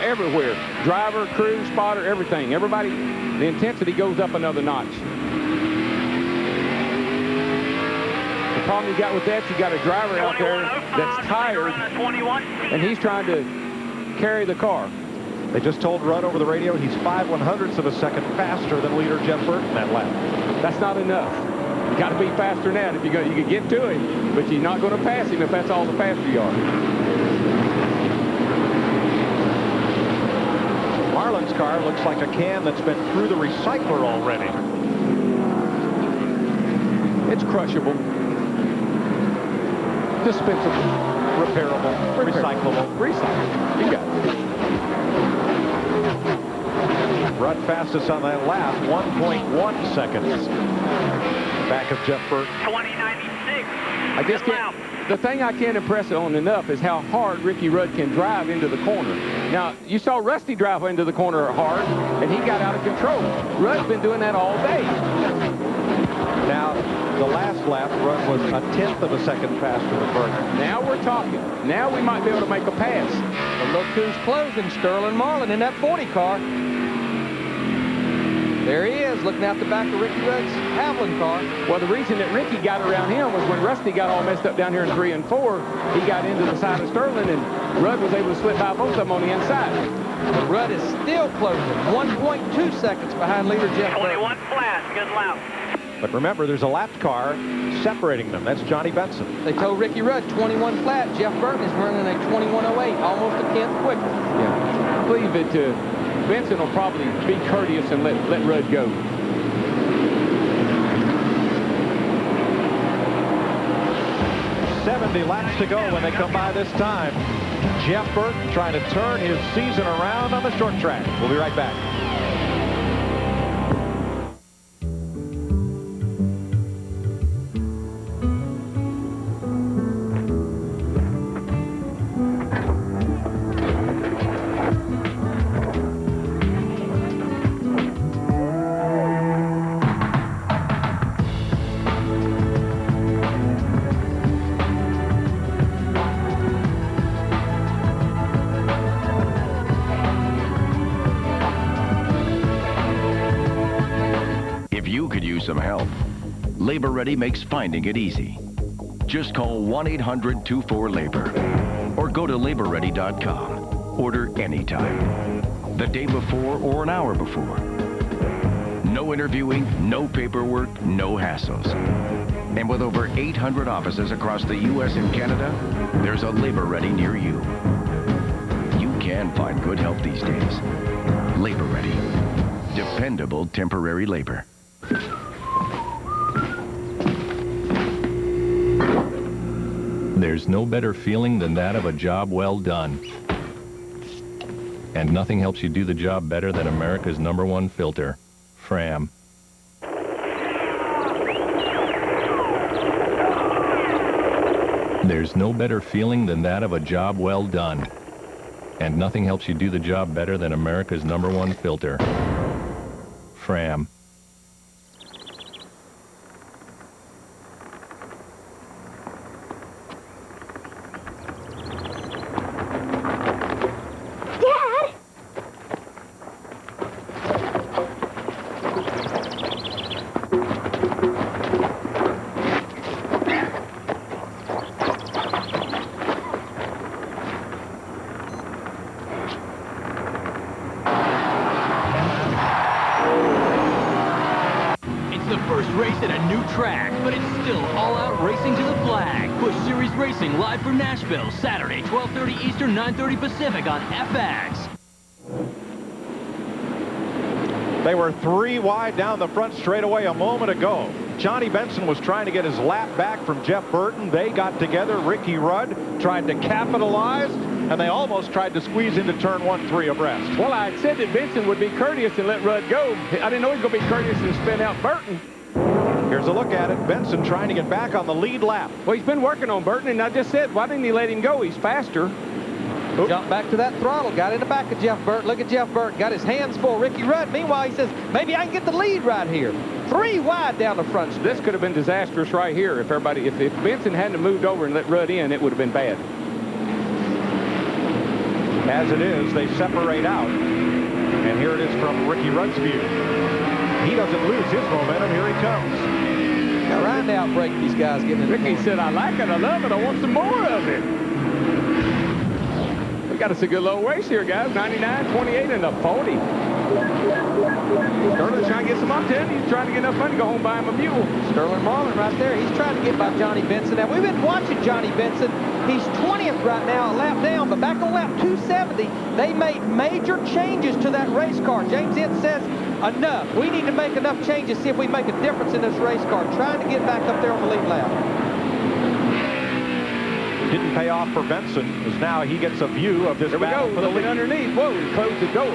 everywhere. Driver, crew, spotter, everything. Everybody, the intensity goes up another notch. The problem you got with that, you got a driver out there that's tired, and he's trying to carry the car. They just told Rudd over the radio he's 5/100ths of a second faster than leader Jeff Burton that lap. That's not enough. You got to be faster than that. If you can get to him, but you're not going to pass him if that's all the faster you are. Marlin's car looks like a can that's been through the recycler already. It's crushable, dispensable, repairable, recyclable. Recyclable. You got it. Rudd fastest on that lap, 1.1 seconds. Back of Jeff Burton. 2096. I just can't. The thing I can't impress on enough is how hard Ricky Rudd can drive into the corner. Now, you saw Rusty drive into the corner hard, and he got out of control. Rudd's been doing that all day. Now, the last lap, Rudd was 1/10 of a second faster than Burton. Now we're talking. Now we might be able to make a pass. But look who's closing, Sterling Marlin in that 40 car. There he is, looking out the back of Ricky Rudd's Havlin car. Well, the reason that Ricky got around him was when Rusty got all messed up down here in 3 and 4, he got into the side of Sterling, and Rudd was able to slip by both of them on the inside. But Rudd is still closing, 1.2 seconds behind leader Jeff Burton. 21 flat, good lap. But remember, there's a lapped car separating them. That's Johnny Benson. They told Ricky Rudd 21 flat. Jeff Burton is running a 21.08, almost a 10th quicker. Yeah, I believe that Benson will probably be courteous and let Rudd go. $70 laps to go when they come by this time. Jeff Burton trying to turn his season around on the short track. We'll be right back. Some help. Labor Ready makes finding it easy. Just call 1-800-24-LABOR or go to laborready.com. Order anytime. The day before or an hour before. No interviewing, no paperwork, no hassles. And with over 800 offices across the U.S. and Canada, there's a Labor Ready near you. You can find good help these days. Labor Ready. Dependable temporary labor. There's no better feeling than that of a job well done. And nothing helps you do the job better than America's #1 filter, Fram. There's no better feeling than that of a job well done. And nothing helps you do the job better than America's #1 filter, Fram. Live from Nashville, Saturday, 12:30 Eastern, 9:30 Pacific on FX. They were 3 wide down the front straightaway a moment ago. Johnny Benson was trying to get his lap back from Jeff Burton. They got together. Ricky Rudd tried to capitalize, and they almost tried to squeeze into turn 1-3 abreast. Well, I had said that Benson would be courteous and let Rudd go. I didn't know he was going to be courteous and spin out Burton. Here's a look at it. Benson trying to get back on the lead lap. Well, he's been working on Burton, and I just said, why didn't he let him go? He's faster. Jumped back to that throttle, got in the back of Jeff Burton. Look at Jeff Burton, got his hands full. Ricky Rudd, meanwhile, he says, maybe I can get the lead right here. 3 wide down the front stretch. This could have been disastrous right here if if Benson hadn't moved over and let Rudd in, it would have been bad. As it is, they separate out. And here it is from Ricky Rudd's view. He doesn't lose his momentum. Here he comes. Now, right now, break these guys getting in. Ricky said, I like it, I love it, I want some more of it. We got us a good little race here, guys. 99, 28, and a 40. Sterling's trying to get some up to him. He's trying to get enough money to go home and buy him a mule. Sterling Marlin right there. He's trying to get by Johnny Benson. Now, we've been watching Johnny Benson. He's 20th right now, a lap down, but back on lap 270, they made major changes to that race car. James Ince says, enough. We need to make enough changes, see if we make a difference in this race car, trying to get back up there on the lead lap. Didn't pay off for Benson, as now he gets a view of this battle for the lead. Underneath. Whoa, he closed the door.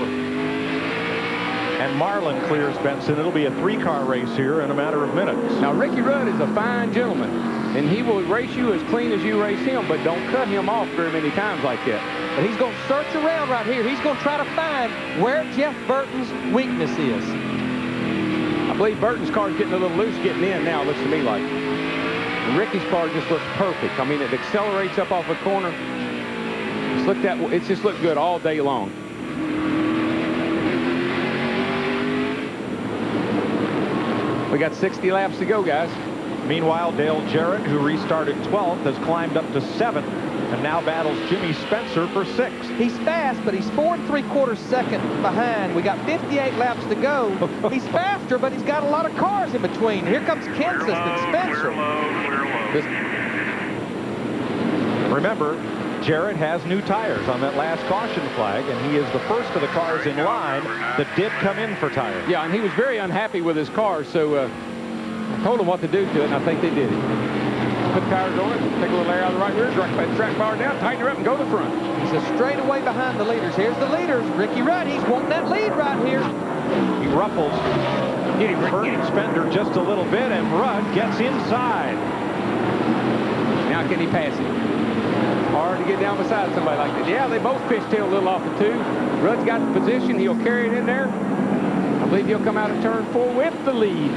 And Marlin clears Benson. It'll be a 3-car race here in a matter of minutes. Now, Ricky Rudd is a fine gentleman, and he will race you as clean as you race him, but don't cut him off very many times like that. But he's going to search around right here. He's going to try to find where Jeff Burton's weakness is. I believe Burton's car is getting a little loose getting in now, looks to me like. And Ricky's car just looks perfect. I mean, it accelerates up off a corner. It's just looked good all day long. We got 60 laps to go, guys. Meanwhile, Dale Jarrett, who restarted 12th, has climbed up to 7th and now battles Jimmy Spencer for 6th. He's fast, but he's 4 3/4 seconds behind. We got 58 laps to go. He's faster, but he's got a lot of cars in between. Here comes Kenseth and Spencer. Remember, Jarrett has new tires on that last caution flag, and he is the first of the cars in line that did come in for tires. Yeah, and he was very unhappy with his car, so I told him what to do to it, and I think they did it. Put tires on it, take a little air out of the right rear, drag that track bar down, tighten her up, and go to the front. He's a straightaway behind the leaders. Here's the leaders. Ricky Rudd, he's wanting that lead right here. He ruffles Burton's fender just a little bit, and Rudd gets inside. Now can he pass it? Hard to get down beside somebody like that. Yeah, they both fishtail a little off the 2. Rudd's got the position. He'll carry it in there. I believe he'll come out of turn 4 with the lead.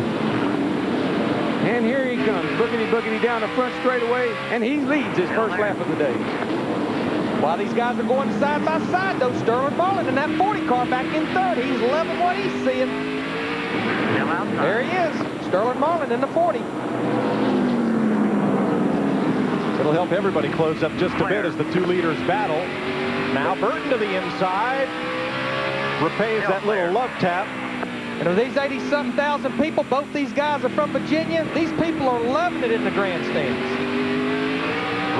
And here he comes, boogity down the front straightaway, and he leads his first lap of the day. While these guys are going side by side, though, Sterling Marlin in that 40 car back in 3rd. He's loving what he's seeing. There he is, Sterling Marlin in the 40. It'll help everybody close up just a bit as the 2 leaders battle. Now Burton to the inside, repays that little love tap. And of these 80-something thousand people, both these guys are from Virginia. These people are loving it in the grandstands.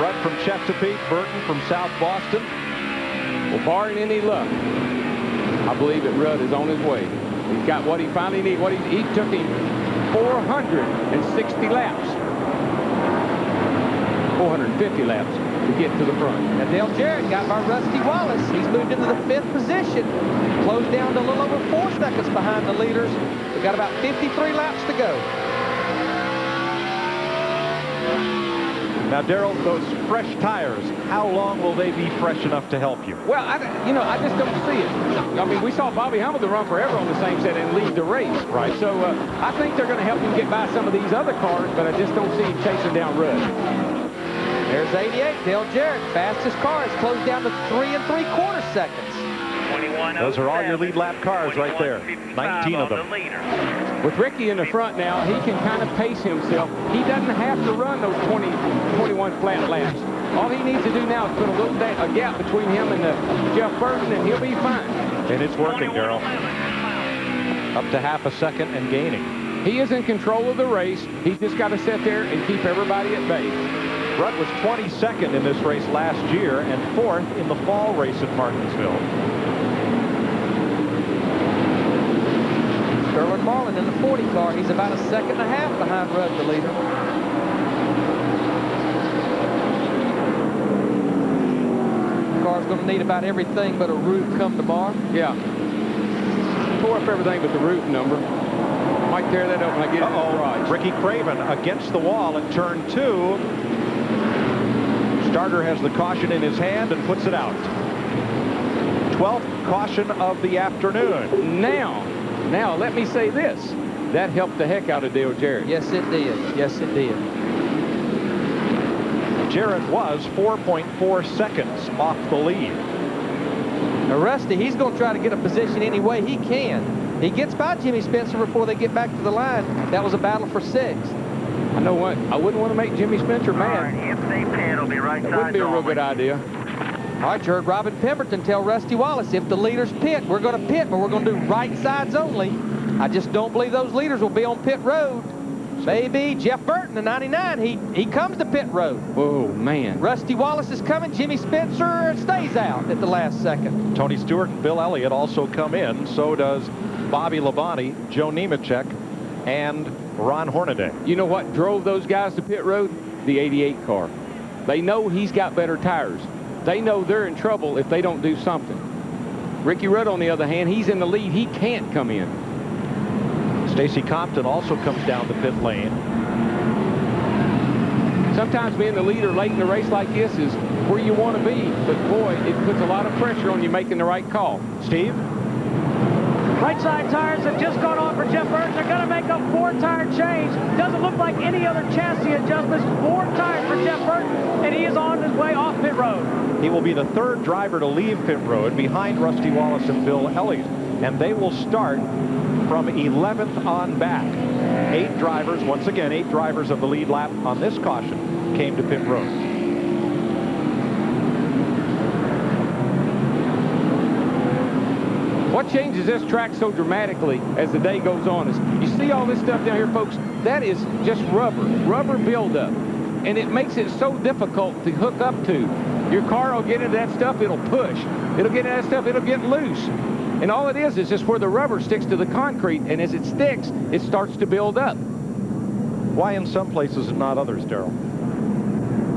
Rudd from Chesapeake, Burton from South Boston. Well, barring any luck, I believe that Rudd is on his way. He's got what he finally needs. He took him 460 laps. 450 laps to get to the front. Now Dale Jarrett got by Rusty Wallace. He's moved into the 5th position. Closed down to a little over 4 seconds behind the leaders. We've got about 53 laps to go. Now, Darrell, those fresh tires, how long will they be fresh enough to help you? Well, I just don't see it. I mean, we saw Bobby Hamilton run forever on the same set and lead the race. Right. So I think they're going to help him get by some of these other cars, but I just don't see him chasing down Rudd. There's 88, Dale Jarrett. Fastest car has closed down to 3 3/4 seconds. Those are all your lead lap cars right there. 19 of them. With Ricky in the front now, he can kind of pace himself. He doesn't have to run those 21 flat laps. All he needs to do now is put a gap between him and Jeff Burton, and he'll be fine. And it's working, Darrell. Up to half a second and gaining. He is in control of the race. He's just got to sit there and keep everybody at bay. Rudd was 22nd in this race last year and 4th in the fall race at Martinsville. Sterling Marlin in the 40 car. He's about a second and a half behind Rudd, the leader. The car's going to need about everything but a roof come tomorrow. Yeah. Tore up everything but the roof number. Might tear that up when I get it in the garage. Ricky Craven against the wall at turn 2. Starter has the caution in his hand and puts it out. 12th caution of the afternoon. Now, let me say this. That helped the heck out of Dale Jarrett. Yes, it did. Yes, it did. Jarrett was 4.4 seconds off the lead. Now, Rusty, he's going to try to get a position any way he can. He gets by Jimmy Spencer before they get back to the line. That was a battle for 6. I know what. I wouldn't want to make Jimmy Spencer mad. If they pit, it'll be right That wouldn't be a real good idea. All right, you heard Robin Pemberton tell Rusty Wallace, if the leaders pit, we're going to pit, but we're going to do right sides only. I just don't believe those leaders will be on pit road. Maybe Jeff Burton, the 99, he comes to pit road. Oh, man. Rusty Wallace is coming. Jimmy Spencer stays out at the last second. Tony Stewart and Bill Elliott also come in. So does Bobby Labonte, Joe Nemechek, and Ron Hornaday. You know what drove those guys to pit road? The 88 car. They know he's got better tires. They know they're in trouble if they don't do something. Ricky Rudd, on the other hand, he's in the lead. He can't come in. Stacy Compton also comes down the pit lane. Sometimes being the leader late in the race like this is where you want to be, but boy, it puts a lot of pressure on you making the right call. Steve? Right side tires have just gone on for Jeff Burton. They're going to make a 4-tire change. Doesn't look like any other chassis adjustments. 4 tires for Jeff Burton, and he is on his way off pit road. He will be the 3rd driver to leave pit road behind Rusty Wallace and Bill Elliott, and they will start from 11th on back. 8 drivers, once again, 8 drivers of the lead lap on this caution came to pit road. What changes this track so dramatically as the day goes on is you see all this stuff down here, folks. That is just rubber buildup, and it makes it so difficult to hook up to. Your car will get into that stuff, it'll push. It'll get into that stuff, it'll get loose. And all it is just where the rubber sticks to the concrete, and as it sticks, it starts to build up. Why in some places and not others, Darrell?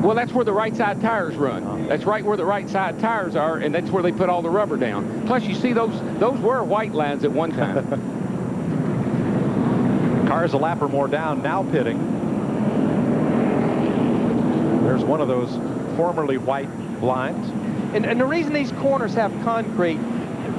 Well, that's where the right side tires run. That's right where the right side tires are, and that's where they put all the rubber down. Plus, you see those were white lines at one time. Cars a lap or more down, now pitting. There's one of those formerly white lines. And the reason these corners have concrete,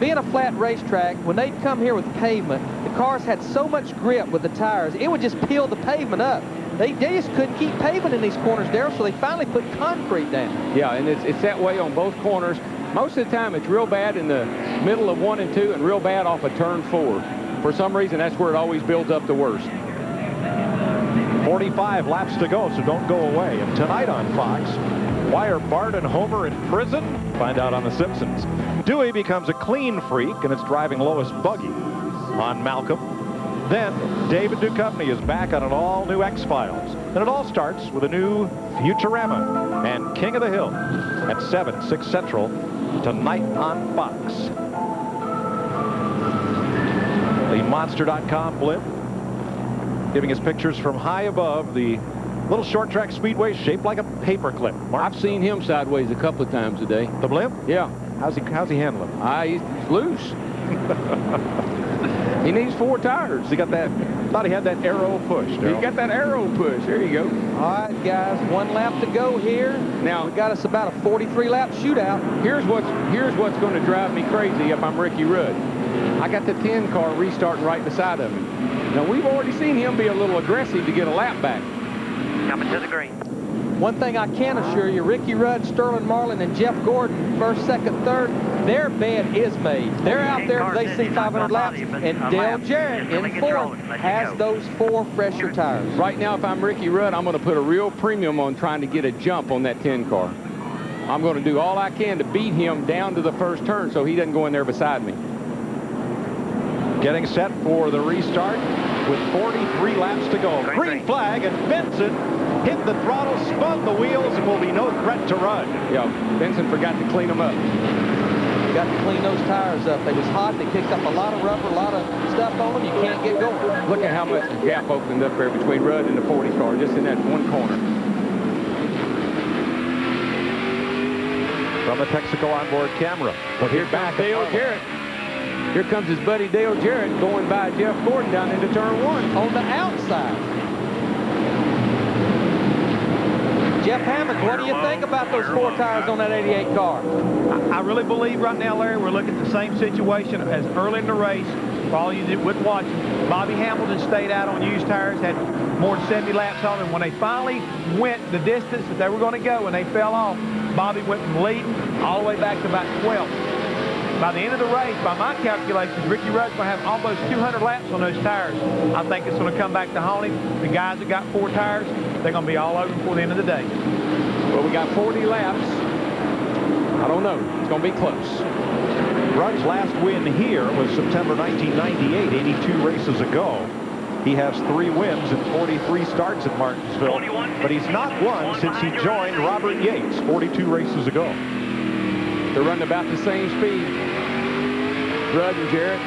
being a flat racetrack, when they'd come here with pavement, the cars had so much grip with the tires, it would just peel the pavement up. They just couldn't keep pavement in these corners there, so they finally put concrete down. Yeah, and it's that way on both corners. Most of the time, it's real bad in the middle of 1 and 2 and real bad off of turn 4. For some reason, that's where it always builds up the worst. 45 laps to go, so don't go away. And tonight on Fox, why are Bart and Homer in prison? Find out on The Simpsons. Dewey becomes a clean freak, and it's driving Lois buggy on Malcolm. Then David Duchovny is back on an all-new X-Files. And it all starts with a new Futurama and King of the Hill at 7, 6 Central tonight on Fox. The Monster.com blimp giving us pictures from high above the little short track speedway shaped like a paperclip. I've seen him sideways a couple of times today. The blimp? Yeah. How's he handling? He's loose. He needs 4 tires. He got that Thought he had that arrow push. He got that arrow push. There you go. All right, guys, 1 lap to go here. Now we got us about a 43-lap shootout. Here's what's going to drive me crazy if I'm Ricky Rudd. I got the 10 car restarting right beside of him. Now we've already seen him be a little aggressive to get a lap back. Coming to the green. One thing I can assure you, Ricky Rudd, Sterling Marlin, and Jeff Gordon, first, second, third, their bed is made. They're out there, they see 500 laps, and Dale Jarrett in fourth has those 4 fresher tires. Right now, if I'm Ricky Rudd, I'm going to put a real premium on trying to get a jump on that 10 car. I'm going to do all I can to beat him down to the first turn so he doesn't go in there beside me. Getting set for the restart with 43 laps to go. Green flag, and Benson hit the throttle, spun the wheels, and will be no threat to Rudd. Yeah, Benson forgot to clean them up. Got to clean those tires up. They was hot. They kicked up a lot of rubber, a lot of stuff on them. You can't get going. Look at how much gap opened up there between Rudd and the 40 car, just in that one corner. From the Texaco onboard camera. Well, here's back Dale Jarrett. Here comes his buddy Dale Jarrett going by Jeff Gordon down into turn 1. On the outside. Jeff Hammond, what do you think about those 4 tires on that 88 car? I really believe right now, Larry, we're looking at the same situation as early in the race. For all you that wouldn't watch, Bobby Hamilton stayed out on used tires, had more than 70 laps on them. When they finally went the distance that they were going to go and they fell off, Bobby went from leading all the way back to about 12th. By the end of the race, by my calculations, Ricky Rudd's going to have almost 200 laps on those tires. I think it's going to come back to haunt him. The guys that got 4 tires, they're going to be all over before the end of the day. Well, we got 40 laps. I don't know. It's going to be close. Rudd's last win here was September 1998, 82 races ago. He has 3 wins and 43 starts at Martinsville, but he's not won since he joined Robert Yates 42 races ago. They're running about the same speed. Rudd and Jarrett.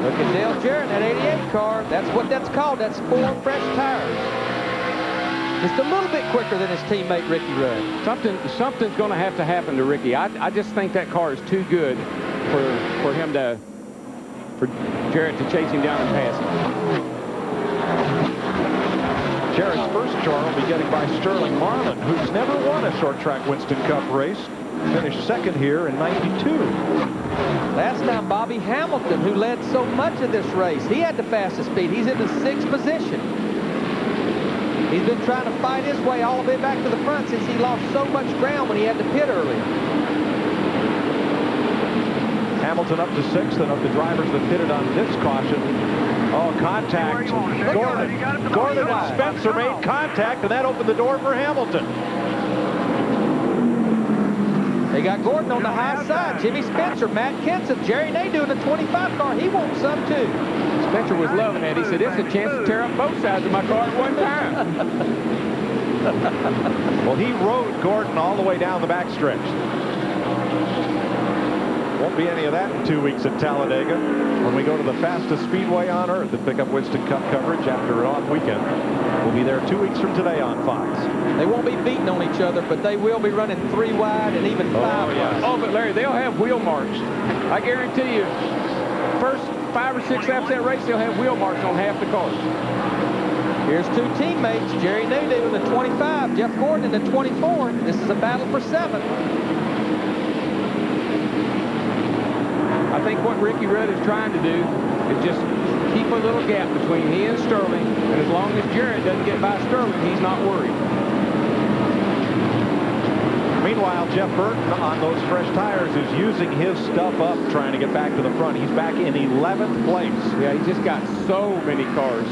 Look at Dale Jarrett, that 88 car. That's what that's called. That's 4 fresh tires. Just a little bit quicker than his teammate Ricky Rudd. Something's going to have to happen to Ricky. I just think that car is too good for Jarrett to chase him down and pass him. Jarrett's first car will be getting by Sterling Marlin, who's never won a short track Winston Cup race. Finished second here in '92. Last time, Bobby Hamilton, who led so much of this race, he had the fastest speed. He's in the 6th position. He's been trying to fight his way all the way back to the front since he lost so much ground when he had to pit earlier. Hamilton up to 6th, and of the drivers that pitted on this caution, contact. Gordon and Spencer made contact, and that opened the door for Hamilton. They got Gordon on the high side. Jimmy Spencer, Matt Kenseth, Jerry Nadeau in the 25 car. He wants some too. Spencer was loving that. He said, it's a chance to tear up both sides of my car at one time. Well, he rode Gordon all the way down the backstretch. Won't be any of that in 2 weeks at Talladega when we go to the fastest speedway on earth to pick up Winston Cup coverage after an off weekend. We'll be there 2 weeks from today on Fox. They won't be beating on each other, but they will be running 3 wide and even 5 wide. Oh, but Larry, they'll have wheel marks. I guarantee you, first 5 or 6 laps of that race, they'll have wheel marks on half the cars. Here's 2 teammates, Jerry Nadeau in the 25, Jeff Gordon in the 24. This is a battle for 7th. I think what Ricky Rudd is trying to do is just keep a little gap between he and Sterling, and as long as Jarrett doesn't get by Sterling, he's not worried. Meanwhile, Jeff Burton on those fresh tires is using his stuff up, trying to get back to the front. He's back in 11th place. Yeah, he's just got so many cars.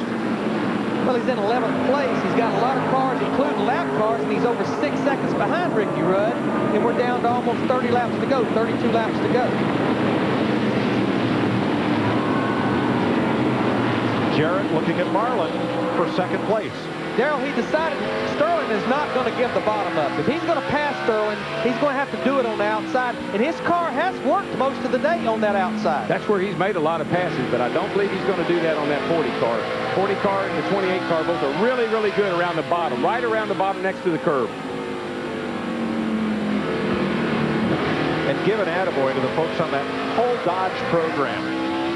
Well, he's in 11th place. He's got a lot of cars, including lap cars, and he's over 6 seconds behind Ricky Rudd. And we're down to almost 30 laps to go, 32 laps to go. Jarrett looking at Marlin for 2nd place. Darrell, he decided Sterling is not going to give the bottom up. If he's going to pass Sterling, he's going to have to do it on the outside. And his car has worked most of the day on that outside. That's where he's made a lot of passes, but I don't believe he's going to do that on that 40 car. 40 car and the 28 car both are really, really good around the bottom, right around the bottom next to the curb. and give an attaboy to the folks on that whole Dodge program.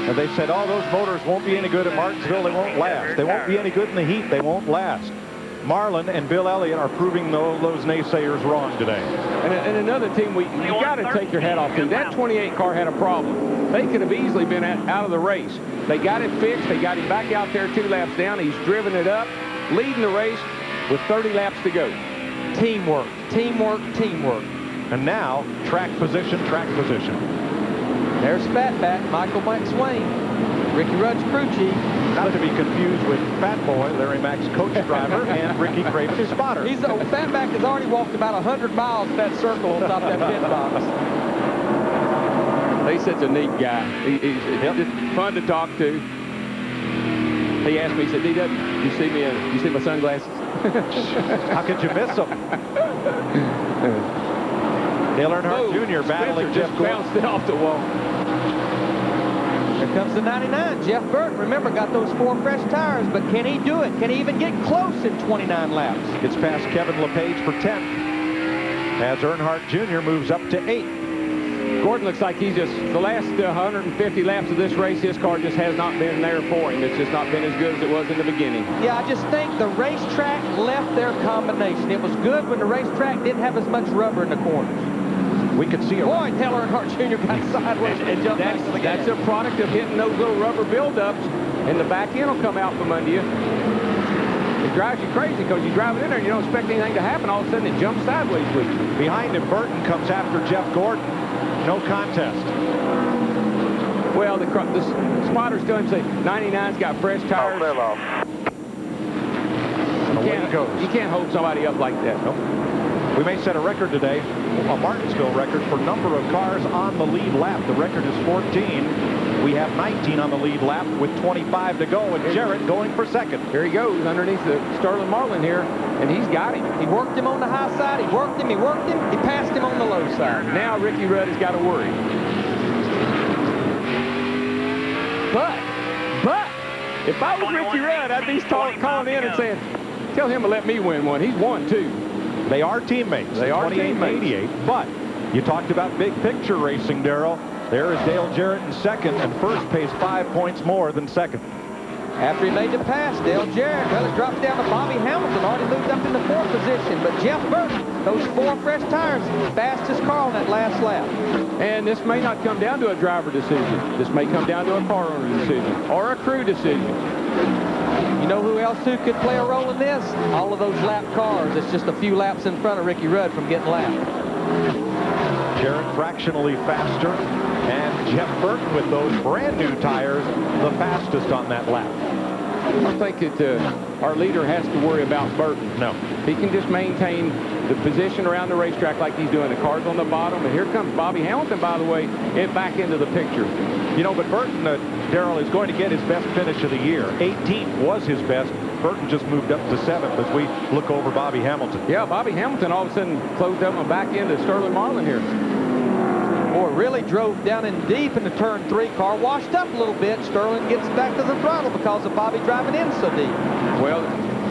And they said, oh, those motors won't be any good at Martinsville. They won't last. They won't be any good in the heat. They won't last. Marlin and Bill Elliott are proving those naysayers wrong today. And another team, you got to take your hat off to. That 28 car had a problem. They could have easily been out of the race. They got it fixed. They got him back out there 2 laps down. He's driven it up, leading the race with 30 laps to go. Teamwork, teamwork, teamwork. And now, track position, track position. There's Fatback, Michael McSwain, Ricky Rudd's crew chief. Not to be confused with Fat Boy, Larry Mack's coach driver, and Ricky Craven, his spotter. Fatback has already walked about 100 miles in that circle on top of that pit box. He's such a neat guy. He's just fun to talk to. He asked me, he said, DW, you see my sunglasses? How could you miss them? Dale Earnhardt Jr. battling Jeff Gordon. Bounced it off the wall. Here comes the 99. Jeff Burton, remember, got those 4 fresh tires, but can he do it? Can he even get close in 29 laps? Gets past Kevin LePage for 10th as Earnhardt Jr. moves up to 8th. Gordon looks like he's just, the last 150 laps of this race, his car just has not been there for him. It's just not been as good as it was in the beginning. Yeah, I just think the racetrack left their combination. It was good when the racetrack didn't have as much rubber in the corners. We could see a... Boy, Dale Earnhardt Jr. got sideways and jumped back to the gas. That's a product of hitting those little rubber buildups, and the back end will come out from under you. It drives you crazy because you drive it in there and you don't expect anything to happen. All of a sudden, it jumps sideways with you. Behind him, Burton comes after Jeff Gordon. No contest. Well, the spotters tell him, say, 99's got fresh tires. You can't hold somebody up like that. Nope. We may set a record today, a Martinsville record for number of cars on the lead lap. The record is 14. We have 19 on the lead lap with 25 to go, and Jarrett going for second. Here he goes underneath the Sterling Marlin here, and he's got him. He worked him on the high side. He worked him. He passed him on the low side. Now Ricky Rudd has got to worry. But, if I was Ricky Rudd, I'd be calling in and saying, tell him to let me win one. He's won 2. They are teammates. They are 28 teammates. 88. But you talked about big picture racing, Darrell. There is Dale Jarrett in second, and first pays 5 points more than second. After he made the pass, Dale Jarrett, well, it drops down to Bobby Hamilton, already moved up in the 4th position. But Jeff Burton, those 4 fresh tires, fastest car on that last lap. And this may not come down to a driver decision. This may come down to a car owner decision or a crew decision. You know who else who could play a role in this? All of those lap cars. It's just a few laps in front of Ricky Rudd from getting lapped. Jarrett fractionally faster, and Jeff Burton with those brand new tires, the fastest on that lap. I think that our leader has to worry about Burton. No. He can just maintain the position around the racetrack like he's doing. The car's on the bottom, and here comes Bobby Hamilton, by the way, back into the picture. You know, but Burton, Darrell, is going to get his best finish of the year. 18th was his best. Burton just moved up to 7th as we look over Bobby Hamilton. Yeah, Bobby Hamilton all of a sudden closed up and back into Sterling Marlin here. Boy, really drove down in deep in the turn 3. Car washed up a little bit. Sterling gets back to the throttle because of Bobby driving in so deep. Well,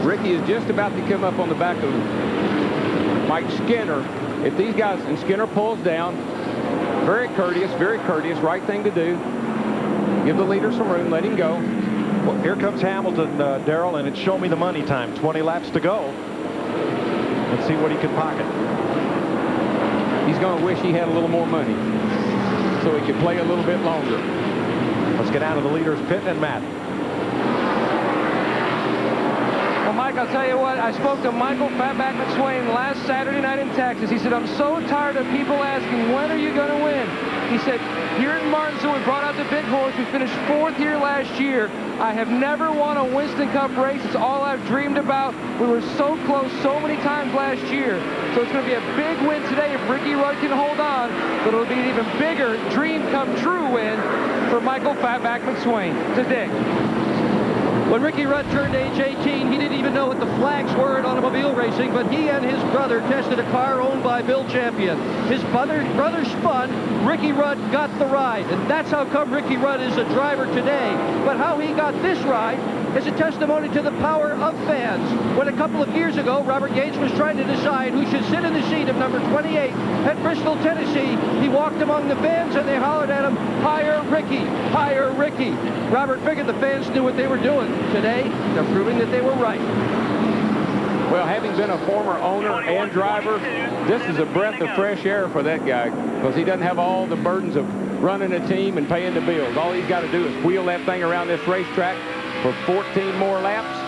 Ricky is just about to come up on the back of Mike Skinner. If these guys, and Skinner pulls down, very courteous, right thing to do. Give the leader some room, let him go. Well, here comes Hamilton, Darrell, and it's show me the money time. 20 laps to go. Let's see what he can pocket. He's going to wish he had a little more money so he could play a little bit longer. Let's get out of the leader's pit and Matt. Well, Mike, I'll tell you what, I spoke to Michael Fatback McSwain last Saturday night in Texas. He said, I'm so tired of people asking, when are you going to win? He said, here in Martinsville, we brought out the big horse. We finished 4th here last year. I have never won a Winston Cup race. It's all I've dreamed about. We were so close so many times last year. So it's going to be a big win today if Ricky Rudd can hold on. But it'll be an even bigger dream come true win for Michael Fatback McSwain. To Dick. When Ricky Rudd turned age 18, he didn't even know what the flags were in automobile racing, but he and his brother tested a car owned by Bill Champion. His brother spun, Ricky Rudd got the ride, and that's how come Ricky Rudd is a driver today. But how he got this ride is a testimony to the power of fans. When a couple of years ago, Robert Yates was trying to decide who should sit in the seat of number 28 at Bristol, Tennessee, he walked among the fans and they hollered at him, "Hire Ricky, hire Ricky." Robert figured the fans knew what they were doing. Today, they're proving that they were right. Well, having been a former owner and driver, this is a breath of fresh air for that guy, because he doesn't have all the burdens of running a team and paying the bills. All he's got to do is wheel that thing around this racetrack for 14 more laps.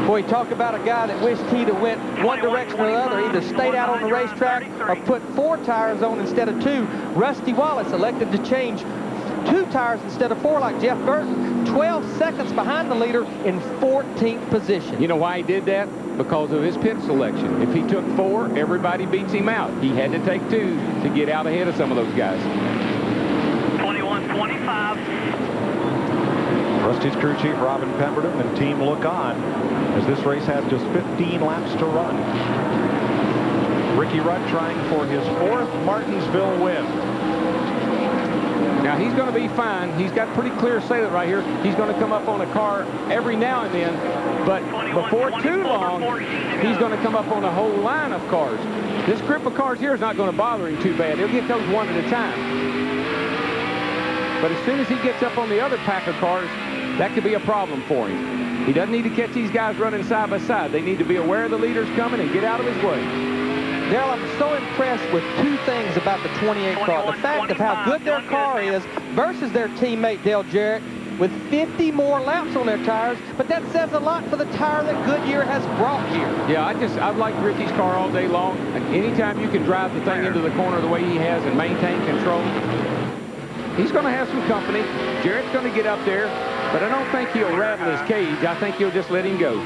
Boy, talk about a guy that wished he'd have went one direction or the other, either stayed out on the racetrack or put 4 tires on instead of 2. Rusty Wallace elected to change 2 tires instead of 4 like Jeff Burton. 12 seconds behind the leader in 14th position. You know why he did that? Because of his pit selection. If he took 4, everybody beats him out. He had to take 2 to get out ahead of some of those guys. 21-25. Rusty's crew chief Robin Pemberton and team look on as this race has just 15 laps to run. Ricky Rudd trying for his 4th Martinsville win. Now he's going to be fine. He's got pretty clear sailing right here. He's going to come up on a car every now and then, but before too long, he's going to come up on a whole line of cars. This group of cars here is not going to bother him too bad. He'll get those one at a time. But as soon as he gets up on the other pack of cars, that could be a problem for him. He doesn't need to catch these guys running side by side. They need to be aware of the leaders coming and get out of his way. Daryl, I'm so impressed with 2 things about the 28 car. The fact of how good their car is versus their teammate Dale Jarrett with 50 more laps on their tires, but that says a lot for the tire that Goodyear has brought here. Yeah, I've liked Ricky's car all day long. Anytime you can drive the thing into the corner the way he has and maintain control, he's going to have some company. Jarrett's going to get up there, but I don't think he'll rattle his cage. I think he'll just let him go.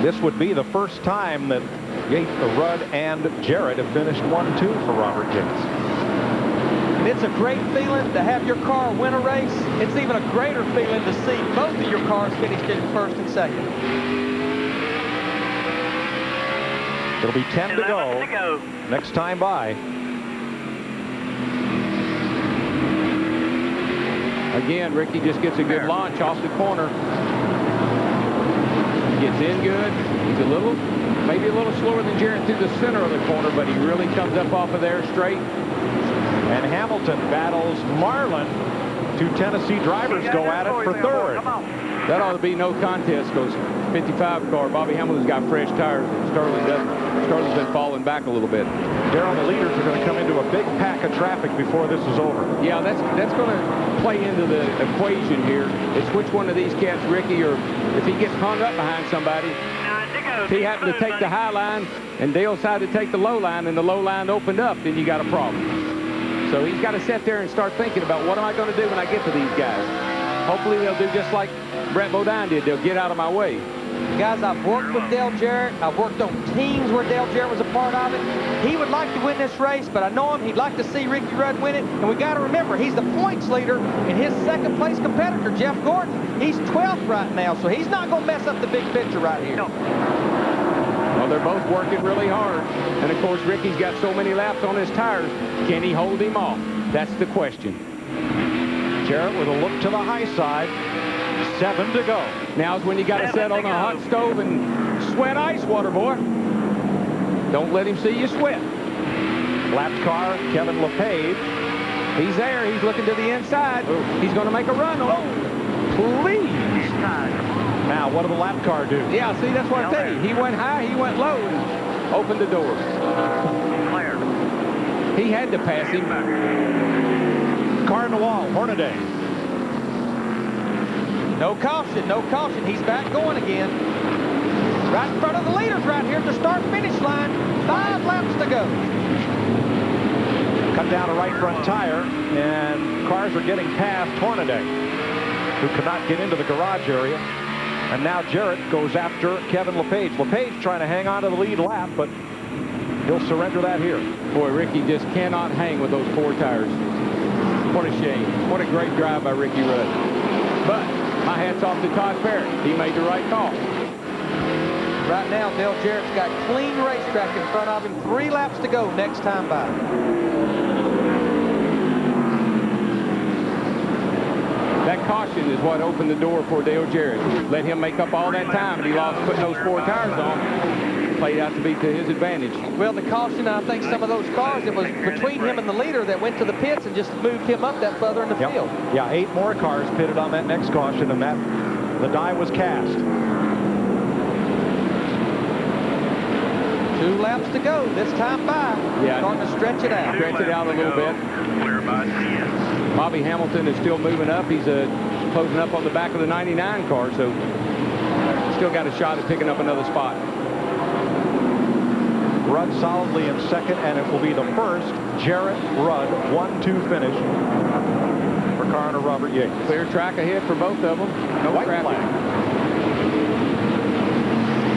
This would be the first time that Rudd and Jarrett have finished 1-2 for Robert Yates. And it's a great feeling to have your car win a race. It's even a greater feeling to see both of your cars finished in 1st and 2nd. It'll be 10 to go. Next time by. Again, Ricky just gets a good launch off the corner. Gets in good. He's maybe a little slower than Jarrett through the center of the corner, but he really comes up off of there straight. And Hamilton battles Marlin. 2 Tennessee drivers go at it for 3rd. That ought to be no contest, because 55 car, Bobby Hamilton's got fresh tires. Sterling's been falling back a little bit. Daryl, the leaders are going to come into a big pack of traffic before this is over. Yeah, that's going to play into the equation here. It's which one of these cats, Ricky, or if he gets hung up behind somebody, if he happened to take the high line and Dale decided to take the low line and the low line opened up, then you got a problem. So he's got to sit there and start thinking about what am I going to do when I get to these guys. Hopefully they'll do just like Brett Bodine did. They'll get out of my way. Guys, I've worked with Dale Jarrett. I've worked on teams where Dale Jarrett was a part of it. He would like to win this race, but I know him. He'd like to see Ricky Rudd win it. And we got to remember, he's the points leader, and his 2nd place competitor, Jeff Gordon, he's 12th right now, so he's not going to mess up the big picture right here. Well, they're both working really hard. And, of course, Ricky's got so many laps on his tires. Can he hold him off? That's the question. Jarrett with a look to the high side. 7 to go. Now's when you got to set on a hot stove and sweat ice water, boy. Don't let him see you sweat. Lapped car, Kevin LePage. He's there. He's looking to the inside. He's going to make a run. Oh, please. Now, what did the lap car do? Yeah, see, that's what I tell you. He went high, he went low, and opened the door. He had to pass him. Car in the wall, Hornaday. No caution, no caution. He's back going again. Right in front of the leaders right here at the start-finish line. 5 laps to go. Cut down a right front tire, and cars are getting past Hornaday, who could not get into the garage area. And now Jarrett goes after Kevin LePage. LePage trying to hang on to the lead lap, but He'll surrender that here. Boy, Ricky just cannot hang with those 4 tires. What a shame. What a great drive by Ricky Rudd. But my hat's off to Todd Parrott. He made the right call. Right now, Dale Jarrett's got clean racetrack in front of him. 3 laps to go next time by. That caution is what opened the door for Dale Jarrett. Let him make up all that time, and he lost putting those 4 tires on. Played out to be to his advantage. Well, the caution, I think some of those cars, it was between him and the leader that went to the pits and just moved him up that further in the field. Yeah, 8 more cars pitted on that next caution, and the die was cast. 2 laps to go this time by. Yeah, starting to stretch it out. Stretch it out a little bit. Bobby Hamilton is still moving up. He's closing up on the back of the 99 car, so still got a shot at picking up another spot. Rudd solidly in second, and it will be the first Jarrett Rudd 1-2 finish for car owner Robert Yates. Clear track ahead for both of them. No White traffic. flag.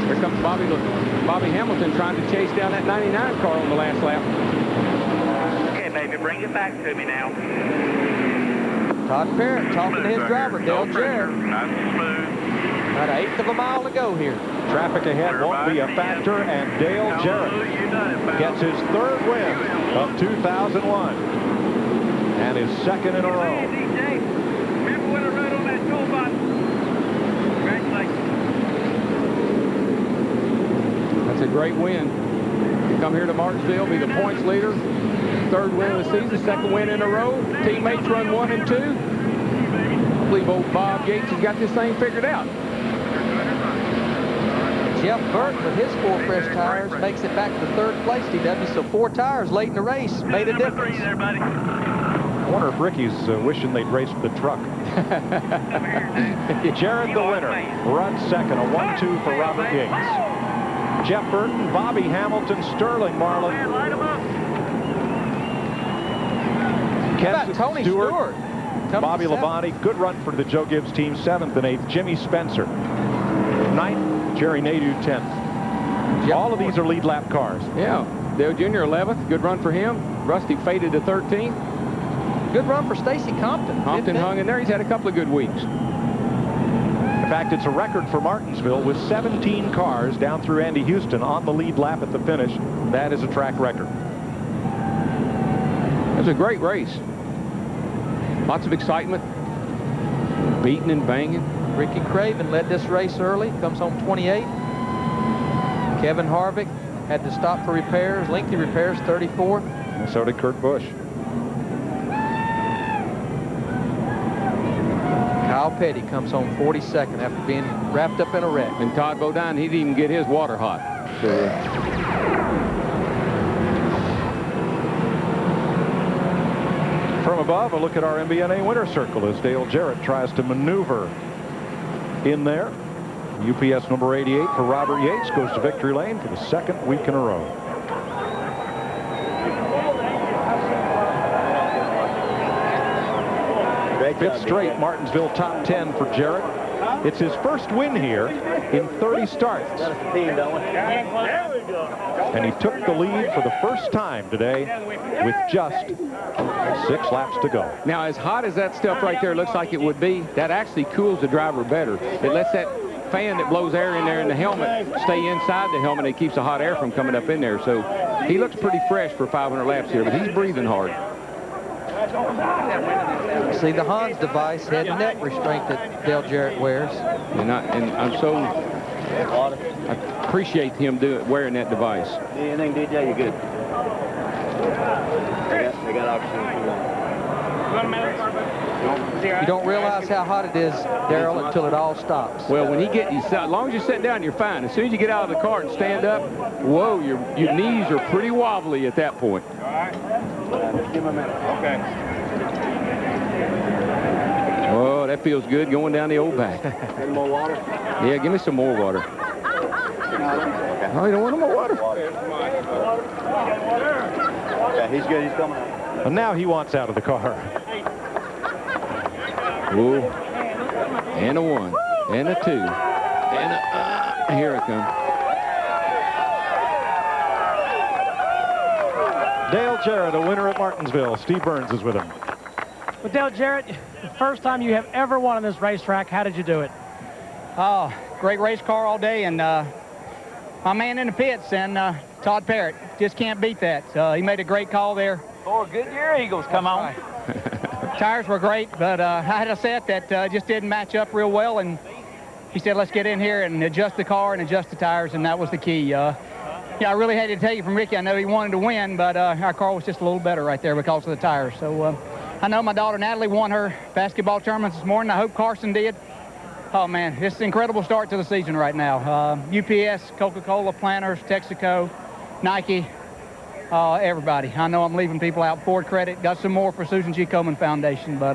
Here comes Bobby Hamilton trying to chase down that 99 car on the last lap. Okay, baby, bring it back to me now. Todd Parrott talking to his driver, Dale Jarrett. Nice and smooth. About 1/8 of a mile to go here. Traffic ahead won't be a factor, and Dale Jarrett gets his 3rd win of 2001 and his 2nd in a row. Remember when I rode on that toll bus? Congratulations. That's a great win. Come here to Martinsville, be the points leader. 3rd win of the season, 2nd win in a row. Teammates run 1 and 2. I believe old Bob Yates has got this thing figured out. Jeff Burton with his 4 fresh tires makes it back to 3rd place, DW. So 4 tires late in the race made a difference. I wonder if Ricky's wishing they'd raced the truck. Jarrett the winner. Rudd second. A 1-2 for Robert Yates. Jeff Burton, Bobby Hamilton, Sterling Marlin. Kenton Tony Stewart. Bobby Labonte. Good run for the Joe Gibbs team. 7th and 8th. Jimmy Spencer. 9th. Jerry Nadeau 10th. All of these are lead lap cars. Yeah. Dale Jr. 11th. Good run for him. Rusty faded to 13th. Good run for Stacy Compton. Compton hung in there. He's had a couple of good weeks. In fact, it's a record for Martinsville with 17 cars down through Andy Houston on the lead lap at the finish. That is a track record. It was a great race. Lots of excitement. Beating and banging. Ricky Craven led this race early, comes home 28. Kevin Harvick had to stop for repairs, lengthy repairs, 34th. And so did Kurt Busch. Kyle Petty comes home 42nd after being wrapped up in a wreck. And Todd Bodine, he didn't even get his water hot. So, from above, a look at our MBNA winner circle as Dale Jarrett tries to maneuver in there. UPS number 88 for Robert Yates goes to victory lane for the 2nd week in a row. Fifth straight Martinsville top 10 for Jarrett. It's his first win here in 30 starts. And he took the lead for the first time today with just 6 laps to go. now, as hot as that stuff right there looks like it would be, that actually cools the driver better. It lets that fan that blows air in there in the helmet stay inside the helmet. It keeps the hot air from coming up in there. So he looks pretty fresh for 500 laps here, but he's breathing hard. See the Hans device, head and neck restraint that Dale Jarrett wears. And I appreciate him wearing that device. Anything, DJ, you good? They got options. You don't realize how hot it is, Darrell, until it all stops. Well, when as long as you're sitting down, you're fine. As soon as you get out of the car and stand up, whoa, your knees are pretty wobbly at that point. All right. Just give him a minute. Okay. Oh, that feels good going down the old back. Any more water? Yeah, give me some more water. Oh, you don't want no more water? Yeah, he's good. He's coming out. And now he wants out of the car. Whoa. And a 1. And a 2. And a... here it comes. Dale Jarrett, a winner at Martinsville. Steve Burns is with him. Well, Dale Jarrett, the first time you have ever won on this racetrack, how did you do it? Oh, great race car all day, and my man in the pits, and Todd Parrott, just can't beat that. He made a great call there. 4 Goodyear Eagles, come on. Tires were great, but I had a set that just didn't match up real well, and he said, let's get in here and adjust the car and adjust the tires, and that was the key. Yeah, I really hated to tell you from Ricky, I know he wanted to win, but our car was just a little better right there because of the tires. So I know my daughter Natalie won her basketball tournament this morning. I hope Carson did. Oh, man, it's an incredible start to the season right now. UPS, Coca-Cola, Planters, Texaco, Nike, everybody. I know I'm leaving people out. Ford Credit, got some more for Susan G. Komen Foundation, but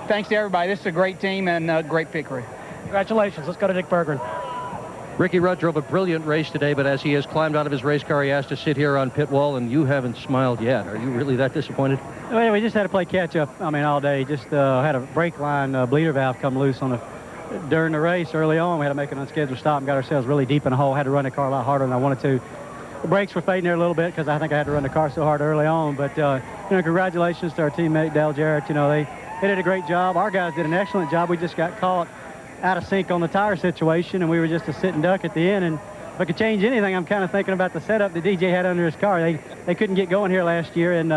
thanks to everybody. This is a great team and a great pit crew. Congratulations. Let's go to Dick Berggren. Ricky Rudd drove a brilliant race today, but as he has climbed out of his race car, he has to sit here on pit wall, and you haven't smiled yet. Are you really that disappointed? Well, we just had to play catch-up, all day. Just had a brake line bleeder valve come loose during the race early on. We had to make an unscheduled stop and got ourselves really deep in a hole. Had to run the car a lot harder than I wanted to. The brakes were fading there a little bit because I think I had to run the car so hard early on. But, congratulations to our teammate, Dale Jarrett. They did a great job. Our guys did an excellent job. We just got caught out of sync on the tire situation, and we were just a sit and duck at the end. And if I could change anything, I'm kind of thinking about the setup that DJ had under his car. They couldn't get going here last year, and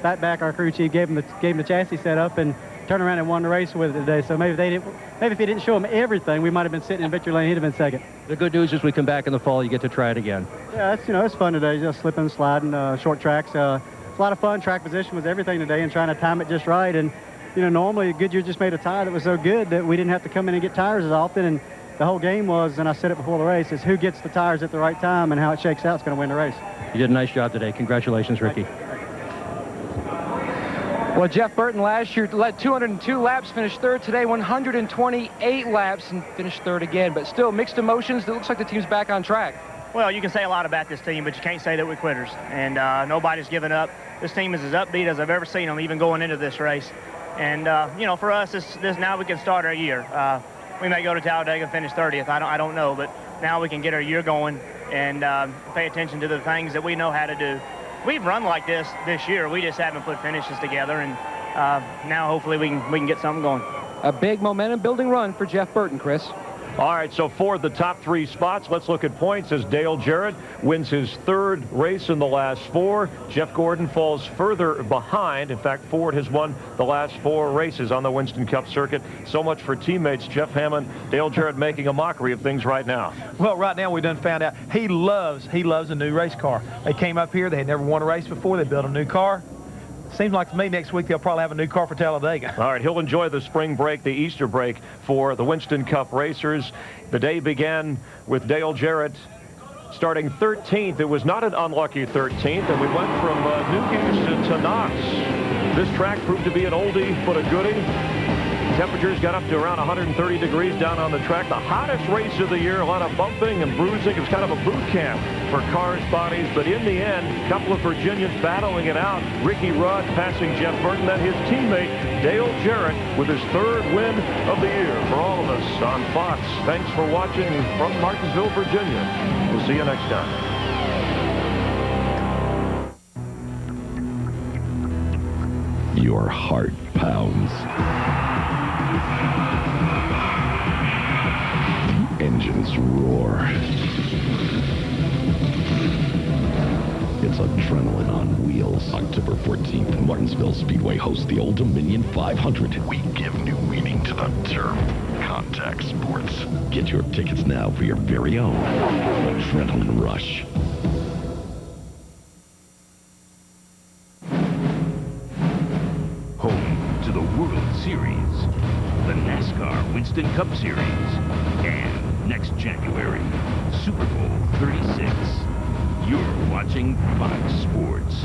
back our crew chief gave him the chassis setup and turned around and won the race with it today. So maybe if he didn't show him everything, we might have been sitting in victory lane. He'd have been second. The good news is we come back in the fall, you get to try it again. Yeah, it's fun today, just slipping, sliding, short tracks. It's a lot of fun. Track position was everything today, and trying to time it just right. And normally Goodyear just made a tire that was so good that we didn't have to come in and get tires as often. And the whole game was, and I said it before the race, is who gets the tires at the right time, and how it shakes out is going to win the race. You did a nice job today. Congratulations, Ricky. Well, Jeff Burton last year led 202 laps, finished third today, 128 laps, and finished third again. But still, mixed emotions. It looks like the team's back on track. Well, you can say a lot about this team, but you can't say that we're quitters. And nobody's given up. This team is as upbeat as I've ever seen them, even going into this race. And, for us, this now we can start our year. We may go to Talladega and finish 30th. I don't know, but now we can get our year going and pay attention to the things that we know how to do. We've run like this year. We just haven't put finishes together, and now hopefully we can get something going. A big momentum-building run for Jeff Burton, Chris. All right, so for the top 3 spots, let's look at points as Dale Jarrett wins his 3rd race in the last 4. Jeff Gordon falls further behind. In fact, Ford has won the last 4 races on the Winston Cup circuit. So much for teammates Jeff Hammond, Dale Jarrett making a mockery of things right now. Well, right now we done found out he loves a new race car. They came up here. They had never won a race before. They built a new car. Seems like to me next week they'll probably have a new car for Talladega. All right, he'll enjoy the spring break, the Easter break for the Winston Cup racers. The day began with Dale Jarrett starting 13th. It was not an unlucky 13th, and we went from Newgies to Knox. This track proved to be an oldie but a goodie. Temperatures got up to around 130 degrees down on the track. The hottest race of the year, a lot of bumping and bruising. It was kind of a boot camp for cars, bodies, but in the end, a couple of Virginians battling it out. Ricky Rudd passing Jeff Burton, then his teammate Dale Jarrett with his 3rd win of the year. For all of us on Fox, thanks for watching from Martinsville, Virginia. We'll see you next time. Your heart pounds. Engines roar. It's adrenaline on wheels. October 14th, Martinsville Speedway hosts the Old Dominion 500. We give new meaning to the term contact sports. Get your tickets now for your very own adrenaline rush. Home to the World Series, the NASCAR Winston Cup Series, and next January, Super Bowl 36. You're watching Fox Sports.